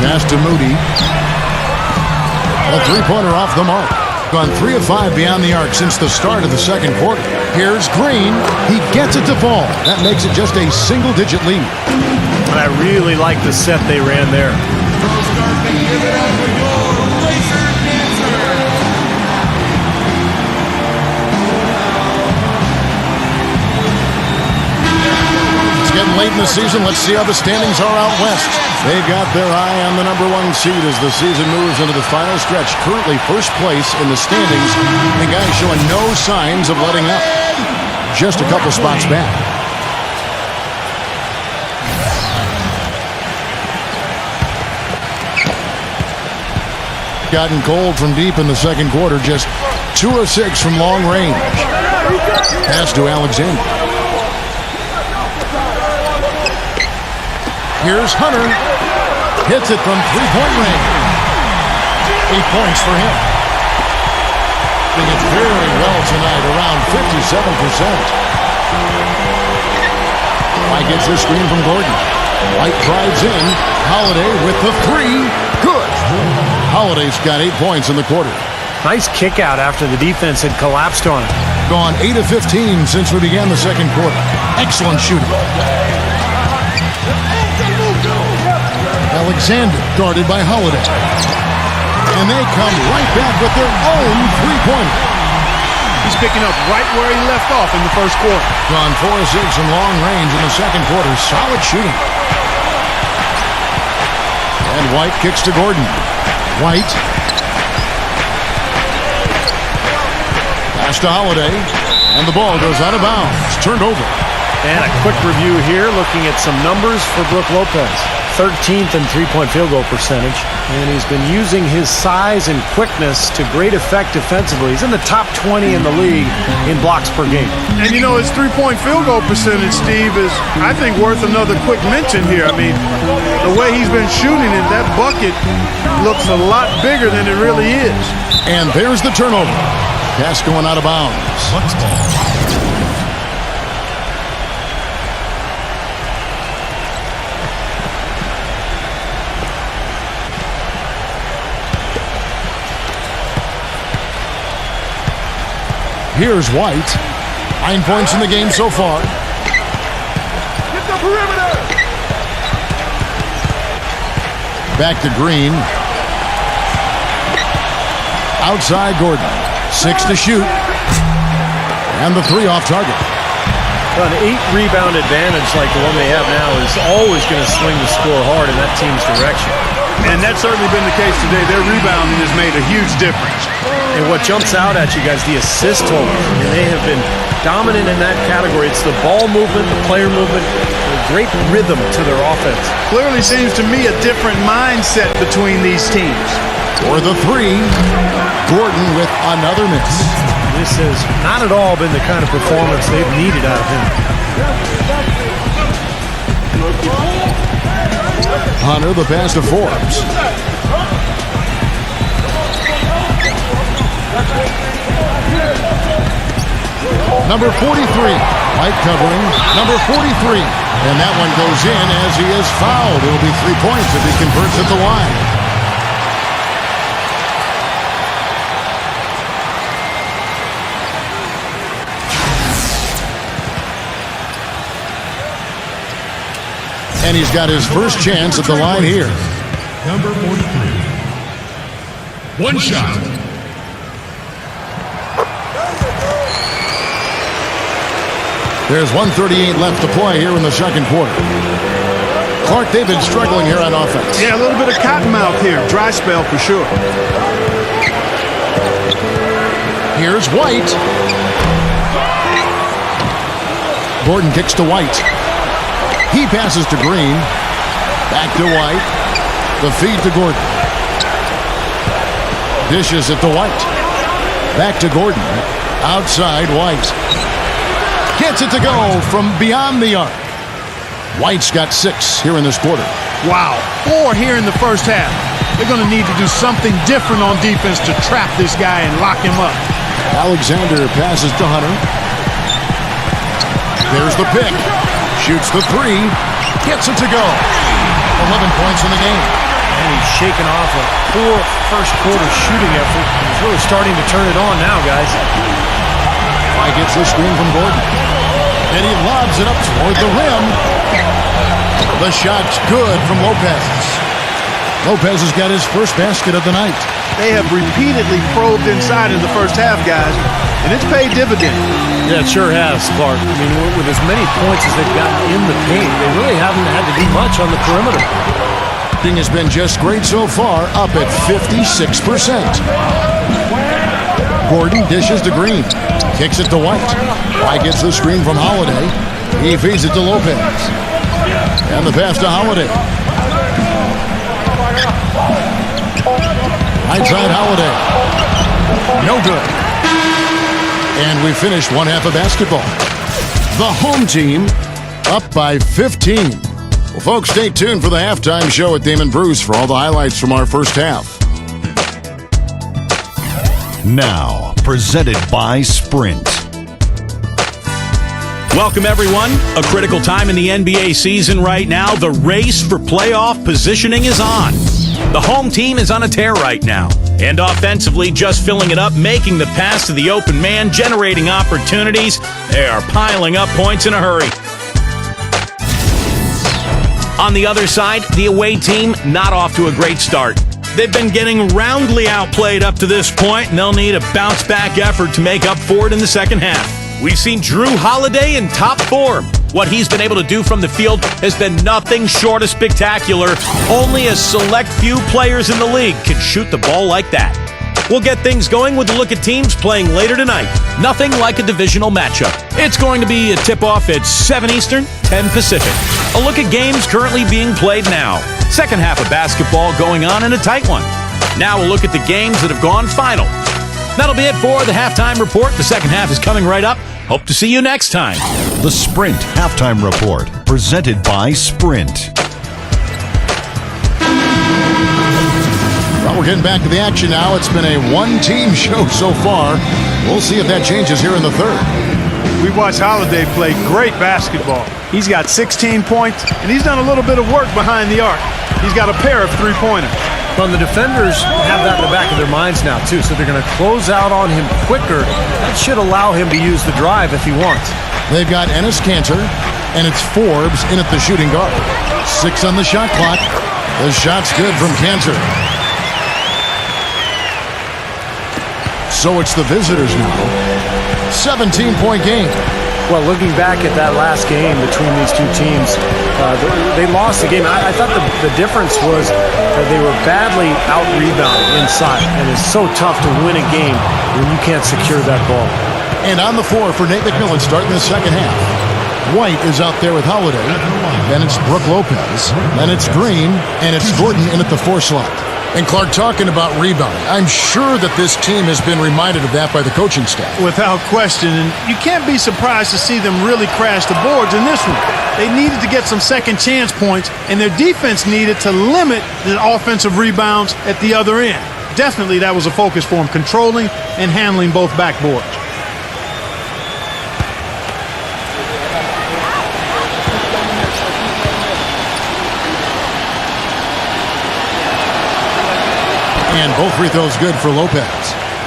Pass to Moody. A three-pointer off the mark. Gone 3 of 5 beyond the arc since the start of the second quarter. Here's Green. He gets it to fall. That makes it just a single-digit lead. And I really like the set they ran there. It's getting late in the season. Let's see how the standings are out west. They've got their eye on the number 1 seed as the season moves into the final stretch. Currently first place in the standings. The guys showing no signs of letting up. Just a couple spots back. Gotten cold from deep in the second quarter. Just 2 of 6 from long range. Pass to Alexander. Here's Hunter. Hits it from three-point range. 8 points for him. Doing it very well tonight, around 57%. White gets the screen from Gordon. White drives in. Holiday with the 3. Good. Holiday's got 8 points in the quarter. Nice kick out after the defense had collapsed on him. Gone 8 of 15 since we began the second quarter. Excellent shooting. Alexander guarded by Holiday. And they come right back with their own three-pointer. He's picking up right where he left off in the first quarter. Gone 4 of 6 from long range in the second quarter. Solid shooting. And White kicks to Gordon. White. Pass to Holiday. And the ball goes out of bounds. Turned over. And a quick review here, looking at some numbers for Brook Lopez. 13th in three-point field goal percentage, and he's been using his size and quickness to great effect defensively. He's in the top 20 in the league in blocks per game. And you know, his three-point field goal percentage, Steve, is, I think, worth another quick mention here. I mean, the way he's been shooting it, that bucket looks a lot bigger than it really is. And there's the turnover. Pass going out of bounds. Bucks ball. Here's White. 9 points in the game so far. Get the perimeter! Back to Green. Outside Gordon. 6 to shoot. And the 3 off target. An 8-rebound advantage like the one they have now is always going to swing the score hard in that team's direction. And that's certainly been the case today. Their rebounding has made a huge difference. And what jumps out at you guys, the assist totals. I mean, they have been dominant in that category. It's the ball movement, the player movement, a great rhythm to their offense. Clearly seems to me a different mindset between these teams. For the 3, Gordon with another miss. This has not at all been the kind of performance they've needed out of him. Hunter, the pass to Forbes. Number 43, White covering. Number 43. And that one goes in as he is fouled. It'll be 3 points if he converts at the line. And he's got his first chance at the line here. Number 43. One shot. There's 1:38 left to play here in the second quarter. Clark, they've been struggling here on offense. Yeah, a little bit of cottonmouth here. Dry spell for sure. Here's White. Gordon kicks to White. He passes to Green. Back to White. The feed to Gordon. Dishes it to White. Back to Gordon. Outside White. Gets it to go from beyond the arc. White's got 6 here in this quarter. Wow, 4 here in the first half. They're going to need to do something different on defense to trap this guy and lock him up. Alexander passes to Hunter. There's the pick. Shoots the 3. Gets it to go. 11 points in the game. And he's shaken off a poor first quarter shooting effort. He's really starting to turn it on now, guys. White gets the screen from Gordon. And he lobs it up toward the rim. The shot's good from Lopez. Lopez has got his first basket of the night. They have repeatedly probed inside in the first half, guys, and it's paid dividends. Yeah, it sure has, Clark. I mean, with as many points as they've gotten in the paint, they really haven't had to do much on the perimeter. Shooting has been just great so far, up at 56%. Gordon dishes to Green. Kicks it to White. White gets the screen from Holiday. He feeds it to Lopez. And the pass to Holiday. Outside Holiday. No good. And we finished one half of basketball. The home team up by 15. Well, folks, stay tuned for the halftime show at Damon Bruce for all the highlights from our first half. Now, presented by Sprint. Welcome, everyone. A critical time in the NBA season right now. The race for playoff positioning is on. The home team is on a tear right now. And offensively, just filling it up, making the pass to the open man, generating opportunities. They are piling up points in a hurry. On the other side, the away team not off to a great start. They've been getting roundly outplayed up to this point, and they'll need a bounce-back effort to make up for it in the second half. We've seen Drew Holiday in top form. What he's been able to do from the field has been nothing short of spectacular. Only a select few players in the league can shoot the ball like that. We'll get things going with a look at teams playing later tonight. Nothing like a divisional matchup. It's going to be a tip-off at 7 Eastern, 10 Pacific. A look at games currently being played now. Second half of basketball going on in a tight one. Now we'll look at the games that have gone final. That'll be it for the halftime report. The second half is coming right up. Hope to see you next time. The Sprint Halftime Report, presented by Sprint. Well, we're getting back to the action now. It's been a one-team show so far. We'll see if that changes here in the third. We watched Holiday play great basketball. He's got 16 points, and he's done a little bit of work behind the arc. He's got a pair of three-pointers. Well, the defenders have that in the back of their minds now, too, so they're going to close out on him quicker. That should allow him to use the drive if he wants. They've got Ennis Cantor, and it's Forbes in at the shooting guard. 6 on the shot clock. The shot's good from Cantor. So it's the visitors now. 17-point game. Well, looking back at that last game between these two teams, they lost the game. I thought the difference was that they were badly out-rebounded inside, and it's so tough to win a game when you can't secure that ball. And on the floor for Nate McMillan starting the second half. White is out there with Holiday. Then it's Brooke Lopez. Then it's Green. And it's Gordon in at the 4 slot. And Clark, talking about rebounding, I'm sure that this team has been reminded of that by the coaching staff. Without question, and you can't be surprised to see them really crash the boards in this one. They needed to get some second chance points, and their defense needed to limit the offensive rebounds at the other end. Definitely that was a focus for them, controlling and handling both backboards. And both free throws good for Lopez.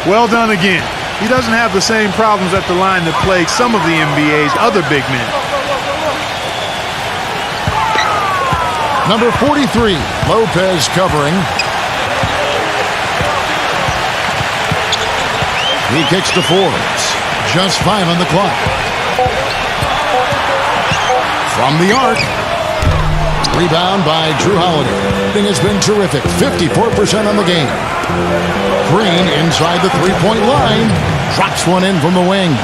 Well done again. He doesn't have the same problems at the line that plague some of the NBA's other big men. Number 43, Lopez covering. He kicks to Forbes. Just 5 on the clock. From the arc. Rebound by Drew Holiday. It has been terrific. 54% on the game. Green inside the three-point line. Drops one in from the wing.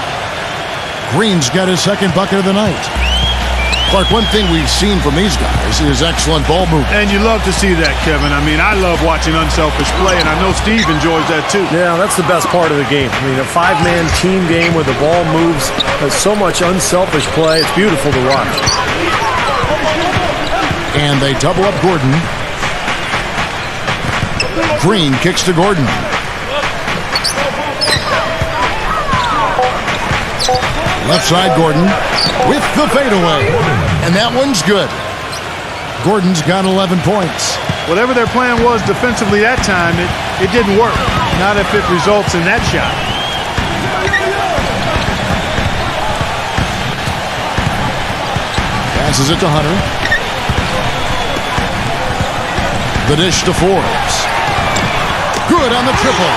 Green's got his second bucket of the night. Clark, one thing we've seen from these guys is excellent ball movement. And you love to see that, Kevin. I mean, I love watching unselfish play, and I know Steve enjoys that too. Yeah, that's the best part of the game. I mean, a 5-man team game where the ball moves. There's so much unselfish play. It's beautiful to watch. And they double up Gordon. Green kicks to Gordon. Left side Gordon with the fadeaway. And that one's good. Gordon's got 11 points. Whatever their plan was defensively that time, it didn't work. Not if it results in that shot. Passes it to Hunter. The dish to Forbes. Good on the triple.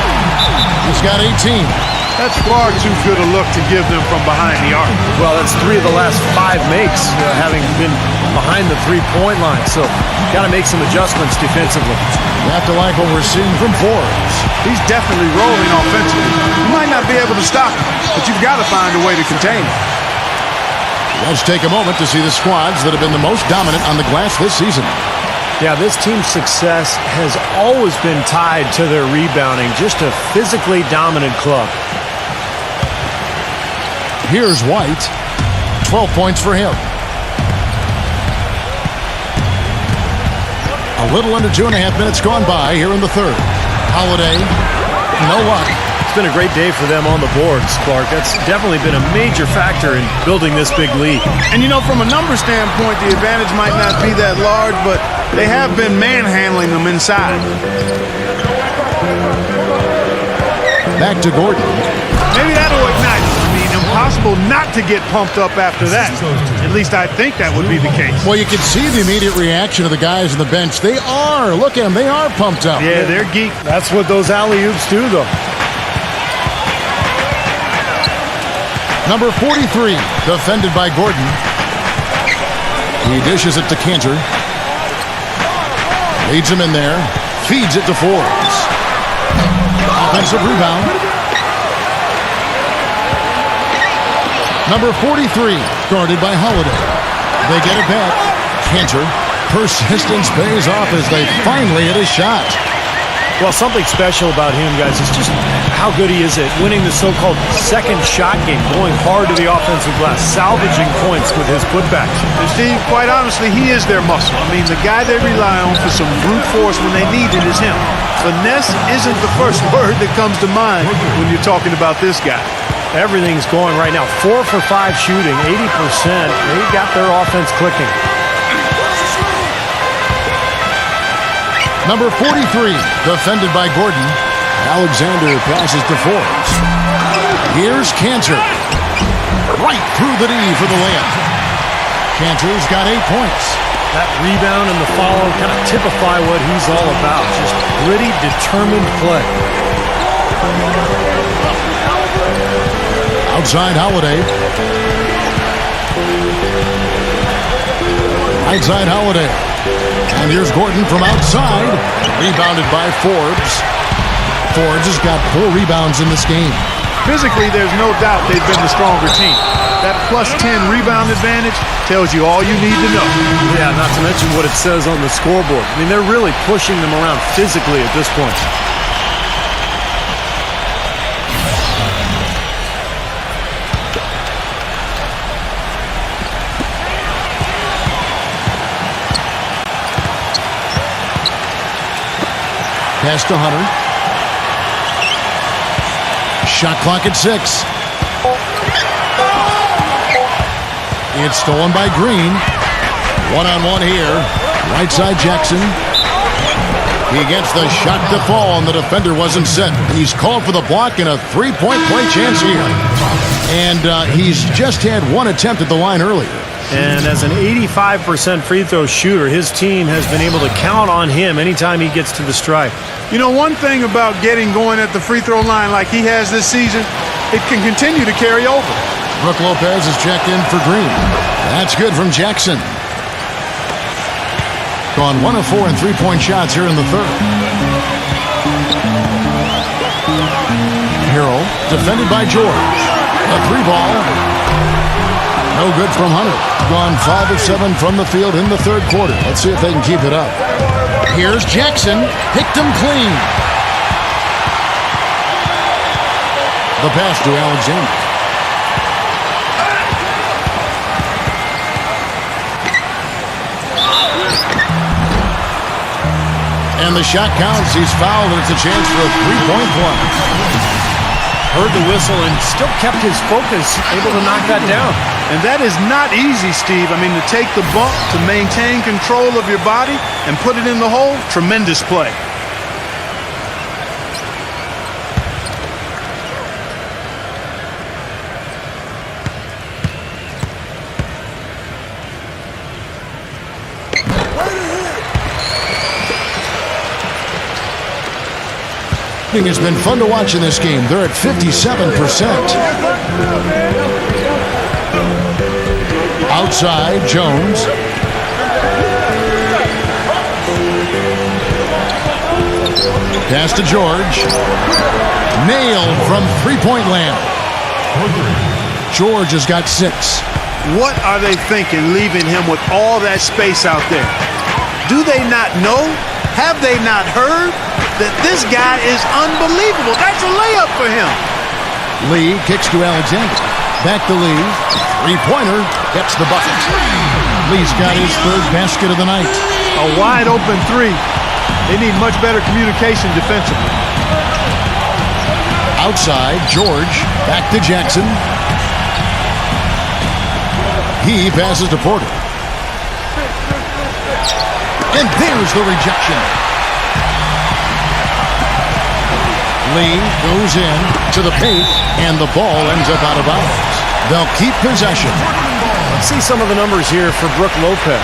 He's got 18. That's far too good a look to give them from behind the arc. Well, that's 3 of the last 5 makes, having been behind the three-point line. So, got to make some adjustments defensively. You have to like what we're seeing from Forbes. He's definitely rolling offensively. You might not be able to stop him, but you've got to find a way to contain him. Let's take a moment to see the squads that have been the most dominant on the glass this season. Yeah, this team's success has always been tied to their rebounding. Just a physically dominant club. Here's White. 12 points for him. A little under 2.5 minutes gone by here in the third. Holiday, no luck. It's been a great day for them on the boards, Clark. That's definitely been a major factor in building this big lead. And, you know, from a number standpoint, the advantage might not be that large, but they have been manhandling them inside. Back to Gordon. Maybe that'll ignite them. I mean, impossible not to get pumped up after that. At least I think that would be the case. Well, you can see the immediate reaction of the guys on the bench. They are. Look at them. They are pumped up. Yeah, they're geek. That's what those alley-oops do, though. Number 43, defended by Gordon. He dishes it to Cantor. Leads him in there. Feeds it to Forbes. Offensive rebound. Number 43, guarded by Holiday. They get it back. Cantor. Persistence pays off as they finally hit a shot. Well, something special about him, guys, is just how good he is at winning the so-called second shot game, going hard to the offensive glass, salvaging points with his putbacks. And Steve, quite honestly, he is their muscle. I mean, the guy they rely on for some brute force when they need it is him. Finesse isn't the first word that comes to mind when you're talking about this guy. Everything's going right now. 4 for 5 shooting, 80%. They got their offense clicking. Number 43, defended by Gordon. Alexander passes to Forbes. Here's Cantor. Right through the knee for the layup. Cantor's got 8 points. That rebound and the follow kind of typify what he's all about. Just gritty, determined play. Outside Holiday. Outside Holiday. And here's Gordon from outside. Rebounded by Forbes. Forbes has got 4 rebounds in this game. Physically, there's no doubt they've been the stronger team. That plus 10 rebound advantage tells you all you need to know. Yeah, not to mention what it says on the scoreboard. I mean, they're really pushing them around physically at this point. Pass to Hunter. Shot clock at 6. It's stolen by Green. One-on-one here. Right side Jackson. He gets the shot to fall, and the defender wasn't set. He's called for the block and a three-point play chance here. And he's just had 1 attempt at the line earlier. And as an 85% free throw shooter, his team has been able to count on him anytime he gets to the stripe. You know, one thing about getting going at the free throw line like he has this season, it can continue to carry over. Brook Lopez is checked in for Green. That's good from Jackson. Gone 1 of 4 in three-point shots here in the third. Harrell, defended by George. A 3-ball. No good from Hunter. Gone 5 of 7 from the field in the third quarter. Let's see if they can keep it up. Here's Jackson. Picked him clean. The pass to Alexander. And the shot counts. He's fouled, and it's a chance for a three-point play. Heard the whistle and still kept his focus, able to knock that down. And that is not easy, Steve. I mean, to take the bump, to maintain control of your body, and put it in the hole, tremendous play. It's been fun to watch in this game. They're at 57%. Outside, Jones. Pass to George. Nailed from three-point land. George has got 6. What are they thinking leaving him with all that space out there? Do they not know? Have they not heard that this guy is unbelievable? That's a layup for him. Lee kicks to Alexander. Back to Lee. Three-pointer gets the bucket. Lee's got his third basket of the night. A wide open 3. They need much better communication defensively. Outside, George. Back to Jackson. He passes to Porter. And there's the rejection. Lee goes in to the paint, and the ball ends up out of bounds. They'll keep possession. Let's see some of the numbers here for Brook Lopez.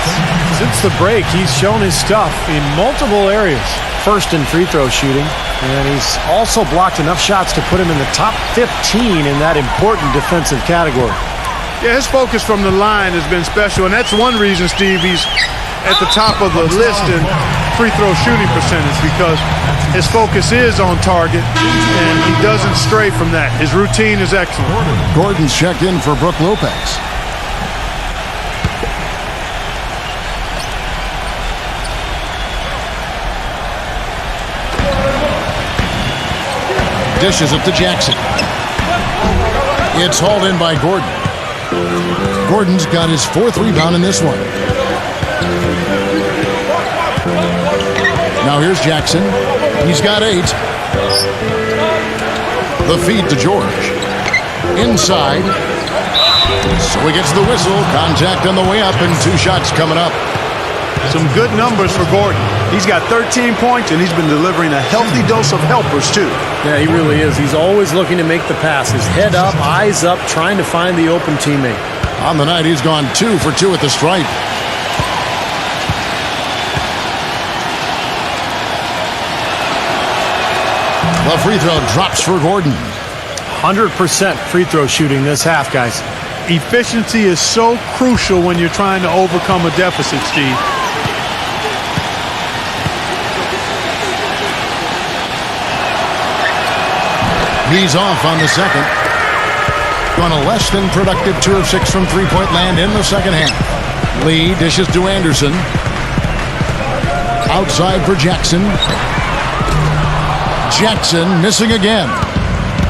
Since the break, he's shown his stuff in multiple areas. First in free throw shooting, and he's also blocked enough shots to put him in the top 15 in that important defensive category. Yeah, his focus from the line has been special, and that's one reason, Steve, he's at the top of the list in free throw shooting percentage because his focus is on target, and he doesn't stray from that. His routine is excellent. Gordon's checked in for Brook Lopez. Dishes it to Jackson. It's hauled in by Gordon. Gordon's got his 4th rebound in this one. Now here's Jackson. He's got 8. The feed to George. Inside. So he gets the whistle. Contact on the way up and 2 shots coming up. Some good numbers for Gordon. He's got 13 points, and he's been delivering a healthy dose of helpers, too. Yeah, he really is. He's always looking to make the passes. Head up, eyes up, trying to find the open teammate. On the night, he's gone 2 for 2 at the stripe. The free throw drops for Gordon. 100% free throw shooting this half, guys. Efficiency is so crucial when you're trying to overcome a deficit, Steve. He's off on the second. On a less than productive 2 of 6 from three-point land in the second half. Lee dishes to Anderson. Outside for Jackson. Jackson missing again.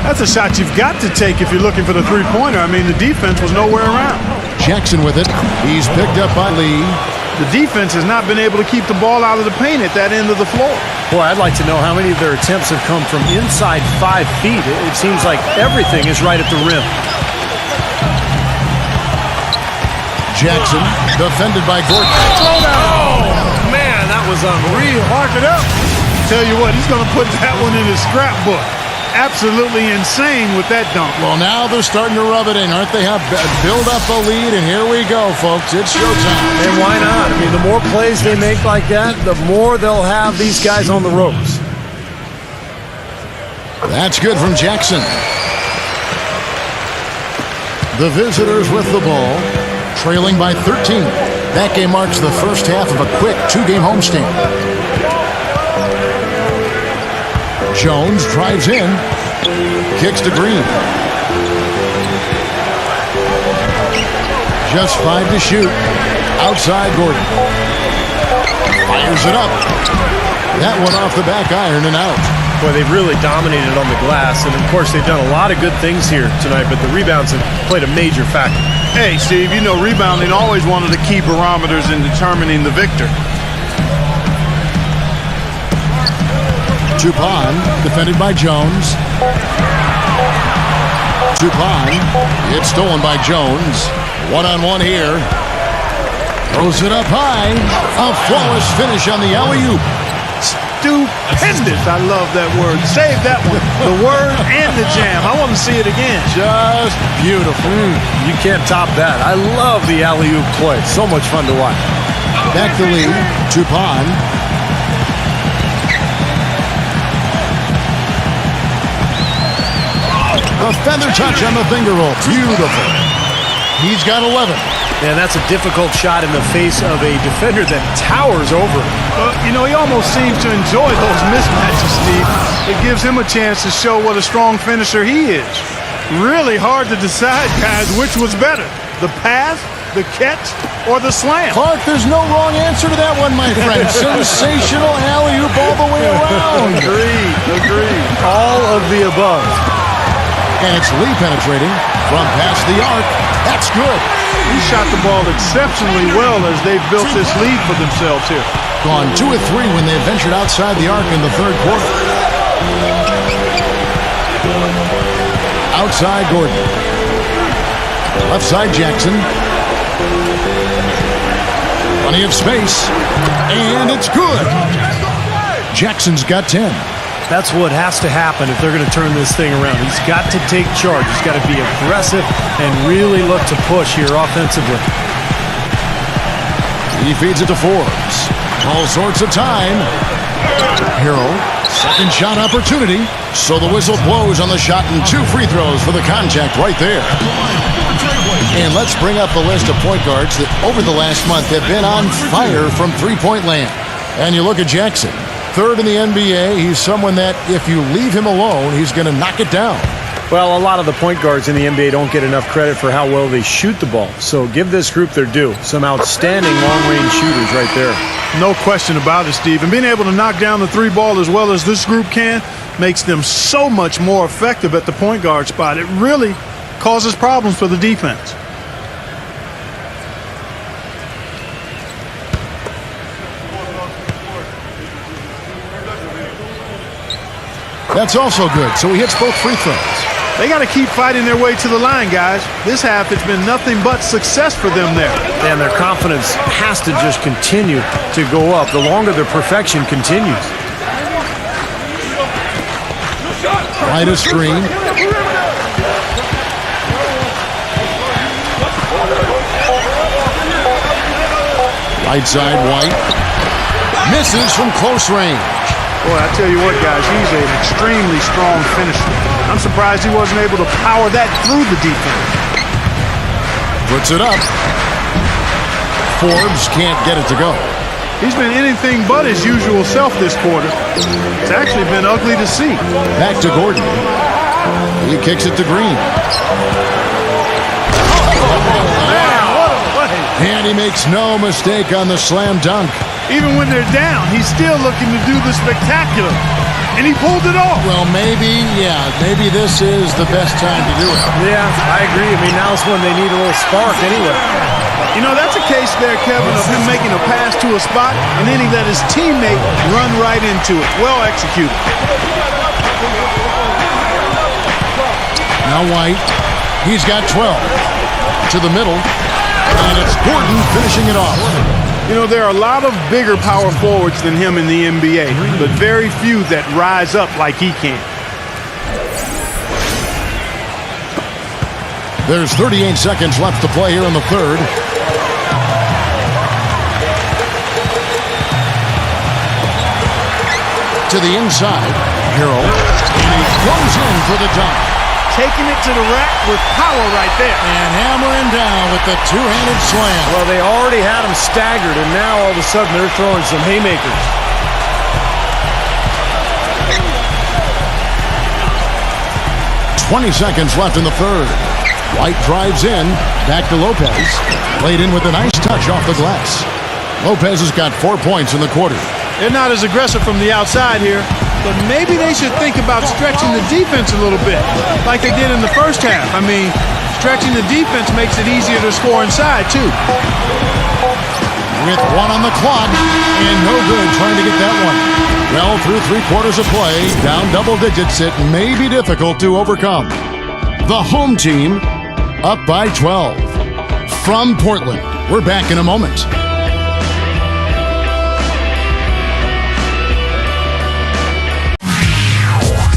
That's a shot you've got to take if you're looking for the three-pointer. I mean, the defense was nowhere around. Jackson with it. He's picked up by Lee. The defense has not been able to keep the ball out of the paint at that end of the floor. Boy, I'd like to know how many of their attempts have come from inside 5 feet. It seems like everything is right at the rim. Jackson, defended by Gordon. Oh, man, that was unreal. Mark it up. Tell you what, he's going to put that one in his scrapbook. Absolutely insane with that dunk. Well, now they're starting to rub it in, aren't they? Have build up a lead, and here we go, folks. It's showtime. And why not? I mean, the more plays they make like that, the more they'll have these guys on the ropes. That's good from Jackson. The visitors with the ball, trailing by 13. That game marks the first half of a quick 2-game homestand. Jones drives in, kicks to Green. Just 5 to shoot. Outside Gordon. Fires it up. That one off the back iron and out. Boy, they've really dominated on the glass, and of course they've done a lot of good things here tonight, but the rebounds have played a major factor. Hey, Steve, you know rebounding always one of the key barometers in determining the victor. Tupon, defended by Jones. Tupon, it's stolen by Jones. One-on-one here. Throws it up high. A flawless finish on the alley-oop. Stupendous. I love that word. Save that one. The word and the jam. I want to see it again. Just beautiful. You can't top that. I love the alley-oop play. So much fun to watch. Back to Lee. Tupon. A feather touch on the finger roll. Beautiful. He's got 11. And that's a difficult shot in the face of a defender that towers over him. You know, he almost seems to enjoy those mismatches, Steve. It gives him a chance to show what a strong finisher he is. Really hard to decide, guys, which was better, the pass, the catch, or the slam. Clark, there's no wrong answer to that one, my friend. Sensational alley-oop all the way around. Agreed. All of the above. And it's Lee penetrating from past the arc. That's good. He shot the ball exceptionally well as they've built this lead for themselves here. Gone 2 of 3 when they ventured outside the arc in the third quarter. Outside Gordon. Left side Jackson. Plenty of space. And it's good. Jackson's got 10. That's what has to happen if they're going to turn this thing around. He's got to take charge. He's got to be aggressive and really look to push here offensively. He feeds it to Forbes. All sorts of time. Harrell, second shot opportunity. So the whistle blows on the shot and 2 free throws for the contact right there. And let's bring up the list of point guards that over the last month have been on fire from three-point land. And you look at Jackson, third in the NBA. He's someone that if you leave him alone, he's going to knock it down. Well, a lot of the point guards in the NBA don't get enough credit for how well they shoot the ball. So give this group their due. Some outstanding long-range shooters right there. No question about it, Steve. And being able to knock down the three ball as well as this group can makes them so much more effective at the point guard spot. It really causes problems for the defense. That's also good. So he hits both free throws. They got to keep fighting their way to the line, guys. This half, it's been nothing but success for them there. And their confidence has to just continue to go up the longer their perfection continues. Right of screen. Right side, White. Misses from close range. Boy, I tell you what, guys, he's an extremely strong finisher. I'm surprised he wasn't able to power that through the defense. Puts it up. Forbes can't get it to go. He's been anything but his usual self this quarter. It's actually been ugly to see. Back to Gordon. He kicks it to Green. And he makes no mistake on the slam dunk. Even when they're down, he's still looking to do the spectacular. And he pulled it off. Well, maybe this is the best time to do it. Yeah, I agree. I mean, now's when they need a little spark anyway. You know, that's a case there, Kevin, of him making a pass to a spot, and then he let his teammate run right into it. Well executed. Now White. He's got 12. To the middle. And it's Gordon finishing it off. You know, there are a lot of bigger power forwards than him in the NBA, but very few that rise up like he can. There's 38 seconds left to play here in the third. To the inside, Harrell, and he goes in for the dunk. Taking it to the rack with power right there. And hammering down with the two-handed slam. Well, they already had him staggered, and now all of a sudden they're throwing some haymakers. "20 seconds left in the third. White drives in, back to Lopez. Played in with a nice touch off the glass. Lopez has got 4 points in the quarter. They're not as aggressive from the outside here, but maybe they should think about stretching the defense a little bit, like they did in the first half. I mean, stretching the defense makes it easier to score inside, too. With one on the clock, and no good trying to get that one. Well, through 3 quarters of play, down double digits, it may be difficult to overcome. The home team up by 12. From Portland, we're back in a moment.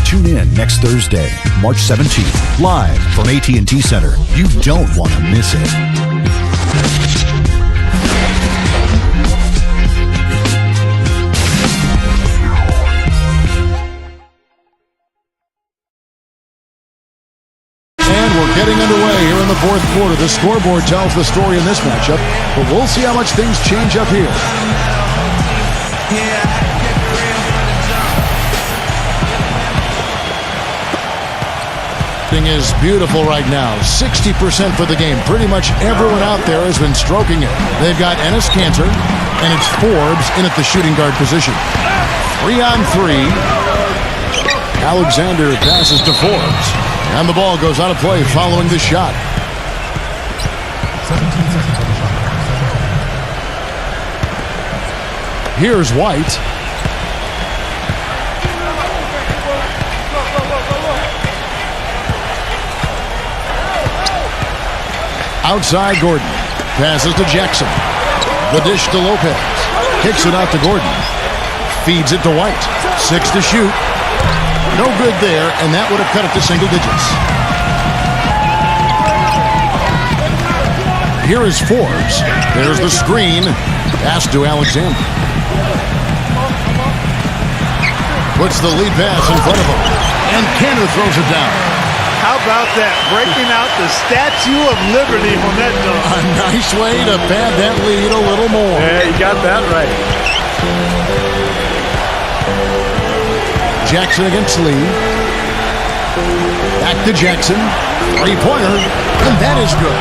Tune in next Thursday, March 17th, live from AT&T Center. You don't want to miss it. And we're getting underway here in the fourth quarter. The scoreboard tells the story in this matchup, but we'll see how much things change up here. Is beautiful right now. 60% for the game. Pretty much everyone out there has been stroking it. They've got Enes Kanter, and it's Forbes in at the shooting guard position. 3-on-3. Alexander passes to Forbes, and the ball goes out of play following the shot. 17 seconds on the shot. Here's White. Outside Gordon. Passes to Jackson. The dish to Lopez. Kicks it out to Gordon. Feeds it to White. 6 to shoot. No good there, and that would have cut it to single digits. Here is Forbes. There's the screen. Pass to Alexander. Puts the lead pass in front of him. And Kanter throws it down. How about that? Breaking out the Statue of Liberty on that dunk. A nice way to pad that lead a little more. Yeah, you got that right. Jackson against Lee. Back to Jackson. Three-pointer, and that is good.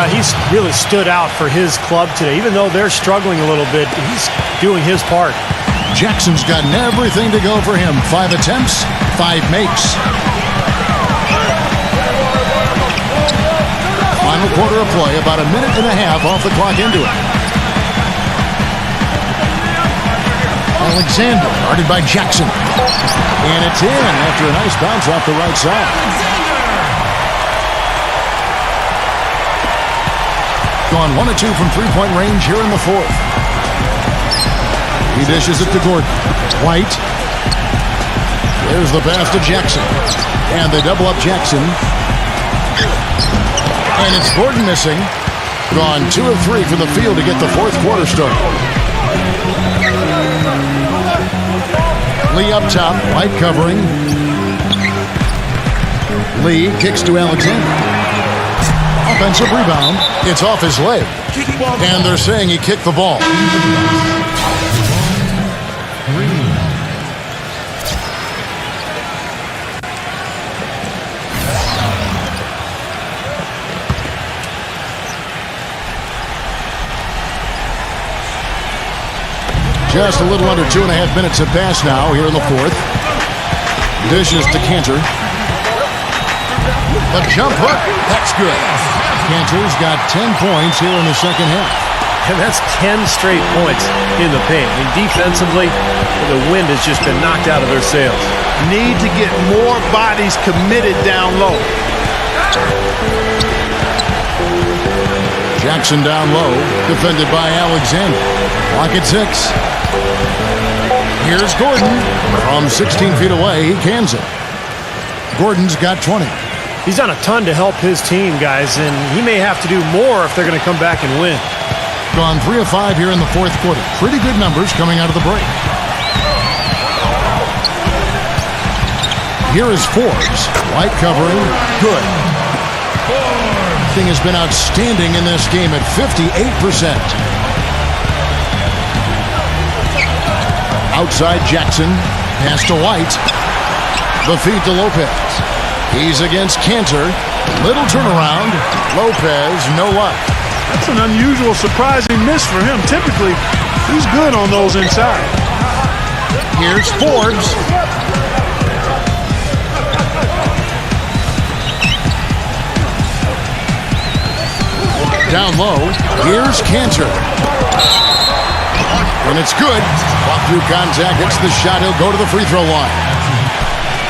He's really stood out for his club today. Even though they're struggling a little bit, he's doing his part. Jackson's gotten everything to go for him. 5 attempts, 5 makes. Final quarter of play, about a minute and a half off the clock into it. Alexander, guarded by Jackson. And it's in after a nice bounce off the right side. Gone 1 of 2 from three-point range here in the fourth. He dishes it to Gordon. White. There's the pass to Jackson. And they double up Jackson. And it's Gordon missing. Gone 2 of 3 from the field to get the fourth quarter started. Lee up top. White covering. Lee kicks to Alexander. Offensive rebound. It's off his leg. And they're saying he kicked the ball. Just a little under 2.5 minutes have passed now here in the fourth. Dishes to Cantor. A jump hook. That's good. Cantor's got 10 points here in the second half. And that's 10 straight points in the paint. I mean, defensively, the wind has just been knocked out of their sails. Need to get more bodies committed down low. Jackson down low, defended by Alexander. Clock at 6. Here's Gordon. From 16 feet away, he cans it. Gordon's got 20. He's done a ton to help his team, guys, and he may have to do more if they're going to come back and win. Gone 3 of 5 here in the fourth quarter. Pretty good numbers coming out of the break. Here is Forbes. White covering. Good. Thing has been outstanding in this game at 58%. Outside Jackson. Pass to White. The feed to Lopez. He's against Cantor. Little turnaround. Lopez, no luck. That's an unusual, surprising miss for him. Typically, he's good on those inside. Here's Forbes. Down low. Here's Cantor. And it's good. Walk through contact. Hits the shot. He'll go to the free throw line.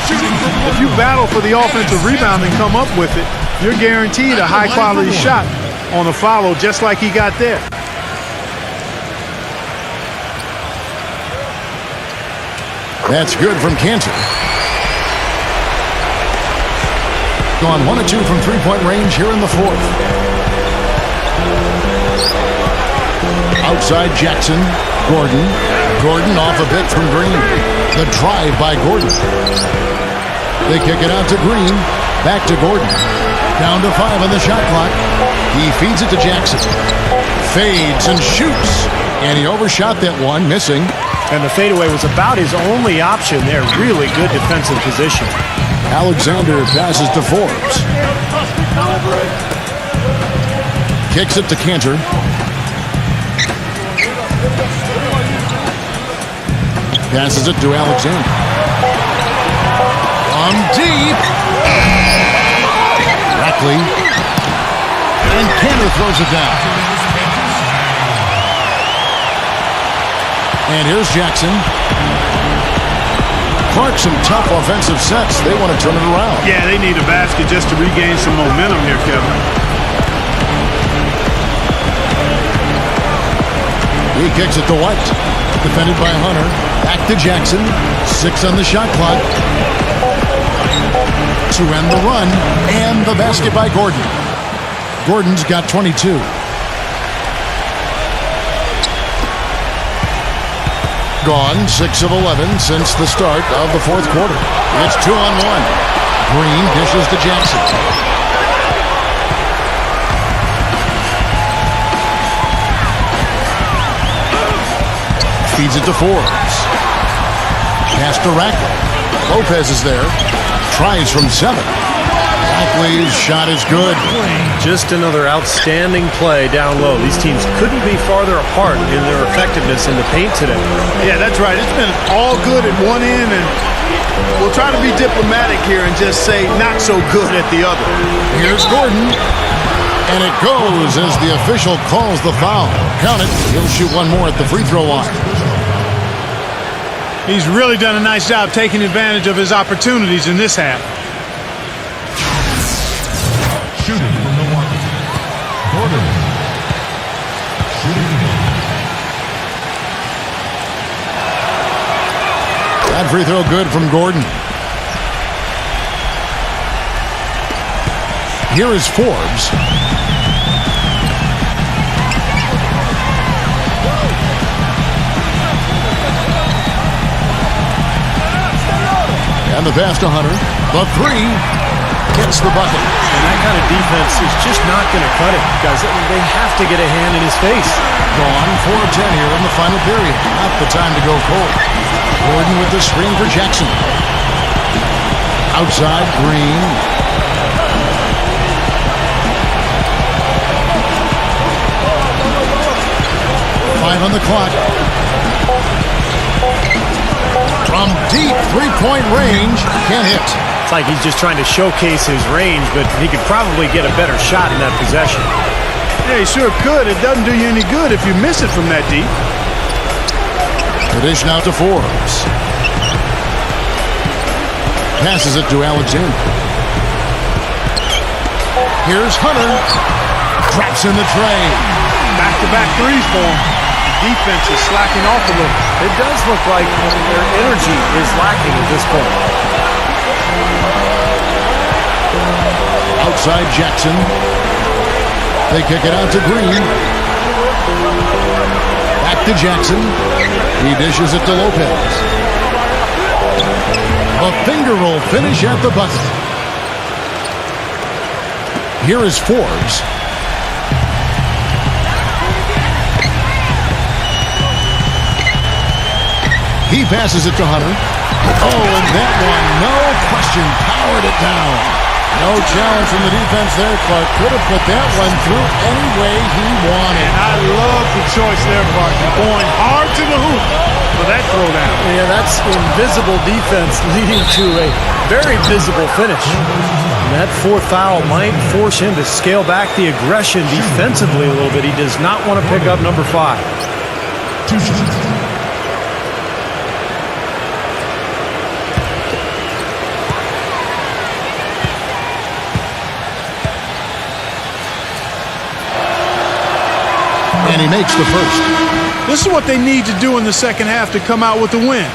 If you battle for the offensive rebound and come up with it, you're guaranteed a high-quality shot on a follow just like he got there. That's good from Cantor. Gone 1 of 2 from three-point range here in the fourth. Outside Jackson. Gordon. Gordon off a bit from Green. The drive by Gordon. They kick it out to Green. Back to Gordon. Down to 5 on the shot clock. He feeds it to Jackson. Fades and shoots. And he overshot that one, missing. And the fadeaway was about his only option there. Really good defensive position. Alexander passes to Forbes. Kicks it to Cantor. Passes it to Alexander. On deep. Rackley. And Cantor throws it down. And here's Jackson. Clark, some tough offensive sets. They want to turn it around. Yeah, they need a basket just to regain some momentum here, Kevin. He kicks it to White. Defended by Hunter. Back to Jackson. 6 on the shot clock. To end the run. And the basket by Gordon. Gordon's got 22. Gone 6 of 11 since the start of the fourth quarter. It's 2-on-1. Green dishes to Jackson. Feeds it to Forbes. Pass to Rackley. Lopez is there. Tries from 7. Rackley's shot is good. Just another outstanding play down low. These teams couldn't be farther apart in their effectiveness in the paint today. Yeah, that's right. It's been all good at one end, and we'll try to be diplomatic here and just say not so good at the other. Here's Gordon. And it goes as the official calls the foul. Count it. He'll shoot one more at the free throw line. He's really done a nice job taking advantage of his opportunities in this half. Shooting from Milwaukee. Gordon. Shooting. That free throw good from Gordon. Here is Forbes. And the pass to Hunter. The 3 gets the bucket. And that kind of defense is just not going to cut it, guys. They have to get a hand in his face. Gone 4-10 here in the final period. Not the time to go cold. Gordon with the screen for Jackson. Outside, Green. Five on the clock. From deep three-point range, can't hit. It's like he's just trying to showcase his range, but he could probably get a better shot in that possession. Yeah, he sure could. It doesn't do you any good if you miss it from that deep. The dish now to Forbes. Passes it to Alexander. Here's Hunter. Drops in the tray. Back-to-back threes for him. Defense is slacking off a little. It does look like their energy is lacking at this point. Outside Jackson. They kick it out to Green. Back to Jackson. He dishes it to Lopez. A finger roll finish at the bucket. Here is Forbes. He passes it to Hunter. Oh, and that one, no question, powered it down. No challenge from the defense there. Clark could have put that one through any way he wanted. And I love the choice there, Clark. Going hard to the hoop for that throwdown. Yeah, that's invisible defense leading to a very visible finish. And that fourth foul might force him to scale back the aggression defensively a little bit. He does not want to pick up number 5. And he makes the first. This is what they need to do in the second half to come out with the win.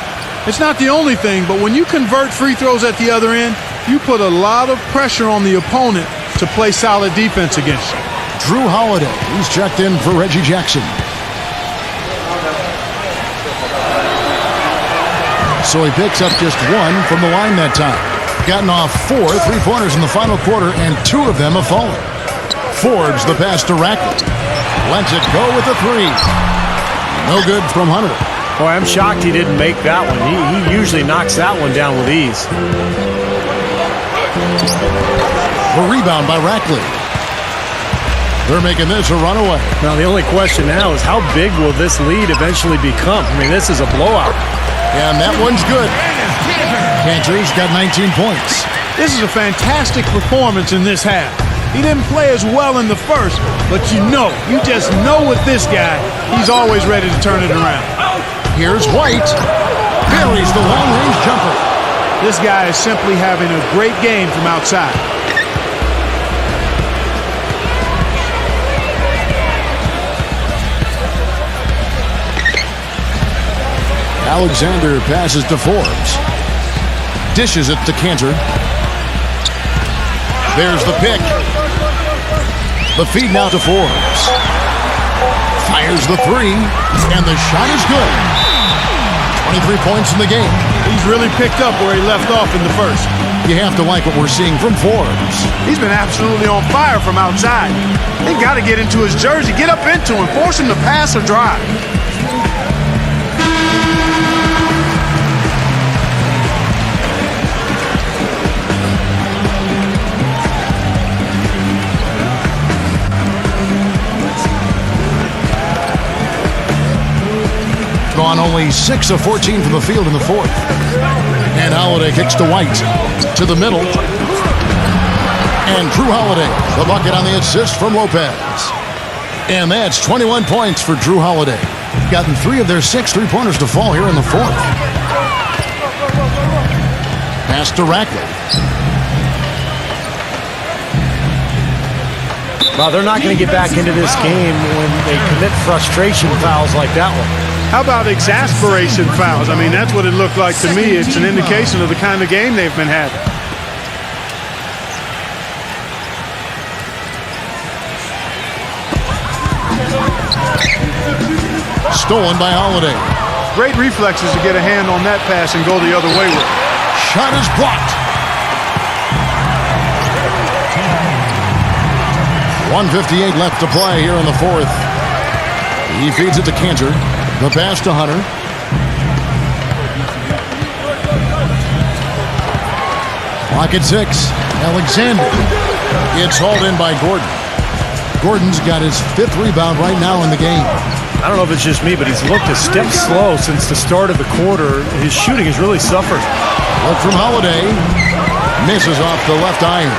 It's not the only thing, but when you convert free throws at the other end, you put a lot of pressure on the opponent to play solid defense against you. Drew Holiday, he's checked in for Reggie Jackson. So he picks up just 1 from the line that time. Gotten off 4 3-pointers in the final quarter, and 2 of them have fallen. Forbes the pass to Rackley. Lets it go with the 3. No good from Hunter. Boy, I'm shocked he didn't make that one. He usually knocks that one down with ease. The rebound by Rackley. They're making this a runaway. Now, the only question now is how big will this lead eventually become? I mean, this is a blowout. And that one's good. Cantor's got 19 points. This is a fantastic performance in this half. He didn't play as well in the first, but you just know with this guy, he's always ready to turn it around. Here's White. Buries the long-range jumper. This guy is simply having a great game from outside. Alexander passes to Forbes. Dishes it to Cantor. There's the pick. The feed now to Forbes. Fires the 3, and the shot is good. 23 points in the game. He's really picked up where he left off in the first. You have to like what we're seeing from Forbes. He's been absolutely on fire from outside. They got to get into his jersey, get up into him, force him to pass or drive. on only 6 of 14 from the field in the fourth. And Holiday kicks to White. To the middle. And Drew Holiday, the bucket on the assist from Lopez. And that's 21 points for Drew Holiday. Gotten 3 of their 6 3-pointers to fall here in the fourth. Pass to Ratcliffe. Well, they're not going to get back into this game when they commit frustration fouls like that one. How about exasperation fouls? I mean, that's what it looked like to me. It's an indication of the kind of game they've been having. Stolen by Holiday. Great reflexes to get a hand on that pass and go the other way with it. Shot is blocked. 1:58 left to play here in the fourth. He feeds it to Cantor. The pass to Hunter. Clock at 6. Alexander. It's hauled in by Gordon. Gordon's got his 5th rebound right now in the game. I don't know if it's just me, but he's looked a step slow since the start of the quarter. His shooting has really suffered. Look from Holiday. Misses off the left iron.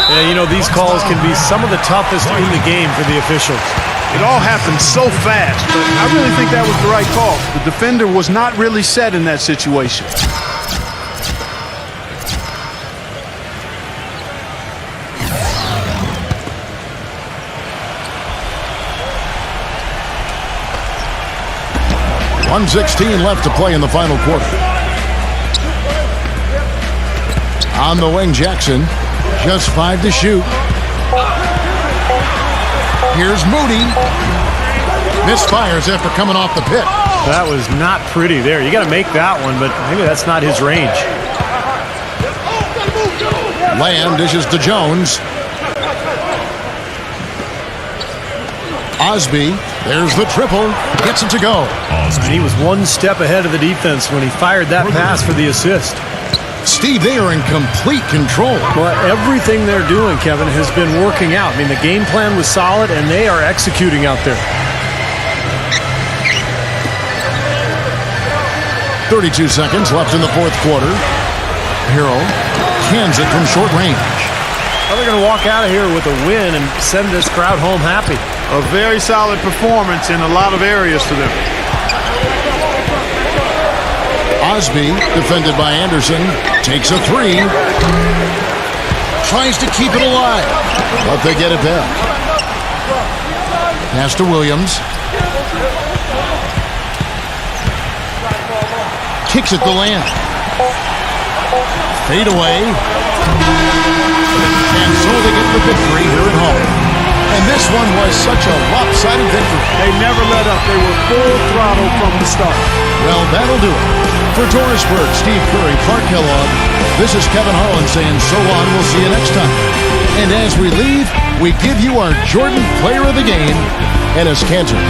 Yeah, you know, these calls can be some of the toughest in the game for the officials. It all happened so fast, but I really think that was the right call. The defender was not really set in that situation. .116 left to play in the final quarter. On the wing, Jackson. Just 5 to shoot. Here's Moody. Misfires after coming off the pit. That was not pretty there. You got to make that one, but maybe that's not his range. Lamb dishes to Jones. Osby. There's the triple. Gets it to go. And he was one step ahead of the defense when he fired that pass for the assist. Steve, they are in complete control. Well, everything they're doing, Kevin, has been working out. I mean, the game plan was solid, and they are executing out there. 32 seconds left in the fourth quarter. Hero cans it from short range. Well, they're going to walk out of here with a win and send this crowd home happy. A very solid performance in a lot of areas for them. Osby, defended by Anderson, takes a 3. Tries to keep it alive, but they get it back. Pass to Williams. Kicks it to Lamb. Fade away. And so they get the victory here at home. And this one was such a lopsided victory. They never let up. They were full throttle from the start. Well, that'll do it. For Dorisburg, Steve Curry, Clark Kellogg, this is Kevin Harlan saying so long. We'll see you next time. And as we leave, we give you our Jordan Player of the Game, Enes Kanter.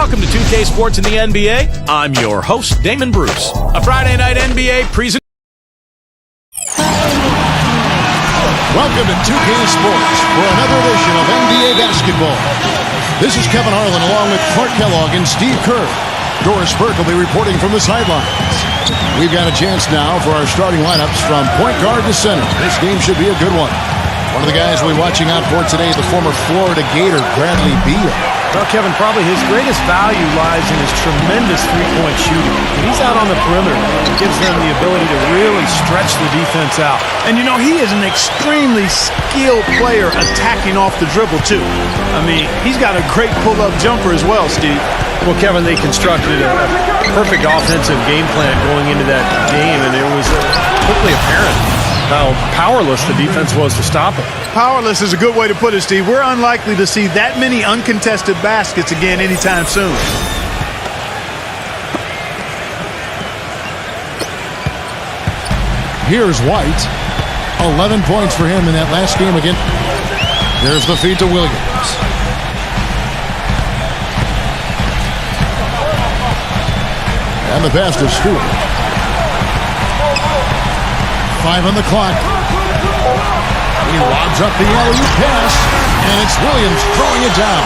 Welcome to 2K Sports in the NBA. I'm your host, Damon Bruce. A Friday night NBA presentation. Welcome to 2K Sports for another edition of NBA basketball. This is Kevin Harlan along with Clark Kellogg and Steve Kerr. Doris Burke will be reporting from the sidelines. We've got a chance now for our starting lineups from point guard to center. This game should be a good one. One of the guys we'll be watching out for today, the former Florida Gator, Bradley Beal. Well, Kevin, probably his greatest value lies in his tremendous three-point shooting. When he's out on the perimeter, it gives them the ability to really stretch the defense out. And, you know, he is an extremely skilled player attacking off the dribble, too. I mean, he's got a great pull-up jumper as well, Steve. Well, Kevin, they constructed a perfect offensive game plan going into that game, and it was quickly apparent how powerless the defense was to stop it. Powerless is a good way to put it, Steve. We're unlikely to see that many uncontested baskets again anytime soon. Here's White. 11 points for him in that last game again. There's the feed to Williams. And the pass to Stewart. 5 on the clock. He lobs up the alley-oop pass, and it's Williams throwing it down.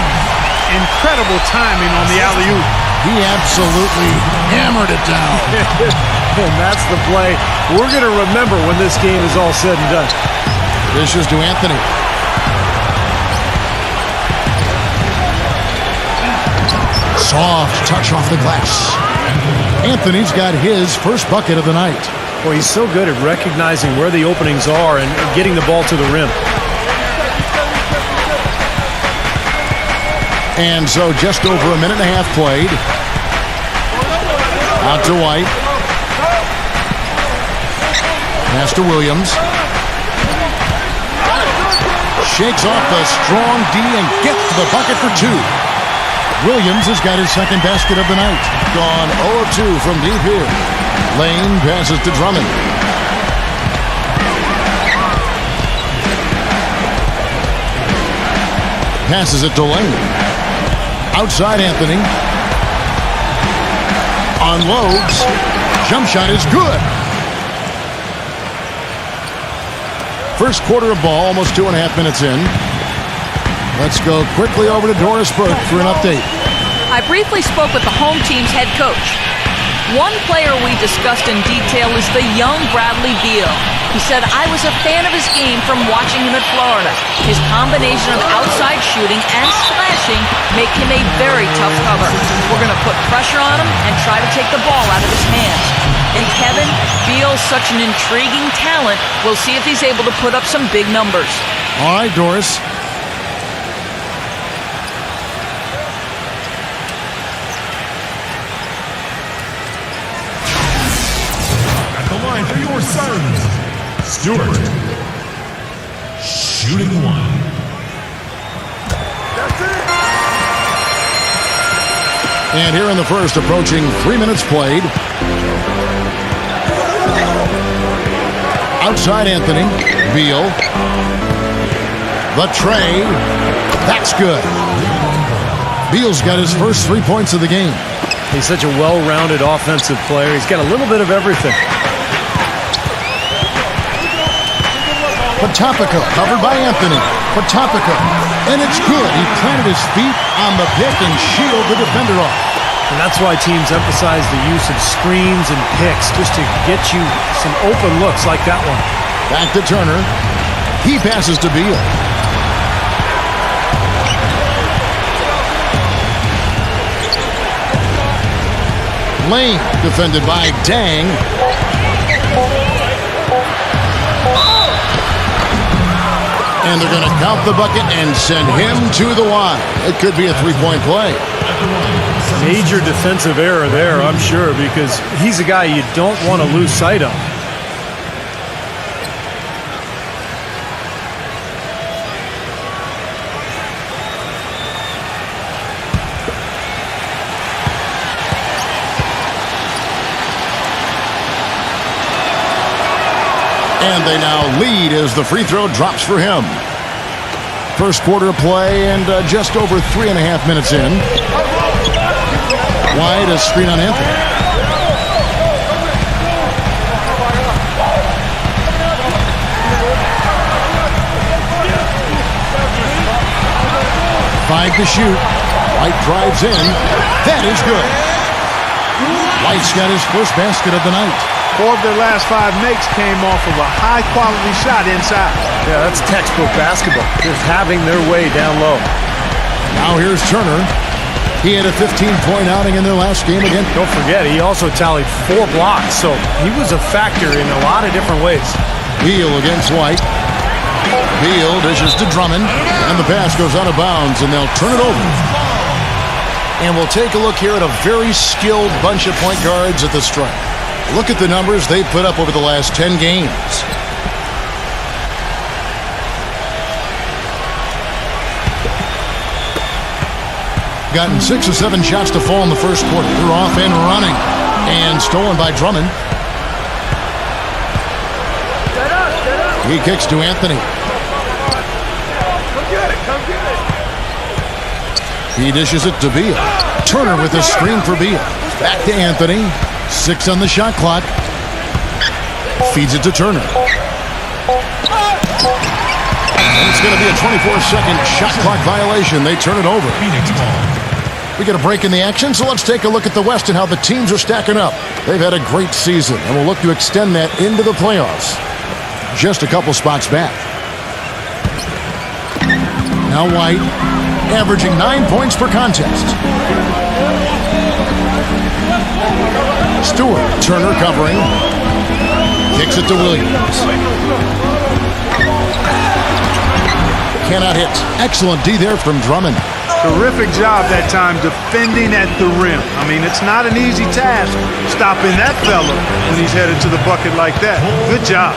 Incredible timing on the alley-oop. He absolutely hammered it down. And that's the play we're going to remember when this game is all said and done. Dishes to Anthony. Soft touch off the glass. Anthony's got his first bucket of the night. Well, he's so good at recognizing where the openings are and getting the ball to the rim. And so just over a minute and a half played. Out to White. Pass to Williams. Shakes off the strong D and gets to the bucket for 2. Williams has got his second basket of the night. Gone 0 of 2 from deep here. Lane passes to Drummond. Passes it to Lane. Outside Anthony. Unloads. Jump shot is good. First quarter of ball, almost 2.5 minutes in. Let's go quickly over to Doris Burke for an update. I briefly spoke with the home team's head coach. One player we discussed in detail is the young Bradley Beal. He said, I was a fan of his game from watching him at Florida. His combination of outside shooting and slashing make him a very tough cover. We're going to put pressure on him and try to take the ball out of his hands. And Kevin, Beal's such an intriguing talent. We'll see if he's able to put up some big numbers. All right, Doris. For your serve, Stewart. Shooting 1. And here in the first, approaching 3 minutes played. Outside Anthony. Beal. The tray. That's good. Beal's got his first 3 points of the game. He's such a well-rounded offensive player. He's got a little bit of everything. Potopico covered by Anthony. Potopico. And it's good. He planted his feet on the pick and shielded the defender off. And that's why teams emphasize the use of screens and picks just to get you some open looks like that one. Back to Turner. He passes to Beal. Lane defended by Dang. And they're going to count the bucket and send him to the line. It could be a three-point play. Major defensive error there, I'm sure, because he's a guy you don't want to lose sight of. And they now lead as the free throw drops for him. First quarter of play and just over 3.5 minutes in. Wide, a screen on Anthony. Five to shoot. White drives in. That is good. White's got his first basket of the night. 4 of their last 5 makes came off of a high-quality shot inside. Yeah, that's textbook basketball. Just having their way down low. Now here's Turner. He had a 15-point outing in their last game again. Don't forget, he also tallied 4 blocks, so he was a factor in a lot of different ways. Beal against White. Beal dishes to Drummond, and the pass goes out of bounds, and they'll turn it over. And we'll take a look here at a very skilled bunch of point guards at the stripe. Look at the numbers they've put up over the last 10 games. Gotten 6 or 7 shots to fall in the first quarter. They're off and running. And stolen by Drummond. He kicks to Anthony. He dishes it to Beal. Turner with a screen for Beal. Back to Anthony. 6 on the shot clock. Feeds it to Turner. And it's going to be a 24-second shot clock violation. They turn it over. We get a break in the action, so let's take a look at the West and how the teams are stacking up. They've had a great season, and we'll look to extend that into the playoffs. Just a couple spots back. Now White, averaging 9 points per contest. Stewart, Turner covering. Kicks it to Williams. Cannot hit. Excellent D there from Drummond. Terrific job that time defending at the rim. I mean, it's not an easy task stopping that fella when he's headed to the bucket like that. Good job.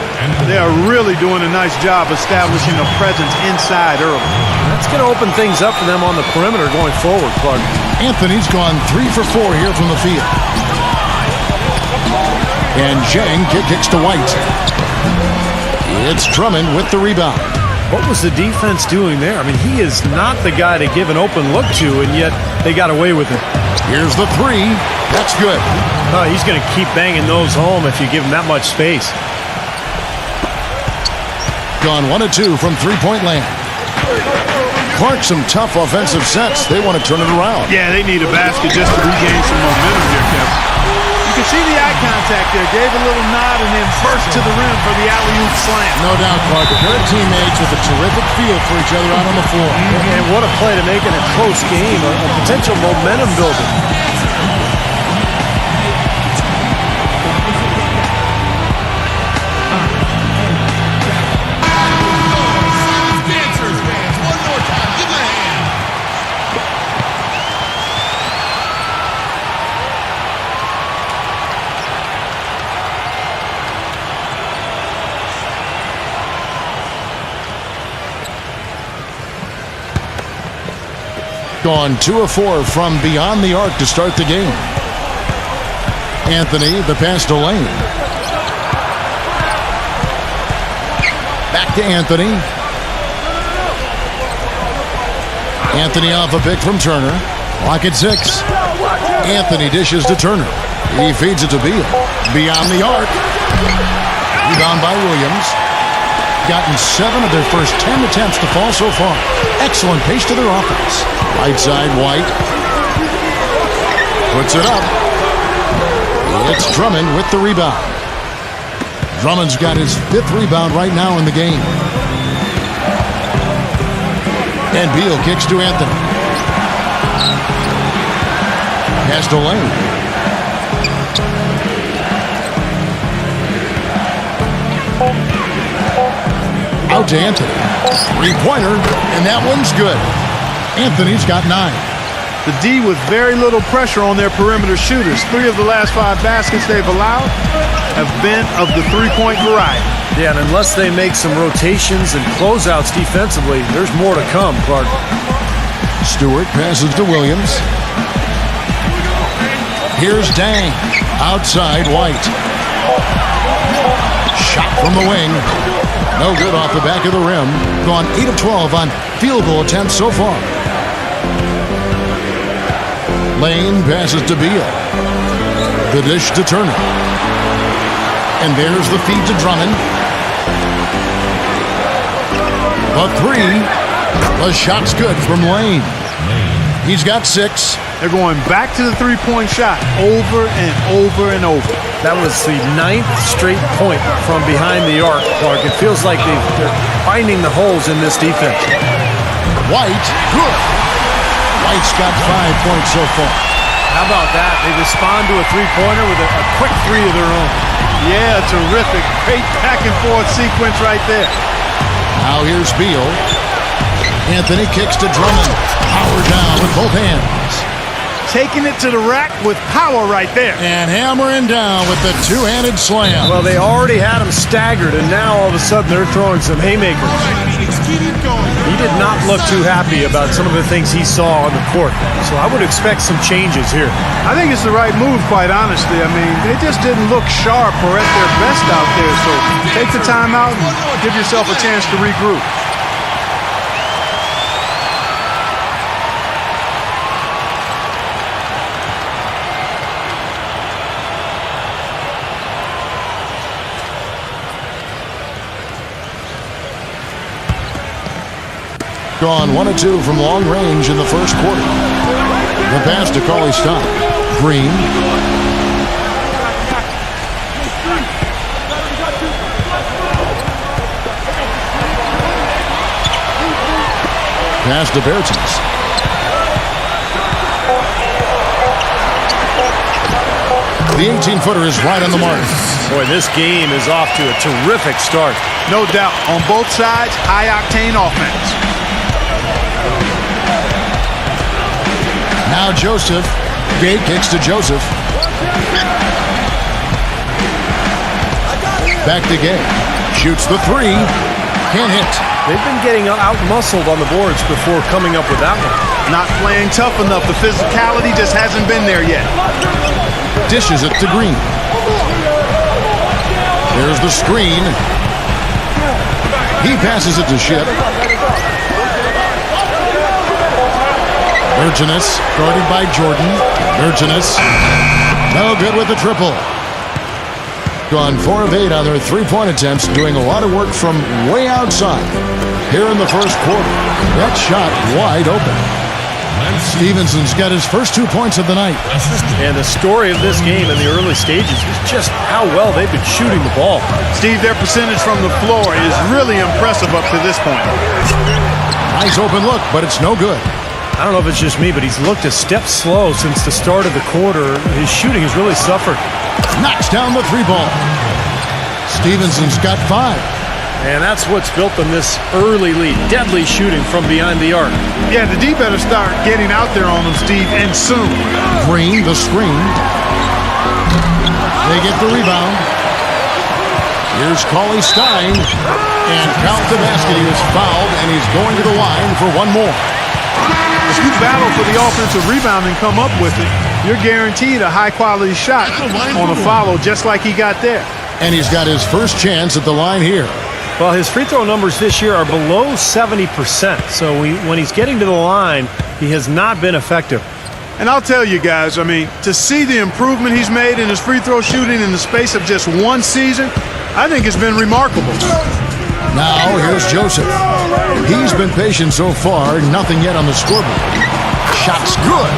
They are really doing a nice job establishing a presence inside early. That's going to open things up for them on the perimeter going forward, Clark. Anthony's gone 3 for 4 here from the field. And Zhang kicks to White. It's Drummond with the rebound. What was the defense doing there? I mean, he is not the guy to give an open look to, and yet they got away with it. Here's the 3. That's good. He's going to keep banging those home if you give him that much space. Gone 1 of 2 from three-point land. Clark, some tough offensive sets. They want to turn it around. Yeah, they need a basket just to regain some momentum here, Kevin. You can see the eye contact there. Gave a little nod and then burst to the rim for the alley-oop slam. No doubt, Clark. Good teammates with a terrific feel for each other out on the floor. And what a play to make in a close game, a potential momentum builder. Dancers, fans, one more time. Give them a hand. Gone 2 of 4 from beyond the arc to start the game. Anthony, the pass to Lane. Back to Anthony. Anthony off a pick from Turner. Lock at 6. Anthony dishes to Turner. He feeds it to Beal. Beyond the arc. Rebound by Williams. Gotten 7 of their first 10 attempts to fall so far. Excellent pace to their offense. Right side, White. Puts it up. It's Drummond with the rebound. Drummond's got his 5th rebound right now in the game. And Beal kicks to Anthony. Pass to Lane. Out to Anthony. 3-pointer, and that one's good. Anthony's got 9. The D with very little pressure on their perimeter shooters. 3 of the last 5 baskets they've allowed have been of the 3-point variety. Yeah, and unless they make some rotations and closeouts defensively, there's more to come, Clark. Stewart passes to Williams. Here's Dang. Outside, White. Shot from the wing. No good off the back of the rim. Gone 8 of 12 on field goal attempts so far. Lane passes to Beal. The dish to Turner. And there's the feed to Drummond. The three. The shot's good from Lane. He's got 6. They're going back to the three-point shot over and over and over. That was the 9th straight point from behind the arc, Clark. It feels like they're finding the holes in this defense. White, good. White's got 5 points so far. How about that? They respond to a three-pointer with a quick three of their own. Yeah, terrific. Great back-and-forth sequence right there. Now here's Beal. Anthony kicks to Drummond. Power down with both hands. Taking it to the rack with power right there. And hammering down with the two-handed slam. Well, they already had him staggered, and now all of a sudden they're throwing some haymakers. He did not look too happy about some of the things he saw on the court. So I would expect some changes here. I think it's the right move, quite honestly. I mean, they just didn't look sharp or at their best out there. So take the time out and give yourself a chance to regroup. Gone 1 of 2 from long range in the first quarter. The pass to Cauley-Stein. Green. Pass to Bertens. The 18-footer is right on the mark. Boy, this game is off to a terrific start. No doubt. On both sides, high-octane offense. Now Joseph. Gay kicks to Joseph. Back to Gay. Shoots the three. Can't hit. They've been getting out-muscled on the boards before coming up with that one. Not playing tough enough. The physicality just hasn't been there yet. Dishes it to Green. There's the screen. He passes it to Ship. Urginus, guarded by Jordan. Urginus, no good with the triple. Gone 4 of 8 on their three-point attempts, doing a lot of work from way outside. Here in the first quarter, that shot wide open. Stevenson's got his first 2 points of the night. And the story of this game in the early stages is just how well they've been shooting the ball. Steve, their percentage from the floor is really impressive up to this point. Nice open look, but it's no good. I don't know if it's just me, but he's looked a step slow since the start of the quarter. His shooting has really suffered. Knocks down the 3 ball. Stevenson's got 5. And that's what's built them this early lead. Deadly shooting from behind the arc. Yeah, the D better start getting out there on them, Steve, and soon. Green, the screen. They get the rebound. Here's Cauley-Stein. And count the basket. He was fouled, and he's going to the line for one more. If you battle for the offensive rebound and come up with it, you're guaranteed a high-quality shot on a follow just like he got there. And he's got his first chance at the line here. Well, his free throw numbers this year are below 70%. So when he's getting to the line, he has not been effective. And I'll tell you guys, I mean, to see the improvement he's made in his free throw shooting in the space of just one season, I think it's been remarkable. Now, here's Joseph. He's been patient so far, nothing yet on the scoreboard. Shot's good.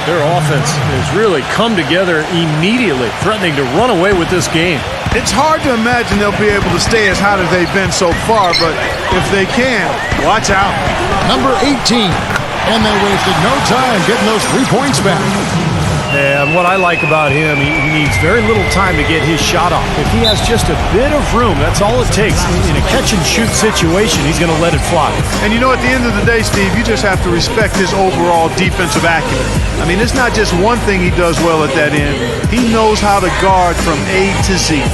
Their offense has really come together immediately, threatening to run away with this game. It's hard to imagine they'll be able to stay as hot as they've been so far, but if they can, watch out. Number 18. And they wasted no time getting those 3 points back. And what I like about him, he needs very little time to get his shot off. If he has just a bit of room, that's all it takes. In a catch-and-shoot situation, he's going to let it fly. And you know, at the end of the day, Steve, you just have to respect his overall defensive acumen. I mean, it's not just one thing he does well at that end. He knows how to guard from A to Z.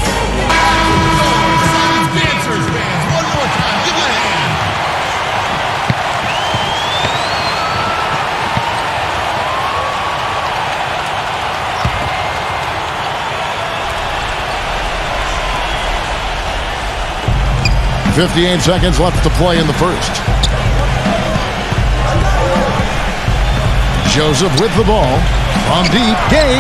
Dancers, fans, one more time. Give it a hand. 58 seconds left to play in the first. Joseph with the ball. From deep, Gay.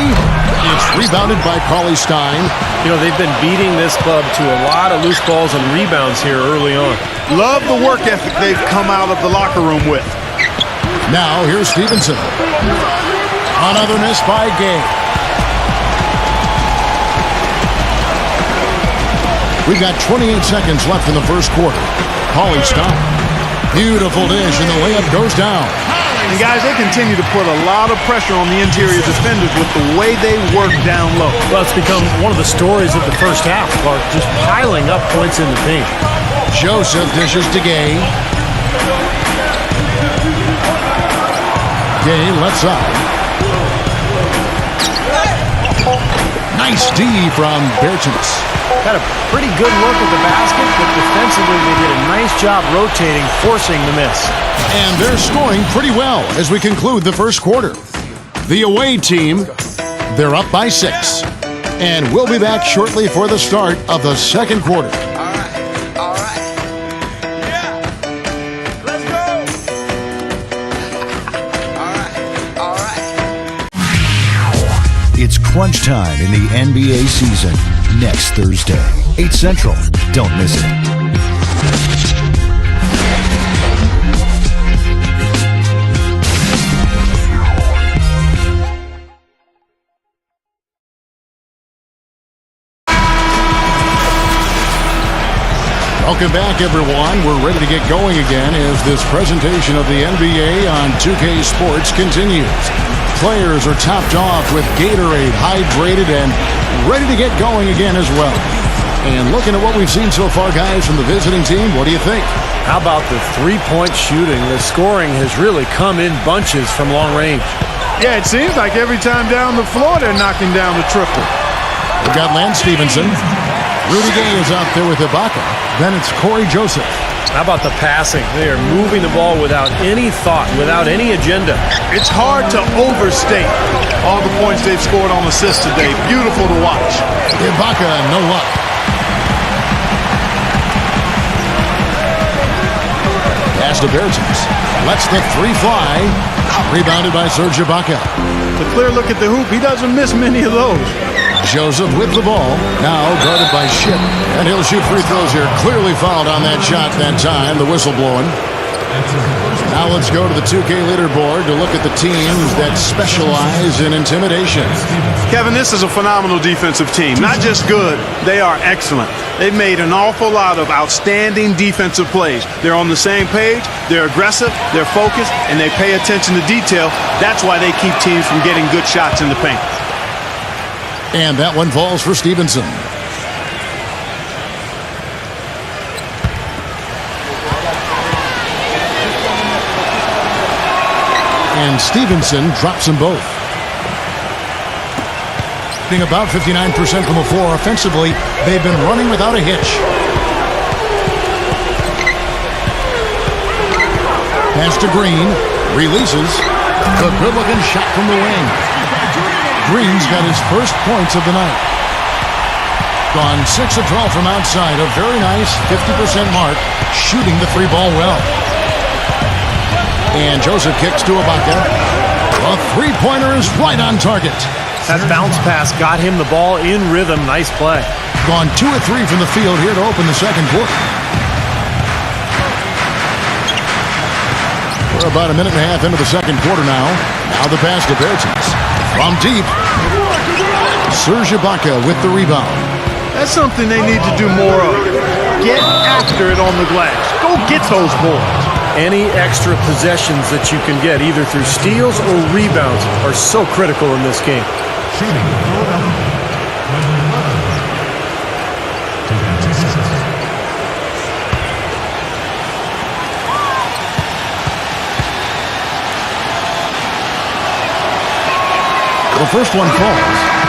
It's rebounded by Cauley Stein. You know, they've been beating this club to a lot of loose balls and rebounds here early on. Love the work ethic they've come out of the locker room with. Now here's Stevenson. Another miss by Gay. We've got 28 seconds left in the first quarter. Cauley Stein. Beautiful dish, and the layup goes down. And guys, they continue to put a lot of pressure on the interior defenders with the way they work down low. Well, it's become one of the stories of the first half, Clark, just piling up points in the paint. Joseph dishes to Gay. Gay left side. Nice D from Bertens. Had a pretty good look at the basket, but defensively they did a nice job rotating, forcing the miss. And they're scoring pretty well as we conclude the first quarter. The away team, they're up by 6. And we'll be back shortly for the start of the second quarter. All right. Yeah. Let's go. All right. It's crunch time in the NBA season. Next Thursday, 8 Central. Don't miss it. Welcome back, everyone. We're ready to get going again as this presentation of the NBA on 2K Sports continues. Players are topped off with Gatorade, hydrated, and ready to get going again as well. And looking at what we've seen so far, guys, from the visiting team, what do you think? How about the three-point shooting? The scoring has really come in bunches from long range. Yeah, it seems like every time down the floor they're knocking down the triple. We've got Lance Stevenson. Rudy Gay is out there with Ibaka. Then it's Corey Joseph. How about the passing? They are moving the ball without any thought, without any agenda. It's hard to overstate all the points they've scored on assists today. Beautiful to watch. Ibaka, no luck. Pass to Bertens. Lets the three fly. Rebounded by Serge Ibaka. The clear look at the hoop. He doesn't miss many of those. Joseph with the ball. Now guarded by Ship. And he'll shoot free throws here. Clearly fouled on that shot that time. The whistle blowing. Now let's go to the 2K leaderboard to look at the teams that specialize in intimidation. Kevin, this is a phenomenal defensive team. Not just good, they are excellent. They've made an awful lot of outstanding defensive plays. They're on the same page, they're aggressive, they're focused, and they pay attention to detail. That's why they keep teams from getting good shots in the paint. And that one falls for Stevenson. And Stevenson drops them both. Being about 59% from the floor offensively, they've been running without a hitch. Pass to Green, releases. A good-looking shot from the wing. Green's got his first points of the night. Gone 6 of 12 from outside. A very nice 50% mark, shooting the three ball well. And Joseph kicks to Ibaka. A three-pointer is right on target. That bounce pass got him the ball in rhythm. Nice play. Gone 2 of 3 from the field here to open the second quarter. We're about a minute and a half into the second quarter now. Now the pass to Bertens. From deep. Serge Ibaka with the rebound. That's something they need to do more of. Get after it on the glass. Go get those boards. Any extra possessions that you can get, either through steals or rebounds, are so critical in this game. Shooting Philadelphia. Number 11. To contest. The first one falls.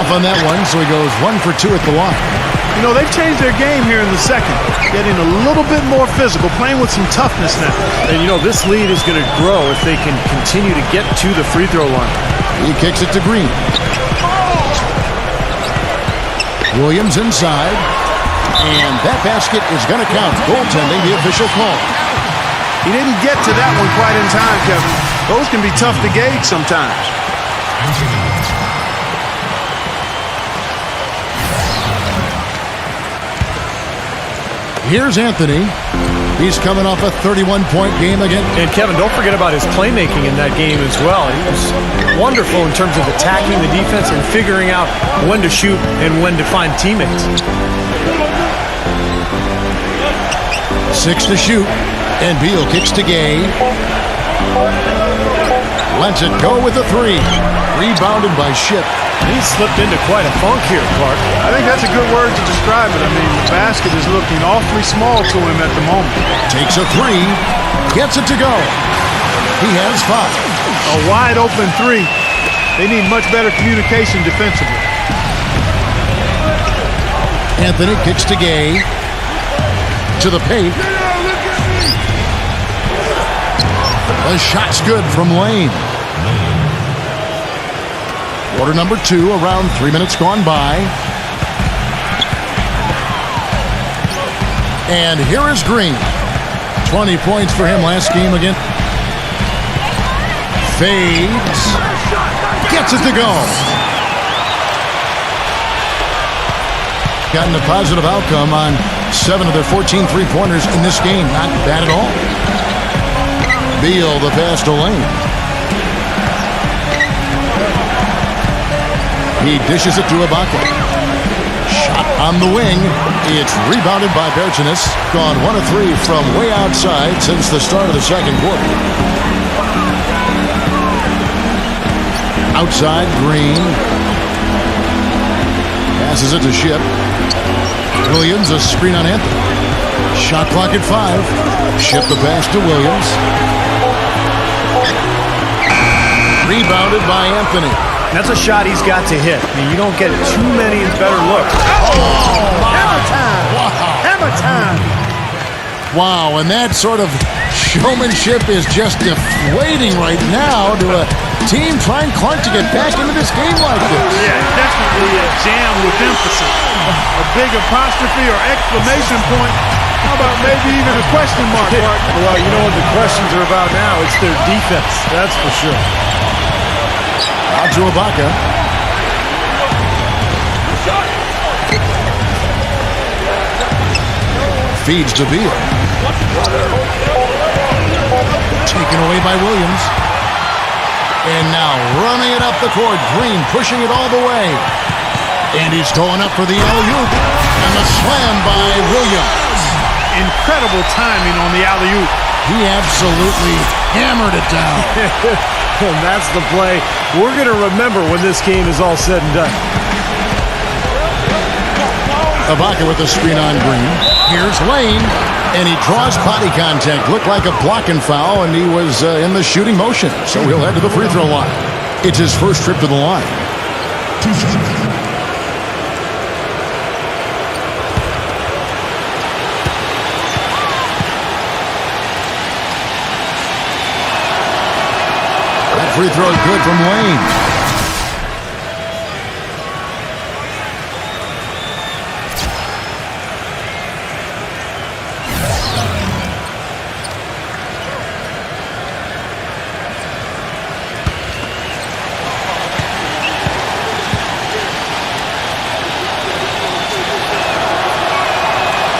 off on that one, so he goes 1 for 2 at the line. You know, they've changed their game here in the second, getting a little bit more physical, playing with some toughness now. And, you know, this lead is going to grow if they can continue to get to the free throw line. He kicks it to Green. Williams inside. And that basket is going to count. Goaltending, the official call. He didn't get to that one quite in time, Kevin. Those can be tough to gauge sometimes. Here's Anthony. He's coming off a 31-point game again. And Kevin, don't forget about his playmaking in that game as well. He was wonderful in terms of attacking the defense and figuring out when to shoot and when to find teammates. 6 to shoot. And Beal kicks to Gay. Lets it go with a 3. Rebounded by Ship. He slipped into quite a funk here, Clark. I think that's a good word to describe it. I mean, the basket is looking awfully small to him at the moment. Takes a 3. Gets it to go. He has 5. A wide open 3. They need much better communication defensively. Anthony kicks to Gay. To the paint. The shot's good from Lane. Quarter number 2, around 3 minutes gone by. And here is Green. 20 points for him last game again. Fades. Gets it to go. Gotten a positive outcome on 7 of their 14 three-pointers in this game. Not bad at all. Beal, the pass to Lane. He dishes it to Ibaka. Shot on the wing. It's rebounded by Bertanis. Gone 1 of 3 from way outside since the start of the second quarter. Outside, Green. Passes it to Ship. Williams, a screen on Anthony. Shot clock at 5. Ship the pass to Williams. Rebounded by Anthony. That's a shot he's got to hit. I mean, you don't get too many better looks. Hammer time! Wow. Hammer time! Wow, and that sort of showmanship is just deflating right now to a team trying Clark to get back into this game like this. Yeah, definitely a jam with emphasis. A big apostrophe or exclamation point. How about maybe even a question mark, Mark? Well, you know what the questions are about now? It's their defense, that's for sure. Out to Ibaka. Feeds to Beal. Taken away by Williams. And now running it up the court. Green pushing it all the way. And he's going up for the alley-oop. And the slam by Williams. Incredible timing on the alley-oop. He absolutely hammered it down. And that's the play we're going to remember when this game is all said and done. Ibaka with the screen on Green. Here's Lane. And he draws body contact. Looked like a blocking foul, and he was in the shooting motion. So he'll head to the free throw line. It's his first trip to the line. That free throw is good from Lane.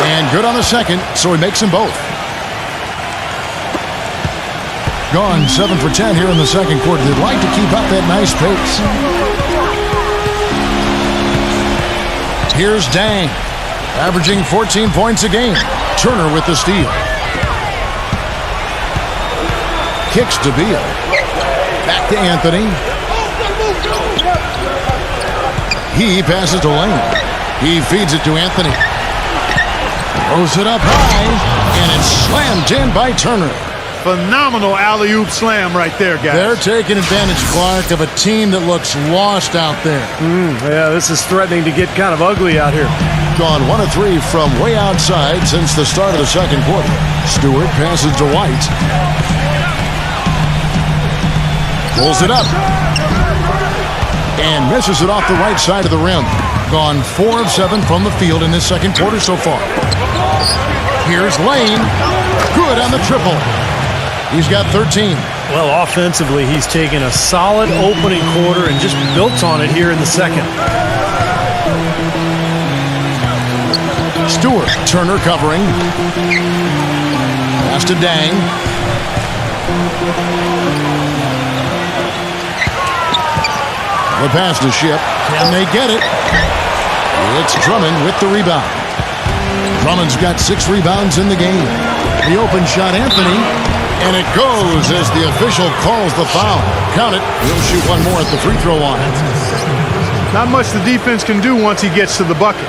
And good on the second, so he makes them both. Gone 7 for 10 here in the second quarter. They'd like to keep up that nice pace. Here's Dang, averaging 14 points a game. Turner with the steal. Kicks to Beal. Back to Anthony. He passes to Lane. He feeds it to Anthony. Throws it up high, and it's slammed in by Turner. Phenomenal alley-oop slam right there, guys. They're taking advantage, Clark, of a team that looks lost out there. Yeah, this is threatening to get kind of ugly out here. Gone 1 of 3 from way outside since the start of the second quarter. Stewart passes to White. Pulls it up. And misses it off the right side of the rim. Gone 4 of 7 from the field in this second quarter so far. Here's Lane. Good on the triple. He's got 13. Well, offensively, he's taken a solid opening quarter and just built on it here in the second. Stewart, Turner covering. Pass to Dang. The pass to Ship. Can they get it? It's Drummond with the rebound. Drummond's got 6 rebounds in the game. The open shot, Anthony. And it goes as the official calls the foul. Count it. He'll shoot one more at the free throw line. Not much the defense can do once he gets to the bucket.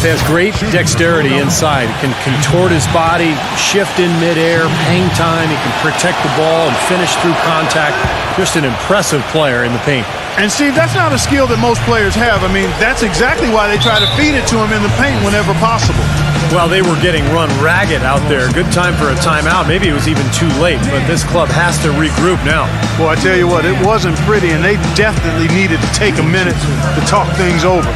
He has great dexterity inside. He can contort his body, shift in midair, hang time. He can protect the ball and finish through contact. Just an impressive player in the paint. And Steve, that's not a skill that most players have. I mean, that's exactly why they try to feed it to him in the paint whenever possible. Well, they were getting run ragged out there. Good time for a timeout. Maybe it was even too late, but this club has to regroup now. Well, I tell you what, it wasn't pretty, and they definitely needed to take a minute to talk things over.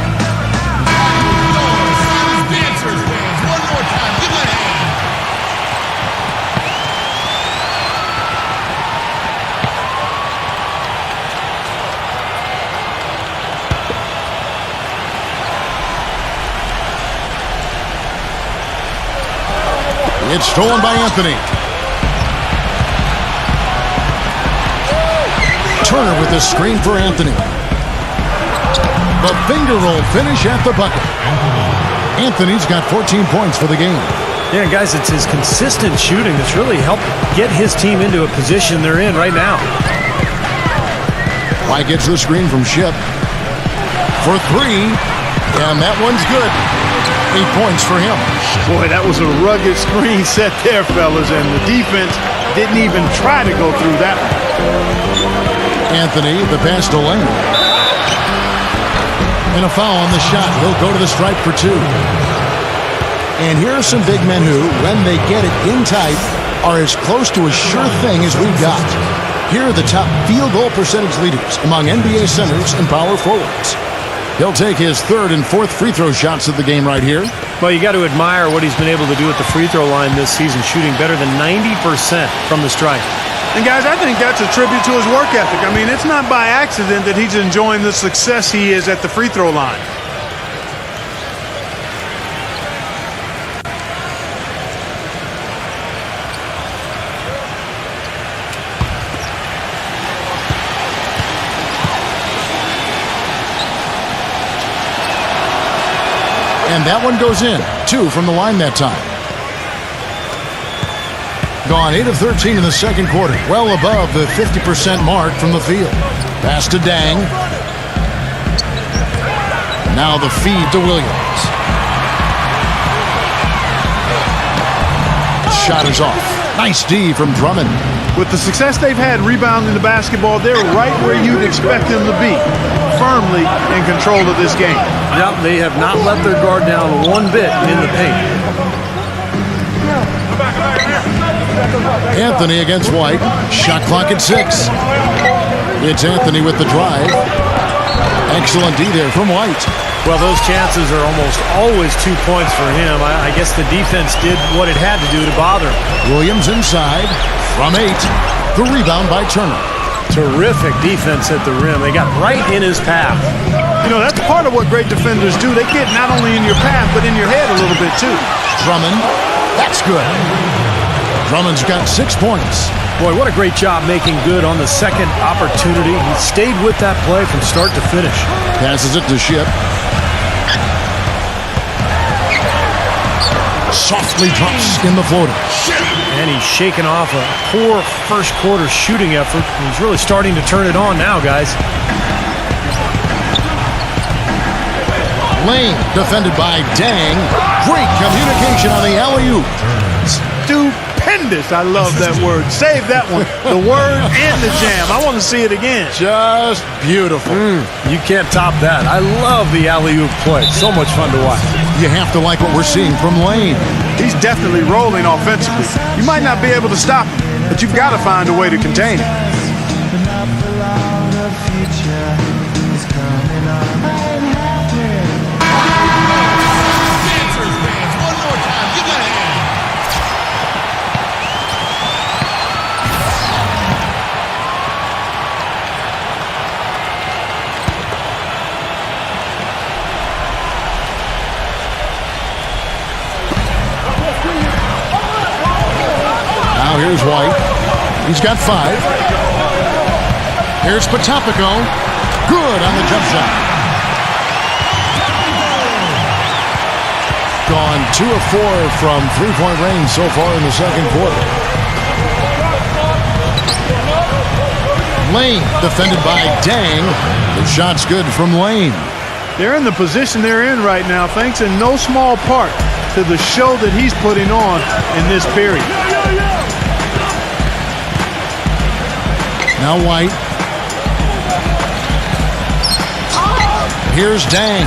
It's stolen by Anthony. Turner with the screen for Anthony. The finger roll finish at the bucket. Anthony's got 14 points for the game. Yeah, guys, it's his consistent shooting that's really helped get his team into a position they're in right now. White gets the screen from Ship. For 3. And that one's good. 8 points for him. Boy, that was a rugged screen set there, fellas, and the defense didn't even try to go through that one. Anthony, the pass to Lane. And a foul on the shot. He'll go to the stripe for 2. And here are some big men who, when they get it in tight, are as close to a sure thing as we've got. Here are the top field goal percentage leaders among NBA centers and power forwards. He'll take his 3rd and 4th free throw shots of the game right here. Well, you got to admire what he's been able to do at the free throw line this season, shooting better than 90% from the stripe. And guys, I think that's a tribute to his work ethic. I mean, it's not by accident that he's enjoying the success he is at the free throw line. And that one goes in. 2 from the line that time. Gone 8 of 13 in the second quarter. Well above the 50% mark from the field. Pass to Dang. Now the feed to Williams. Shot is off. Nice D from Drummond. With the success they've had rebounding the basketball, they're right where you'd expect them to be, firmly in control of this game. Yep, they have not let their guard down one bit in the paint. Anthony against White. Shot clock at 6. It's Anthony with the drive. Excellent D there from White. Well, those chances are almost always 2 points for him. I guess the defense did what it had to do to bother him. Williams inside from 8. The rebound by Turner. Terrific defense at the rim. They got right in his path. You know, that's part of what great defenders do. They get not only in your path, but in your head a little bit, too. Drummond. That's good. Drummond's got 6 points. Boy, what a great job making good on the second opportunity. He stayed with that play from start to finish. Passes it to Ship. Softly drops in the floater. And he's shaken off a poor first quarter shooting effort. He's really starting to turn it on now, guys. Lane, defended by Dang. Great communication on the alley-oop. Stupendous. I love that word. Save that one. The word and the jam. I want to see it again. Just beautiful. You can't top that. I love the alley-oop play. So much fun to watch. You have to like what we're seeing from Lane. He's definitely rolling offensively. You might not be able to stop him, but you've got to find a way to contain him. Now here's White. He's got 5. Here's Potapico. Good on the jump shot. Gone 2 of 4 from three-point range so far in the second quarter. Lane defended by Dang. The shot's good from Lane. They're in the position they're in right now, thanks in no small part to the show that he's putting on in this period. Now White. Here's Dang.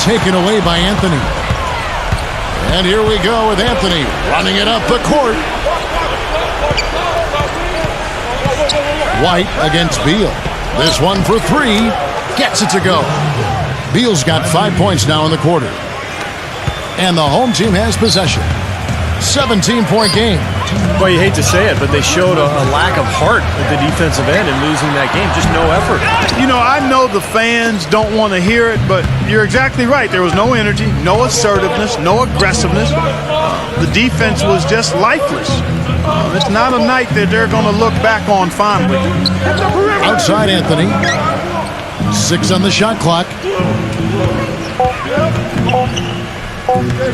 Taken away by Anthony. And here we go with Anthony running it up the court. White against Beal. This one for 3. Gets it to go. Beal's got 5 points now in the quarter. And the home team has possession. 17-point game. Well, you hate to say it, but they showed a lack of heart at the defensive end in losing that game. Just no effort. You know, I know the fans don't want to hear it, but you're exactly right. There was no energy, no assertiveness, no aggressiveness. The defense was just lifeless. It's not a night that they're going to look back on fondly. Outside Anthony. 6 on the shot clock.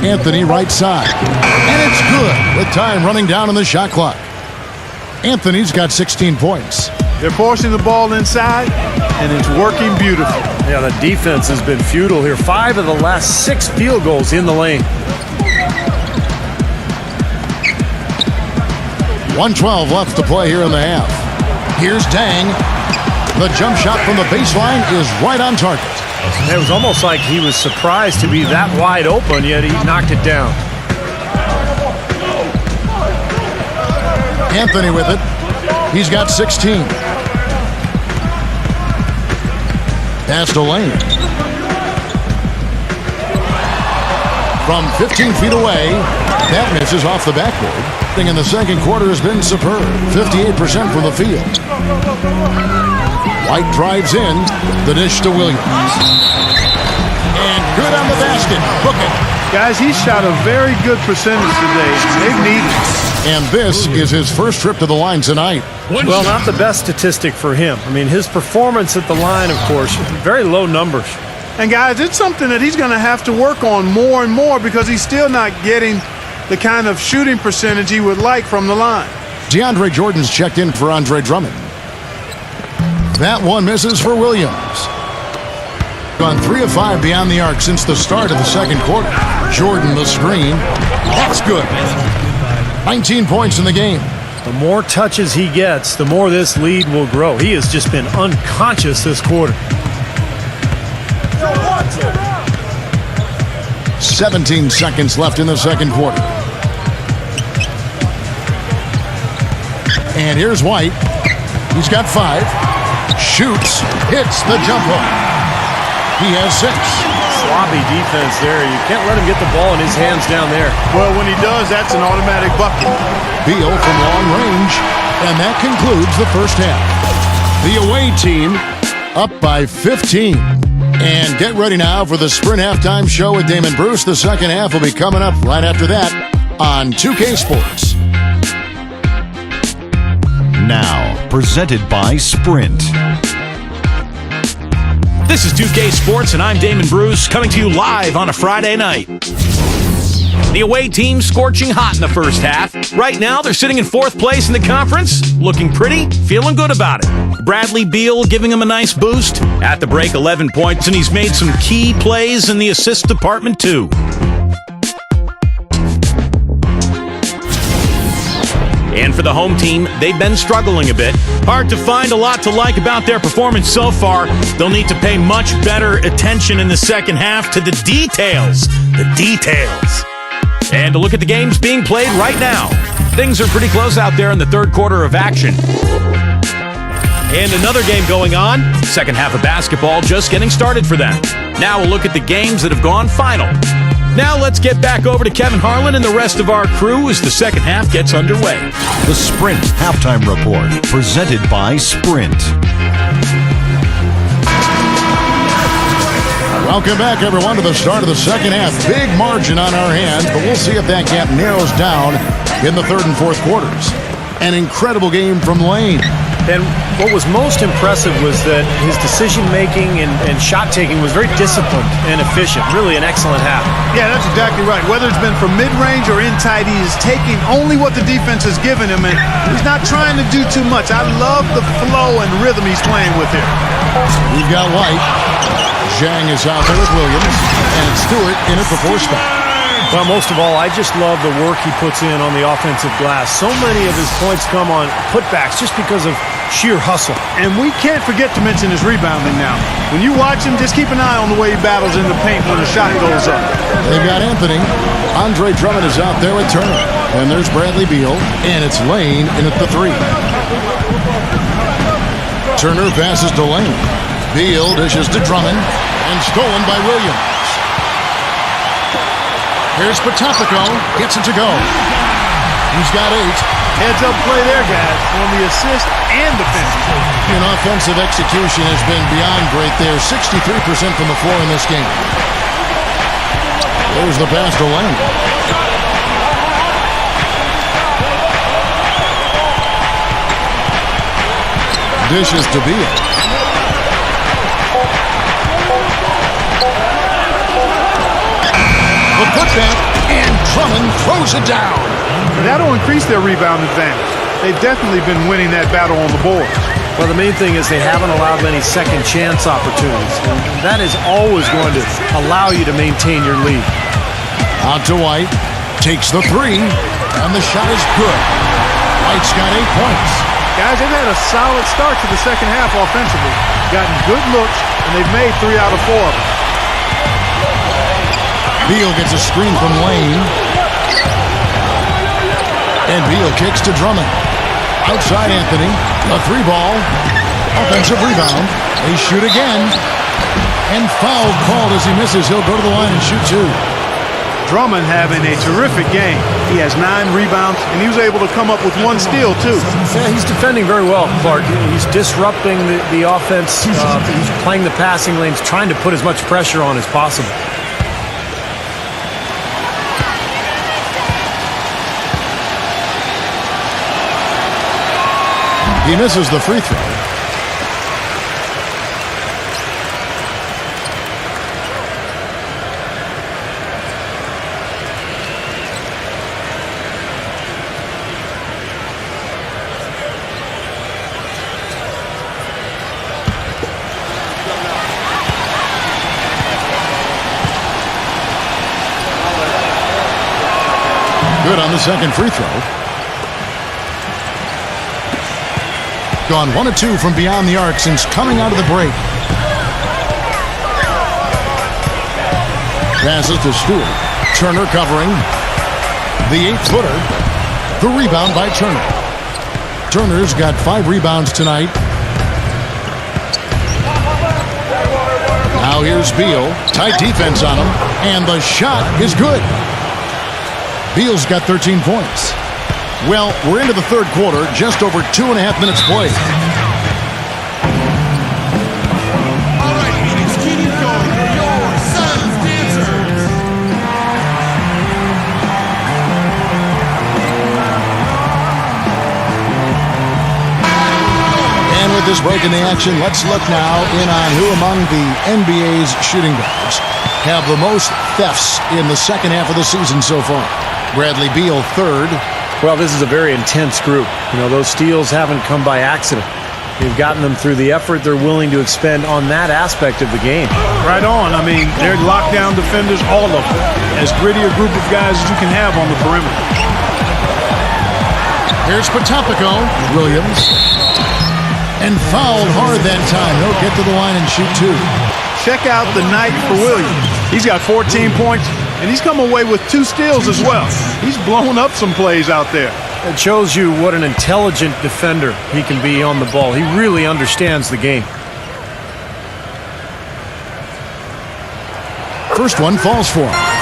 Anthony right side. And it's good with time running down on the shot clock. Anthony's got 16 points. They're forcing the ball inside, and it's working beautifully. Yeah, the defense has been futile here. 5 of the last 6 field goals in the lane. 1:12 left to play here in the half. Here's Dang. The jump shot from the baseline is right on target. It was almost like he was surprised to be that wide open, yet he knocked it down. Anthony with it. He's got 16. Pass to Lane. From 15 feet away, that misses off the backboard. Thing in the second quarter has been superb. 58% from the field. White drives in. The dish to Williams. And good on the basket. Book it. Guys, he shot a very good percentage today. They've needed it. And this is his first trip to the line tonight. Well, not the best statistic for him. I mean, his performance at the line, of course, very low numbers. And guys, it's something that he's going to have to work on more and more because he's still not getting the kind of shooting percentage he would like from the line. DeAndre Jordan's checked in for Andre Drummond. That one misses for Williams. Gone 3 of 5 beyond the arc since the start of the second quarter. Jordan the screen. That's good. 19 points in the game. The more touches he gets, the more this lead will grow. He has just been unconscious this quarter. 17 seconds left in the second quarter. And here's White. He's got 5. Shoots. Hits the jump hook. He has 6. Sloppy defense there. You can't let him get the ball in his hands down there. Well, when he does, that's an automatic bucket. Beal from long range. And that concludes the first half. The away team up by 15. And get ready now for the Sprint Halftime Show with Damon Bruce. The second half will be coming up right after that on 2K Sports. Now, presented by Sprint. This is 2K Sports, and I'm Damon Bruce, coming to you live on a Friday night. The away team scorching hot in the first half. Right now, they're sitting in 4th place in the conference, looking pretty, feeling good about it. Bradley Beal giving them a nice boost. At the break, 11 points, and he's made some key plays in the assist department, too. And for the home team, they've been struggling a bit. Hard to find a lot to like about their performance so far. They'll need to pay much better attention in the second half to the details. The details. And to look at the games being played right now. Things are pretty close out there in the third quarter of action. And another game going on. Second half of basketball just getting started for them. Now we'll look at the games that have gone final. Now let's get back over to Kevin Harlan and the rest of our crew as the second half gets underway. The Sprint Halftime Report, presented by Sprint. Welcome back, everyone, to the start of the second half. Big margin on our hands, but we'll see if that gap narrows down in the third and fourth quarters. An incredible game from Lane. And what was most impressive was that his decision-making and shot-taking was very disciplined and efficient. Really an excellent half. Yeah, that's exactly right. Whether it's been from mid-range or in tight, he is taking only what the defense has given him, and he's not trying to do too much. I love the flow and rhythm he's playing with here. We've got White. Zhang is out there with Williams, and Stewart in at the 4 spot. Well, most of all, I just love the work he puts in on the offensive glass. So many of his points come on putbacks just because of sheer hustle. And we can't forget to mention his rebounding now. When you watch him, just keep an eye on the way he battles in the paint when the shot goes up. They've got Anthony. Andre Drummond is out there with Turner. And there's Bradley Beal, and it's Lane in at the 3. Turner passes to Lane. Beal dishes to Drummond, and stolen by Williams. Here's Patopico, gets it to go. He's got 8. Heads-up play there, guys, on the assist and defense. And offensive execution has been beyond great there. 63% from the floor in this game. There's the pass to Lane. Dishes to Beal. The putback, and Drummond throws it down. That'll increase their rebound advantage. They've definitely been winning that battle on the boards. Well, the main thing is they haven't allowed many second chance opportunities. And that is always going to allow you to maintain your lead. Out to White. Takes the 3, and the shot is good. White's got 8 points. Guys, they've had a solid start to the second half offensively. Gotten good looks, and they've made 3 out of 4 of them. Beal gets a screen from Lane. And Beal kicks to Drummond. Outside Anthony. A 3-ball. Offensive rebound. They shoot again. And foul called as he misses. He'll go to the line and shoot 2. Drummond having a terrific game. He has 9 rebounds, and he was able to come up with 1 steal, too. Yeah, he's defending very well, Clark. He's disrupting the offense. He's playing the passing lanes, trying to put as much pressure on as possible. He misses the free throw. Good on the second free throw. Gone 1 of 2 from beyond the arc since coming out of the break. Passes to Stewart. Turner covering. The 8-footer. The rebound by Turner. Turner's got 5 rebounds tonight. Now here's Beal. Tight defense on him. And the shot is good. Beal's got 13 points. Well, we're into the third quarter, just over 2.5 minutes played. All right, Phoenix, keep it going. Your sons dancers. And with this break in the action, let's look now in on who among the NBA's shooting guards have the most thefts in the second half of the season so far. Bradley Beal third. Well, this is a very intense group. You know, those steals haven't come by accident. They've gotten them through the effort they're willing to expend on that aspect of the game. Right on. I mean, they're lockdown defenders, all of them. As gritty a group of guys as you can have on the perimeter. Here's Potapico. Williams. And fouled hard that time. He'll get to the line and shoot two. Check out the night for Williams. He's got 14 points, and he's come away with 2 steals as well. He's blown up some plays out there. It shows you what an intelligent defender he can be on the ball. He really understands the game. First one falls for him.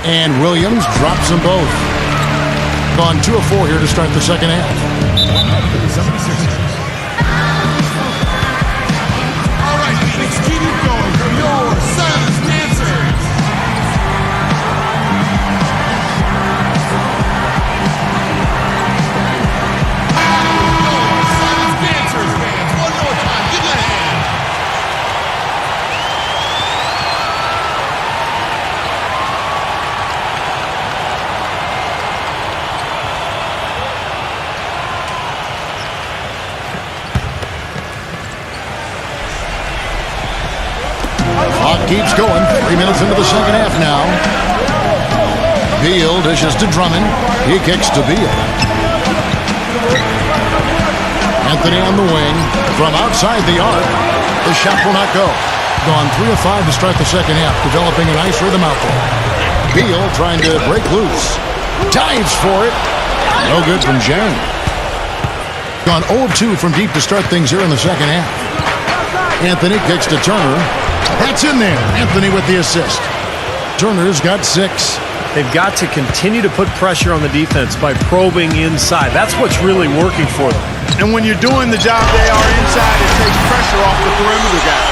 And Williams drops them both. Gone 2 of 4 here to start the second half. All right, Phoenix, keep it going for your sons dancers. Your sons dancers, fans. One more time, give them a hand. Clock keeps going. 3 minutes into the second half now. Beal dishes to Drummond. He kicks to Beal. Anthony on the wing. From outside the arc. The shot will not go. Gone 3 of 5 to start the second half. Developing a nice rhythm out there. Beal trying to break loose. Dives for it. No good from Jang. Gone 0 of 2 from deep to start things here in the second half. Anthony kicks to Turner. That's in there. Anthony with the assist. Turner's got 6. They've got to continue to put pressure on the defense by probing inside. That's what's really working for them. And when you're doing the job they are inside, it takes pressure off the perimeter guys.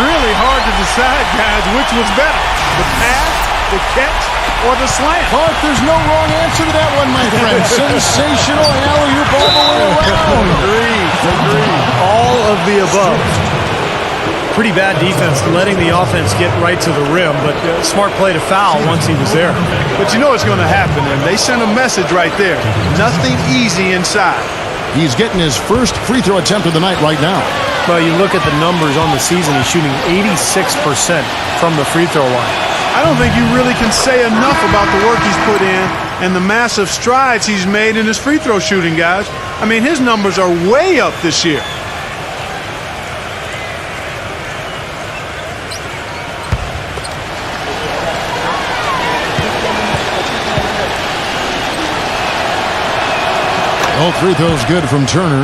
Really hard to decide, guys, which was better. The pass, the catch, or the slam. Clark, there's no wrong answer to that one, my friend. Sensational alley-oop all the way around. Agreed. All of the above. Pretty bad defense, letting the offense get right to the rim, but smart play to foul once he was there. But you know what's going to happen, and they sent a message right there. Nothing easy inside. He's getting his first free throw attempt of the night right now. Well, you look at the numbers on the season, he's shooting 86% from the free throw line. I don't think you really can say enough about the work he's put in and the massive strides he's made in his free throw shooting, guys. I mean, his numbers are way up this year. All free throws good from Turner.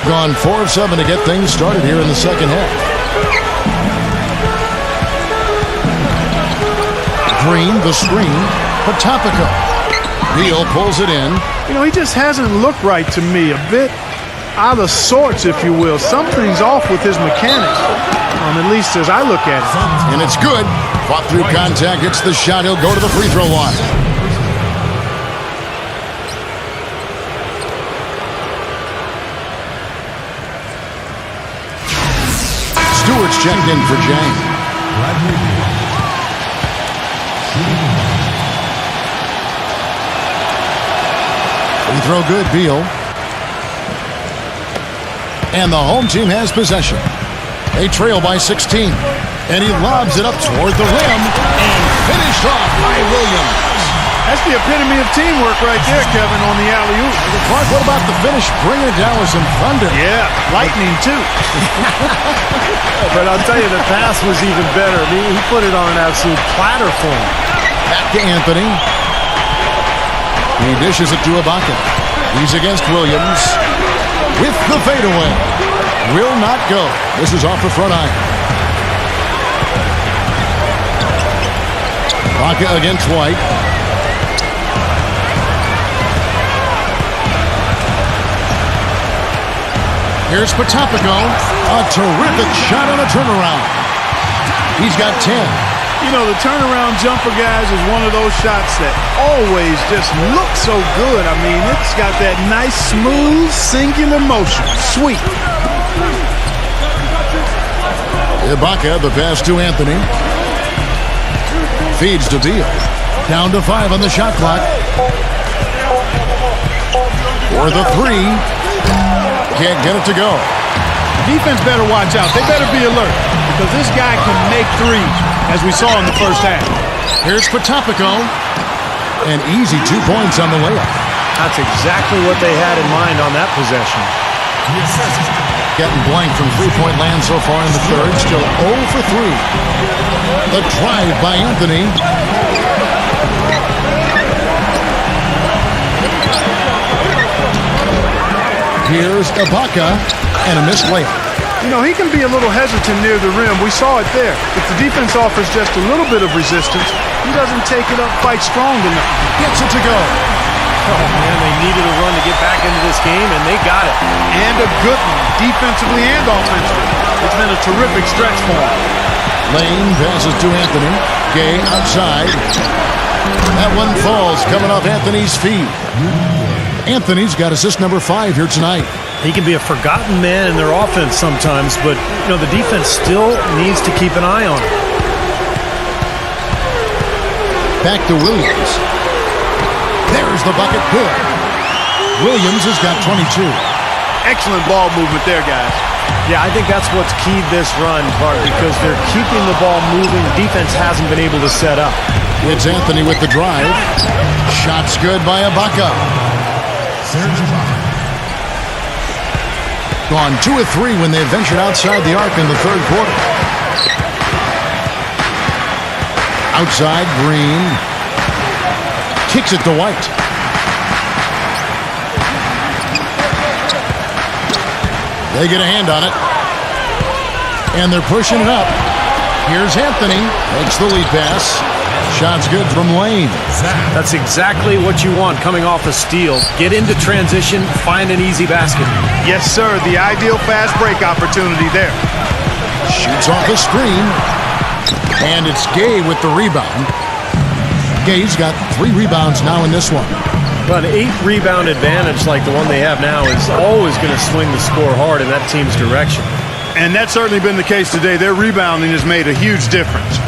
Gone 4 of 7 to get things started here in the second half. Green, the screen. Potapico. Beal pulls it in. You know, he just hasn't looked right to me. A bit out of sorts, if you will. Something's off with his mechanics, at least as I look at it. And it's good. Fought through contact, hits the shot. He'll go to the free throw line. Stewart's checked in for Jang. Free throw good, Beal. And the home team has possession. They trail by 16. And he lobs it up toward the rim and finished off by Williams. That's the epitome of teamwork right there, Kevin, on the alley-oop. Clark, what about the finish? Bringing it down with some thunder. Yeah, lightning, too. But I'll tell you, the pass was even better. I mean, he put it on an absolute platter for him. Back to Anthony. He dishes it to Ibaka. He's against Williams. With the fadeaway. Will not go. This is off the front iron. Ibaka against White. Here's Potapico. A terrific shot on a turnaround. He's got 10. You know, the turnaround jumper, guys, is one of those shots that always just looks so good. I mean, it's got that nice, smooth, singular motion. Sweet. Ibaka, the pass to Anthony. Feeds to Beal. Down to 5 on the shot clock. For the 3. Can't get it to go. Defense better watch out. They better be alert because this guy can make threes, as we saw in the first half. Here's Potapico. An easy 2 points on the layup. That's exactly what they had in mind on that possession. Getting blank from three-point land so far in the third. Still 0 for 3. The drive by Anthony. Here's Ibaka and a missed layup. You know, he can be a little hesitant near the rim. We saw it there. If the defense offers just a little bit of resistance, he doesn't take it up quite strong enough. Gets it to go. Oh, man, they needed a run to get back into this game, and they got it. And a good one, defensively and offensively. It's been a terrific stretch for him. Lane passes to Anthony. Gay outside. That one falls coming off Anthony's feet. Anthony's got assist number 5 here tonight. He can be a forgotten man in their offense sometimes, but you know the defense still needs to keep an eye on him. Back to Williams. There's the bucket. Good. Williams has got 22. Excellent ball movement there, guys. Yeah, I think that's what's keyed this run, Bart, because they're keeping the ball moving. Defense hasn't been able to set up. It's Anthony with the drive. Shot's good by Ibaka. Gone 2 of 3 when they ventured outside the arc in the third quarter. Outside, Green. Kicks it to White. They get a hand on it. And they're pushing it up. Here's Anthony. Makes the lead pass. Shot's good from Lane. That's exactly what you want coming off a steal. Get into transition, find an easy basket. Yes, sir. The ideal fast break opportunity there. Shoots off the screen. And it's Gay with the rebound. Gay's got 3 rebounds now in this one. But an 8-rebound advantage like the one they have now is always going to swing the score hard in that team's direction. And that's certainly been the case today. Their rebounding has made a huge difference.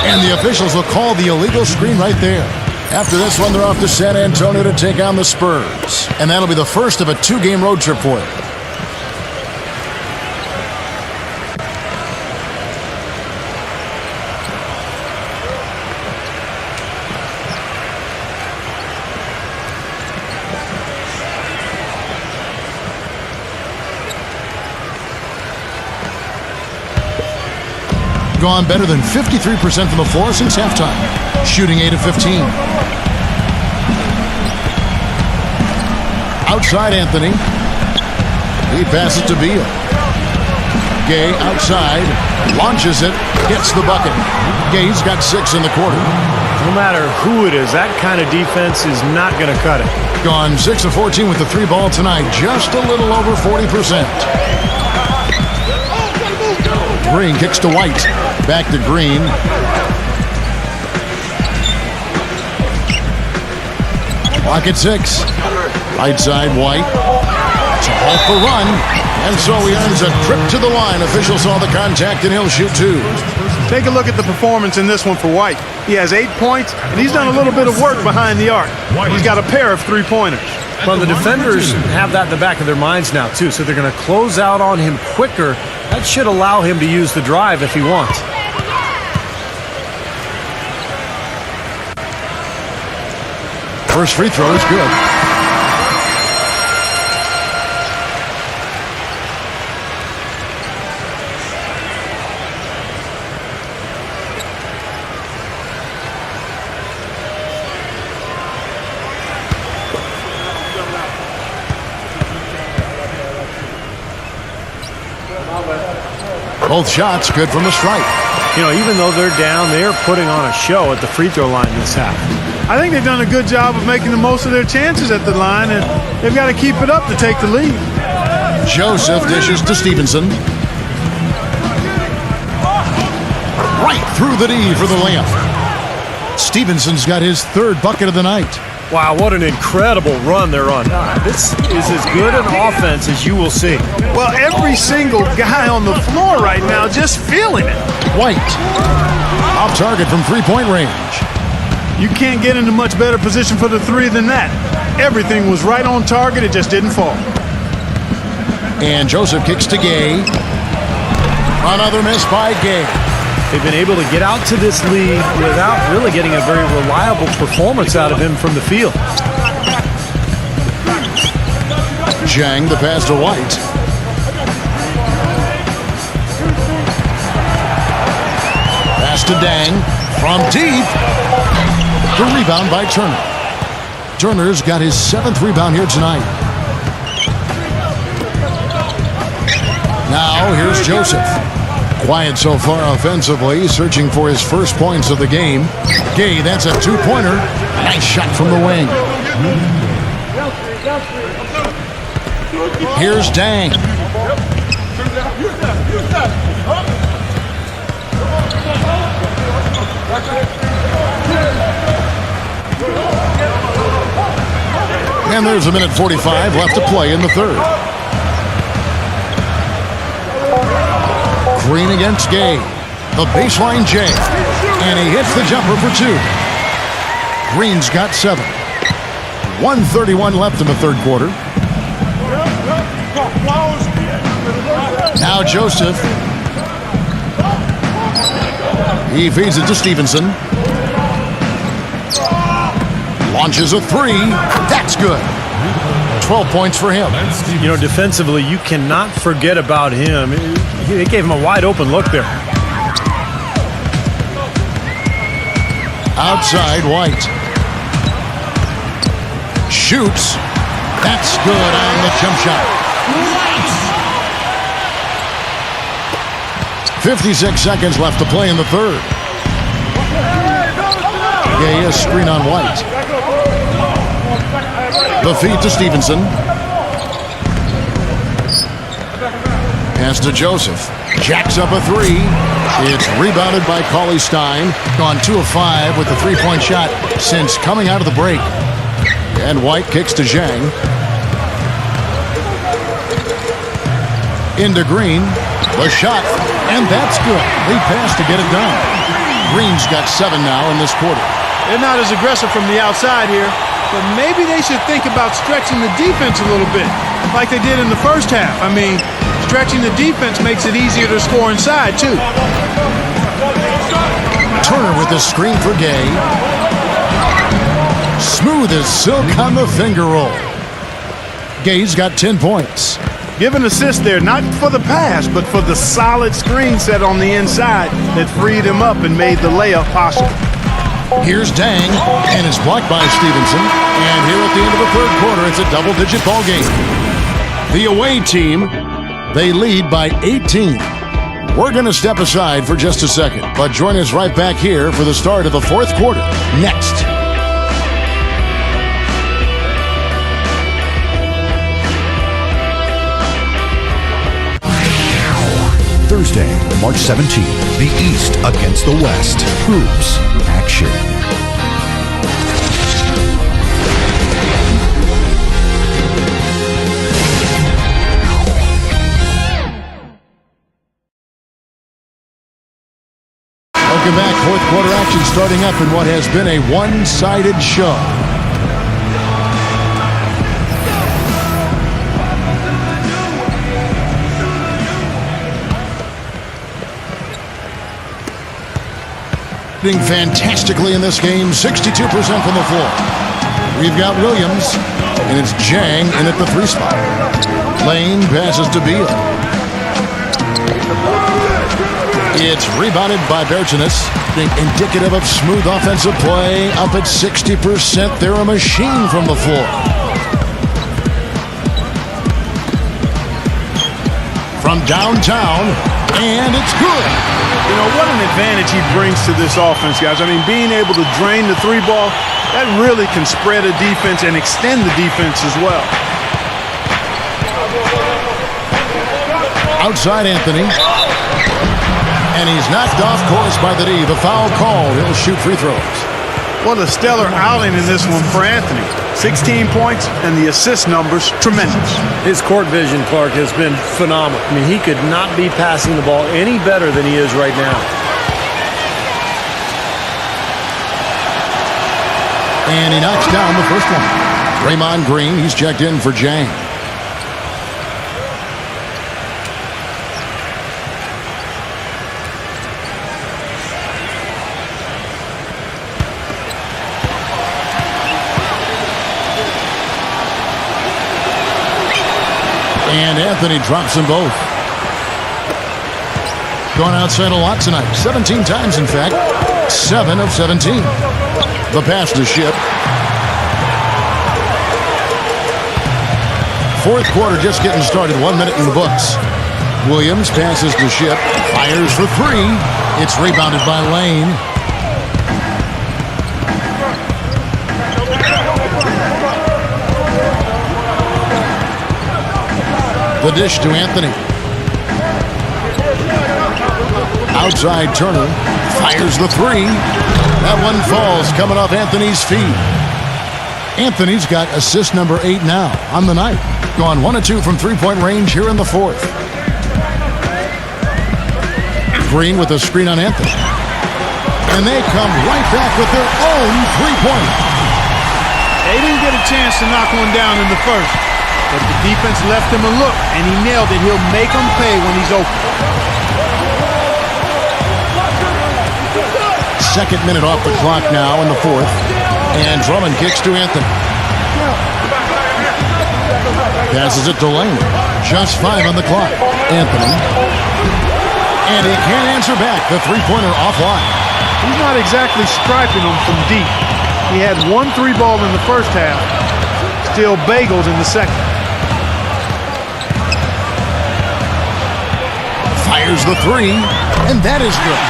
And the officials will call the illegal screen right there. After this one, they're off to San Antonio to take on the Spurs. And that'll be the first of a 2-game road trip for them. Gone better than 53% from the floor since halftime. Shooting 8 of 15. Outside Anthony. He passes to Beal. Gay outside. Launches it. Gets the bucket. Gay's got 6 in the quarter. No matter who it is, that kind of defense is not going to cut it. Gone 6 of 14 with the 3 ball tonight. Just a little over 40%. Green kicks to White. Back to Green. Clock at 6. Right side, White. It's a halt the run. And so he earns a trip to the line. Official saw the contact and he'll shoot 2. Take a look at the performance in this one for White. He has 8 points, and he's done a little bit of work behind the arc. He's got a pair of 3-pointers. Well, the defenders have that in the back of their minds now, too, so they're going to close out on him quicker. That should allow him to use the drive if he wants. First free throw is good. Both shots good from the stripe. You know, even though they're down, they're putting on a show at the free throw line this half. I think they've done a good job of making the most of their chances at the line, and they've got to keep it up to take the lead. Joseph dishes to Stevenson. Right through the D for the layup. Stevenson's got his third bucket of the night. Wow, what an incredible run they're on. This is as good an offense as you will see. Well, every single guy on the floor right now just feeling it. White. Off target from three-point range. You can't get into much better position for the three than that. Everything was right on target, it just didn't fall. And Joseph kicks to Gay. Another miss by Gay. They've been able to get out to this lead without really getting a very reliable performance out of him from the field. Zhang, the pass to White. Pass to Dang from deep. The rebound by Turner. Turner's got his 7th rebound here tonight. Now here's Joseph. Quiet so far offensively, searching for his first points of the game. Gay, that's a two-pointer. Nice shot from the wing. Here's Dang. And there's a minute 45 left to play in the third. Green against Gay. The baseline J. And he hits the jumper for 2. Green's got 7. 1:31 left in the third quarter. Now Joseph. He feeds it to Stevenson. Launches a 3. That's good. 12 points for him. You know, defensively, you cannot forget about him. They gave him a wide open look there. Outside, White. Shoots. That's good on the jump shot. 56 seconds left to play in the third. Gay, a screen on White. The feed to Stevenson. Pass to Joseph. Jacks up a 3. It's rebounded by Cauley Stein. Gone 2 of 5 with the three-point shot since coming out of the break. And White kicks to Zhang. Into Green. The shot. And that's good. Lead pass to get it done. Green's got 7 now in this quarter. They're not as aggressive from the outside here, but maybe they should think about stretching the defense a little bit, like they did in the first half. I mean, stretching the defense makes it easier to score inside, too. Turner with the screen for Gay. Smooth as silk on the finger roll. Gay's got 10 points. Give an assist there, not for the pass, but for the solid screen set on the inside that freed him up and made the layup possible. Here's Dang, and it's blocked by Stevenson. And here at the end of the third quarter, it's a double-digit ball game. The away team, they lead by 18. We're going to step aside for just a second, but join us right back here for the start of the fourth quarter next. Thursday, March 17th, the East against the West. Hoops action. Welcome back. Fourth quarter action starting up in what has been a one-sided show. Fantastically in this game, 62% from the floor. We've got Williams, and it's Zhang in at the 3 spot. Lane passes to Beal. It's rebounded by Bertinus, indicative of smooth offensive play. Up at 60%, they're a machine from the floor. From downtown, and it's good. You know, what an advantage he brings to this offense, guys. I mean, being able to drain the 3 ball That really can spread a defense and extend the defense as well. Outside Anthony. And he's knocked off course by the D. The foul called. He'll shoot free throws. What a stellar outing in this one for Anthony. 16 points and the assist numbers tremendous. His court vision, Clark, has been phenomenal. I mean, he could not be passing the ball any better than he is right now. And he knocks down the first one. Draymond Green, he's checked in for Jang. And Anthony drops them both. Gone outside a lot tonight. 17 times, in fact. 7 of 17. The pass to Ship. Fourth quarter just getting started. 1 minute in the books. Williams passes to Ship. Fires for three. It's rebounded by Lane. The dish to Anthony. Outside Turner. Fires the three. That one falls coming off Anthony's feet. Anthony's got assist number 8 now on the night. Gone 1 of 2 from three-point range here in the fourth. Green with a screen on Anthony. And they come right back with their own three-pointer. They didn't get a chance to knock one down in the first. But the defense left him a look, and he nailed it. He'll make them pay when he's open. Second minute off the clock now in the fourth. And Drummond kicks to Anthony. Passes it to Lane. Just 5 on the clock. Anthony. And he can't answer back. The three-pointer offline. He's not exactly striping them from deep. He had 1 3 ball in the first half. Still bagels in the second. Fires the three, and that is good.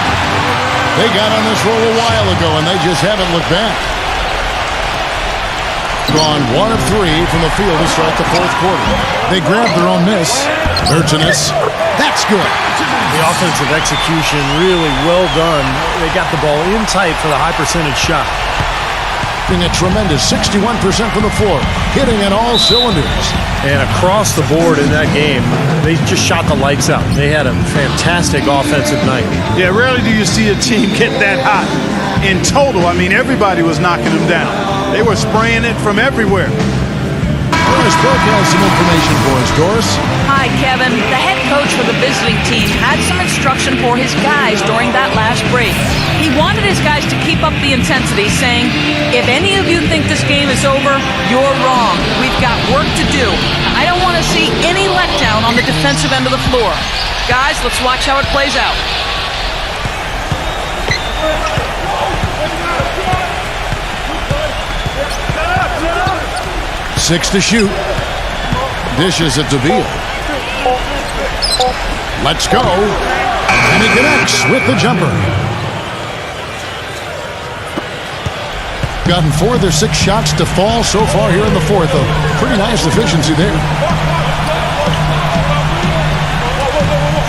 They got on this roll a while ago, and they just haven't looked back. Gone 1 of 3 from the field to start the fourth quarter. They grabbed their own miss. Urchinus. That's good. The offensive execution really well done. They got the ball in tight for the high percentage shot. Being a tremendous 61% from the floor, hitting on all cylinders. And across the board in that game, they just shot the lights out. They had a fantastic offensive night. Yeah, rarely do you see a team get that hot. In total, I mean, everybody was knocking them down. They were spraying it from everywhere. Doris Burke has some information for us. Doris? Hi, Kevin. The head coach for the visiting team had some instruction for his guys during that last break. He wanted his guys to keep up the intensity, saying, if any of you think this game is over, you're wrong. We've got work to do. I don't want to see any letdown on the defensive end of the floor. Guys, let's watch how it plays out. Six to shoot. Dishes it to Beal. Let's go. And he connects with the jumper. Gotten 4 of their 6 shots to fall so far here in the fourth. A pretty nice efficiency there.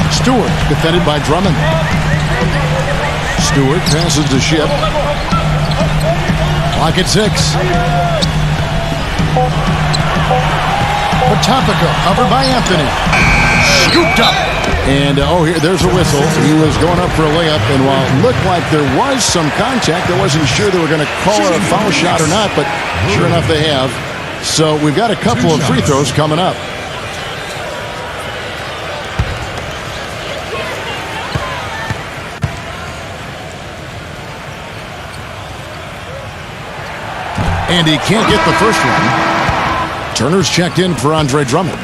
Stewart defended by Drummond. Stewart passes to Ship. Clock at 6. Potapico covered by Anthony. Scooped up. And, there's a whistle. He was going up for a layup, and while it looked like there was some contact, I wasn't sure they were going to call it a foul shot or not, but sure enough they have. So we've got a couple of free throws coming up. And he can't get the first one. Turner's checked in for Andre Drummond.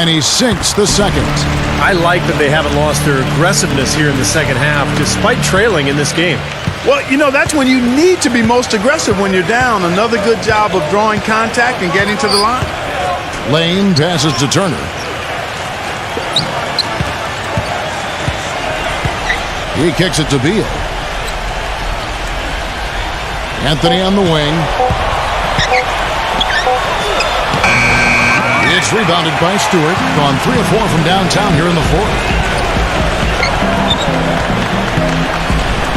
And he sinks the second. I like that they haven't lost their aggressiveness here in the second half, despite trailing in this game. Well, you know, that's when you need to be most aggressive when you're down. Another good job of drawing contact and getting to the line. Lane passes to Turner. He kicks it to Beal. Anthony on the wing. It's rebounded by Stewart. Gone 3 of 4 from downtown here in the fourth.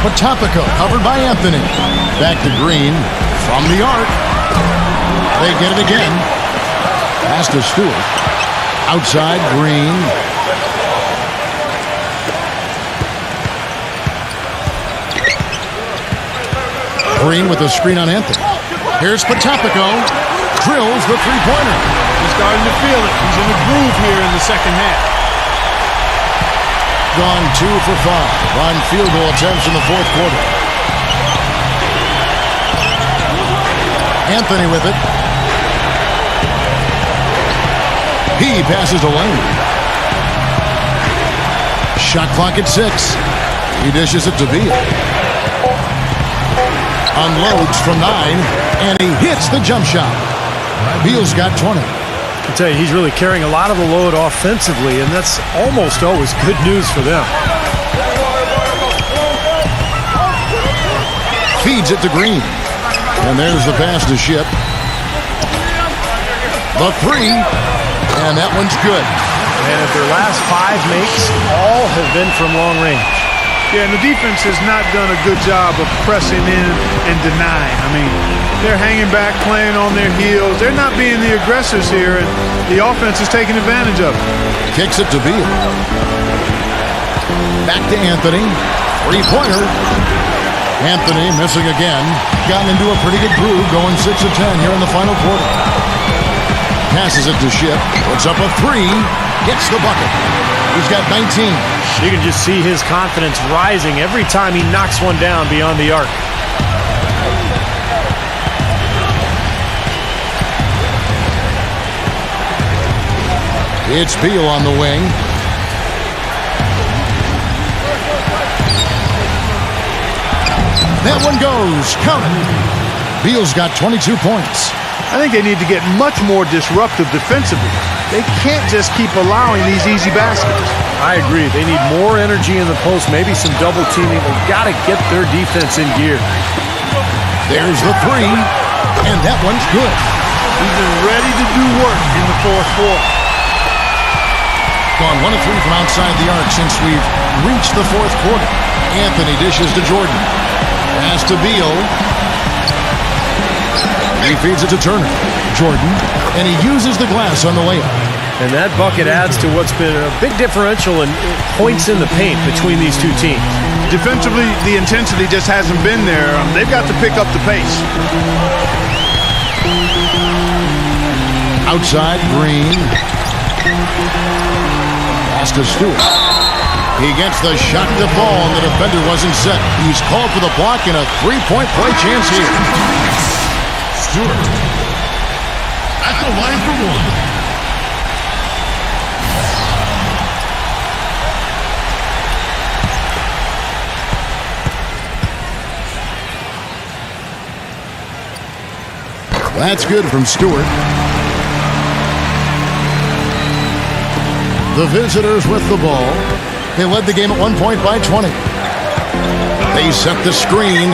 Potapico covered by Anthony. Back to Green from the arc. They get it again. Pass to Stewart. Outside Green. Green with the screen on Anthony. Here's Potapico. Drills the three-pointer. He's starting to feel it. He's in the groove here in the second half. Gone 2 for 5 on field goal attempts in the fourth quarter. Anthony with it. He passes to Lane. Shot clock at 6. He dishes it to Beal. Unloads from 9, and he hits the jump shot. Beal's got 20. I tell you, he's really carrying a lot of the load offensively, and that's almost always good news for them. Feeds it to Green. And there's the pass to Ship. The 3, and that one's good. And if their last 5 makes, all have been from long range. Yeah, and the defense has not done a good job of pressing in and denying. I mean, they're hanging back, playing on their heels. They're not being the aggressors here, and the offense is taking advantage of it. Kicks it to Beal. Back to Anthony. Three-pointer. Anthony missing again. Gotten into a pretty good groove, going 6 of 10 here in the final quarter. Passes it to Ship. Puts up a 3. Gets the bucket. He's got 19. You can just see his confidence rising every time he knocks one down beyond the arc. It's Beal on the wing. That one goes. Count it. Beal's got 22 points. I think they need to get much more disruptive defensively. They can't just keep allowing these easy baskets. I agree. They need more energy in the post, maybe some double teaming. They've got to get their defense in gear. There's the 3, and that one's good. He's been ready to do work in the fourth quarter. Gone 1 of 3 from outside the arc since we've reached the fourth quarter. Anthony dishes to Jordan. Pass to Beal. He feeds it to Turner. Jordan, and he uses the glass on the layup. And that bucket adds to what's been a big differential in points in the paint between these two teams. Defensively, the intensity just hasn't been there. They've got to pick up the pace. Outside, Green. Pass to Stewart. He gets the shot to fall, and the defender wasn't set. He's called for the block and a three-point play chance here. Stewart at the line for 1. That's good from Stewart. The visitors with the ball. They led the game at 1 point by 20. They set the screen.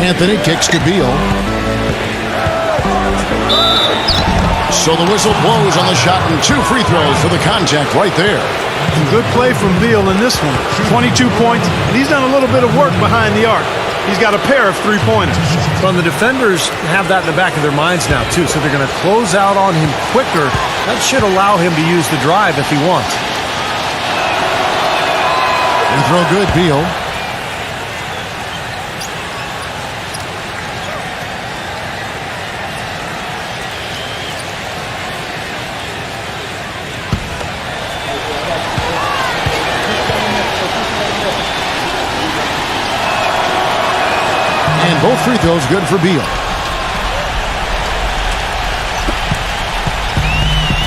Anthony kicks to Beal. So the whistle blows on the shot and 2 free throws for the contact right there. Good play from Beal in this one. 22 points, and he's done a little bit of work behind the arc. He's got a pair of three-pointers. Well, the defenders have that in the back of their minds now, too, so they're going to close out on him quicker. That should allow him to use the drive if he wants. And throw good, Beal. And both free throws good for Beal.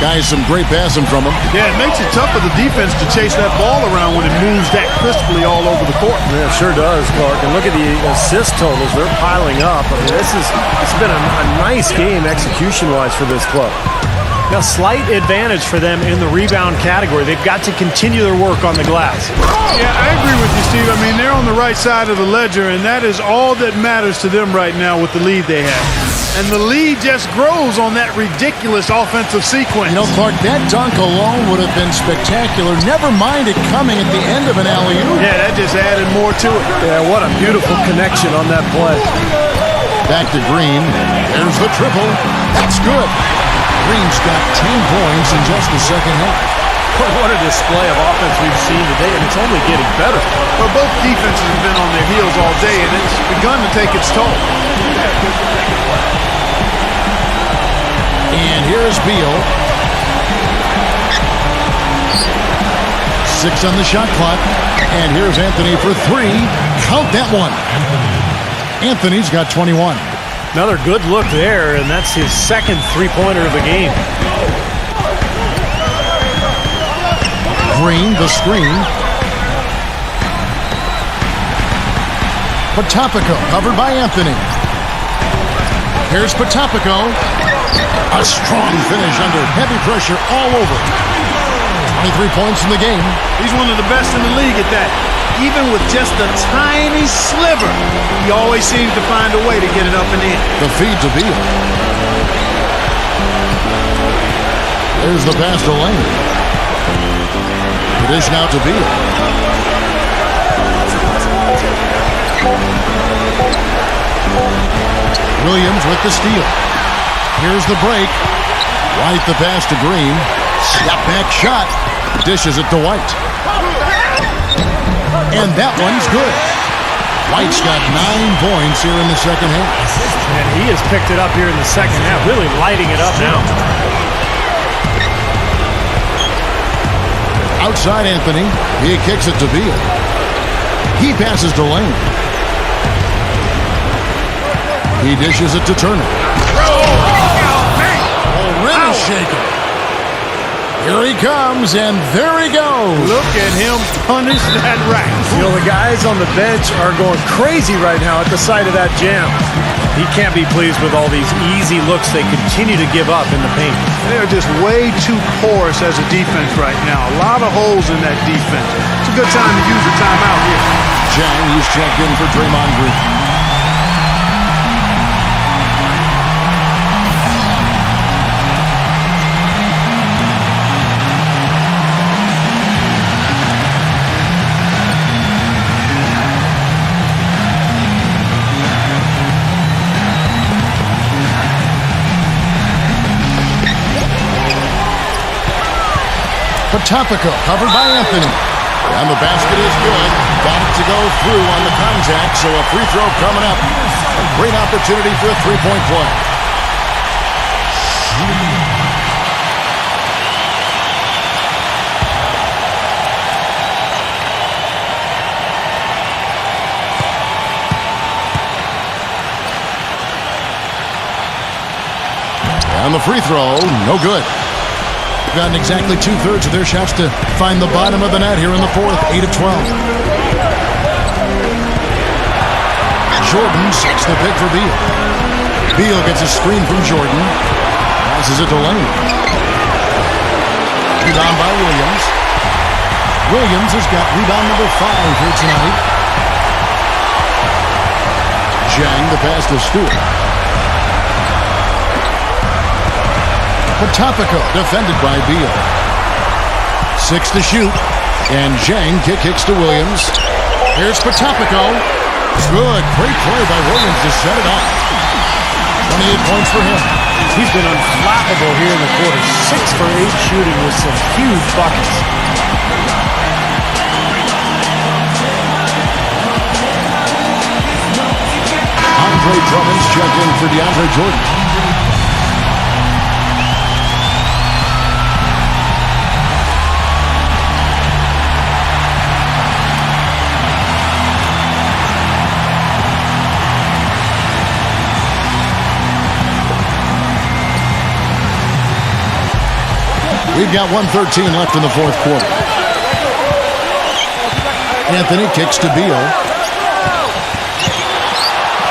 Guys, some great passing from him. Yeah, it makes it tough for the defense to chase that ball around when it moves that crisply all over the court. Yeah, it sure does, Clark. And look at the assist totals. They're piling up. I mean, it's been a nice game execution-wise for this club. A slight advantage for them in the rebound category. They've got to continue their work on the glass. Yeah, I agree with you, Steve. I mean, they're on the right side of the ledger, and that is all that matters to them right now with the lead they have. And the lead just grows on that ridiculous offensive sequence. You know, Clark, that dunk alone would have been spectacular. Never mind it coming at the end of an alley-oop. Yeah, that just added more to it. Yeah, what a beautiful connection on that play. Back to Green. There's the triple. That's good. Green's got 10 points in just the second half. What a display of offense we've seen today, and it's only getting better. Well, both defenses have been on their heels all day, and it's begun to take its toll. And here's Beal. 6 on the shot clock. And here's Anthony for 3. Count that one. Anthony's got 21. Another good look there, and that's his second three-pointer of the game. Green, the screen. Potapico, covered by Anthony. Here's Potapico. A strong finish under heavy pressure all over. 23 points in the game. He's one of the best in the league at that. Even with just a tiny sliver, he always seems to find a way to get it up and in. The feed to Beal. There's the pass to Lane. The dish now to Beal. Williams with the steal. Here's the break. White the pass to Green. Step back shot. Dishes it to White. And that one's good. White's got 9 points here in the second half. And he has picked it up here in the second half, really lighting it up now. Outside Anthony. He kicks it to Beal. He passes to Lane. He dishes it to Turner. Rim is shaken. Here he comes, and there he goes. Look at him punish that rack. You know, the guys on the bench are going crazy right now at the sight of that jam. He can't be pleased with all these easy looks they continue to give up in the paint. They're just way too porous as a defense right now. A lot of holes in that defense. It's a good time to use a timeout here. Jang, he's checked in for Draymond Green. Potapico, covered by Anthony. And the basket is good. Got it to go through on the contact, so a free throw coming up. A great opportunity for a three-point play. And the free throw, no good. Gotten exactly 2/3 of their shots to find the bottom of the net here in the fourth. 8 of 12. Jordan sets the pick for Beal. Beal gets a screen from Jordan. Passes it to Lane. Rebound by Williams. Williams has got rebound number 5 here tonight. Jang the pass to Stewart. Potapico defended by Beal. 6 to shoot. And Jang kicks to Williams. Here's Potapico. Good. Great play by Williams to set it up. 28 points for him. He's been unflappable here in the quarter. 6 for 8 shooting with some huge buckets. Andre Drummond's checked in for DeAndre Jordan. We've got 1:13 left in the fourth quarter. Anthony kicks to Beal.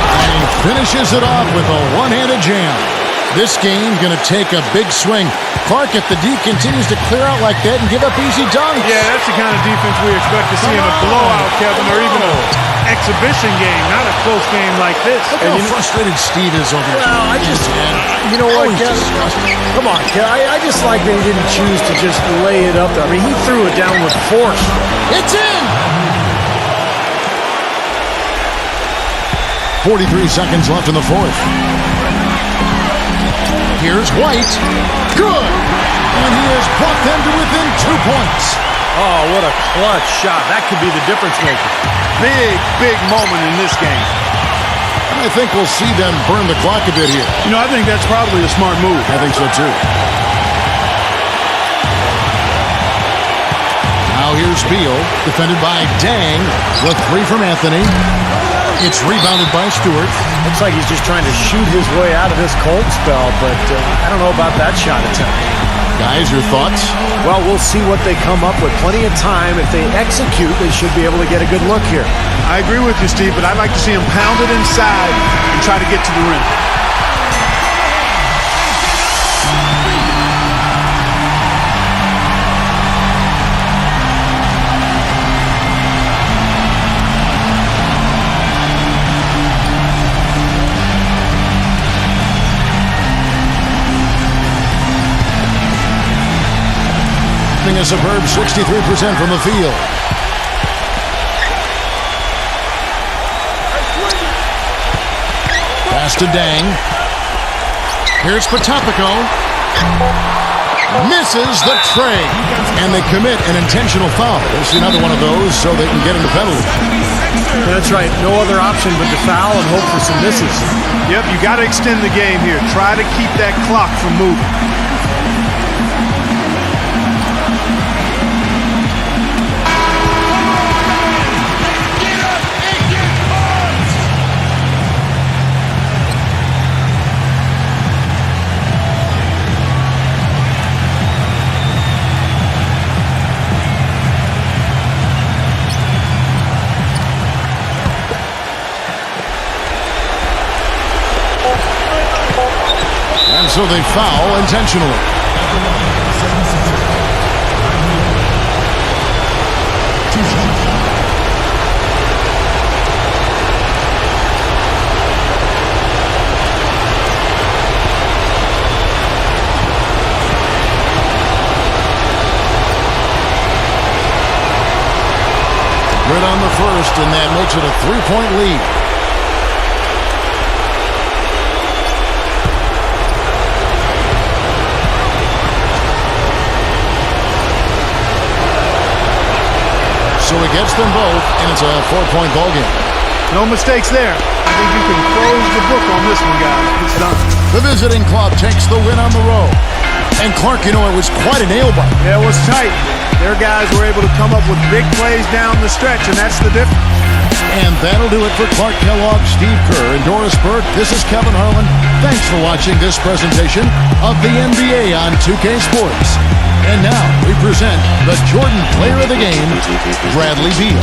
And he finishes it off with a one-handed jam. This game going to take a big swing. Clark, if the D continues to clear out like that and give up easy dunks. Yeah, that's the kind of defense we expect to see in a blowout, Kevin, or even an exhibition game, not a close game like this. Look how frustrated Steve is over here. Well, you know what, Kevin? Come on, Kevin. I just like that he didn't choose to just lay it up there. I mean, he threw it down with force. It's in! 43 seconds left in the fourth. Here's White. Good! And he has brought them to within 2 points. Oh, what a clutch shot. That could be the difference maker. Big moment in this game. I think we'll see them burn the clock a bit here. You know, I think that's probably a smart move. I think so, too. Now here's Beal, defended by Dang, with 3 from Anthony. It's rebounded by Stewart. Looks like he's just trying to shoot his way out of this cold spell, but I don't know about that shot attempt. Guys, your thoughts? Well, we'll see what they come up with. Plenty of time. If they execute, they should be able to get a good look here. I agree with you, Steve, but I'd like to see him pound it inside and try to get to the rim. A superb 63% from the field. Pass to Dang. Here's Potapico. Misses the tray. And they commit an intentional foul. We'll see another one of those so they can get into penalty. That's right. No other option but to foul and hope for some misses. Yep, you got to extend the game here. Try to keep that clock from moving. And so they foul intentionally. Good on the first, and that makes it a 3-point lead. So he gets them both, and it's a 4-point ball game. No mistakes there. I think you can close the book on this one, guys. It's done. The visiting club takes the win on the road. And Clark, you know, it was quite a nail-biter. Yeah, it was tight. Their guys were able to come up with big plays down the stretch, and that's the difference. And that'll do it for Clark Kellogg, Steve Kerr, and Doris Burke. This is Kevin Harlan. Thanks for watching this presentation of the NBA on 2K Sports. And now we present the Jordan Player of the Game, Bradley Beal.